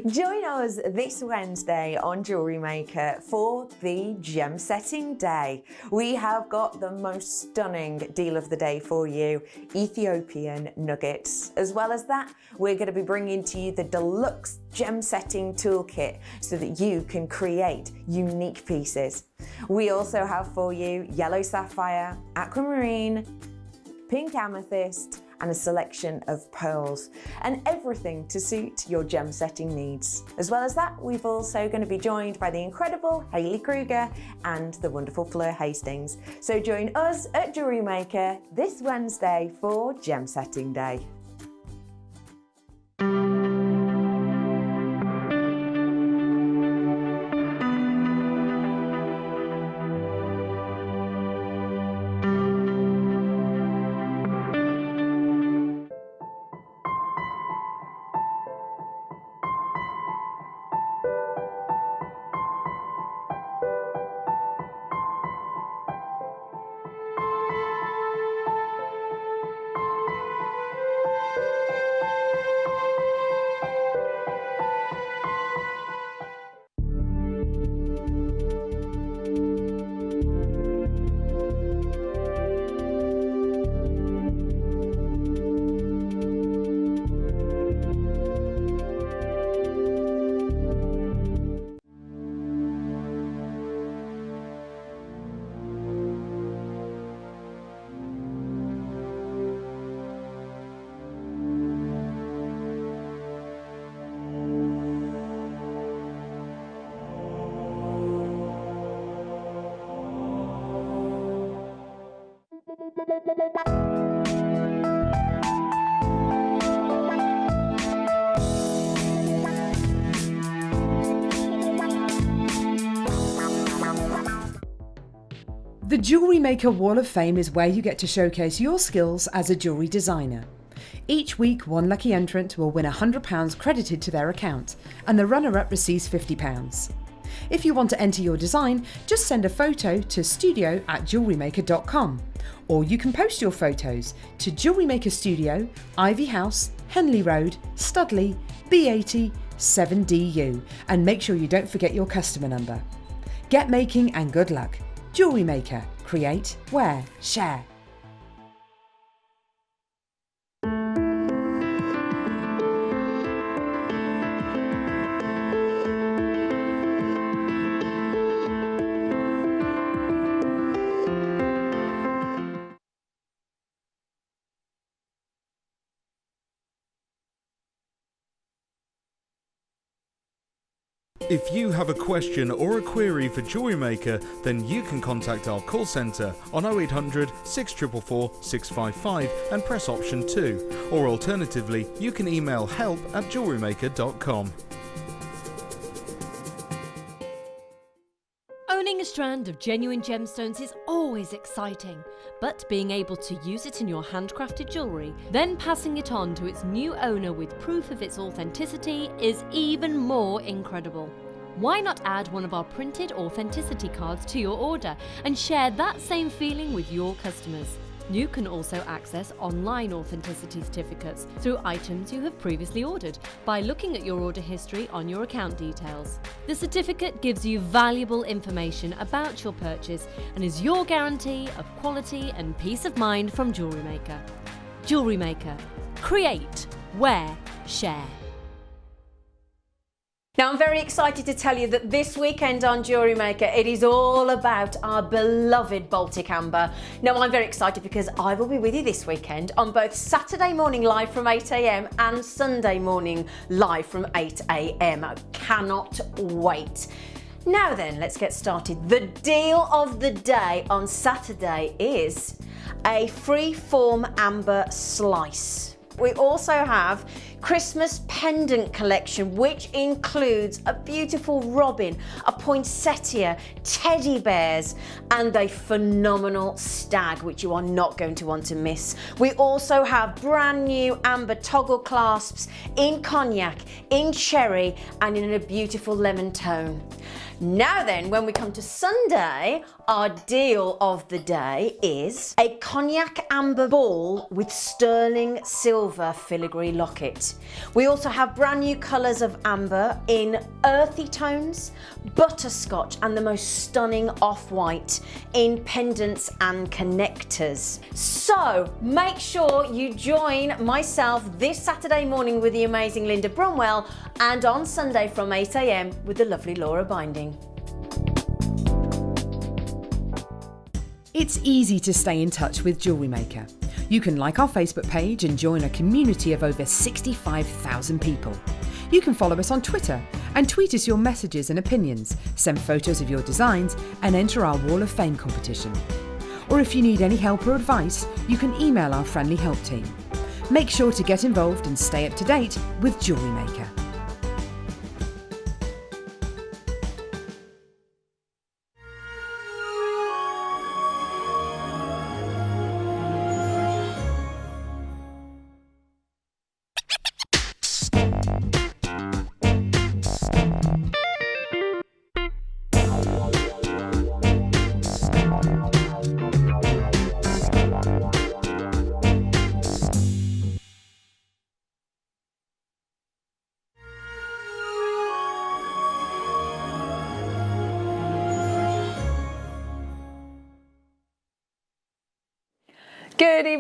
Join us this Wednesday on Jewellery Maker for the Gem Setting Day. We have got the most stunning deal of the day for you, Ethiopian nuggets. As well as that, we're going to be bringing to you the deluxe gem setting toolkit so that you can create unique pieces. We also have for you yellow sapphire, aquamarine, pink amethyst, and a selection of pearls, and everything to suit your gem setting needs. As well as that, we've also going to be joined by the incredible Hayley Kruger and the wonderful Fleur Hastings. So join us at Jewellery Maker this Wednesday for Gem Setting Day. The Jewellery Maker Wall of Fame is where you get to showcase your skills as a jewellery designer. Each week, one lucky entrant will win £100 credited to their account, and the runner-up receives £50. If you want to enter your design, just send a photo to studio@jewellerymaker.com, or you can post your photos to Jewellery Maker Studio, Ivy House, Henley Road, Studley, B80 7DU, and make sure you don't forget your customer number. Get making and good luck. Jewellery Maker. Create, wear, share. If you have a question or a query for Jewellery Maker, then you can contact our call centre on 0800 644 655 and press option 2, or alternatively you can email help@jewellerymaker.com. Owning a strand of genuine gemstones is always exciting, but being able to use it in your handcrafted jewellery, then passing it on to its new owner with proof of its authenticity is even more incredible. Why not add one of our printed authenticity cards to your order and share that same feeling with your customers? You can also access online authenticity certificates through items you have previously ordered by looking at your order history on your account details. The certificate gives you valuable information about your purchase and is your guarantee of quality and peace of mind from Jewellery Maker. Jewellery Maker. Create, wear, share. Now, I'm very excited to tell you that this weekend on Jewellery Maker, it is all about our beloved Baltic Amber. Now, I'm very excited because I will be with you this weekend on both Saturday morning live from 8 AM and Sunday morning live from 8 AM. I cannot wait. Now then, let's get started. The deal of the day on Saturday is a free-form amber slice. We also have Christmas pendant collection, which includes a beautiful robin, a poinsettia, teddy bears, and a phenomenal stag, which you are not going to want to miss. We also have brand new amber toggle clasps in cognac, in cherry, and in a beautiful lemon tone. Now then, when we come to Sunday, our deal of the day is a cognac amber ball with sterling silver filigree locket. We also have brand new colours of amber in earthy tones, butterscotch, and the most stunning off-white in pendants and connectors. So make sure you join myself this Saturday morning with the amazing Linda Bromwell, and on Sunday from 8 AM with the lovely Laura Binding. It's easy to stay in touch with Jewellery Maker. You can like our Facebook page and join a community of over 65,000 people. You can follow us on Twitter and tweet us your messages and opinions, send photos of your designs and enter our Wall of Fame competition. Or if you need any help or advice, you can email our friendly help team. Make sure to get involved and stay up to date with Jewellery Maker.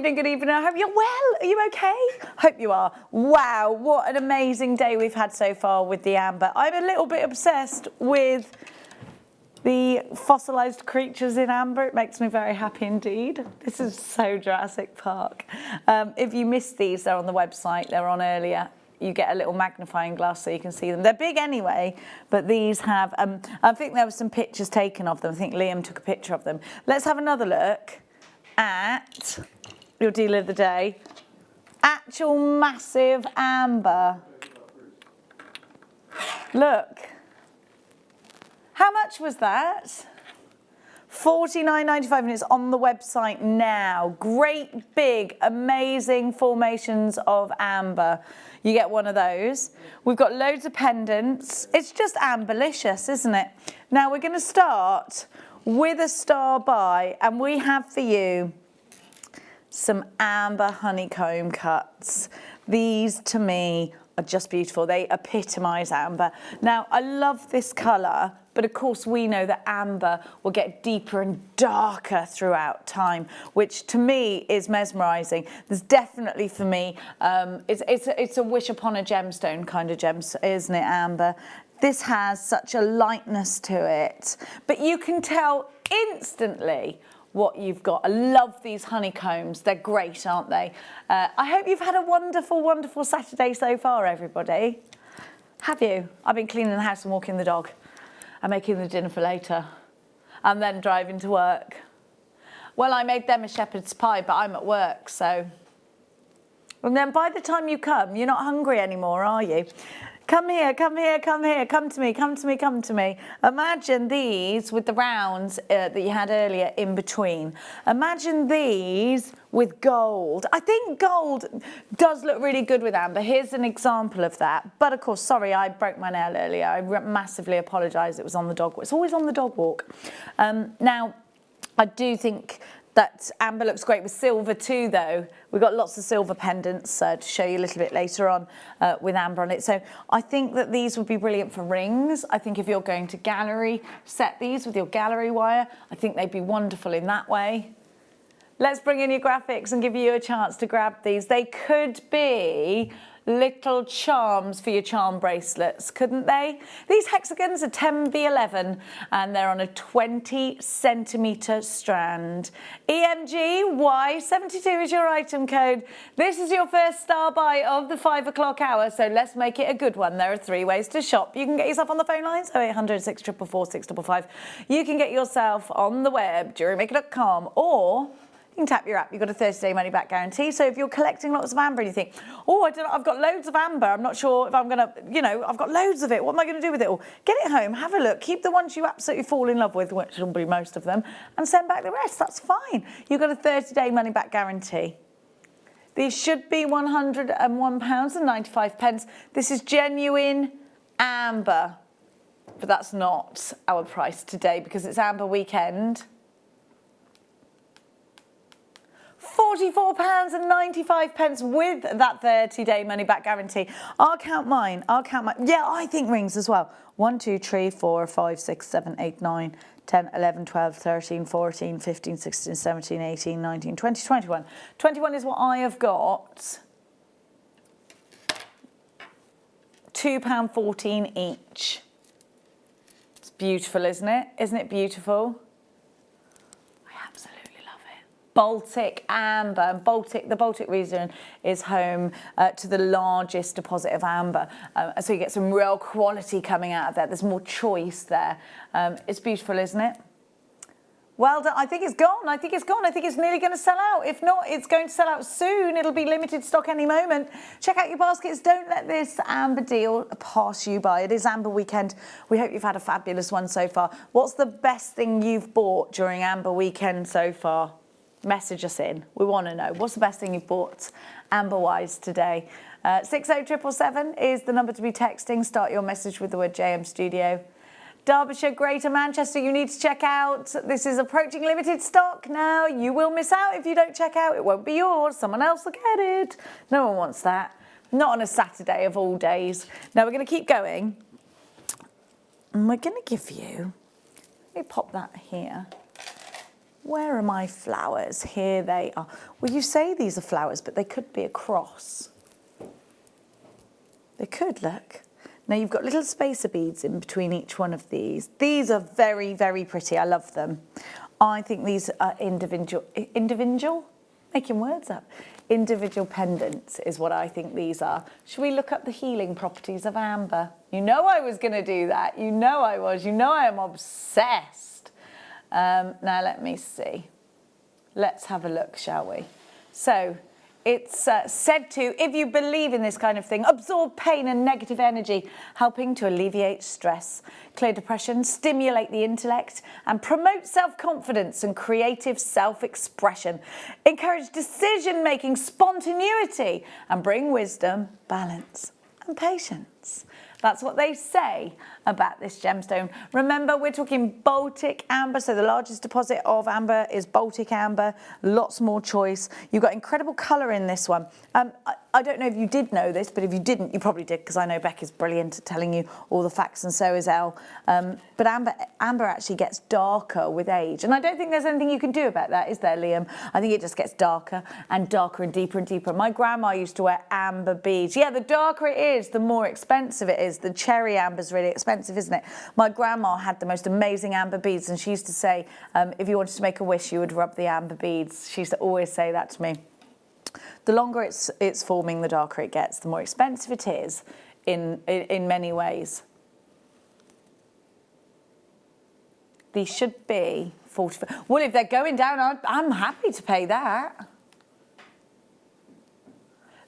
Good evening. I hope you're well. Are you okay? Hope you are. Wow, what an amazing day we've had so far with the amber. I'm a little bit obsessed with the fossilised creatures in amber. It makes me very happy indeed. This is so Jurassic Park. If you missed these, they're on the website. They're on earlier. You get a little magnifying glass so you can see them. They're big anyway, but these have, I think there were some pictures taken of them. I think Liam took a picture of them. Let's have another look at your deal of the day. Actual massive amber. Look. How much was that? $49.95, and it's on the website now. Great big amazing formations of amber. You get one of those. We've got loads of pendants. It's just amberlicious, isn't it? Now we're going to start with a star by, and we have for you some amber honeycomb cuts. These to me are just beautiful. They epitomise amber. Now I love this colour, but of course we know that amber will get deeper and darker throughout time, which to me is mesmerising. There's definitely for me, it's a wish upon a gemstone kind of gem, isn't it, amber? This has such a lightness to it, but you can tell instantly what you've got. I love these honeycombs. They're great, aren't they? I hope you've had a wonderful, wonderful Saturday so far, everybody. Have you? I've been cleaning the house and walking the dog and making the dinner for later and then driving to work. Well, I made them a shepherd's pie, but I'm at work, so. And then by the time you come, you're not hungry anymore, are you? Come here, come here, come here, come to me, come to me, come to me. Imagine these with the rounds that you had earlier in between. Imagine these with gold. I think gold does look really good with amber. Here's an example of that. But of course, sorry, I broke my nail earlier. I massively apologise. It was on the dog walk. It's always on the dog walk. Now, I do think that amber looks great with silver too, though. We've got lots of silver pendants to show you a little bit later on with amber on it. So I think that these would be brilliant for rings. I think if you're going to gallery, set these with your gallery wire. I think they'd be wonderful in that way. Let's bring in your graphics and give you a chance to grab these. They could be little charms for your charm bracelets, couldn't they? These hexagons are 10B11 and they're on a 20 centimetre strand. EMGY72 is your item code. This is your first star buy of the 5 o'clock hour, so let's make it a good one. There are 3 ways to shop. You can get yourself on the phone lines, 0800 644 655. You can get yourself on the web, JewelleryMaker.com, or you can tap your app. You've got a 30-day money-back guarantee. So if you're collecting lots of amber and you think, oh, I don't know, I've got loads of amber. I'm not sure if I'm going to, you know, I've got loads of it. What am I going to do with it all? Get it home, have a look, keep the ones you absolutely fall in love with, which will be most of them, and send back the rest. That's fine. You've got a 30-day money-back guarantee. These should be £101.95. This is genuine amber, but that's not our price today because it's amber weekend. £44.95 with that 30-day money-back guarantee. I'll count mine. Yeah, I think rings as well. 1, 2, 3, 4, 5, 6, 7, 8, 9, 10, 11, 12, 13, 14, 15, 16, 17, 18, 19, 20, 21. 21 is what I have got. £2.14 each. It's beautiful, isn't it? Isn't it beautiful? I absolutely love it. Baltic amber. And the Baltic region is home to the largest deposit of amber. So you get some real quality coming out of there. There's more choice there. It's beautiful, isn't it? Well done. I think it's gone. I think it's nearly going to sell out. If not, it's going to sell out soon. It'll be limited stock any moment. Check out your baskets. Don't let this amber deal pass you by. It is Amber Weekend. We hope you've had a fabulous one so far. What's the best thing you've bought during Amber Weekend so far? Message us in. We want to know. What's the best thing you've bought amber-wise today? 60777 is the number to be texting. Start your message with the word JM Studio. Derbyshire, Greater Manchester, you need to check out. This is approaching limited stock now. You will miss out if you don't check out. It won't be yours. Someone else will get it. No one wants that. Not on a Saturday of all days. Now we're going to keep going. And we're going to give you, let me pop that here. Where are my flowers? Here they are. Well, you say these are flowers, but they could be a cross. They could, look. Now you've got little spacer beads in between each one of these. These are very, very pretty. I love them. I think these are individual, making words up. Individual pendants is what I think these are. Should we look up the healing properties of amber? You know I was going to do that. You know I was. You know I am obsessed. Now let me see. Let's have a look, shall we? So it's said to, if you believe in this kind of thing, absorb pain and negative energy, helping to alleviate stress, clear depression, stimulate the intellect, and promote self-confidence and creative self-expression, encourage decision-making, spontaneity, and bring wisdom, balance, and patience. That's what they say about this gemstone. Remember, we're talking Baltic amber, so the largest deposit of amber is Baltic amber. Lots more choice. You've got incredible colour in this one. I don't know if you did know this, but if you didn't, you probably did, because I know Becky's brilliant at telling you all the facts, and so is Elle. But amber actually gets darker with age, and I don't think there's anything you can do about that, is there, Liam? I think it just gets darker and darker and deeper and deeper. My grandma used to wear amber beads. Yeah, the darker it is, the more expensive it is. The cherry amber's really expensive, isn't it? My grandma had the most amazing amber beads, and she used to say, if you wanted to make a wish, you would rub the amber beads. She used to always say that to me. The longer it's forming, the darker it gets, the more expensive it is in many ways. These should be 45. Well, if they're going down, I'm happy to pay that.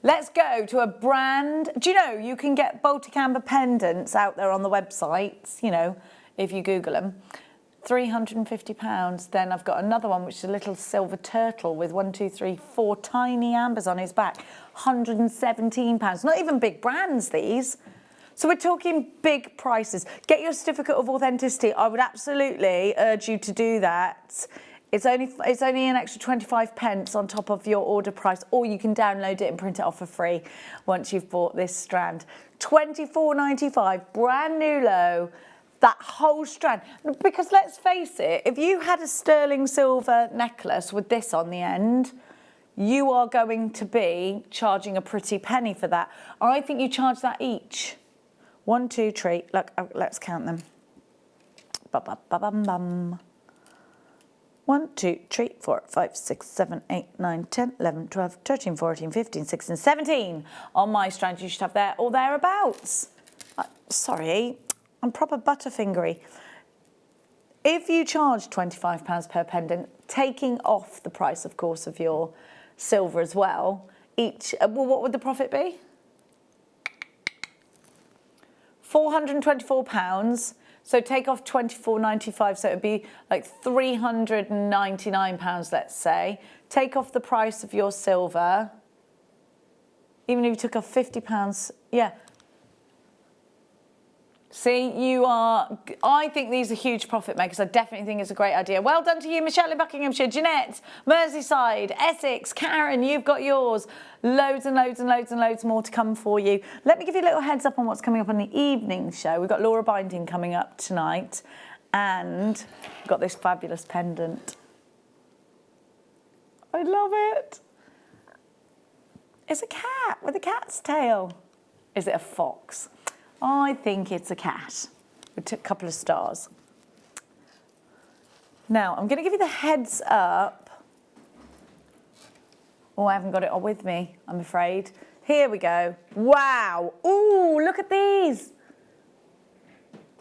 Let's go to a brand. Do you know you can get Baltic amber pendants out there on the websites, you know, if you Google them. £350. Then I've got another one, which is a little silver turtle with 1, 2, 3, 4 tiny ambers on his back. £117. Not even big brands, these. So we're talking big prices. Get your certificate of authenticity. I would absolutely urge you to do that. It's only an extra 25 pence on top of your order price, or you can download it and print it off for free once you've bought this strand. £24.95, brand new low. That whole strand, because let's face it, if you had a sterling silver necklace with this on the end, you are going to be charging a pretty penny for that. I think you charge that each. 1, 2, 3, look, let's count them. Ba-ba-ba-bum-bum. 1, 2, 3, 4, 5, 6, 7, 8, 9, 10, 11, 12, 13, 14, 15, 16, 17 on my strand you should have there or thereabouts. Sorry. I'm proper butterfingery. If you charge £25 per pendant, taking off the price, of course, of your silver as well, well, what would the profit be? £424. So take off £24.95, so it would be like £399, let's say. Take off the price of your silver. Even if you took off £50, yeah. See, you are, I think these are huge profit makers. I definitely think it's a great idea. Well done to you, Michelle in Buckinghamshire, Jeanette, Merseyside, Essex, Karen, you've got yours. Loads and loads and loads and loads more to come for you. Let me give you a little heads up on what's coming up on the evening show. We've got Laura Binding coming up tonight, and we've got this fabulous pendant. I love it. It's a cat with a cat's tail. Is it a fox? I think it's a cat. We took a couple of stars. Now, I'm going to give you the heads up. Oh, I haven't got it all with me, I'm afraid. Here we go. Wow. Ooh, look at these.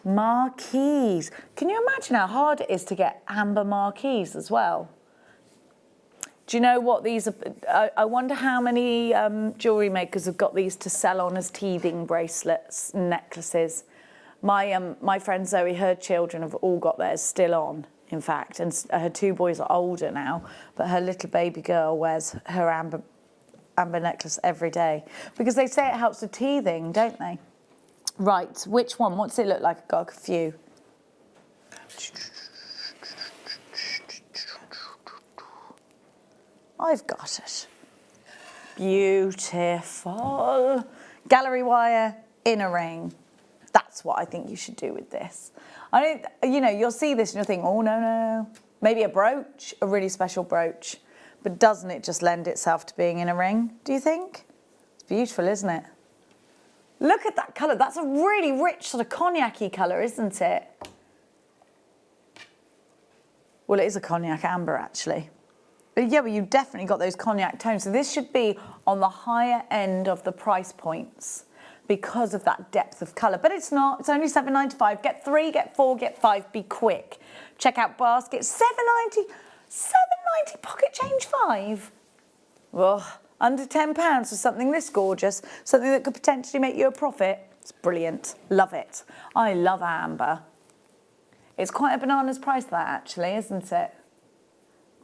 Marquees. Can you imagine how hard it is to get amber marquees as well? Do you know what these are? I wonder how many jewellery makers have got these to sell on as teething bracelets and necklaces. My friend Zoe, her children have all got theirs still on, in fact, and her two boys are older now, but her little baby girl wears her amber necklace every day because they say it helps with teething, don't they? Right, which one? What's it look like? I've got a few. I've got it. Beautiful. Gallery wire in a ring. That's what I think you should do with this. I don't, you know, you'll see this and you'll think, oh, no, no. Maybe a brooch, a really special brooch. But doesn't it just lend itself to being in a ring, do you think? It's beautiful, isn't it? Look at that colour. That's a really rich sort of cognac-y colour, isn't it? Well, it is a cognac amber, actually. Yeah, well, you've definitely got those cognac tones. So this should be on the higher end of the price points because of that depth of colour. But it's not. It's only £7.95. Get 3, get 4, get 5. Be quick. Check out basket. £7.90. £7.90 pocket change 5. Ugh. Under £10 for something this gorgeous. Something that could potentially make you a profit. It's brilliant. Love it. I love amber. It's quite a bananas price, that, actually, isn't it?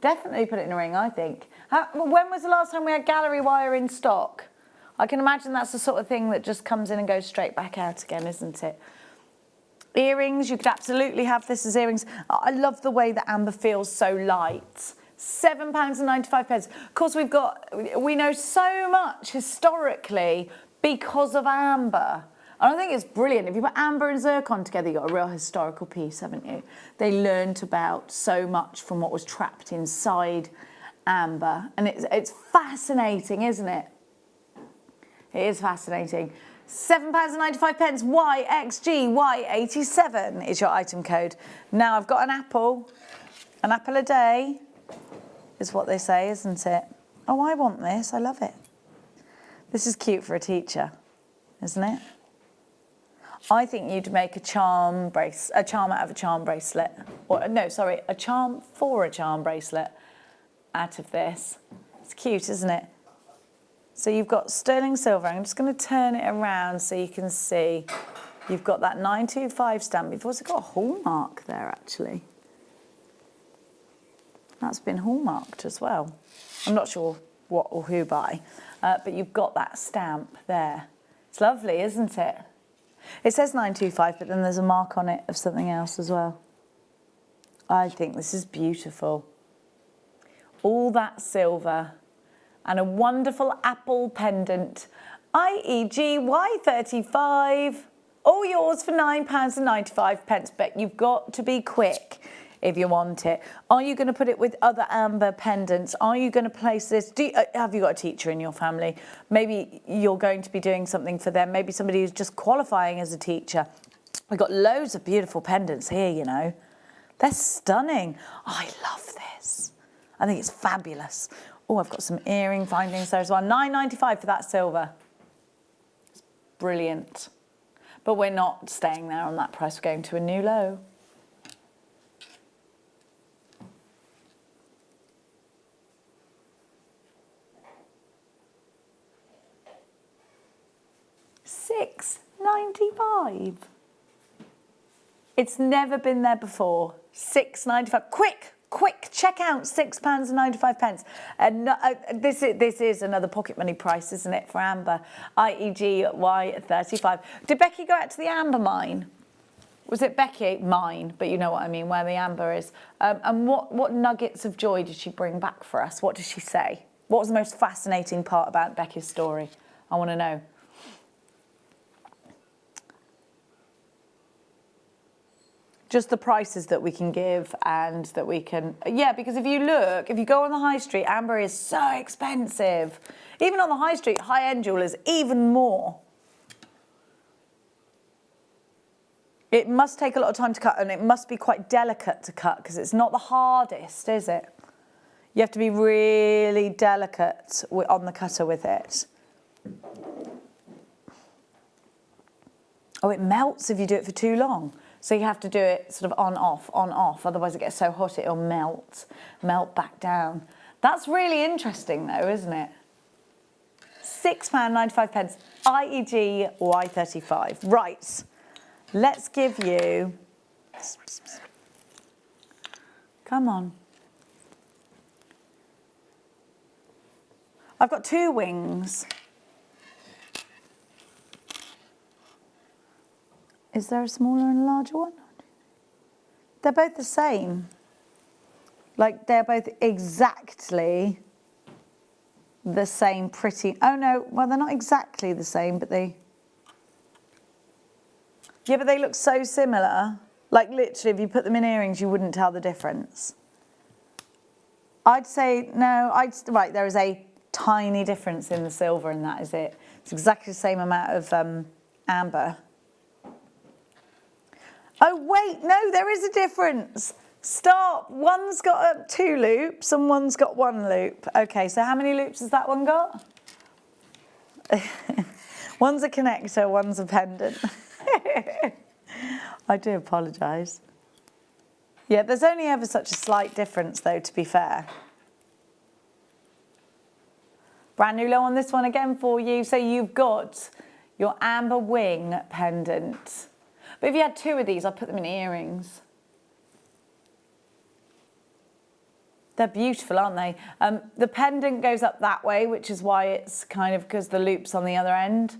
Definitely put it in a ring, I think. When was the last time we had gallery wire in stock? I can imagine that's the sort of thing that just comes in and goes straight back out again, isn't it? Earrings, you could absolutely have this as earrings. I love the way that amber feels so light. £7.95. Of course, we know so much historically because of amber. And I think it's brilliant. If you put amber and zircon together, you've got a real historical piece, haven't you? They learnt about so much from what was trapped inside amber. And it's fascinating, isn't it? It is fascinating. £7.95, YXGY87 is your item code. Now I've got an apple a day is what they say, isn't it? Oh, I want this, I love it. This is cute for a teacher, isn't it? I think you'd make a charm out of a charm bracelet. Or no, sorry, a charm for a charm bracelet out of this. It's cute, isn't it? So you've got sterling silver. I'm just going to turn it around so you can see. You've got that 925 stamp. You've also got a hallmark there, actually. That's been hallmarked as well. I'm not sure what or who by, but you've got that stamp there. It's lovely, isn't it? It says 925, but then there's a mark on it of something else as well. I think this is beautiful. All that silver and a wonderful apple pendant. IEGY35. All yours for £9.95, but you've got to be quick if you want it. Are you going to put it with other amber pendants? Are you going to place this? Have you got a teacher in your family? Maybe you're going to be doing something for them. Maybe somebody who's just qualifying as a teacher. We've got loads of beautiful pendants here, you know. They're stunning. I love this. I think it's fabulous. Oh, I've got some earring findings there as well. £9.95 for that silver. It's brilliant. But we're not staying there on that price. We're going to a new low. £6.95. It's never been there before. £6.95. Quick, Quick checkout, £6.95. And this is another pocket money price, isn't it, for amber? IEGY35. Did Becky go out to the amber mine? Was it Becky? Mine, but you know what I mean, where the amber is. And what nuggets of joy did she bring back for us? What did she say? What was the most fascinating part about Becky's story? I want to know. Just the prices that we can give and that we can... Yeah, because if you go on the high street, amber is so expensive. Even on the high street, high-end jewellers, even more. It must take a lot of time to cut, and it must be quite delicate to cut because it's not the hardest, is it? You have to be really delicate on the cutter with it. Oh, it melts if you do it for too long. So you have to do it sort of on, off. Otherwise it gets so hot it'll melt back down. That's really interesting though, isn't it? £6.95, IEG Y35. Right, let's give you, come on. I've got two wings. Is there a smaller and a larger one? They're both the same. Like they're both exactly the same pretty, oh no, well they're not exactly the same, but they, yeah, but they look so similar. Like literally if you put them in earrings, you wouldn't tell the difference. I'd say, no, right, there is a tiny difference in the silver and that is it. It's exactly the same amount of amber. Oh wait, no, there is a difference. Stop, one's got 2 loops and one's got 1 loop. Okay, so how many loops has that one got? One's a connector, one's a pendant. I do apologise. Yeah, there's only ever such a slight difference though, to be fair. Brand new low on this one again for you. So you've got your amber wing pendant. But if you had 2 of these, I'd put them in earrings. They're beautiful, aren't they? The pendant goes up that way, which is why it's kind of because the loop's on the other end.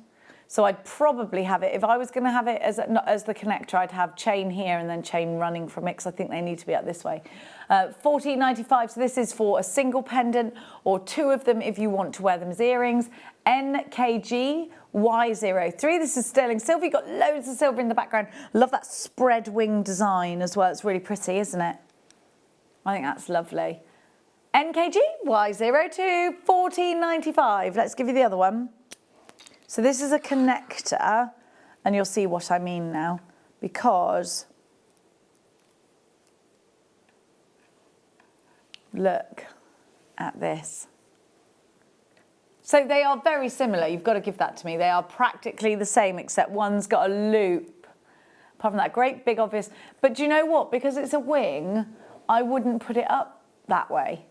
So I'd probably have it, if I was going to have it as the connector, I'd have chain here and then chain running from it, because I think they need to be up this way. $14.95, so this is for a single pendant or 2 of them if you want to wear them as earrings. NKG Y03. This is sterling silver. You've got loads of silver in the background. Love that spread wing design as well. It's really pretty, isn't it? I think that's lovely. NKG Y02, $14.95. Let's give you the other one. So this is a connector, and you'll see what I mean now, because look at this. So they are very similar. You've got to give that to me. They are practically the same, except one's got a loop. Apart from that, great big obvious. But do you know what? Because it's a wing, I wouldn't put it up that way.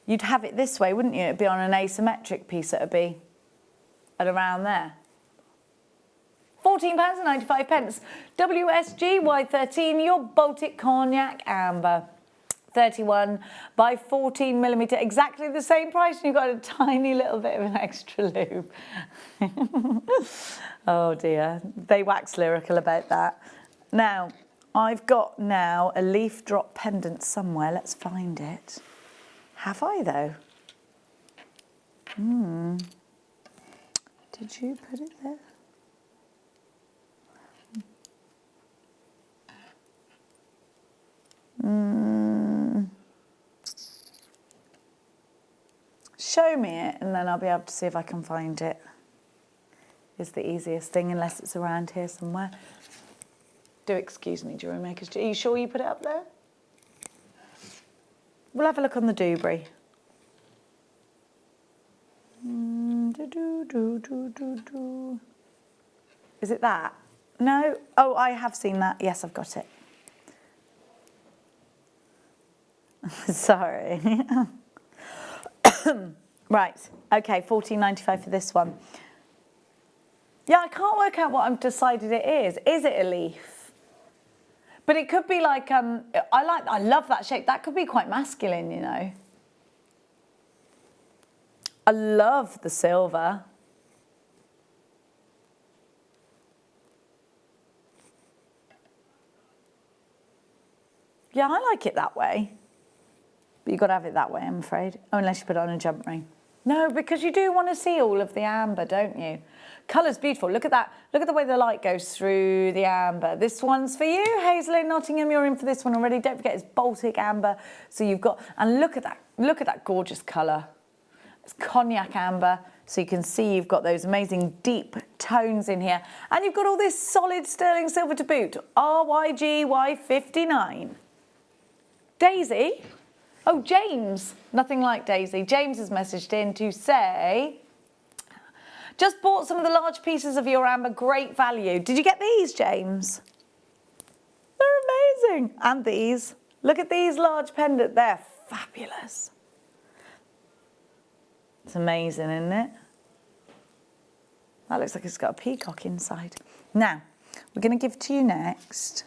You'd have it this way, wouldn't you? It'd be on an asymmetric piece. It'd be at around there. £14.95. WSG Y13, your Baltic Cognac Amber. 31 by 14mm, exactly the same price, and you've got a tiny little bit of an extra loop. Oh dear, they wax lyrical about that. Now, I've got now a leaf drop pendant somewhere. Let's find it. Have I though? Did you put it there? Show me it and then I'll be able to see if I can find it. It's the easiest thing, unless it's around here somewhere. Do excuse me, Jewellery Makers. Are you sure you put it up there? We'll have a look on the Dewberry. Is it that? No? Oh, I have seen that. Yes, I've got it. Sorry. Right, okay, $14.95 for this one. Yeah, I can't work out what I've decided it is. Is it a leaf? But it could be like, I love that shape. That could be quite masculine, you know. I love the silver. Yeah, I like it that way. But you've got to have it that way, I'm afraid. Oh, unless you put it on a jump ring. No, because you do want to see all of the amber, don't you? Colour's beautiful. Look at that. Look at the way the light goes through the amber. This one's for you, Hazel in Nottingham. You're in for this one already. Don't forget it's Baltic amber. So you've got, and look at that. Look at that gorgeous colour. It's cognac amber. So you can see you've got those amazing deep tones in here. And you've got all this solid sterling silver to boot. RYGY59. Daisy. Oh, James. Nothing like Daisy. James has messaged in to say, just bought some of the large pieces of your amber, great value. Did you get these, James? They're amazing. And these. Look at these large pendant. They're fabulous. It's amazing, isn't it? That looks like it's got a peacock inside. Now, we're going to give to you next.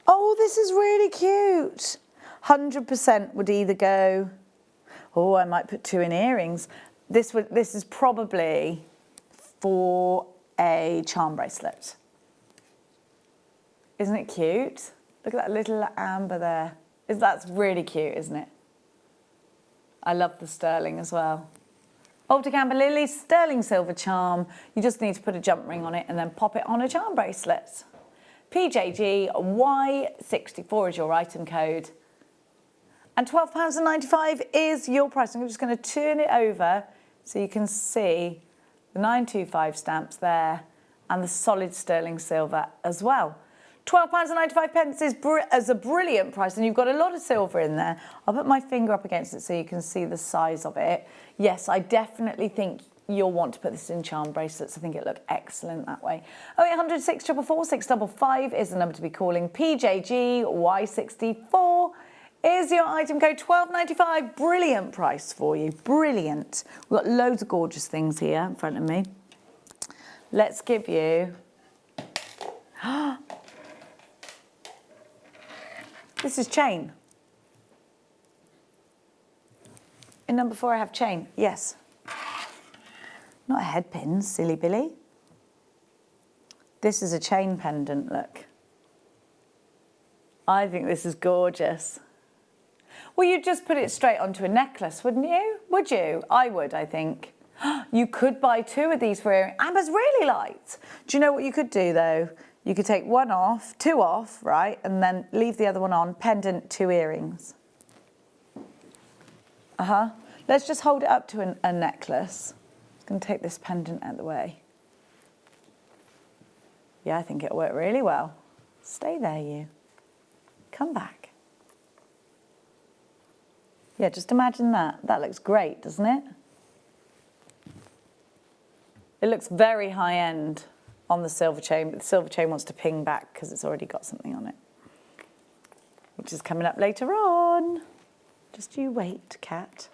Oh, this is really cute. 100% would either go, oh, I might put 2 in earrings. This is probably for a charm bracelet. Isn't it cute? Look at that little amber there. That's really cute, isn't it? I love the sterling as well. Baltic Amber Lily, sterling silver charm. You just need to put a jump ring on it and then pop it on a charm bracelet. PJGY64 is your item code. And £12.95 is your price. I'm just going to turn it over so you can see the 925 stamps there and the solid sterling silver as well. £12.95 is a brilliant price, and you've got a lot of silver in there. I'll put my finger up against it so you can see the size of it. Yes, I definitely think you'll want to put this in charm bracelets. I think it'll look excellent that way. 0800 644 655 is the number to be calling. PJGY64 is your item code. £12.95, brilliant price for you, brilliant. We've got loads of gorgeous things here in front of me. Let's give you... This is chain. In number 4 I have chain, yes. Not a head pin, silly Billy. This is a chain pendant, look. I think this is gorgeous. Well, you'd just put it straight onto a necklace, wouldn't you? Would you? I would, I think. You could buy 2 of these for earrings. Amber's really light. Do you know what you could do, though? You could take 1 off, 2 off, right, and then leave the other one on, pendant, 2 earrings. Let's just hold it up to a necklace. I'm going to take this pendant out of the way. Yeah, I think it'll work really well. Stay there, you. Come back. Yeah, just imagine that. That looks great, doesn't it? It looks very high-end on the silver chain, but the silver chain wants to ping back because it's already got something on it, which is coming up later on. Just you wait, cat.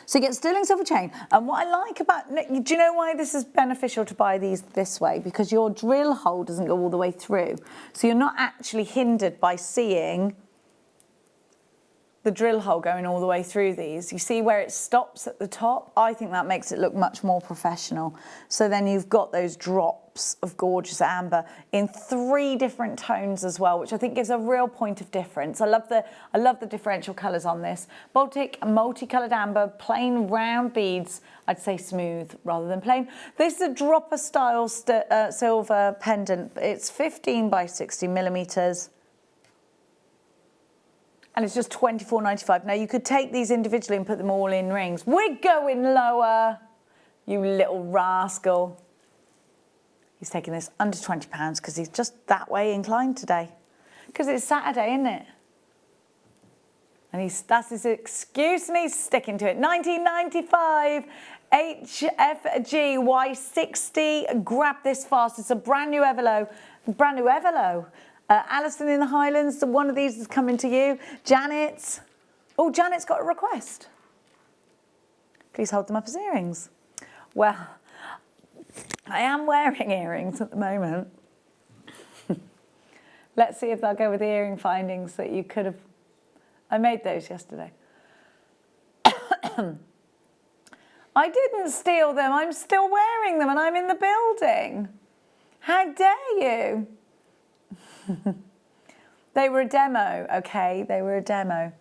So you get sterling silver chain. And what I like about, do you know why this is beneficial to buy these this way? Because your drill hole doesn't go all the way through. So you're not actually hindered by seeing the drill hole going all the way through these. You see where it stops at the top? I think that makes it look much more professional. So then you've got those drops of gorgeous amber in 3 different tones as well, which I think gives a real point of difference. I love the differential colours on this. Baltic multicoloured amber, plain round beads. I'd say smooth rather than plain. This is a dropper style silver pendant. It's 15 by 60 millimetres. And it's just £24.95. Now, you could take these individually and put them all in rings. We're going lower, you little rascal. He's taking this under £20 because he's just that way inclined today. Because it's Saturday, isn't it? And that's his excuse, and he's sticking to it. 1995 HFGY60. Grab this fast. It's a brand new Everlow. Brand new Everlow. Alison in the Highlands, one of these is coming to you. Janet. Oh, Janet's got a request. Please hold them up as earrings. Well, I am wearing earrings at the moment. Let's see if they'll go with the earring findings that you could have. I made those yesterday. I didn't steal them. I'm still wearing them and I'm in the building. How dare you? They were a demo, okay? They were a demo.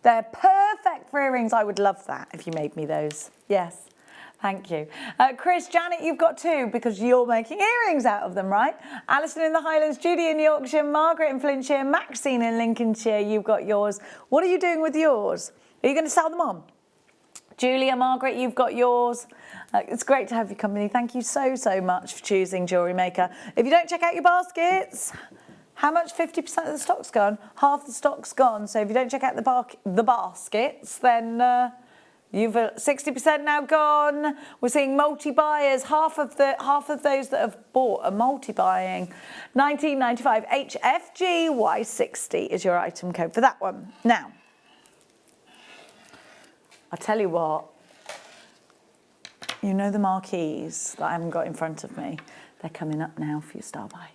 They're perfect for earrings. I would love that if you made me those. Yes, thank you. Chris, Janet, you've got 2 because you're making earrings out of them, right? Alison in the Highlands, Judy in Yorkshire, Margaret in Flintshire, Maxine in Lincolnshire, you've got yours. What are you doing with yours? Are you going to sell them on? Julia, Margaret, you've got yours. It's great to have your company. Thank you so, so much for choosing Jewellery Maker. If you don't check out your baskets, how much? 50% of the stock's gone? Half the stock's gone. So if you don't check out the baskets, then you've 60% now gone. We're seeing multi-buyers. Half of those that have bought are multi-buying. 19.95 HFGY60 is your item code for that one. Now, I'll tell you what, you know the marquees that I haven't got in front of me, they're coming up now for your star buy.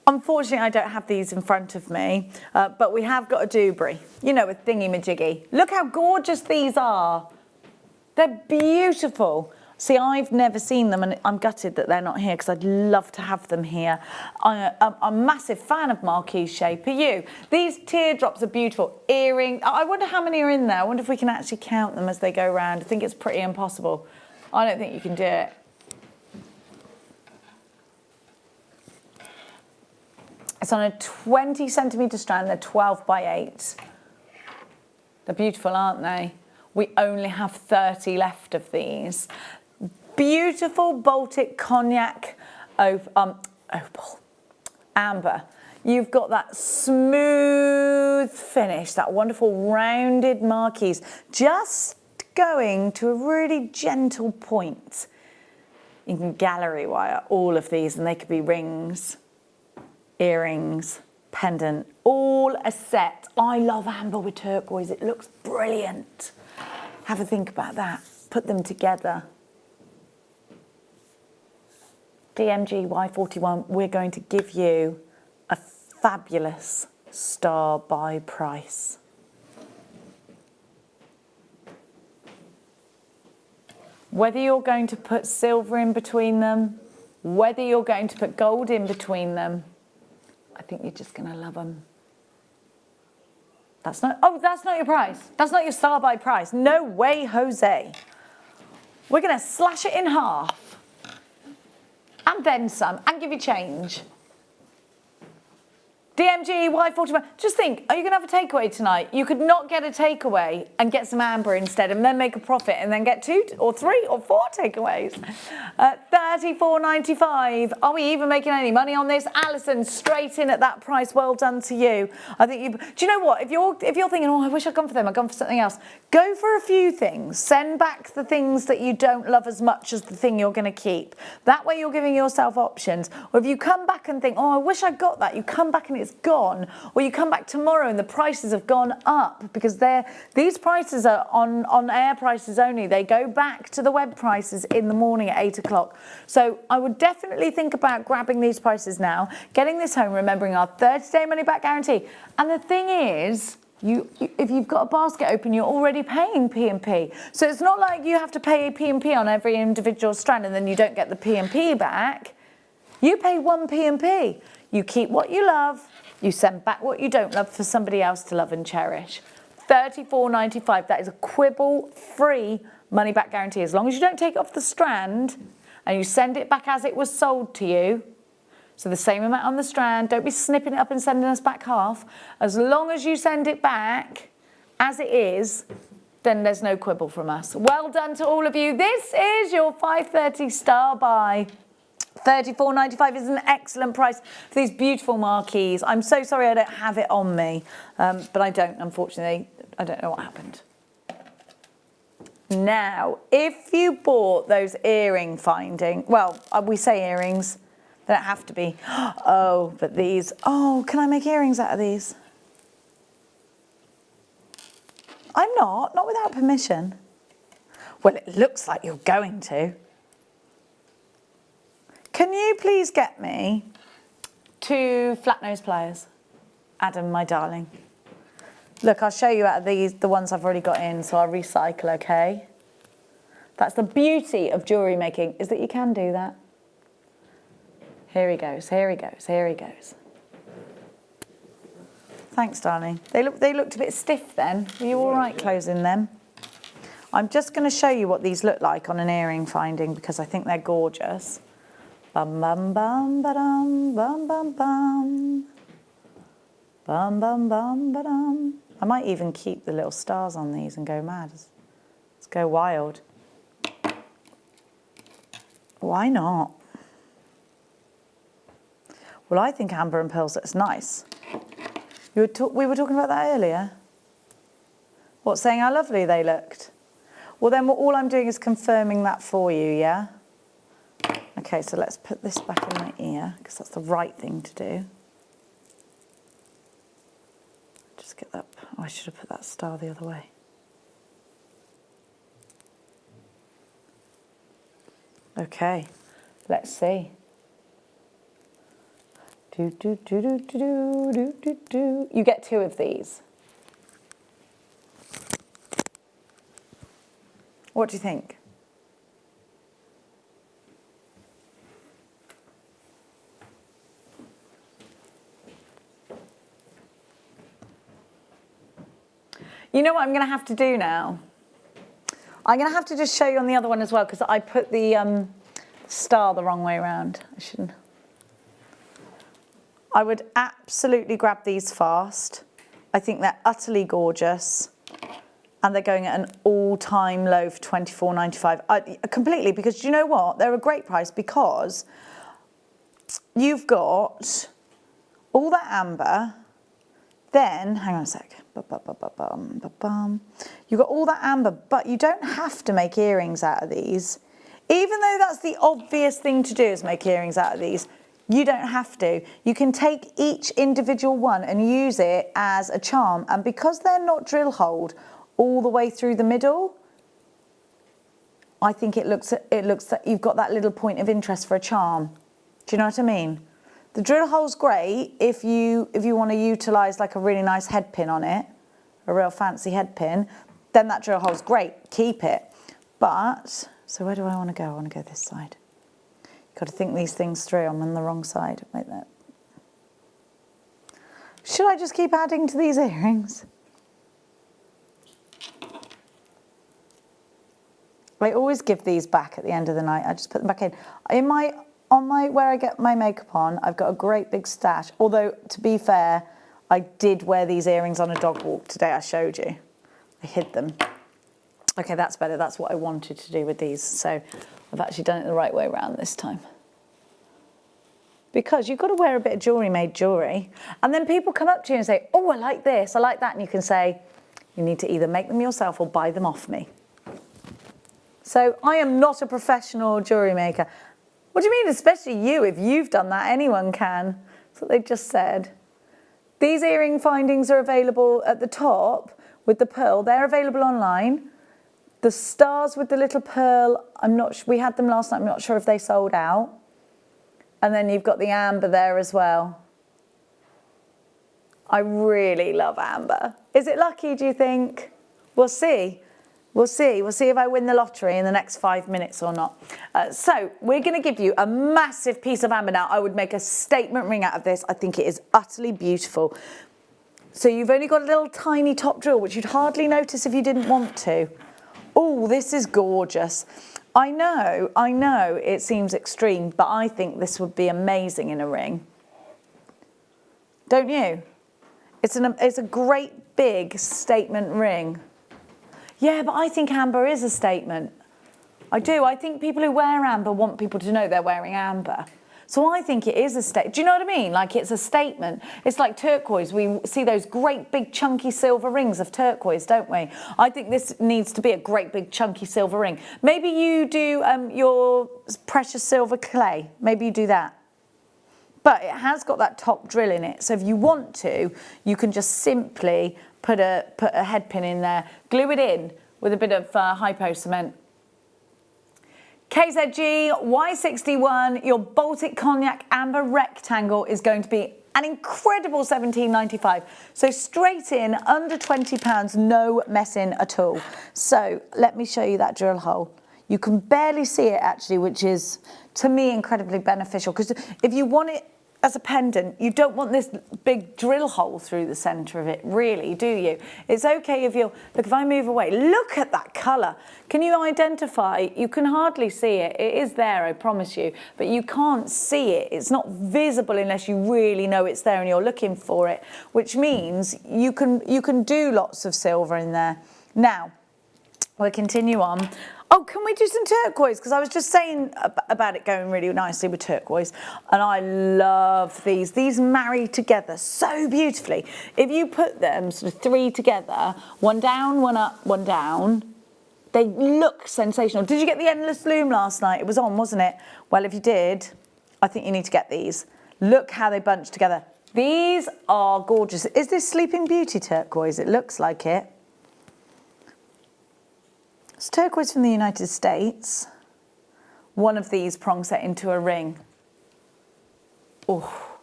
Unfortunately, I don't have these in front of me, but we have got a Dewberry, you know, with thingy-majiggy. Look how gorgeous these are. They're beautiful. See, I've never seen them, and I'm gutted that they're not here because I'd love to have them here. I'm a massive fan of marquee shape. Are you? These teardrops are beautiful. Earring. I wonder how many are in there. I wonder if we can actually count them as they go around. I think it's pretty impossible. I don't think you can do it. It's on a 20 centimetre strand, they're 12 by 8. They're beautiful, aren't they? We only have 30 left of these. Beautiful Baltic cognac opal, amber. You've got that smooth finish, that wonderful rounded marquise, just going to a really gentle point. You can gallery wire all of these and they could be rings, earrings, pendant, all a set. I love amber with turquoise, it looks brilliant. Have a think about that, put them together. DMG Y41, we're going to give you a fabulous star buy price. Whether you're going to put silver in between them, whether you're going to put gold in between them, I think you're just going to love them. That's not your price. That's not your star buy price. No way, Jose. We're going to slash it in half. And then some. And give you change. DMG Y41. Just think, are you going to have a takeaway tonight? You could not get a takeaway and get some amber instead and then make a profit and then get 2 or 3 or 4 takeaways. $34.95. Are we even making any money on this? Alison, straight in at that price. Well done to you. I think you. Do you know what? If you're thinking, oh, I wish I'd gone for them, I'd gone for something else. Go for a few things. Send back the things that you don't love as much as the thing you're going to keep. That way you're giving yourself options. Or if you come back and think, oh, I wish I'd got that, you come back and it's gone, or you come back tomorrow and the prices have gone up because these prices are on air prices only. They go back to the web prices in the morning at 8 o'clock. So I would definitely think about grabbing these prices now, getting this home, remembering our 30-day money back guarantee. And the thing is, if you've got a basket open, you're already paying P&P. So it's not like you have to pay P&P on every individual strand and then you don't get the P&P back. You pay one P&P. You keep what you love, you send back what you don't love for somebody else to love and cherish. $34.95, that is a quibble-free money-back guarantee. As long as you don't take it off the strand and you send it back as it was sold to you, so the same amount on the strand, don't be snipping it up and sending us back half. As long as you send it back as it is, then there's no quibble from us. Well done to all of you. This is your 5:30 star buy. £34.95 is an excellent price for these beautiful marquees. I'm so sorry I don't have it on me, but I don't, unfortunately. I don't know what happened. Now, if you bought those earring finding, well, we say earrings, they don't have to be. Oh, but these, oh, can I make earrings out of these? I'm not without permission. Well, it looks like you're going to. Can you please get me 2 flat nose pliers? Adam, my darling. Look, I'll show you out of these, the ones I've already got in, so I'll recycle, okay? That's the beauty of jewellery making, is that you can do that. Here he goes, here he goes, here he goes. Thanks, darling. They looked a bit stiff then. Were you all right closing them? I'm just going to show you what these look like on an earring finding because I think they're gorgeous. Bum bum bum ba-dum, bum bum bum. Bum bum bum ba-dum. I might even keep the little stars on these and go mad. Let's go wild. Why not? Well, I think amber and pearls looks nice. We were talking about that earlier. What, saying how lovely they looked? Well, then all I'm doing is confirming that for you, yeah? Okay, so let's put this back in my ear because that's the right thing to do. Just get that, oh, I should have put that star the other way. Okay, let's see. Do, do, do, do, do, do, do, do. You get 2 of these. What do you think? You know what I'm going to have to do now? I'm going to have to just show you on the other one as well because I put the star the wrong way around. I shouldn't. I would absolutely grab these fast. I think they're utterly gorgeous. And they're going at an all-time low for £24.95. Completely, because do you know what? They're a great price because you've got all that amber. Then, hang on a sec. You've got all that amber, but you don't have to make earrings out of these. Even though that's the obvious thing to do is make earrings out of these, you don't have to. You can take each individual one and use it as a charm. And because they're not drill holed all the way through the middle, I think it looks that you've got that little point of interest for a charm. Do you know what I mean? The drill hole's great if you want to utilise like a really nice head pin on it, a real fancy head pin, then that drill hole's great, keep it. But, so where do I want to go? I want to go this side. You've got to think these things through. I'm on the wrong side. Like that. Should I just keep adding to these earrings? I always give these back at the end of the night. I just put them back in. Where I get my makeup on, I've got a great big stash. Although, to be fair, I did wear these earrings on a dog walk today. I showed you. I hid them. Okay, that's better. That's what I wanted to do with these. So I've actually done it the right way around this time. Because you've got to wear a bit of jewellery-made jewellery. And then people come up to you and say, oh, I like this, I like that. And you can say, you need to either make them yourself or buy them off me. So I am not a professional jewellery maker. What do you mean, especially you? If you've done that, anyone can. That's what they've just said. These earring findings are available at the top with the pearl. They're available online. The stars with the little pearl, we had them last night. I'm not sure if they sold out. And then you've got the amber there as well. I really love amber. Is it lucky, do you think? We'll see. We'll see. We'll see if I win the lottery in the next 5 minutes or not. So we're going to give you a massive piece of amber now. I would make a statement ring out of this. I think it is utterly beautiful. So you've only got a little tiny top drill, which you'd hardly notice if you didn't want to. Oh, this is gorgeous. I know it seems extreme, but I think this would be amazing in a ring. Don't you? It's a great big statement ring. Yeah, but I think amber is a statement. I do. I think people who wear amber want people to know they're wearing amber. So I think it is a statement. Do you know what I mean? Like it's a statement. It's like turquoise. We see those great big chunky silver rings of turquoise, don't we? I think this needs to be a great big chunky silver ring. Maybe you do your precious silver clay. Maybe you do that. But it has got that top drill in it. So if you want to, you can just simply put a head pin in there, glue it in with a bit of hypo cement. KZG Y61, your Baltic Cognac Amber Rectangle is going to be an incredible £17.95. So straight in, under £20, no messing at all. So let me show you that drill hole. You can barely see it actually, which is, to me, incredibly beneficial. Because if you want it as a pendant, you don't want this big drill hole through the centre of it, really, do you? It's okay if you're, look, if I move away, look at that colour. Can you identify? You can hardly see it. It is there, I promise you, but you can't see it. It's not visible unless you really know it's there and you're looking for it, which means you can do lots of silver in there. Now, we'll continue on. Oh, can we do some turquoise? Because I was just saying about it going really nicely with turquoise. And I love these. These marry together so beautifully. If you put them sort of three together, one down, one up, one down, they look sensational. Did you get the Endless Loom last night? It was on, wasn't it? Well, if you did, I think you need to get these. Look how they bunch together. These are gorgeous. Is this Sleeping Beauty turquoise? It looks like it. It's turquoise from the United States. One of these prong set into a ring. Oh,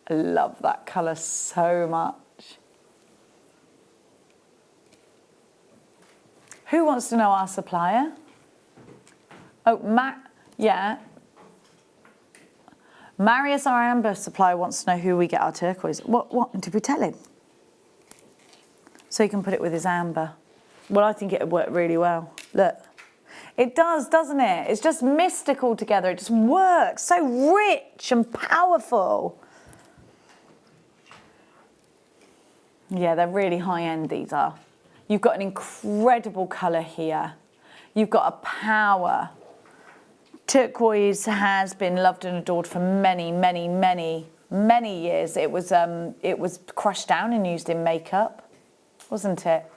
I love that colour so much. Who wants to know our supplier? Oh, yeah. Marius, our amber supplier, wants to know who we get our turquoise. What did we tell him? So he can put it with his amber. Well, I think it would work really well. Look, it does, doesn't it? It's just mystical together. It just works so rich and powerful. Yeah, they're really high end, these are. You've got an incredible colour here. You've got a power. Turquoise has been loved and adored for many, many, many, many years. It was crushed down and used in makeup, wasn't it?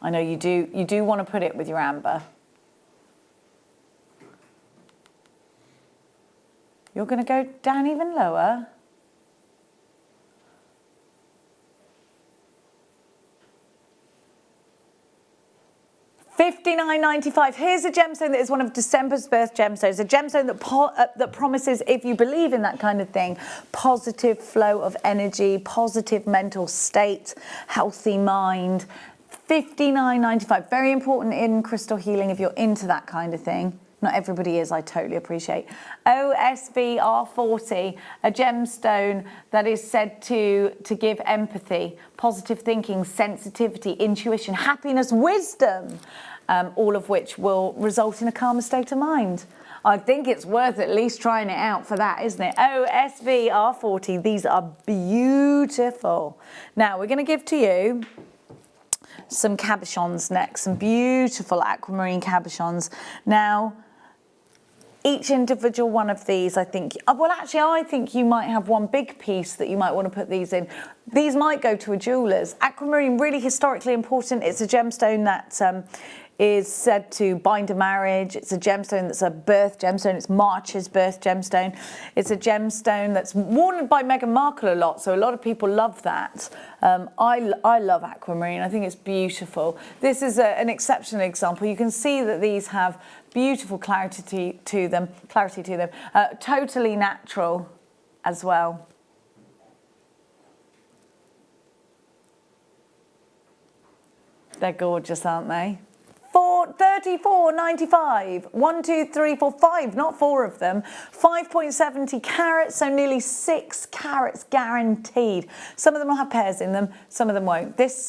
I know you do want to put it with your amber. You're going to go down even lower. $59.95. Here's a gemstone that is one of December's birth gemstones, a gemstone that promises, if you believe in that kind of thing, positive flow of energy, positive mental state, healthy mind. $59.95. Very important in crystal healing if you're into that kind of thing. Not everybody is, I totally appreciate. OSVR40, a gemstone that is said to give empathy, positive thinking, sensitivity, intuition, happiness, wisdom, all of which will result in a calmer state of mind. I think it's worth at least trying it out for that, isn't it? OSVR40, these are beautiful. Now, we're going to give to you some cabochons next, some beautiful aquamarine cabochons. Now, each individual one of these, I think, well, actually, I think you might have one big piece that you might want to put these in. These might go to a jeweller's. Aquamarine, really historically important. It's a gemstone that is said to bind a marriage. It's a gemstone that's a birth gemstone. It's March's birth gemstone. It's a gemstone that's worn by Meghan Markle a lot, so a lot of people love that. I love aquamarine. I think it's beautiful. This is an exceptional example. You can see that these have beautiful clarity to them. Totally natural as well. They're gorgeous, aren't they? $34.95. 1, 2, 3, 4, 5, not 4 of them. 5.70 carats, so nearly 6 carats guaranteed. Some of them will have pairs in them, some of them won't. This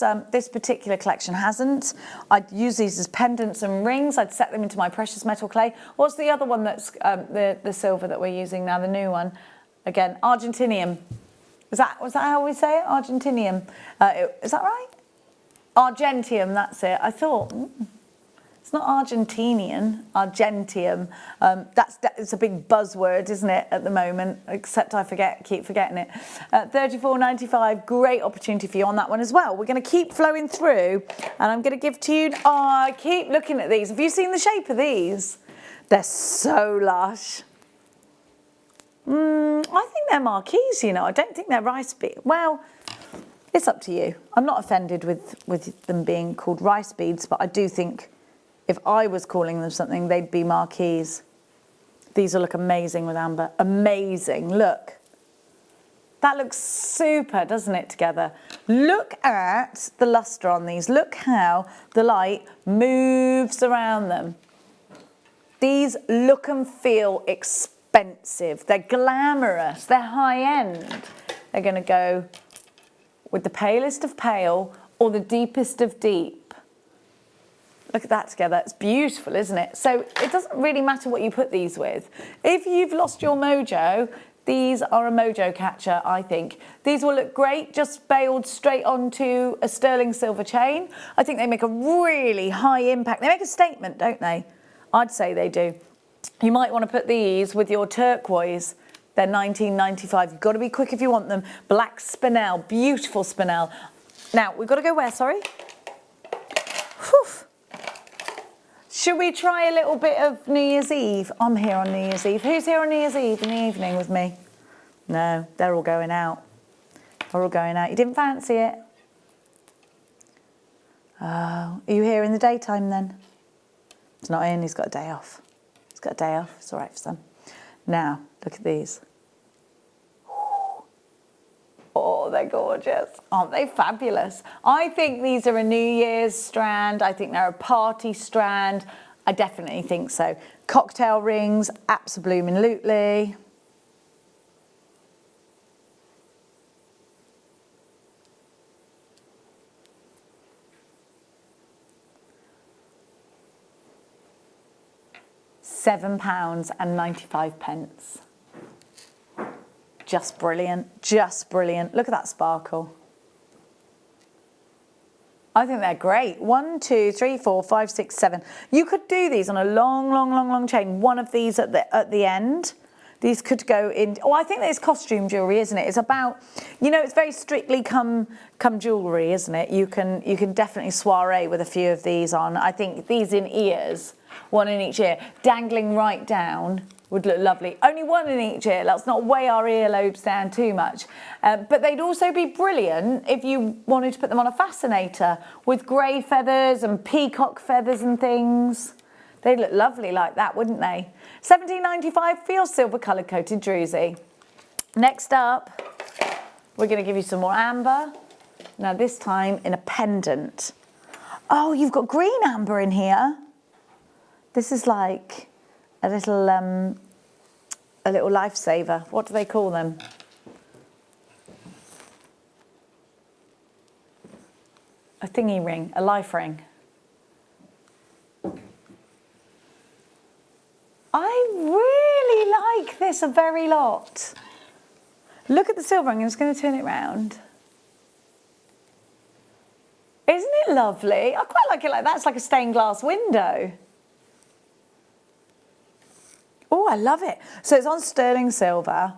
particular collection hasn't. I'd use these as pendants and rings. I'd set them into my precious metal clay. What's the other one that's the silver that we're using now, the new one? Again, Argentinium. Was that how we say it? Argentinium. Is that right? Argentium, that's it. I thought... It's not Argentinium. It's a big buzzword, isn't it, at the moment? Except I keep forgetting it. £34.95, great opportunity for you on that one as well. We're going to keep flowing through, and I'm going to give to you. Oh, I keep looking at these. Have you seen the shape of these? They're so lush. I think they're marquees, you know. I don't think they're rice beads. Well, it's up to you. I'm not offended with them being called rice beads, but I do think if I was calling them something, they'd be marquees. These will look amazing with amber. Amazing, look. That looks super, doesn't it, together? Look at the luster on these. Look how the light moves around them. These look and feel expensive. They're glamorous. They're high-end. They're going to go with the palest of pale or the deepest of deep. Look at that together. It's beautiful, isn't it? So it doesn't really matter what you put these with. If you've lost your mojo, these are a mojo catcher, I think. These will look great just bailed straight onto a sterling silver chain. I think they make a really high impact. They make a statement, don't they? I'd say they do. You might want to put these with your turquoise. They're $19.95. You've got to be quick if you want them. Black spinel, beautiful spinel. Now, we've got to go where, sorry? Whew. Should we try a little bit of New Year's Eve? I'm here on New Year's Eve. Who's here on New Year's Eve in the evening with me? No, they're all going out. They're all going out. You didn't fancy it? Oh, are you here in the daytime then? He's not in, he's got a day off. He's got a day off, it's all right for some. Now, look at these. Oh, they're gorgeous. Aren't they fabulous? I think these are a New Year's strand. I think they're a party strand. I definitely think so. Cocktail rings, abso-bloomin' £7.95. Just brilliant, just brilliant. Look at that sparkle. I think they're great. 1, 2, 3, 4, 5, 6, 7. You could do these on a long chain. One of these at the end. These could go in. Oh, I think it's costume jewellery, isn't it? It's about, you know, it's very strictly come jewellery, isn't it? You can definitely soiree with a few of these on. I think these in ears, one in each ear, dangling right down, would look lovely. Only one in each ear. Let's not weigh our earlobes down too much. But they'd also be brilliant if you wanted to put them on a fascinator with grey feathers and peacock feathers and things. They'd look lovely like that, wouldn't they? £17.95 for your silver coloured coated druzy. Next up, we're going to give you some more amber. Now this time in a pendant. Oh, you've got green amber in here. This is like a little lifesaver. What do they call them? A thingy ring, a life ring. I really like this a very lot. Look at the silver. I'm just going to turn it round. Isn't it lovely? I quite like it like that. It's like a stained glass window. Oh, I love it. So it's on sterling silver.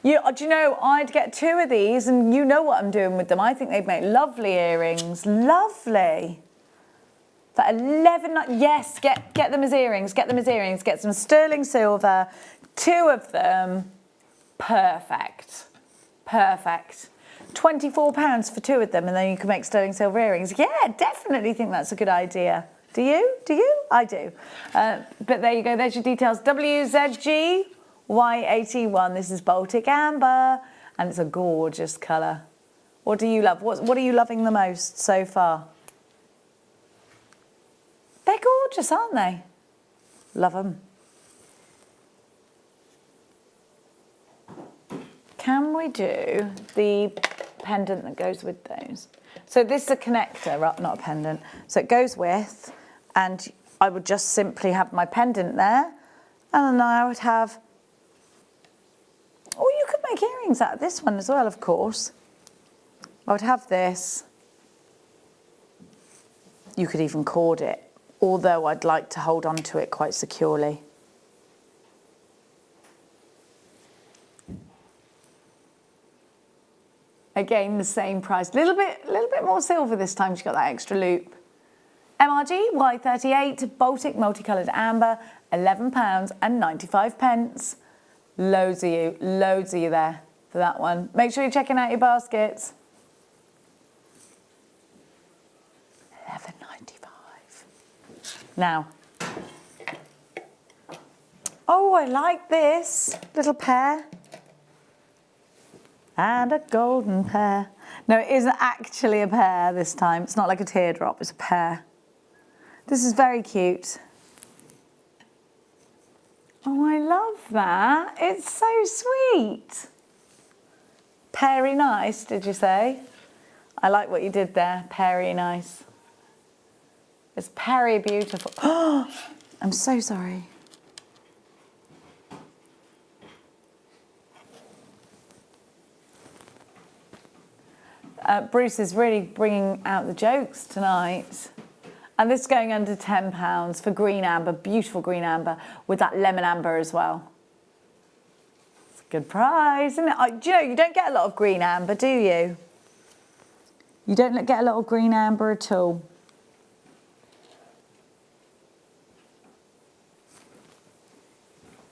Do you know, I'd get 2 of these and you know what I'm doing with them. I think they'd make lovely earrings. Lovely. For 11, yes, get them as earrings. Get them as earrings. Get some sterling silver. 2 of them. Perfect. Perfect. £24 for 2 of them and then you can make sterling silver earrings. Yeah, definitely think that's a good idea. Do you? Do you? I do. But there you go. There's your details. WZG-Y81. This is Baltic Amber. And it's a gorgeous colour. What do you love? What are you loving the most so far? They're gorgeous, aren't they? Love them. Can we do the pendant that goes with those? So this is a connector, not a pendant. So it goes with, and I would just simply have my pendant there, and then I would have, oh, you could make earrings out of this one as well, of course. I would have this. You could even cord it. although I'd like to hold on to it quite securely. Again, the same price. Little bit more silver this time. She's got that extra loop. MRG Y38 Baltic multicoloured amber, £11.95. Loads of you there for that one. Make sure you're checking out your baskets. £11.95. Now, oh, I like this little pair. And a golden pear. No, it isn't actually a pear this time. It's not like a teardrop, it's a pear. This is very cute. Oh, I love that. It's so sweet. Peary nice, did you say? I like what you did there, peary nice. It's peary beautiful. Oh, I'm so sorry. Bruce is really bringing out the jokes tonight. And this is going under £10 for green amber, beautiful green amber, with that lemon amber as well. It's a good price, isn't it? Do you know, you don't get a lot of green amber, do you? You don't get a lot of green amber at all.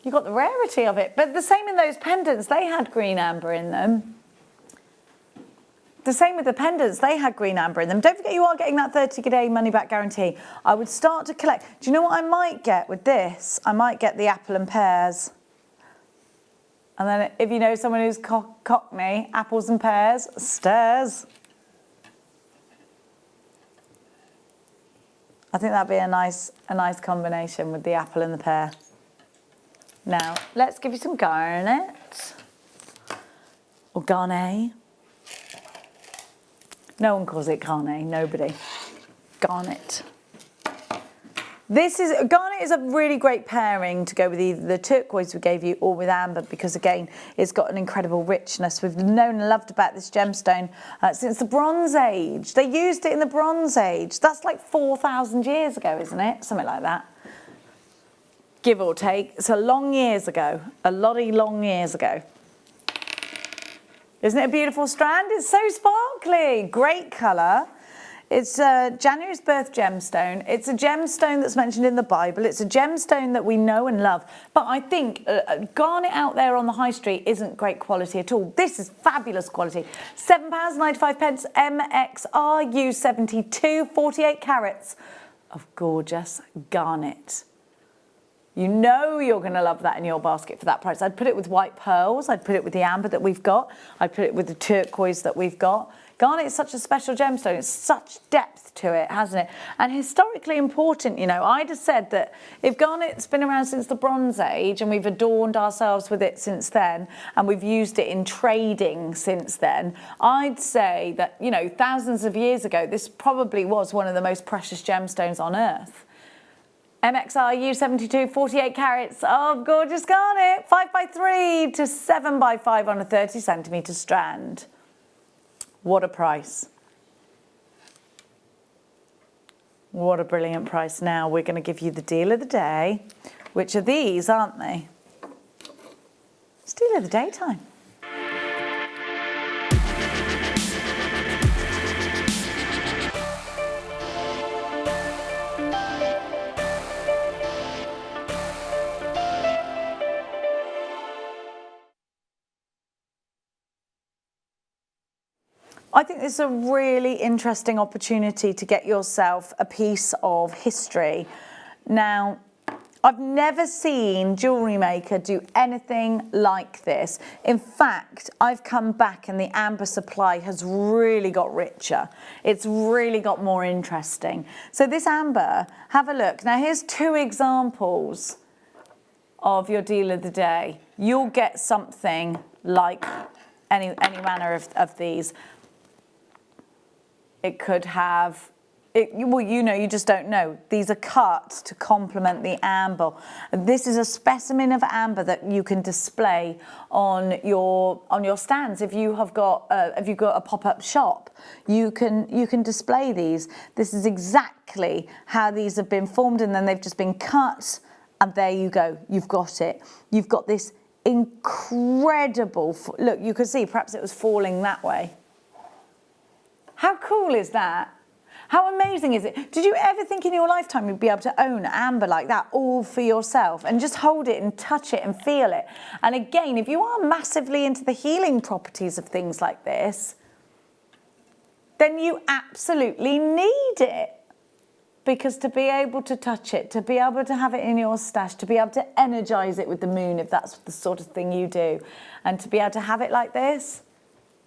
You got the rarity of it. But the same in those pendants, they had green amber in them. The same with the pendants, they had green amber in them. Don't forget you are getting that 30-day money-back guarantee. I would start to collect. Do you know what I might get with this? I might get the apple and pears. And then if you know someone who's cockney, apples and pears, stairs. I think that'd be a nice combination with the apple and the pear. Now, let's give you some garnet. Or garnet. No one calls it garnet, nobody. Garnet. Garnet is a really great pairing to go with either the turquoise we gave you or with amber, because again, it's got an incredible richness. We've known and loved about this gemstone since the Bronze Age. They used it in the Bronze Age. That's like 4,000 years ago, isn't it? Something like that. Give or take. It's a long years ago, a lotty long years ago. Isn't it a beautiful strand? It's so sparkly. Great colour. It's January's birth gemstone. It's a gemstone that's mentioned in the Bible. It's a gemstone that we know and love. But I think garnet out there on the high street isn't great quality at all. This is fabulous quality. £7.95 MXRU 72, 48 carats of gorgeous garnet. You know you're going to love that in your basket for that price. I'd put it with white pearls. I'd put it with the amber that we've got. I'd put it with the turquoise that we've got. Garnet is such a special gemstone. It's such depth to it, hasn't it? And historically important, you know. I'd have said that if garnet's been around since the Bronze Age and we've adorned ourselves with it since then, and we've used it in trading since then, I'd say that, you know, thousands of years ago, this probably was one of the most precious gemstones on earth. MXRU 72, 48 carats of gorgeous garnet, 5x3 to 7x5 on a 30cm strand. What a price. What a brilliant price. Now we're going to give you the deal of the day, which are these, aren't they? It's deal of the day time. I think this is a really interesting opportunity to get yourself a piece of history. Now, I've never seen Jewellery Maker do anything like this. In fact, I've come back and the amber supply has really got richer. It's really got more interesting. So this amber, have a look. Now here's two examples of your deal of the day. You'll get something like any manner of these. It could have well, you know, you just don't know. These are cut to complement the amber. This is a specimen of amber that you can display on your stands. If you have got a pop-up shop, you can display these. This is exactly how these have been formed, and then they've just been cut, and there you go. You've got it. You've got this incredible look. You can see perhaps it was falling that way. How cool is that? How amazing is it? Did you ever think in your lifetime you'd be able to own amber like that all for yourself and just hold it and touch it and feel it? And again, if you are massively into the healing properties of things like this, then you absolutely need it. Because to be able to touch it, to be able to have it in your stash, to be able to energize it with the moon, if that's the sort of thing you do, and to be able to have it like this,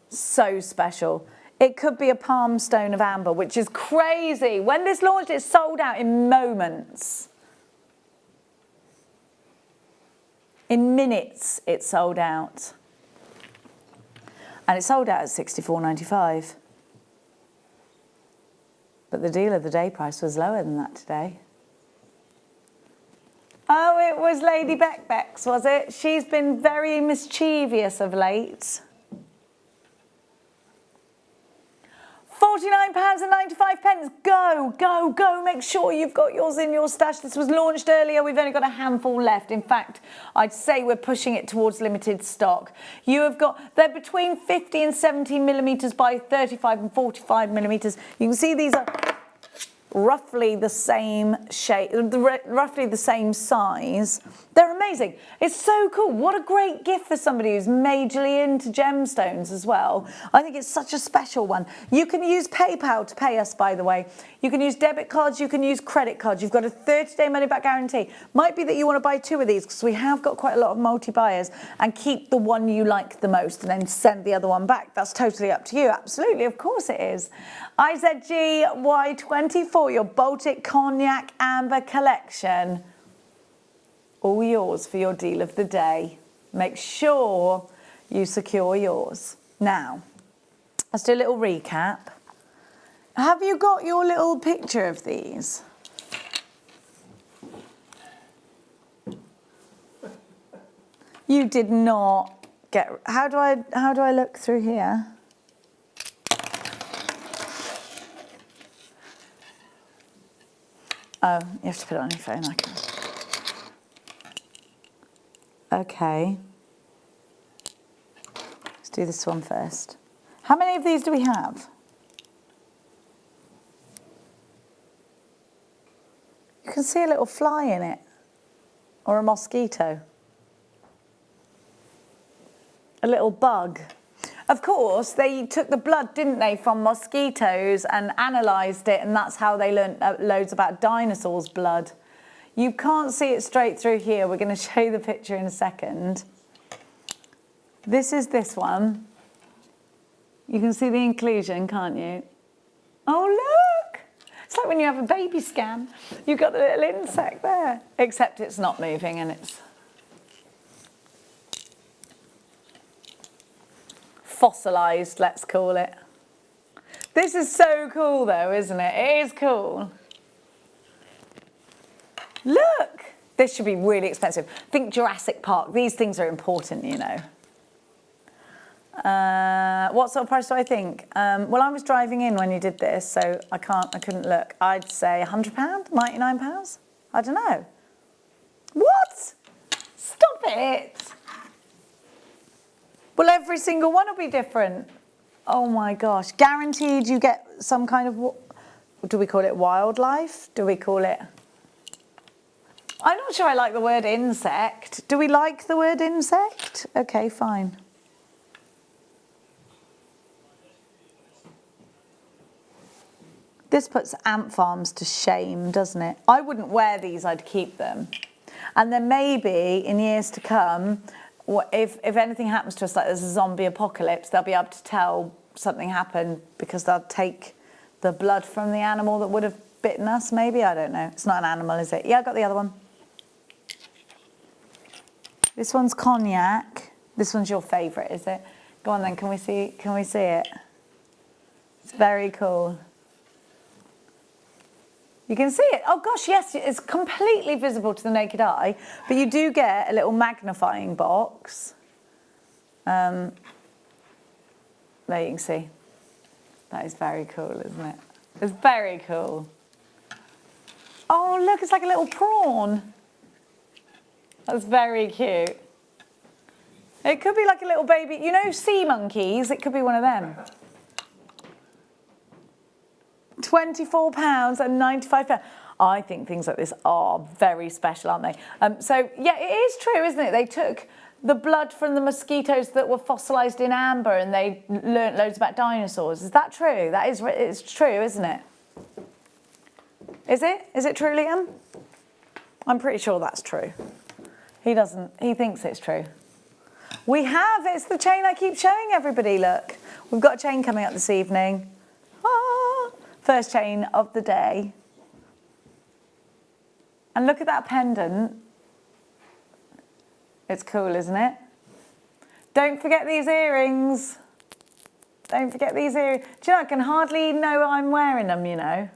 so special. It could be a palm stone of amber, which is crazy. When this launched, it sold out in moments. In minutes, it sold out. And it sold out at $64.95. But the deal of the day price was lower than that today. Oh, it was Lady Beck's, was it? She's been very mischievous of late. £49.95. Go, go, go. Make sure you've got yours in your stash. This was launched earlier. We've only got a handful left. In fact, I'd say we're pushing it towards limited stock. You have got, they're between 50 and 70 millimetres by 35 and 45 millimetres. You can see these are roughly the same shape, roughly the same size. They're amazing. It's so cool. What a great gift for somebody who's majorly into gemstones as well. I think it's such a special one. You can use PayPal to pay us, by the way. You can use debit cards, you can use credit cards. You've got a 30-day money-back guarantee. Might be that you want to buy 2 of these because we have got quite a lot of multi-buyers, and keep the one you like the most and then send the other one back. That's totally up to you. Absolutely, of course it is. IZGY24, your Baltic Cognac Amber collection. All yours for your deal of the day. Make sure you secure yours. Now, let's do a little recap. Have you got your little picture of these? You did not get. How do I look through here? Oh, you have to put it on your phone. I can. Okay. Let's do this one first. How many of these do we have? You can see a little fly in it, or a mosquito. A little bug. Of course, they took the blood, didn't they, from mosquitoes and analysed it, and that's how they learnt loads about dinosaurs' blood. You can't see it straight through here. We're going to show you the picture in a second. This is this one. You can see the inclusion, can't you? Oh, look! It's like when you have a baby scan. You've got the little insect there. Except it's not moving and it's fossilised, let's call it. This is so cool though, isn't it? It is cool. Look! This should be really expensive. Think Jurassic Park. These things are important, you know. What sort of price do I think? Well, I was driving in when you did this, so I couldn't look. I'd say £100, £99. I don't know. What? Stop it! Well, every single one will be different. Oh my gosh. Guaranteed you get some kind of, do we call it wildlife? Do we call it? I'm not sure I like the word insect. Do we like the word insect? Okay, fine. This puts ant farms to shame, doesn't it? I wouldn't wear these, I'd keep them. And then maybe in years to come, if anything happens to us, like there's a zombie apocalypse, they'll be able to tell something happened because they'll take the blood from the animal that would have bitten us, maybe. I don't know. It's not an animal, is it? Yeah, I got the other one. This one's cognac. This one's your favourite, is it? Go on then, can we see it? It's very cool. You can see it. Oh gosh, yes, it's completely visible to the naked eye, but you do get a little magnifying box. There you can see. That is very cool, isn't it? It's very cool. Oh, look, it's like a little prawn. That's very cute. It could be like a little baby, you know, sea monkeys? It could be one of them. £24 and £95. I think things like this are very special, aren't they? So, yeah, it is true, isn't it? They took the blood from the mosquitoes that were fossilised in amber and they learnt loads about dinosaurs. Is that true? It's true, isn't it? Is it? Is it true, Liam? I'm pretty sure that's true. He thinks it's true. It's the chain I keep showing everybody, look. We've got a chain coming up this evening. Ah, first chain of the day. And look at that pendant. It's cool, isn't it? Don't forget these earrings. Don't forget these earrings. Do you know, I can hardly know I'm wearing them, you know.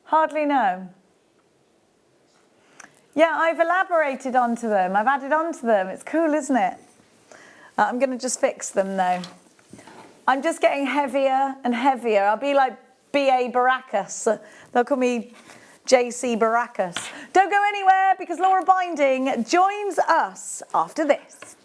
Hardly know. Yeah, I've elaborated onto them. I've added onto them. It's cool, isn't it? I'm going to just fix them, though. I'm just getting heavier and heavier. I'll be like B.A. Baracus. They'll call me J.C. Baracus. Don't go anywhere because Laura Binding joins us after this.